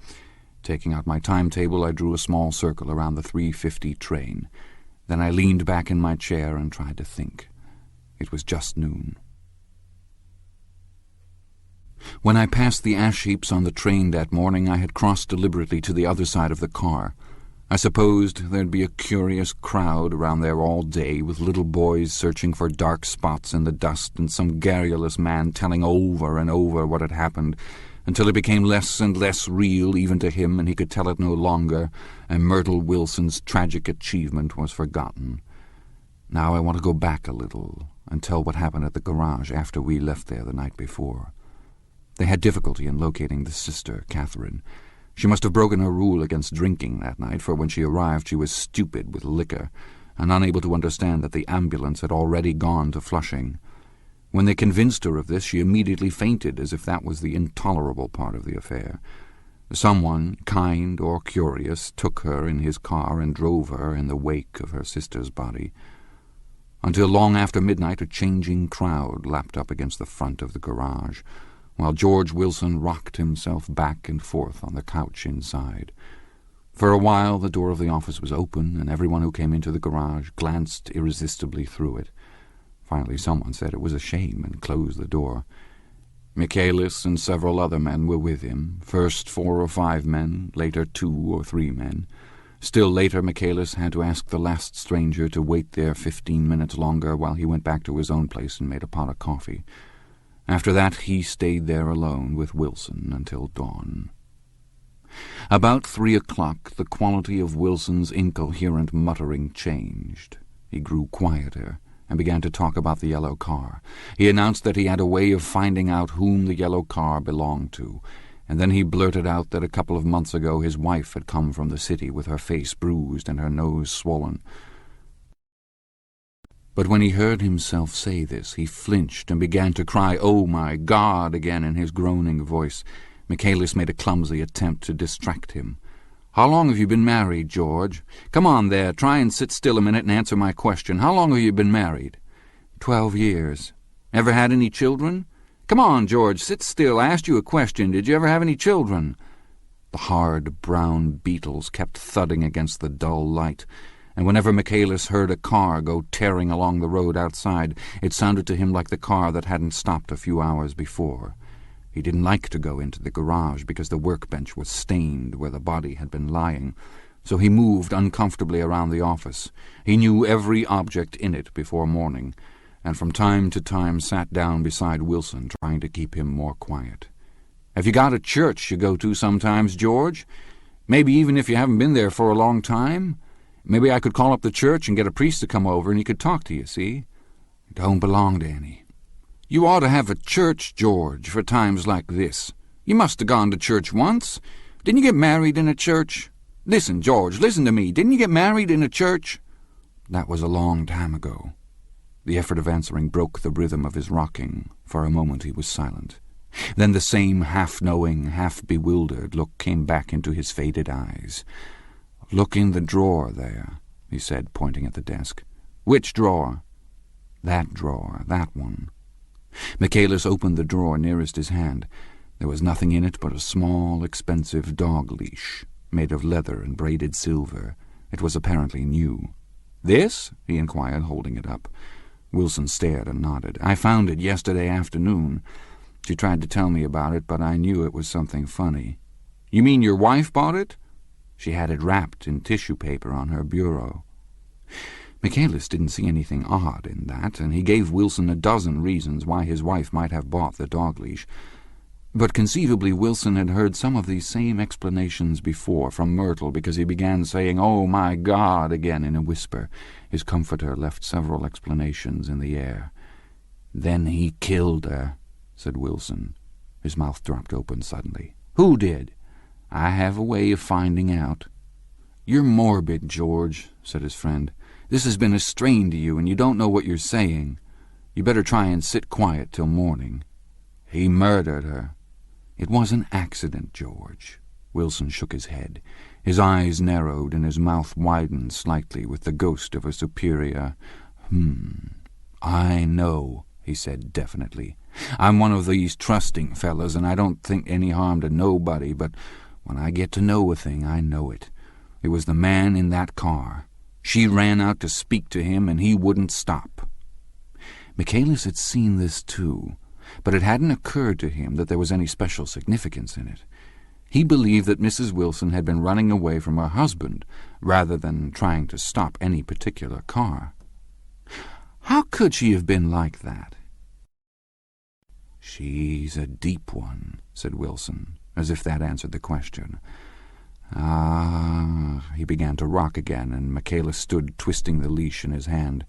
Taking out my timetable, I drew a small circle around the 3:50 train. Then I leaned back in my chair and tried to think. It was just noon. When I passed the ash heaps on the train that morning, I had crossed deliberately to the other side of the car. I supposed there'd be a curious crowd around there all day, with little boys searching for dark spots in the dust and some garrulous man telling over and over what had happened, until it became less and less real even to him, and he could tell it no longer, and Myrtle Wilson's tragic achievement was forgotten. Now I want to go back a little and tell what happened at the garage after we left there the night before. They had difficulty in locating the sister, Catherine. She must have broken her rule against drinking that night, for when she arrived she was stupid with liquor, and unable to understand that the ambulance had already gone to Flushing. When they convinced her of this, she immediately fainted, as if that was the intolerable part of the affair. Someone, kind or curious, took her in his car and drove her in the wake of her sister's body. Until long after midnight, a changing crowd lapped up against the front of the garage, while George Wilson rocked himself back and forth on the couch inside. For a while the door of the office was open, and everyone who came into the garage glanced irresistibly through it. Finally someone said it was a shame and closed the door. Michaelis and several other men were with him, first 4 or 5 men, later 2 or 3 men. Still later, Michaelis had to ask the last stranger to wait there 15 minutes longer while he went back to his own place and made a pot of coffee. After that, he stayed there alone with Wilson until dawn. About 3 o'clock, the quality of Wilson's incoherent muttering changed. He grew quieter and began to talk about the yellow car. He announced that he had a way of finding out whom the yellow car belonged to, and then he blurted out that a couple of months ago his wife had come from the city with her face bruised and her nose swollen. But when he heard himself say this, he flinched and began to cry, "Oh, my God," again in his groaning voice. Michaelis made a clumsy attempt to distract him. "How long have you been married, George? Come on there, try and sit still a minute and answer my question. How long have you been married?" 12 years. Ever had any children? Come on, George, sit still. I asked you a question. Did you ever have any children? The hard brown beetles kept thudding against the dull light, and whenever Michaelis heard a car go tearing along the road outside, it sounded to him like the car that hadn't stopped a few hours before. He didn't like to go into the garage because the workbench was stained where the body had been lying, so he moved uncomfortably around the office. He knew every object in it before morning, and from time to time sat down beside Wilson, trying to keep him more quiet. "Have you got a church you go to sometimes, George? Maybe even if you haven't been there for a long time? Maybe I could call up the church and get a priest to come over and he could talk to you, see? It don't belong to any. You ought to have a church, George, for times like this. You must have gone to church once. Didn't you get married in a church? Listen, George, listen to me. Didn't you get married in a church?" That was a long time ago. The effort of answering broke the rhythm of his rocking. For a moment he was silent. Then the same half-knowing, half-bewildered look came back into his faded eyes. "Look in the drawer there," he said, pointing at the desk. "Which drawer?" "That drawer, that one." Michaelis opened the drawer nearest his hand. There was nothing in it but a small, expensive dog leash, made of leather and braided silver. It was apparently new. "This?" he inquired, holding it up. Wilson stared and nodded. "I found it yesterday afternoon. She tried to tell me about it, but I knew it was something funny." "You mean your wife bought it?" "She had it wrapped in tissue paper on her bureau." Michaelis didn't see anything odd in that, and he gave Wilson a dozen reasons why his wife might have bought the dog-leash. But conceivably Wilson had heard some of these same explanations before from Myrtle, because he began saying, "Oh, my God," again in a whisper. His comforter left several explanations in the air. "Then he killed her," said Wilson. His mouth dropped open suddenly. "Who did?" "I have a way of finding out." "You're morbid, George," said his friend. "This has been a strain to you, and you don't know what you're saying. You better try and sit quiet till morning." "He murdered her." "It was an accident, George." Wilson shook his head. His eyes narrowed and his mouth widened slightly with the ghost of a superior, "I know," he said definitely. "I'm one of these trusting fellas, and I don't think any harm to nobody, but when I get to know a thing, I know it. It was the man in that car. She ran out to speak to him, and he wouldn't stop." Michaelis had seen this too, but it hadn't occurred to him that there was any special significance in it. He believed that Mrs. Wilson had been running away from her husband, rather than trying to stop any particular car. How could she have been like that? "She's a deep one," said Wilson, as if that answered the question. He began to rock again, and Michaelis stood twisting the leash in his hand.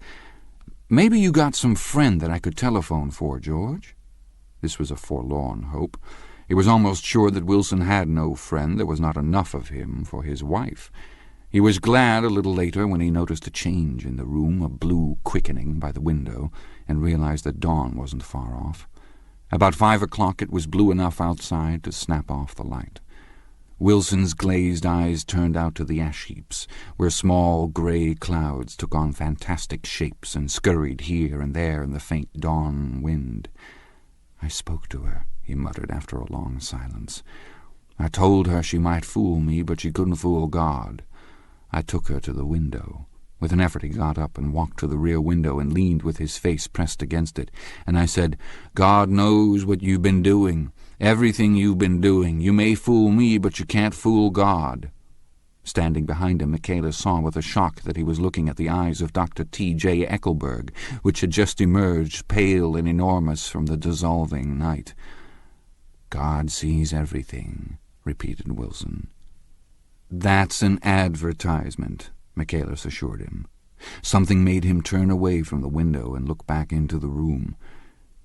"Maybe you got some friend that I could telephone for, George?" This was a forlorn hope. He was almost sure that Wilson had no friend. There was not enough of him for his wife. He was glad a little later when he noticed a change in the room, a blue quickening by the window, and realized that dawn wasn't far off. About 5 o'clock it was blue enough outside to snap off the light. Wilson's glazed eyes turned out to the ash-heaps, where small grey clouds took on fantastic shapes and scurried here and there in the faint dawn wind. "I spoke to her," he muttered after a long silence. "I told her she might fool me, but she couldn't fool God. I took her to the window. With an effort he got up and walked to the rear window and leaned with his face pressed against it, and I said, "God knows what you've been doing. Everything you've been doing. You may fool me, but you can't fool God." Standing behind him, Michaela saw with a shock that he was looking at the eyes of Dr. T.J. Eckelberg, which had just emerged, pale and enormous, from the dissolving night. "God sees everything," repeated Wilson. "That's an advertisement," Michaelis assured him. Something made him turn away from the window and look back into the room.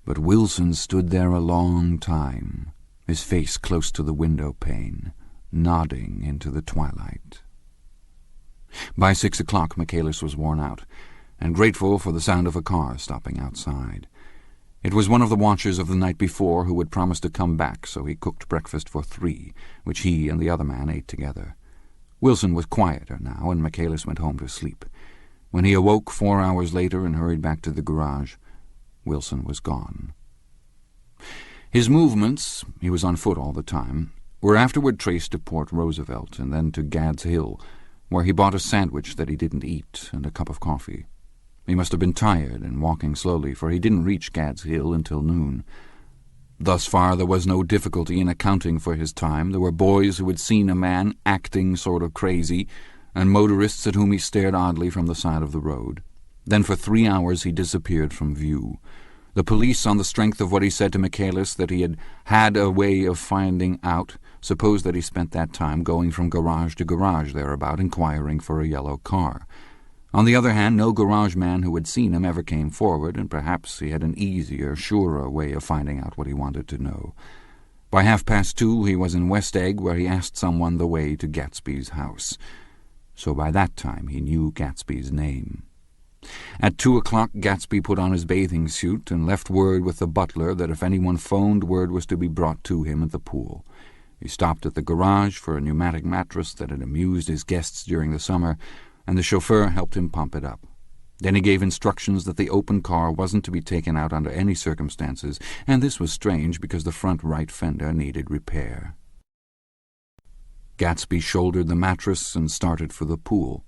But Wilson stood there a long time, his face close to the window pane, nodding into the twilight. By 6 o'clock Michaelis was worn out, and grateful for the sound of a car stopping outside. It was one of the watchers of the night before who had promised to come back, so he cooked breakfast for 3, which he and the other man ate together. Wilson was quieter now, and Michaelis went home to sleep. When he awoke 4 hours later and hurried back to the garage, Wilson was gone. His movements, he was on foot all the time, were afterward traced to Port Roosevelt and then to Gad's Hill, where he bought a sandwich that he didn't eat and a cup of coffee. He must have been tired and walking slowly, for he didn't reach Gad's Hill until noon. Thus far there was no difficulty in accounting for his time. There were boys who had seen a man acting sort of crazy, and motorists at whom he stared oddly from the side of the road. Then for 3 hours he disappeared from view. The police, on the strength of what he said to Michaelis that he had a way of finding out, supposed that he spent that time going from garage to garage thereabout, inquiring for a yellow car. On the other hand, no garage man who had seen him ever came forward, and perhaps he had an easier, surer way of finding out what he wanted to know. By 2:30 he was in West Egg, where he asked someone the way to Gatsby's house. So by that time he knew Gatsby's name. At 2 o'clock Gatsby put on his bathing suit and left word with the butler that if anyone phoned, word was to be brought to him at the pool. He stopped at the garage for a pneumatic mattress that had amused his guests during the summer, and the chauffeur helped him pump it up. Then he gave instructions that the open car wasn't to be taken out under any circumstances, and this was strange because the front right fender needed repair. Gatsby shouldered the mattress and started for the pool.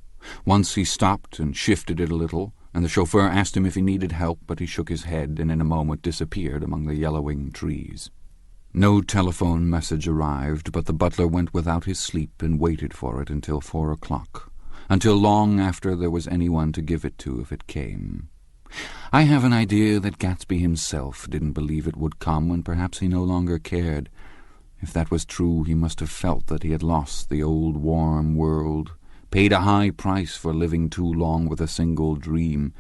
Once he stopped and shifted it a little, and the chauffeur asked him if he needed help, but he shook his head and in a moment disappeared among the yellowing trees. No telephone message arrived, but the butler went without his sleep and waited for it until 4 o'clock. Until long after there was anyone to give it to if it came. I have an idea that Gatsby himself didn't believe it would come, and perhaps he no longer cared. If that was true, he must have felt that he had lost the old warm world, paid a high price for living too long with a single dream.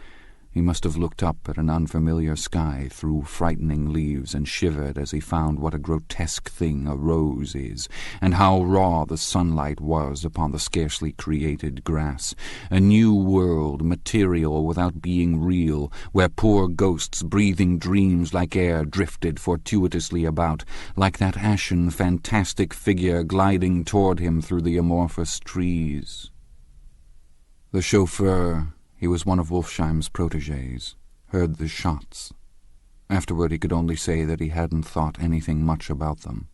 He must have looked up at an unfamiliar sky through frightening leaves and shivered as he found what a grotesque thing a rose is, and how raw the sunlight was upon the scarcely created grass. A new world, material without being real, where poor ghosts breathing dreams like air drifted fortuitously about, like that ashen, fantastic figure gliding toward him through the amorphous trees. The chauffeur, he was one of Wolfsheim's protégés, heard the shots. Afterward he could only say that he hadn't thought anything much about them.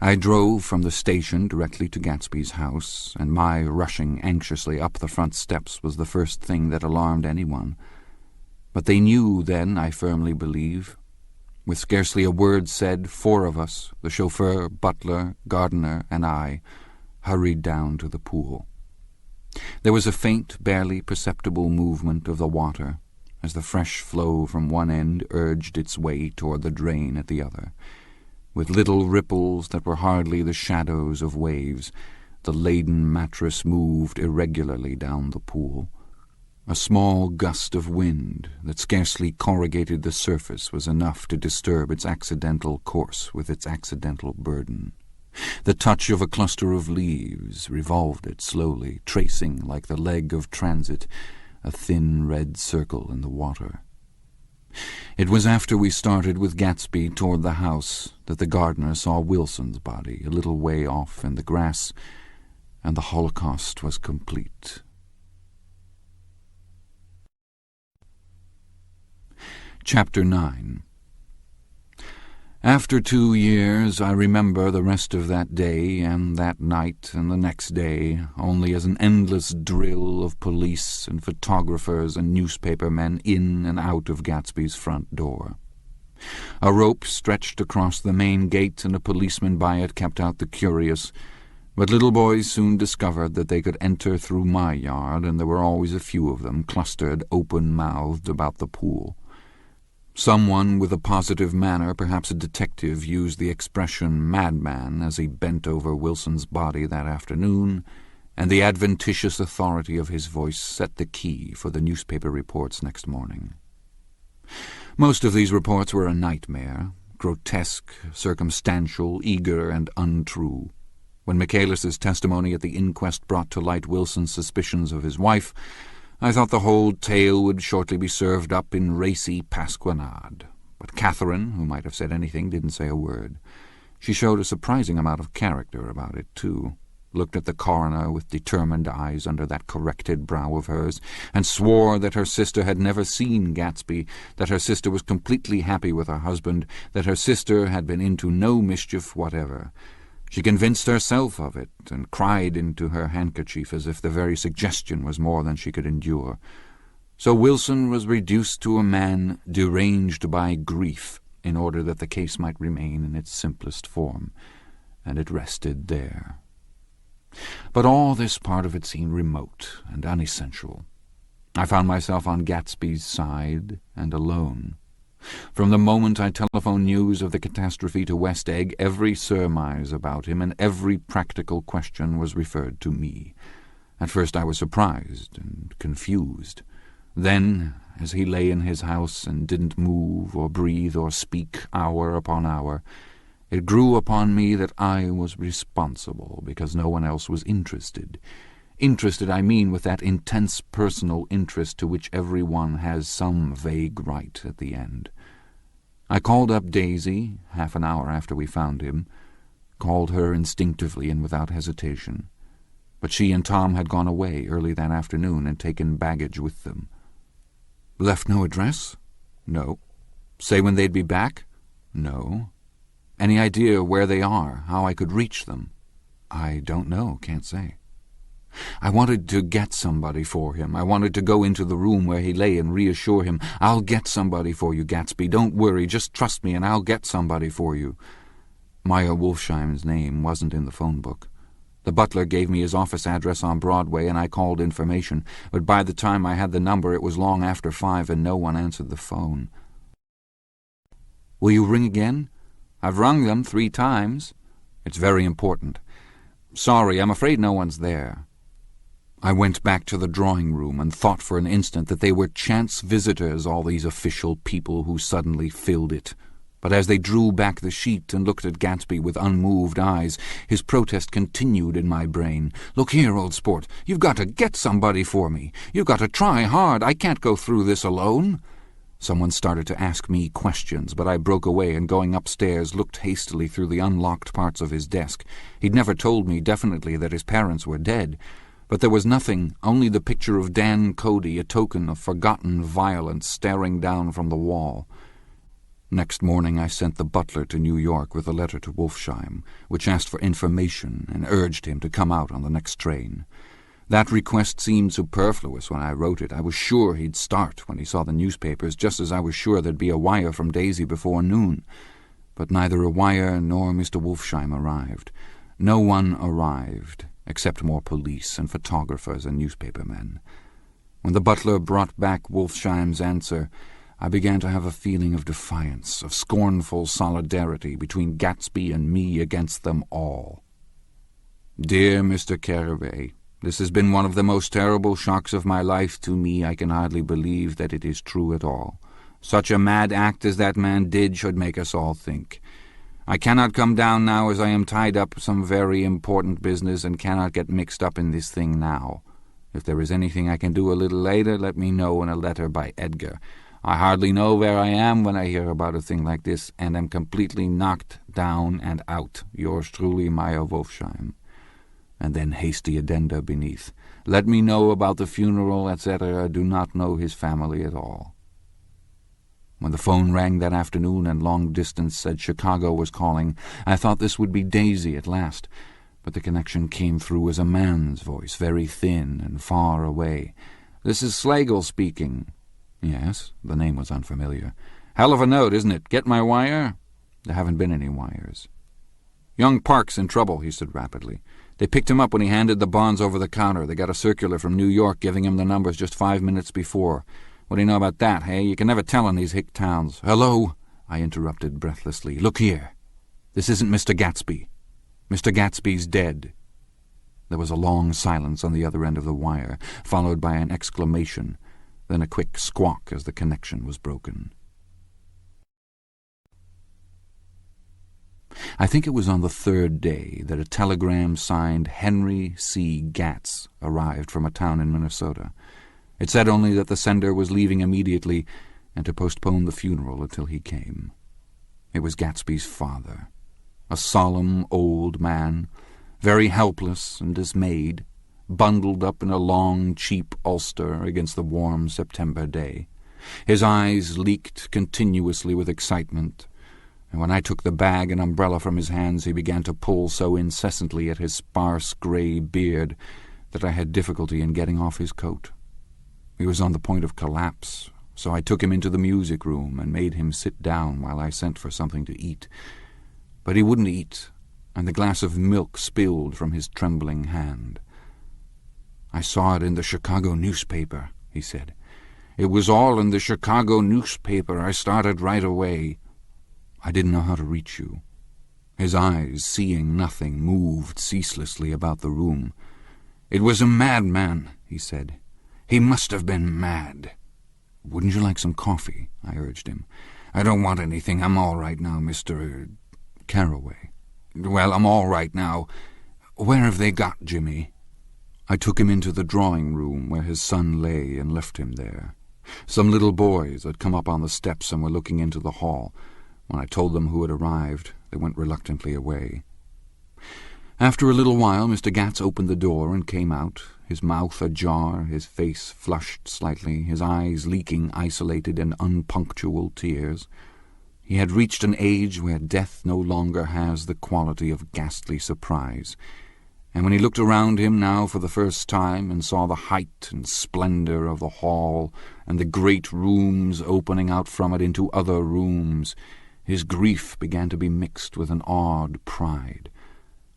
I drove from the station directly to Gatsby's house, and my rushing anxiously up the front steps was the first thing that alarmed anyone. But they knew then, I firmly believe. With scarcely a word said, 4 of us, the chauffeur, butler, gardener, and I, hurried down to the pool. There was a faint, barely perceptible movement of the water as the fresh flow from one end urged its way toward the drain at the other. With little ripples that were hardly the shadows of waves, the laden mattress moved irregularly down the pool. A small gust of wind that scarcely corrugated the surface was enough to disturb its accidental course with its accidental burden. The touch of a cluster of leaves revolved it slowly, tracing, like the leg of transit, a thin red circle in the water. It was after we started with Gatsby toward the house that the gardener saw Wilson's body a little way off in the grass, and the Holocaust was complete. Chapter 9. After 2 years, I remember the rest of that day and that night and the next day only as an endless drill of police and photographers and newspaper men in and out of Gatsby's front door. A rope stretched across the main gate, and a policeman by it kept out the curious, but little boys soon discovered that they could enter through my yard, and there were always a few of them clustered open-mouthed about the pool. Someone with a positive manner, perhaps a detective, used the expression madman as he bent over Wilson's body that afternoon, and the adventitious authority of his voice set the key for the newspaper reports next morning. Most of these reports were a nightmare, grotesque, circumstantial, eager, and untrue. When Michaelis's testimony at the inquest brought to light Wilson's suspicions of his wife, I thought the whole tale would shortly be served up in racy pasquinade. But Catherine, who might have said anything, didn't say a word. She showed a surprising amount of character about it, too, looked at the coroner with determined eyes under that corrected brow of hers, and swore that her sister had never seen Gatsby, that her sister was completely happy with her husband, that her sister had been into no mischief whatever. She convinced herself of it, and cried into her handkerchief as if the very suggestion was more than she could endure. So Wilson was reduced to a man deranged by grief, in order that the case might remain in its simplest form, and it rested there. But all this part of it seemed remote and unessential. I found myself on Gatsby's side and alone. From the moment I telephoned news of the catastrophe to West Egg, every surmise about him and every practical question was referred to me. At first I was surprised and confused. Then, as he lay in his house and didn't move or breathe or speak hour upon hour, it grew upon me that I was responsible because no one else was interested. Interested, I mean, with that intense personal interest to which every one has some vague right at the end. I called up Daisy, half an hour after we found him, called her instinctively and without hesitation. But she and Tom had gone away early that afternoon and taken baggage with them. Left no address? No. Say when they'd be back? No. Any idea where they are, how I could reach them? I don't know, can't say. I wanted to get somebody for him. I wanted to go into the room where he lay and reassure him, "I'll get somebody for you, Gatsby. Don't worry, just trust me and I'll get somebody for you." Meyer Wolfsheim's name wasn't in the phone book. The butler gave me his office address on Broadway and I called information, but by the time I had the number it was long after 5 and no one answered the phone. "Will you ring again?" "I've rung them 3 times. "It's very important." "Sorry, I'm afraid no one's there." I went back to the drawing room and thought for an instant that they were chance visitors, all these official people who suddenly filled it. But as they drew back the sheet and looked at Gatsby with unmoved eyes, his protest continued in my brain. "Look here, old sport, you've got to get somebody for me. You've got to try hard. I can't go through this alone." Someone started to ask me questions, but I broke away and going upstairs looked hastily through the unlocked parts of his desk. He'd never told me definitely that his parents were dead, but there was nothing, only the picture of Dan Cody, a token of forgotten violence, staring down from the wall. Next morning I sent the butler to New York with a letter to Wolfsheim, which asked for information and urged him to come out on the next train. That request seemed superfluous when I wrote it. I was sure he'd start when he saw the newspapers, just as I was sure there'd be a wire from Daisy before noon. But neither a wire nor Mr. Wolfsheim arrived. No one arrived, except more police and photographers and newspapermen. When the butler brought back Wolfsheim's answer, I began to have a feeling of defiance, of scornful solidarity between Gatsby and me against them all. "Dear Mr. Carraway, this has been one of the most terrible shocks of my life to me. I can hardly believe that it is true at all. Such a mad act as that man did should make us all think. I cannot come down now as I am tied up some very important business and cannot get mixed up in this thing now. If there is anything I can do a little later, let me know in a letter by Edgar. I hardly know where I am when I hear about a thing like this, and am completely knocked down and out. Yours truly, Meyer Wolfsheim." And then hasty addenda beneath. "Let me know about the funeral, etc. Do not know his family at all." When the phone rang that afternoon and long distance said Chicago was calling, I thought this would be Daisy at last, but the connection came through as a man's voice, very thin and far away. "This is Slagle speaking." Yes, the name was unfamiliar. "Hell of a note, isn't it? Get my wire?" There haven't been any wires. "Young Park's in trouble," he said rapidly. "They picked him up when he handed the bonds over the counter. They got a circular from New York giving him the numbers just 5 minutes before. What do you know about that, hey? You can never tell in these hick towns." "Hello," I interrupted breathlessly. "Look here. This isn't Mr. Gatsby. Mr. Gatsby's dead." There was a long silence on the other end of the wire, followed by an exclamation, then a quick squawk as the connection was broken. I think it was on the third day that a telegram signed Henry C. Gatz arrived from a town in Minnesota. It said only that the sender was leaving immediately and to postpone the funeral until he came. It was Gatsby's father, a solemn old man, very helpless and dismayed, bundled up in a long, cheap ulster against the warm September day. His eyes leaked continuously with excitement, and when I took the bag and umbrella from his hands he began to pull so incessantly at his sparse grey beard that I had difficulty in getting off his coat. He was on the point of collapse, so I took him into the music room and made him sit down while I sent for something to eat. But he wouldn't eat, and the glass of milk spilled from his trembling hand. "I saw it in the Chicago newspaper," he said. "It was all in the Chicago newspaper. I started right away." "I didn't know how to reach you." His eyes, seeing nothing, moved ceaselessly about the room. "It was a madman," he said. "He must have been mad." "Wouldn't you like some coffee?" I urged him. "I don't want anything. I'm all right now, Mr. Carroway." "Well, I'm all right now. Where have they got Jimmy?" I took him into the drawing-room where his son lay and left him there. Some little boys had come up on the steps and were looking into the hall. When I told them who had arrived, they went reluctantly away. After a little while, Mr. Gatz opened the door and came out, his mouth ajar, his face flushed slightly, his eyes leaking isolated and unpunctual tears. He had reached an age where death no longer has the quality of ghastly surprise, and when he looked around him now for the first time and saw the height and splendor of the hall and the great rooms opening out from it into other rooms, his grief began to be mixed with an awed pride.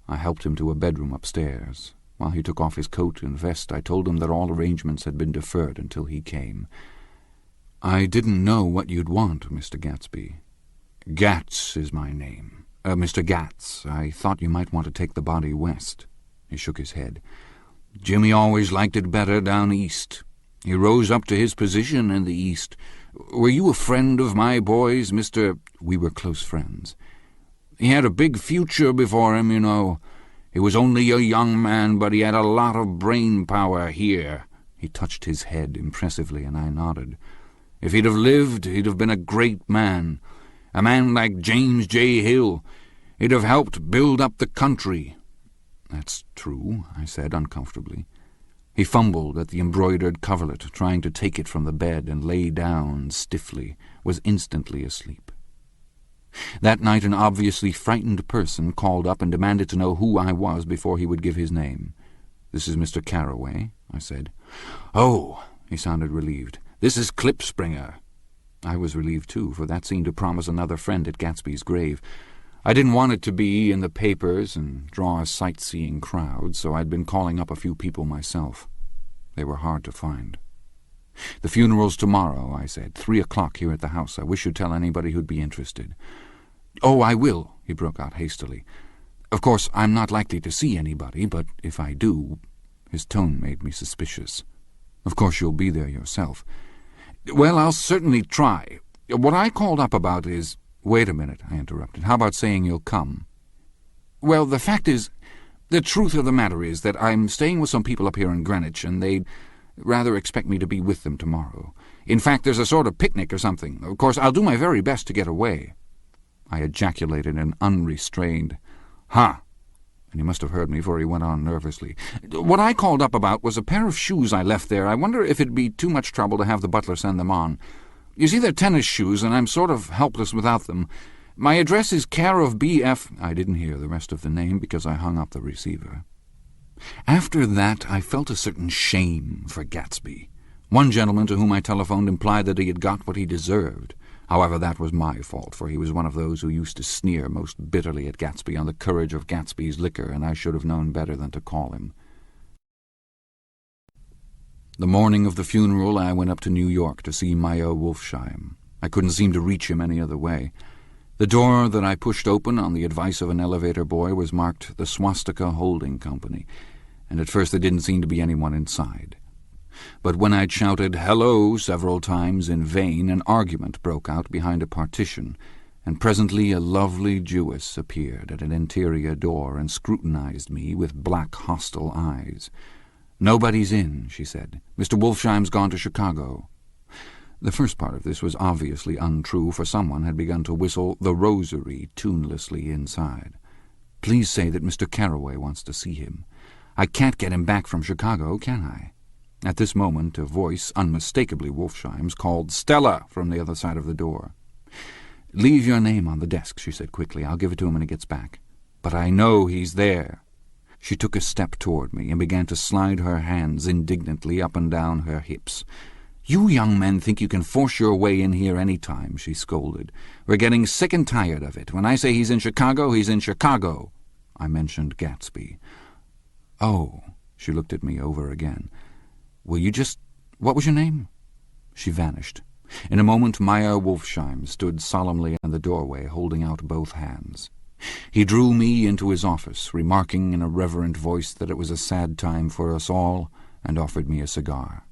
I helped him to a bedroom upstairs. While he took off his coat and vest, I told him that all arrangements had been deferred until he came. "I didn't know what you'd want, Mr. Gatsby." "Gatz is my name. Mr. Gatz, I thought you might want to take the body west." He shook his head. "Jimmy always liked it better down east. He rose up to his position in the east. Were you a friend of my boy's, Mr.?" "We were close friends." "He had a big future before him, you know. He was only a young man, but he had a lot of brain power here." He touched his head impressively, and I nodded. "If he'd have lived, he'd have been a great man. A man like James J. Hill. He'd have helped build up the country." "That's true," I said uncomfortably. He fumbled at the embroidered coverlet, trying to take it from the bed, and lay down stiffly, was instantly asleep. That night an obviously frightened person called up and demanded to know who I was before he would give his name. "This is Mr. Carroway," I said. "Oh," he sounded relieved. "This is Klipspringer." I was relieved too, for that seemed to promise another friend at Gatsby's grave. I didn't want it to be in the papers and draw a sightseeing crowd, so I'd been calling up a few people myself. They were hard to find. "The funeral's tomorrow," I said. 3:00 here at the house. I wish you'd tell anybody who'd be interested." "Oh, I will," he broke out hastily. "Of course, I'm not likely to see anybody, but if I do—" His tone made me suspicious. "Of course you'll be there yourself." "Well, I'll certainly try. What I called up about is—" "Wait a minute," I interrupted. "How about saying you'll come?" "Well, the fact is, the truth of the matter is that I'm staying with some people up here in Greenwich, and they'd rather expect me to be with them tomorrow. In fact, there's a sort of picnic or something. Of course, I'll do my very best to get away." I ejaculated an unrestrained, "Huh!" and he must have heard me, for he went on nervously. "What I called up about was a pair of shoes I left there. I wonder if it'd be too much trouble to have the butler send them on. You see, they're tennis shoes, and I'm sort of helpless without them. My address is care of B.F. I didn't hear the rest of the name because I hung up the receiver. After that, I felt a certain shame for Gatsby. One gentleman to whom I telephoned implied that he had got what he deserved. However, that was my fault, for he was one of those who used to sneer most bitterly at Gatsby on the courage of Gatsby's liquor, and I should have known better than to call him. The morning of the funeral, I went up to New York to see Meyer Wolfsheim. I couldn't seem to reach him any other way. The door that I pushed open on the advice of an elevator boy was marked the Swastika Holding Company, and at first there didn't seem to be anyone inside. But when I'd shouted "hello" several times in vain, an argument broke out behind a partition, and presently a lovely Jewess appeared at an interior door and scrutinized me with black, hostile eyes. "Nobody's in," she said. "Mr. Wolfsheim's gone to Chicago." The first part of this was obviously untrue, for someone had begun to whistle "The Rosary" tunelessly inside. "Please say that Mr. Carroway wants to see him. I can't get him back from Chicago, can I?" At this moment a voice, unmistakably Wolfsheim's, called "Stella" from the other side of the door. "Leave your name on the desk," she said quickly. "I'll give it to him when he gets back." "But I know he's there." She took a step toward me and began to slide her hands indignantly up and down her hips. "You young men think you can force your way in here any time," she scolded. "We're getting sick and tired of it. When I say he's in Chicago, he's in Chicago." I mentioned Gatsby. "Oh," she looked at me over again. "Will you just... What was your name?" She vanished. In a moment Meyer Wolfsheim stood solemnly in the doorway, holding out both hands. He drew me into his office, remarking in a reverent voice that it was a sad time for us all, and offered me a cigar.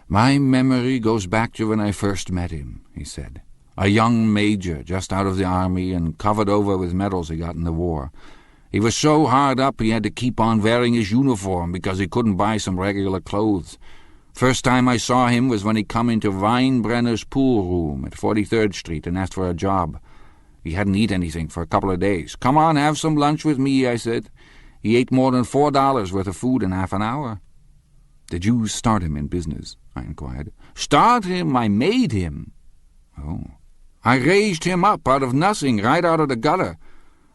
"My memory goes back to when I first met him," he said. "A young major, just out of the army and covered over with medals he got in the war. He was so hard up he had to keep on wearing his uniform because he couldn't buy some regular clothes. First time I saw him was when he come into Weinbrenner's pool room at 43rd Street and asked for a job. He hadn't eaten anything for a couple of days. 'Come on, have some lunch with me,' I said. He ate more than $4 worth of food in half an hour." "Did you start him in business?" I inquired. "Start him? I made him." "Oh." "I raised him up out of nothing, right out of the gutter.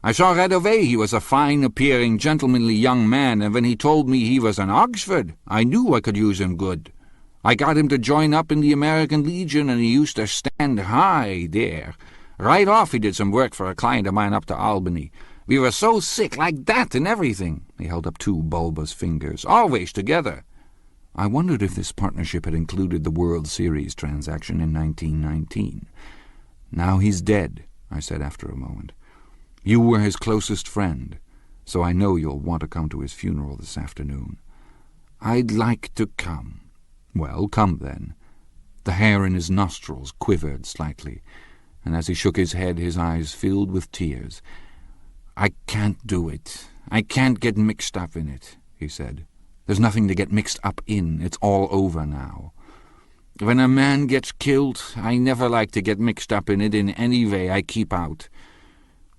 I saw right away he was a fine-appearing, gentlemanly young man, and when he told me he was in Oxford, I knew I could use him good. I got him to join up in the American Legion, and he used to stand high there. Right off he did some work for a client of mine up to Albany. We were so sick, like that and everything." He held up two bulbous fingers. "Always together." I wondered if this partnership had included the World Series transaction in 1919. "Now he's dead," I said after a moment. "You were his closest friend, so I know you'll want to come to his funeral this afternoon." "I'd like to come." "Well, come then." The hair in his nostrils quivered slightly, and as he shook his head his eyes filled with tears. "I can't do it. I can't get mixed up in it," he said. "There's nothing to get mixed up in. It's all over now. When a man gets killed, I never like to get mixed up in it in any way. I keep out.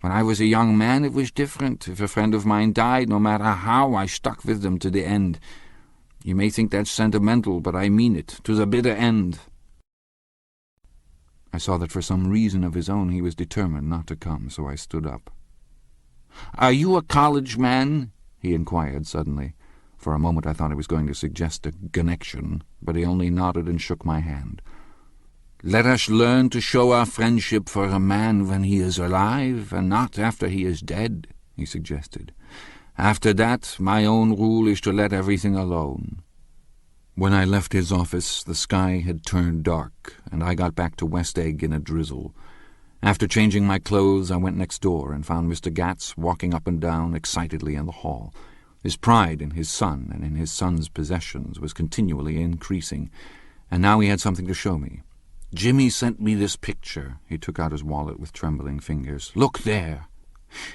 When I was a young man, it was different. If a friend of mine died, no matter how, I stuck with them to the end. You may think that's sentimental, but I mean it, to the bitter end." I saw that for some reason of his own he was determined not to come, so I stood up. "Are you a college man?" he inquired suddenly. For a moment I thought he was going to suggest a connection, but he only nodded and shook my hand. "Let us learn to show our friendship for a man when he is alive, and not after he is dead," he suggested. "After that, my own rule is to let everything alone." When I left his office, the sky had turned dark, and I got back to West Egg in a drizzle. After changing my clothes, I went next door and found Mr. Gatz walking up and down excitedly in the hall. His pride in his son and in his son's possessions was continually increasing, and now he had something to show me. "Jimmy sent me this picture." He took out his wallet with trembling fingers. "Look there."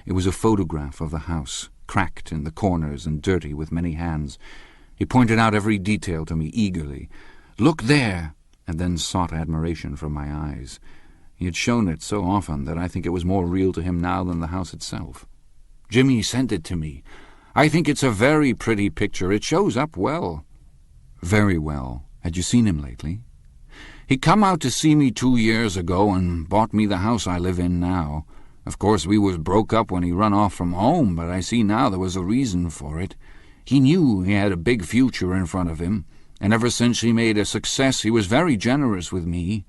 It was a photograph of the house, cracked in the corners and dirty with many hands. He pointed out every detail to me eagerly. "Look there," and then sought admiration from my eyes. He had shown it so often that I think it was more real to him now than the house itself. "Jimmy sent it to me. I think it's a very pretty picture. It shows up well." "Very well. Had you seen him lately?" He come out to see me 2 years ago and bought me the house I live in now. Of course, we was broke up when he run off from home, but I see now there was a reason for it. He knew he had a big future in front of him, and ever since he made a success he was very generous with me."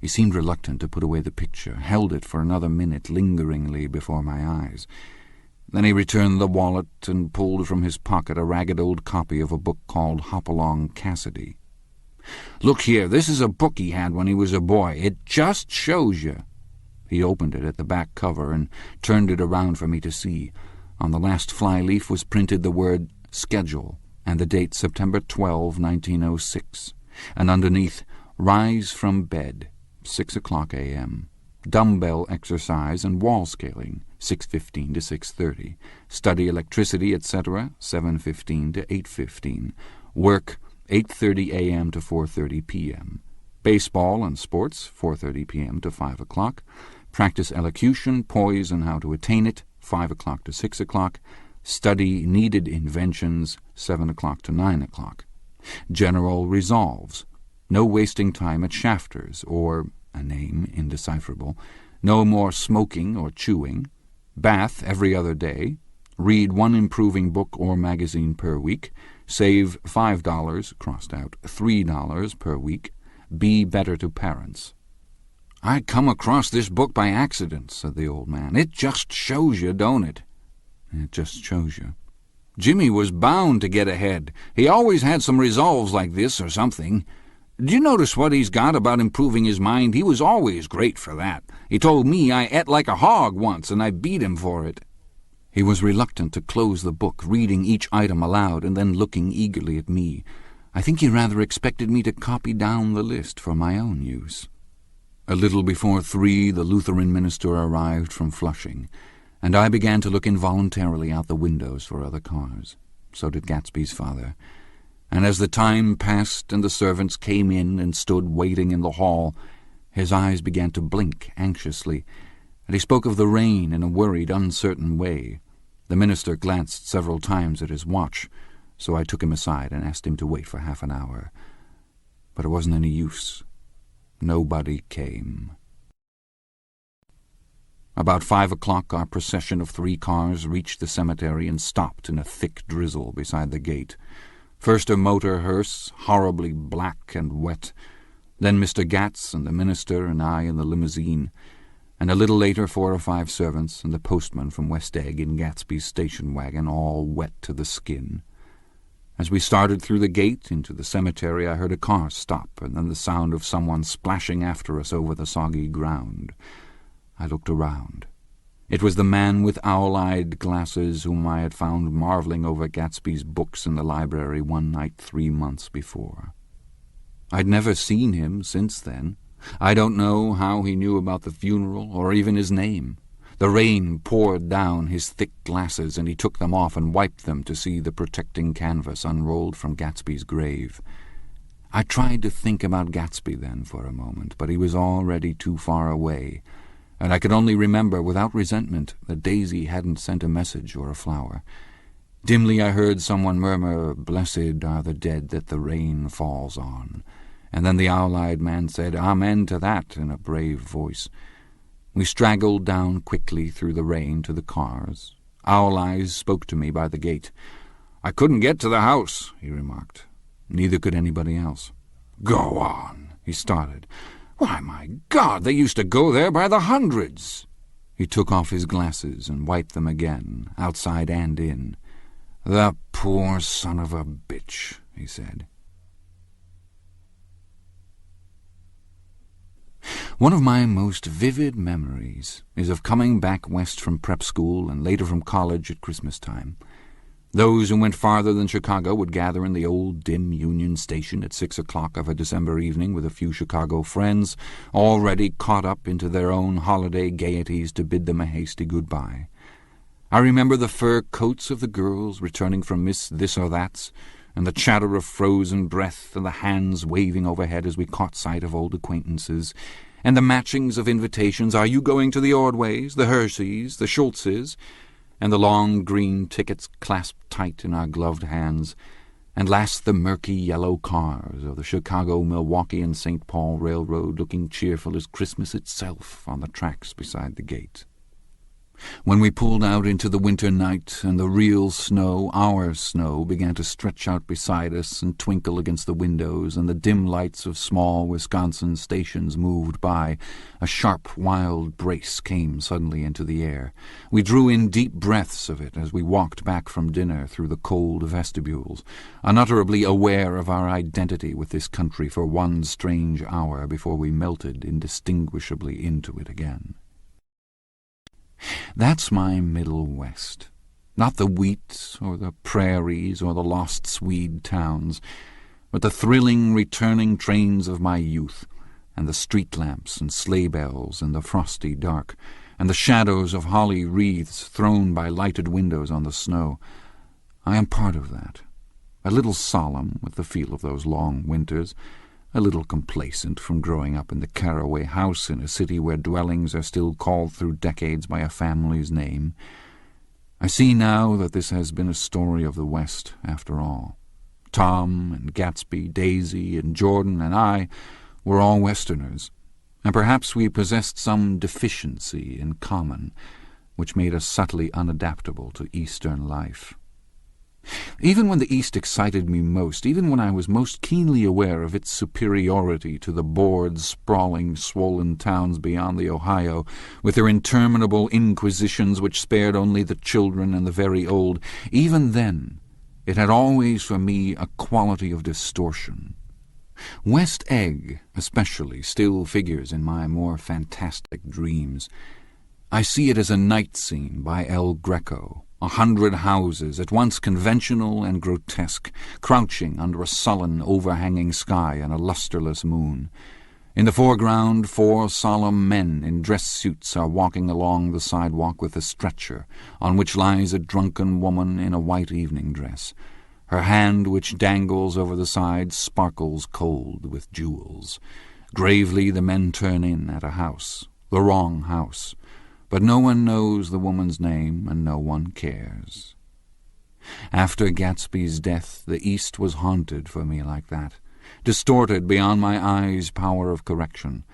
He seemed reluctant to put away the picture, held it for another minute lingeringly before my eyes. Then he returned the wallet and pulled from his pocket a ragged old copy of a book called Hopalong Cassidy. "Look here, this is a book he had when he was a boy. It just shows you." He opened it at the back cover and turned it around for me to see. On the last flyleaf was printed the word Schedule and the date September 12, 1906, and underneath, "Rise from bed, 6 o'clock a.m. Dumbbell exercise and wall scaling, 6:15 to 6:30. Study electricity, etc., 7:15 to 8:15. Work, 8:30 a.m. to 4:30 p.m. Baseball and sports, 4:30 p.m. to 5 o'clock. Practice elocution, poise, and how to attain it, 5 o'clock to 6 o'clock. Study needed inventions, 7 o'clock to 9 o'clock. General resolves. No wasting time at Shafter's, or a name indecipherable. No more smoking or chewing. Bath every other day. Read one improving book or magazine per week. Save $5, crossed out, $3 per week. Be better to parents. "I come across this book by accident," said the old man. "It just shows you, don't it?" "It just shows you." "Jimmy was bound to get ahead. He always had some resolves like this or something. Do you notice what he's got about improving his mind? He was always great for that. He told me I ate like a hog once, and I beat him for it." He was reluctant to close the book, reading each item aloud and then looking eagerly at me. I think he rather expected me to copy down the list for my own use. A little before 3, the Lutheran minister arrived from Flushing, and I began to look involuntarily out the windows for other cars. So did Gatsby's father. And as the time passed and the servants came in and stood waiting in the hall, his eyes began to blink anxiously, and he spoke of the rain in a worried, uncertain way. The minister glanced several times at his watch, so I took him aside and asked him to wait for half an hour. But it wasn't any use. Nobody came. About 5 o'clock, our procession of 3 cars reached the cemetery and stopped in a thick drizzle beside the gate. First a motor hearse, horribly black and wet, then Mr. Gatz and the minister and I in the limousine, and a little later 4 or 5 servants and the postman from West Egg in Gatsby's station wagon, all wet to the skin. As we started through the gate into the cemetery, I heard a car stop, and then the sound of someone splashing after us over the soggy ground. I looked around. It was the man with owl-eyed glasses whom I had found marveling over Gatsby's books in the library one night 3 months before. I'd never seen him since then. I don't know how he knew about the funeral, or even his name. The rain poured down his thick glasses, and he took them off and wiped them to see the protecting canvas unrolled from Gatsby's grave. I tried to think about Gatsby then for a moment, but he was already too far away, and I could only remember without resentment that Daisy hadn't sent a message or a flower. Dimly I heard someone murmur, "Blessed are the dead that the rain falls on," and then the owl-eyed man said, "Amen to that," in a brave voice. We straggled down quickly through the rain to the cars. Owl Eyes spoke to me by the gate. "I couldn't get to the house," he remarked. Neither could anybody else. "Go on," he started. "Why, my God, they used to go there by the hundreds." He took off his glasses and wiped them again, outside and in. "The poor son of a bitch," he said. One of my most vivid memories is of coming back west from prep school and later from college at Christmas time. Those who went farther than Chicago would gather in the old dim Union Station at 6 o'clock of a December evening with a few Chicago friends, already caught up into their own holiday gaieties to bid them a hasty goodbye. I remember the fur coats of the girls returning from Miss This or That's, and the chatter of frozen breath and the hands waving overhead as we caught sight of old acquaintances, and the matchings of invitations, "Are you going to the Ordways, the Herseys, the Schultzes?" and the long green tickets clasped tight in our gloved hands, and last the murky yellow cars of the Chicago, Milwaukee, and St. Paul Railroad, looking cheerful as Christmas itself on the tracks beside the gate. When we pulled out into the winter night and the real snow, our snow, began to stretch out beside us and twinkle against the windows, and the dim lights of small Wisconsin stations moved by, a sharp, wild brace came suddenly into the air. We drew in deep breaths of it as we walked back from dinner through the cold vestibules, unutterably aware of our identity with this country for one strange hour before we melted indistinguishably into it again. That's my Middle West, not the wheat or the prairies or the lost Swede towns, but the thrilling returning trains of my youth, and the street lamps and sleigh bells in the frosty dark, and the shadows of holly wreaths thrown by lighted windows on the snow. I am part of that, a little solemn with the feel of those long winters, a little complacent from growing up in the caraway house in a city where dwellings are still called through decades by a family's name. I see now that this has been a story of the West after all. Tom and Gatsby, Daisy and Jordan and I were all Westerners, and perhaps we possessed some deficiency in common, which made us subtly unadaptable to Eastern life. Even when the East excited me most, even when I was most keenly aware of its superiority to the bored, sprawling, swollen towns beyond the Ohio, with their interminable inquisitions which spared only the children and the very old, even then it had always for me a quality of distortion. West Egg, especially, still figures in my more fantastic dreams. I see it as a night scene by El Greco, 100 houses, at once conventional and grotesque, crouching under a sullen, overhanging sky and a lustreless moon. In the foreground, 4 solemn men in dress suits are walking along the sidewalk with a stretcher, on which lies a drunken woman in a white evening dress. Her hand, which dangles over the side, sparkles cold with jewels. Gravely the men turn in at a house, the wrong house, but no one knows the woman's name, and no one cares. After Gatsby's death, the East was haunted for me like that, distorted beyond my eyes' power of correction.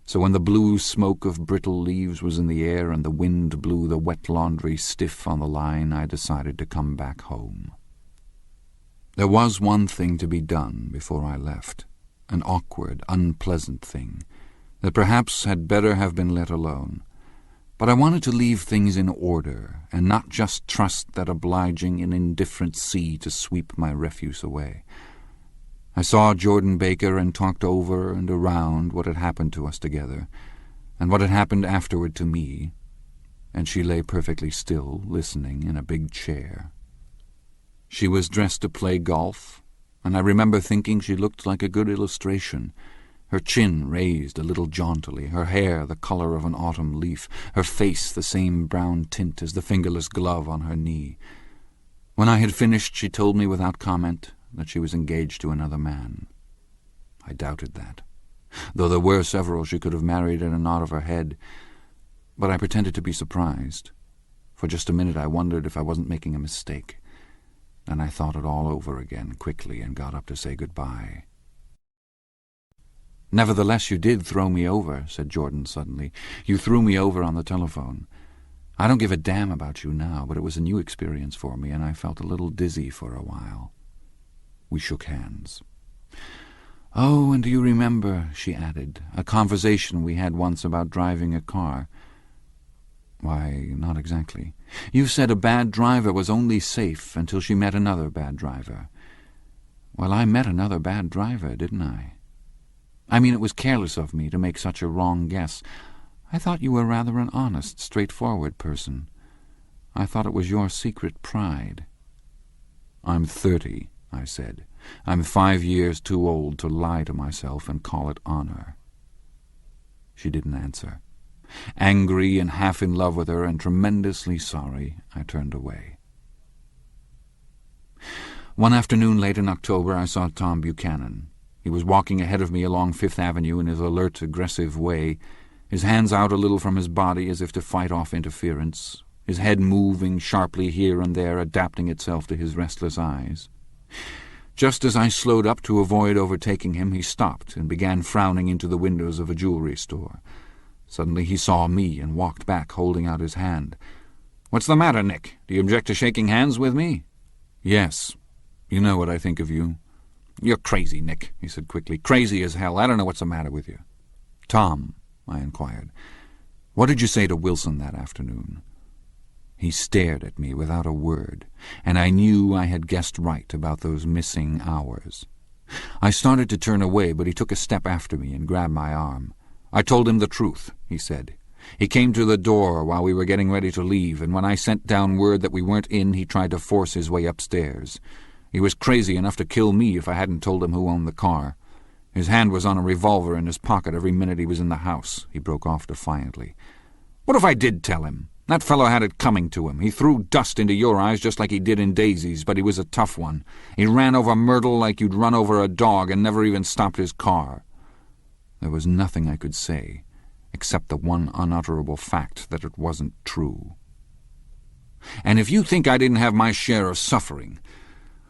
So when the blue smoke of brittle leaves was in the air and the wind blew the wet laundry stiff on the line, I decided to come back home. There was one thing to be done before I left, an awkward, unpleasant thing, that perhaps had better have been let alone. But I wanted to leave things in order, and not just trust that obliging and indifferent sea to sweep my refuse away. I saw Jordan Baker and talked over and around what had happened to us together, and what had happened afterward to me, and she lay perfectly still, listening in a big chair. She was dressed to play golf, and I remember thinking she looked like a good illustration, her chin raised a little jauntily, her hair the color of an autumn leaf, her face the same brown tint as the fingerless glove on her knee. When I had finished, she told me without comment that she was engaged to another man. I doubted that, though there were several she could have married in a nod of her head, but I pretended to be surprised. For just a minute I wondered if I wasn't making a mistake. Then I thought it all over again quickly and got up to say goodbye. "Nevertheless, you did throw me over," said Jordan suddenly. "You threw me over on the telephone. I don't give a damn about you now, but it was a new experience for me, and I felt a little dizzy for a while." We shook hands. "Oh, and do you remember," she added, "a conversation we had once about driving a car?" "Why, not exactly." "You said a bad driver was only safe until she met another bad driver." "Well, I met another bad driver, didn't I? I mean, it was careless of me to make such a wrong guess. I thought you were rather an honest, straightforward person. I thought it was your secret pride." "I'm 30, I said. "I'm 5 years too old to lie to myself and call it honor." She didn't answer. Angry and half in love with her and tremendously sorry, I turned away. One afternoon late in October I saw Tom Buchanan. He was walking ahead of me along Fifth Avenue in his alert, aggressive way, his hands out a little from his body as if to fight off interference, his head moving sharply here and there, adapting itself to his restless eyes. Just as I slowed up to avoid overtaking him, he stopped and began frowning into the windows of a jewelry store. Suddenly he saw me and walked back, holding out his hand. "What's the matter, Nick? Do you object to shaking hands with me?" "Yes. You know what I think of you." "You're crazy, Nick," he said quickly. "Crazy as hell. I don't know what's the matter with you." "Tom," I inquired, "what did you say to Wilson that afternoon?" He stared at me without a word, and I knew I had guessed right about those missing hours. I started to turn away, but he took a step after me and grabbed my arm. "I told him the truth," he said. "He came to the door while we were getting ready to leave, and when I sent down word that we weren't in, he tried to force his way upstairs. He was crazy enough to kill me if I hadn't told him who owned the car. His hand was on a revolver in his pocket every minute he was in the house," he broke off defiantly. "What if I did tell him? That fellow had it coming to him. He threw dust into your eyes just like he did in Daisy's, but he was a tough one. He ran over Myrtle like you'd run over a dog and never even stopped his car." There was nothing I could say, except the one unutterable fact that it wasn't true. "And if you think I didn't have my share of suffering...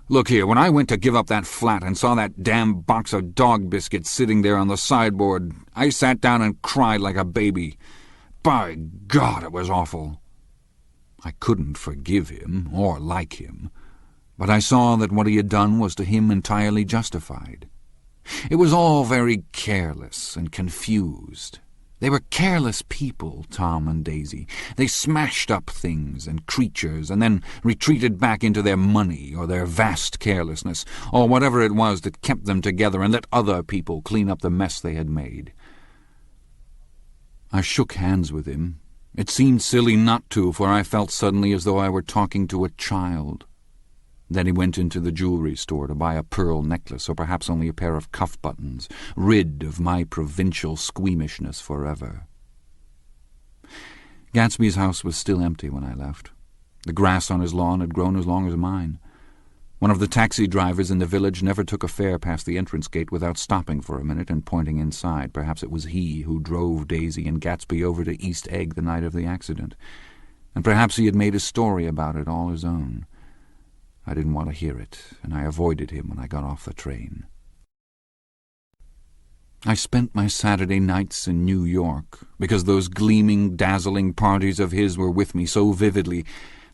Look here, when I went to give up that flat and saw that damn box of dog biscuits sitting there on the sideboard, I sat down and cried like a baby. By God, it was awful." I couldn't forgive him or like him, but I saw that what he had done was to him entirely justified. It was all very careless and confused. They were careless people, Tom and Daisy. They smashed up things and creatures and then retreated back into their money or their vast carelessness, or whatever it was that kept them together and let other people clean up the mess they had made. I shook hands with him. It seemed silly not to, for I felt suddenly as though I were talking to a child. Then he went into the jewelry store to buy a pearl necklace, or perhaps only a pair of cuff buttons, rid of my provincial squeamishness forever. Gatsby's house was still empty when I left. The grass on his lawn had grown as long as mine. One of the taxi drivers in the village never took a fare past the entrance gate without stopping for a minute and pointing inside. Perhaps it was he who drove Daisy and Gatsby over to East Egg the night of the accident, and perhaps he had made a story about it all his own. I didn't want to hear it, and I avoided him when I got off the train. I spent my Saturday nights in New York, because those gleaming, dazzling parties of his were with me so vividly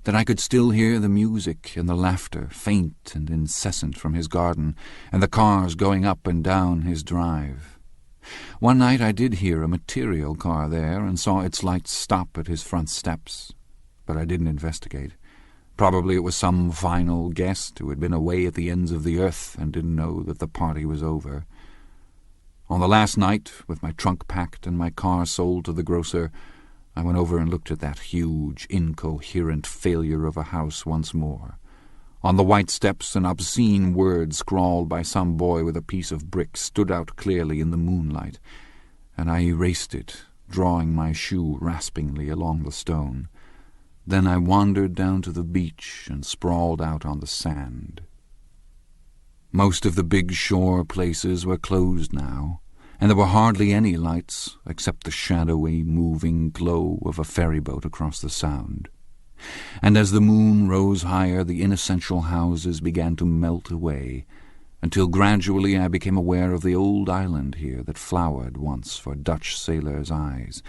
that I could still hear the music and the laughter, faint and incessant, from his garden, and the cars going up and down his drive. One night I did hear a material car there, and saw its lights stop at his front steps, but I didn't investigate. Probably it was some final guest who had been away at the ends of the earth and didn't know that the party was over. On the last night, with my trunk packed and my car sold to the grocer, I went over and looked at that huge, incoherent failure of a house once more. On the white steps, an obscene word scrawled by some boy with a piece of brick stood out clearly in the moonlight, and I erased it, drawing my shoe raspingly along the stone. Then I wandered down to the beach and sprawled out on the sand. Most of the big shore places were closed now, and there were hardly any lights except the shadowy, moving glow of a ferryboat across the Sound. And as the moon rose higher, the inessential houses began to melt away, until gradually I became aware of the old island here that flowered once for Dutch sailors' eyes,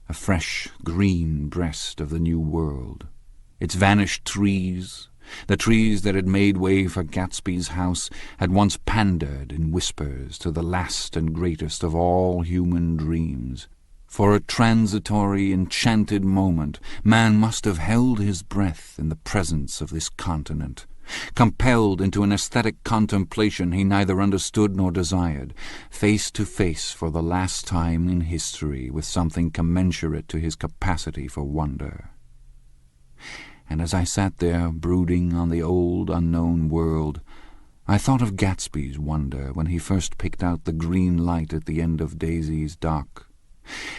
a fresh green breast of the New World. Its vanished trees, the trees that had made way for Gatsby's house, had once pandered in whispers to the last and greatest of all human dreams. For a transitory, enchanted moment, man must have held his breath in the presence of this continent, compelled into an aesthetic contemplation he neither understood nor desired, face to face for the last time in history with something commensurate to his capacity for wonder. And as I sat there, brooding on the old, unknown world, I thought of Gatsby's wonder when he first picked out the green light at the end of Daisy's dock.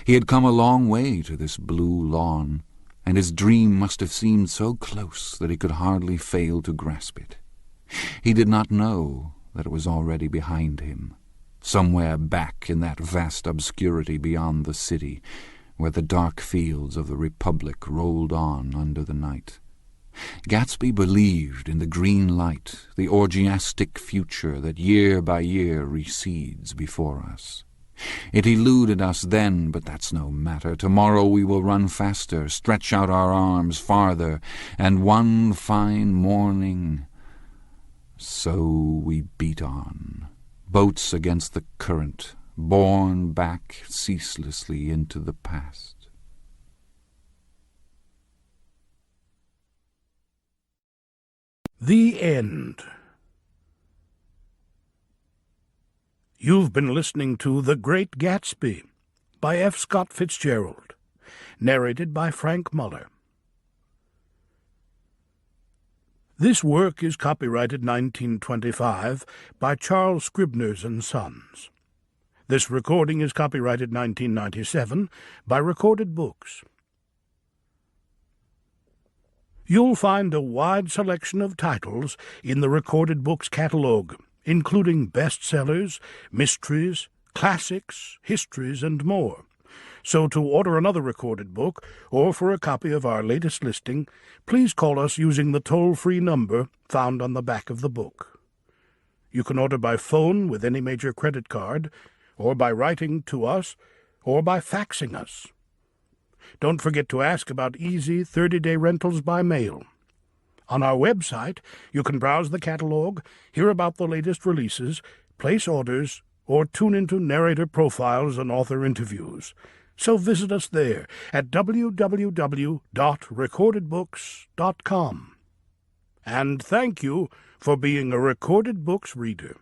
He had come a long way to this blue lawn, and his dream must have seemed so close that he could hardly fail to grasp it. He did not know that it was already behind him, somewhere back in that vast obscurity beyond the city, where the dark fields of the Republic rolled on under the night. Gatsby believed in the green light, the orgiastic future that year by year recedes before us. It eluded us then, but that's no matter. Tomorrow we will run faster, stretch out our arms farther, and one fine morning... So we beat on, boats against the current, borne back ceaselessly into the past. The End. You've been listening to The Great Gatsby by F. Scott Fitzgerald, narrated by Frank Muller. This work is copyrighted 1925 by Charles Scribners and Sons. This recording is copyrighted 1997 by Recorded Books. You'll find a wide selection of titles in the Recorded Books catalog, including bestsellers, mysteries, classics, histories, and more. So to order another recorded book, or for a copy of our latest listing, please call us using the toll-free number found on the back of the book. You can order by phone with any major credit card, or by writing to us, or by faxing us. Don't forget to ask about easy 30-day rentals by mail. On our website, you can browse the catalog, hear about the latest releases, place orders, or tune into narrator profiles and author interviews. So visit us there at www.recordedbooks.com. And thank you for being a Recorded Books reader.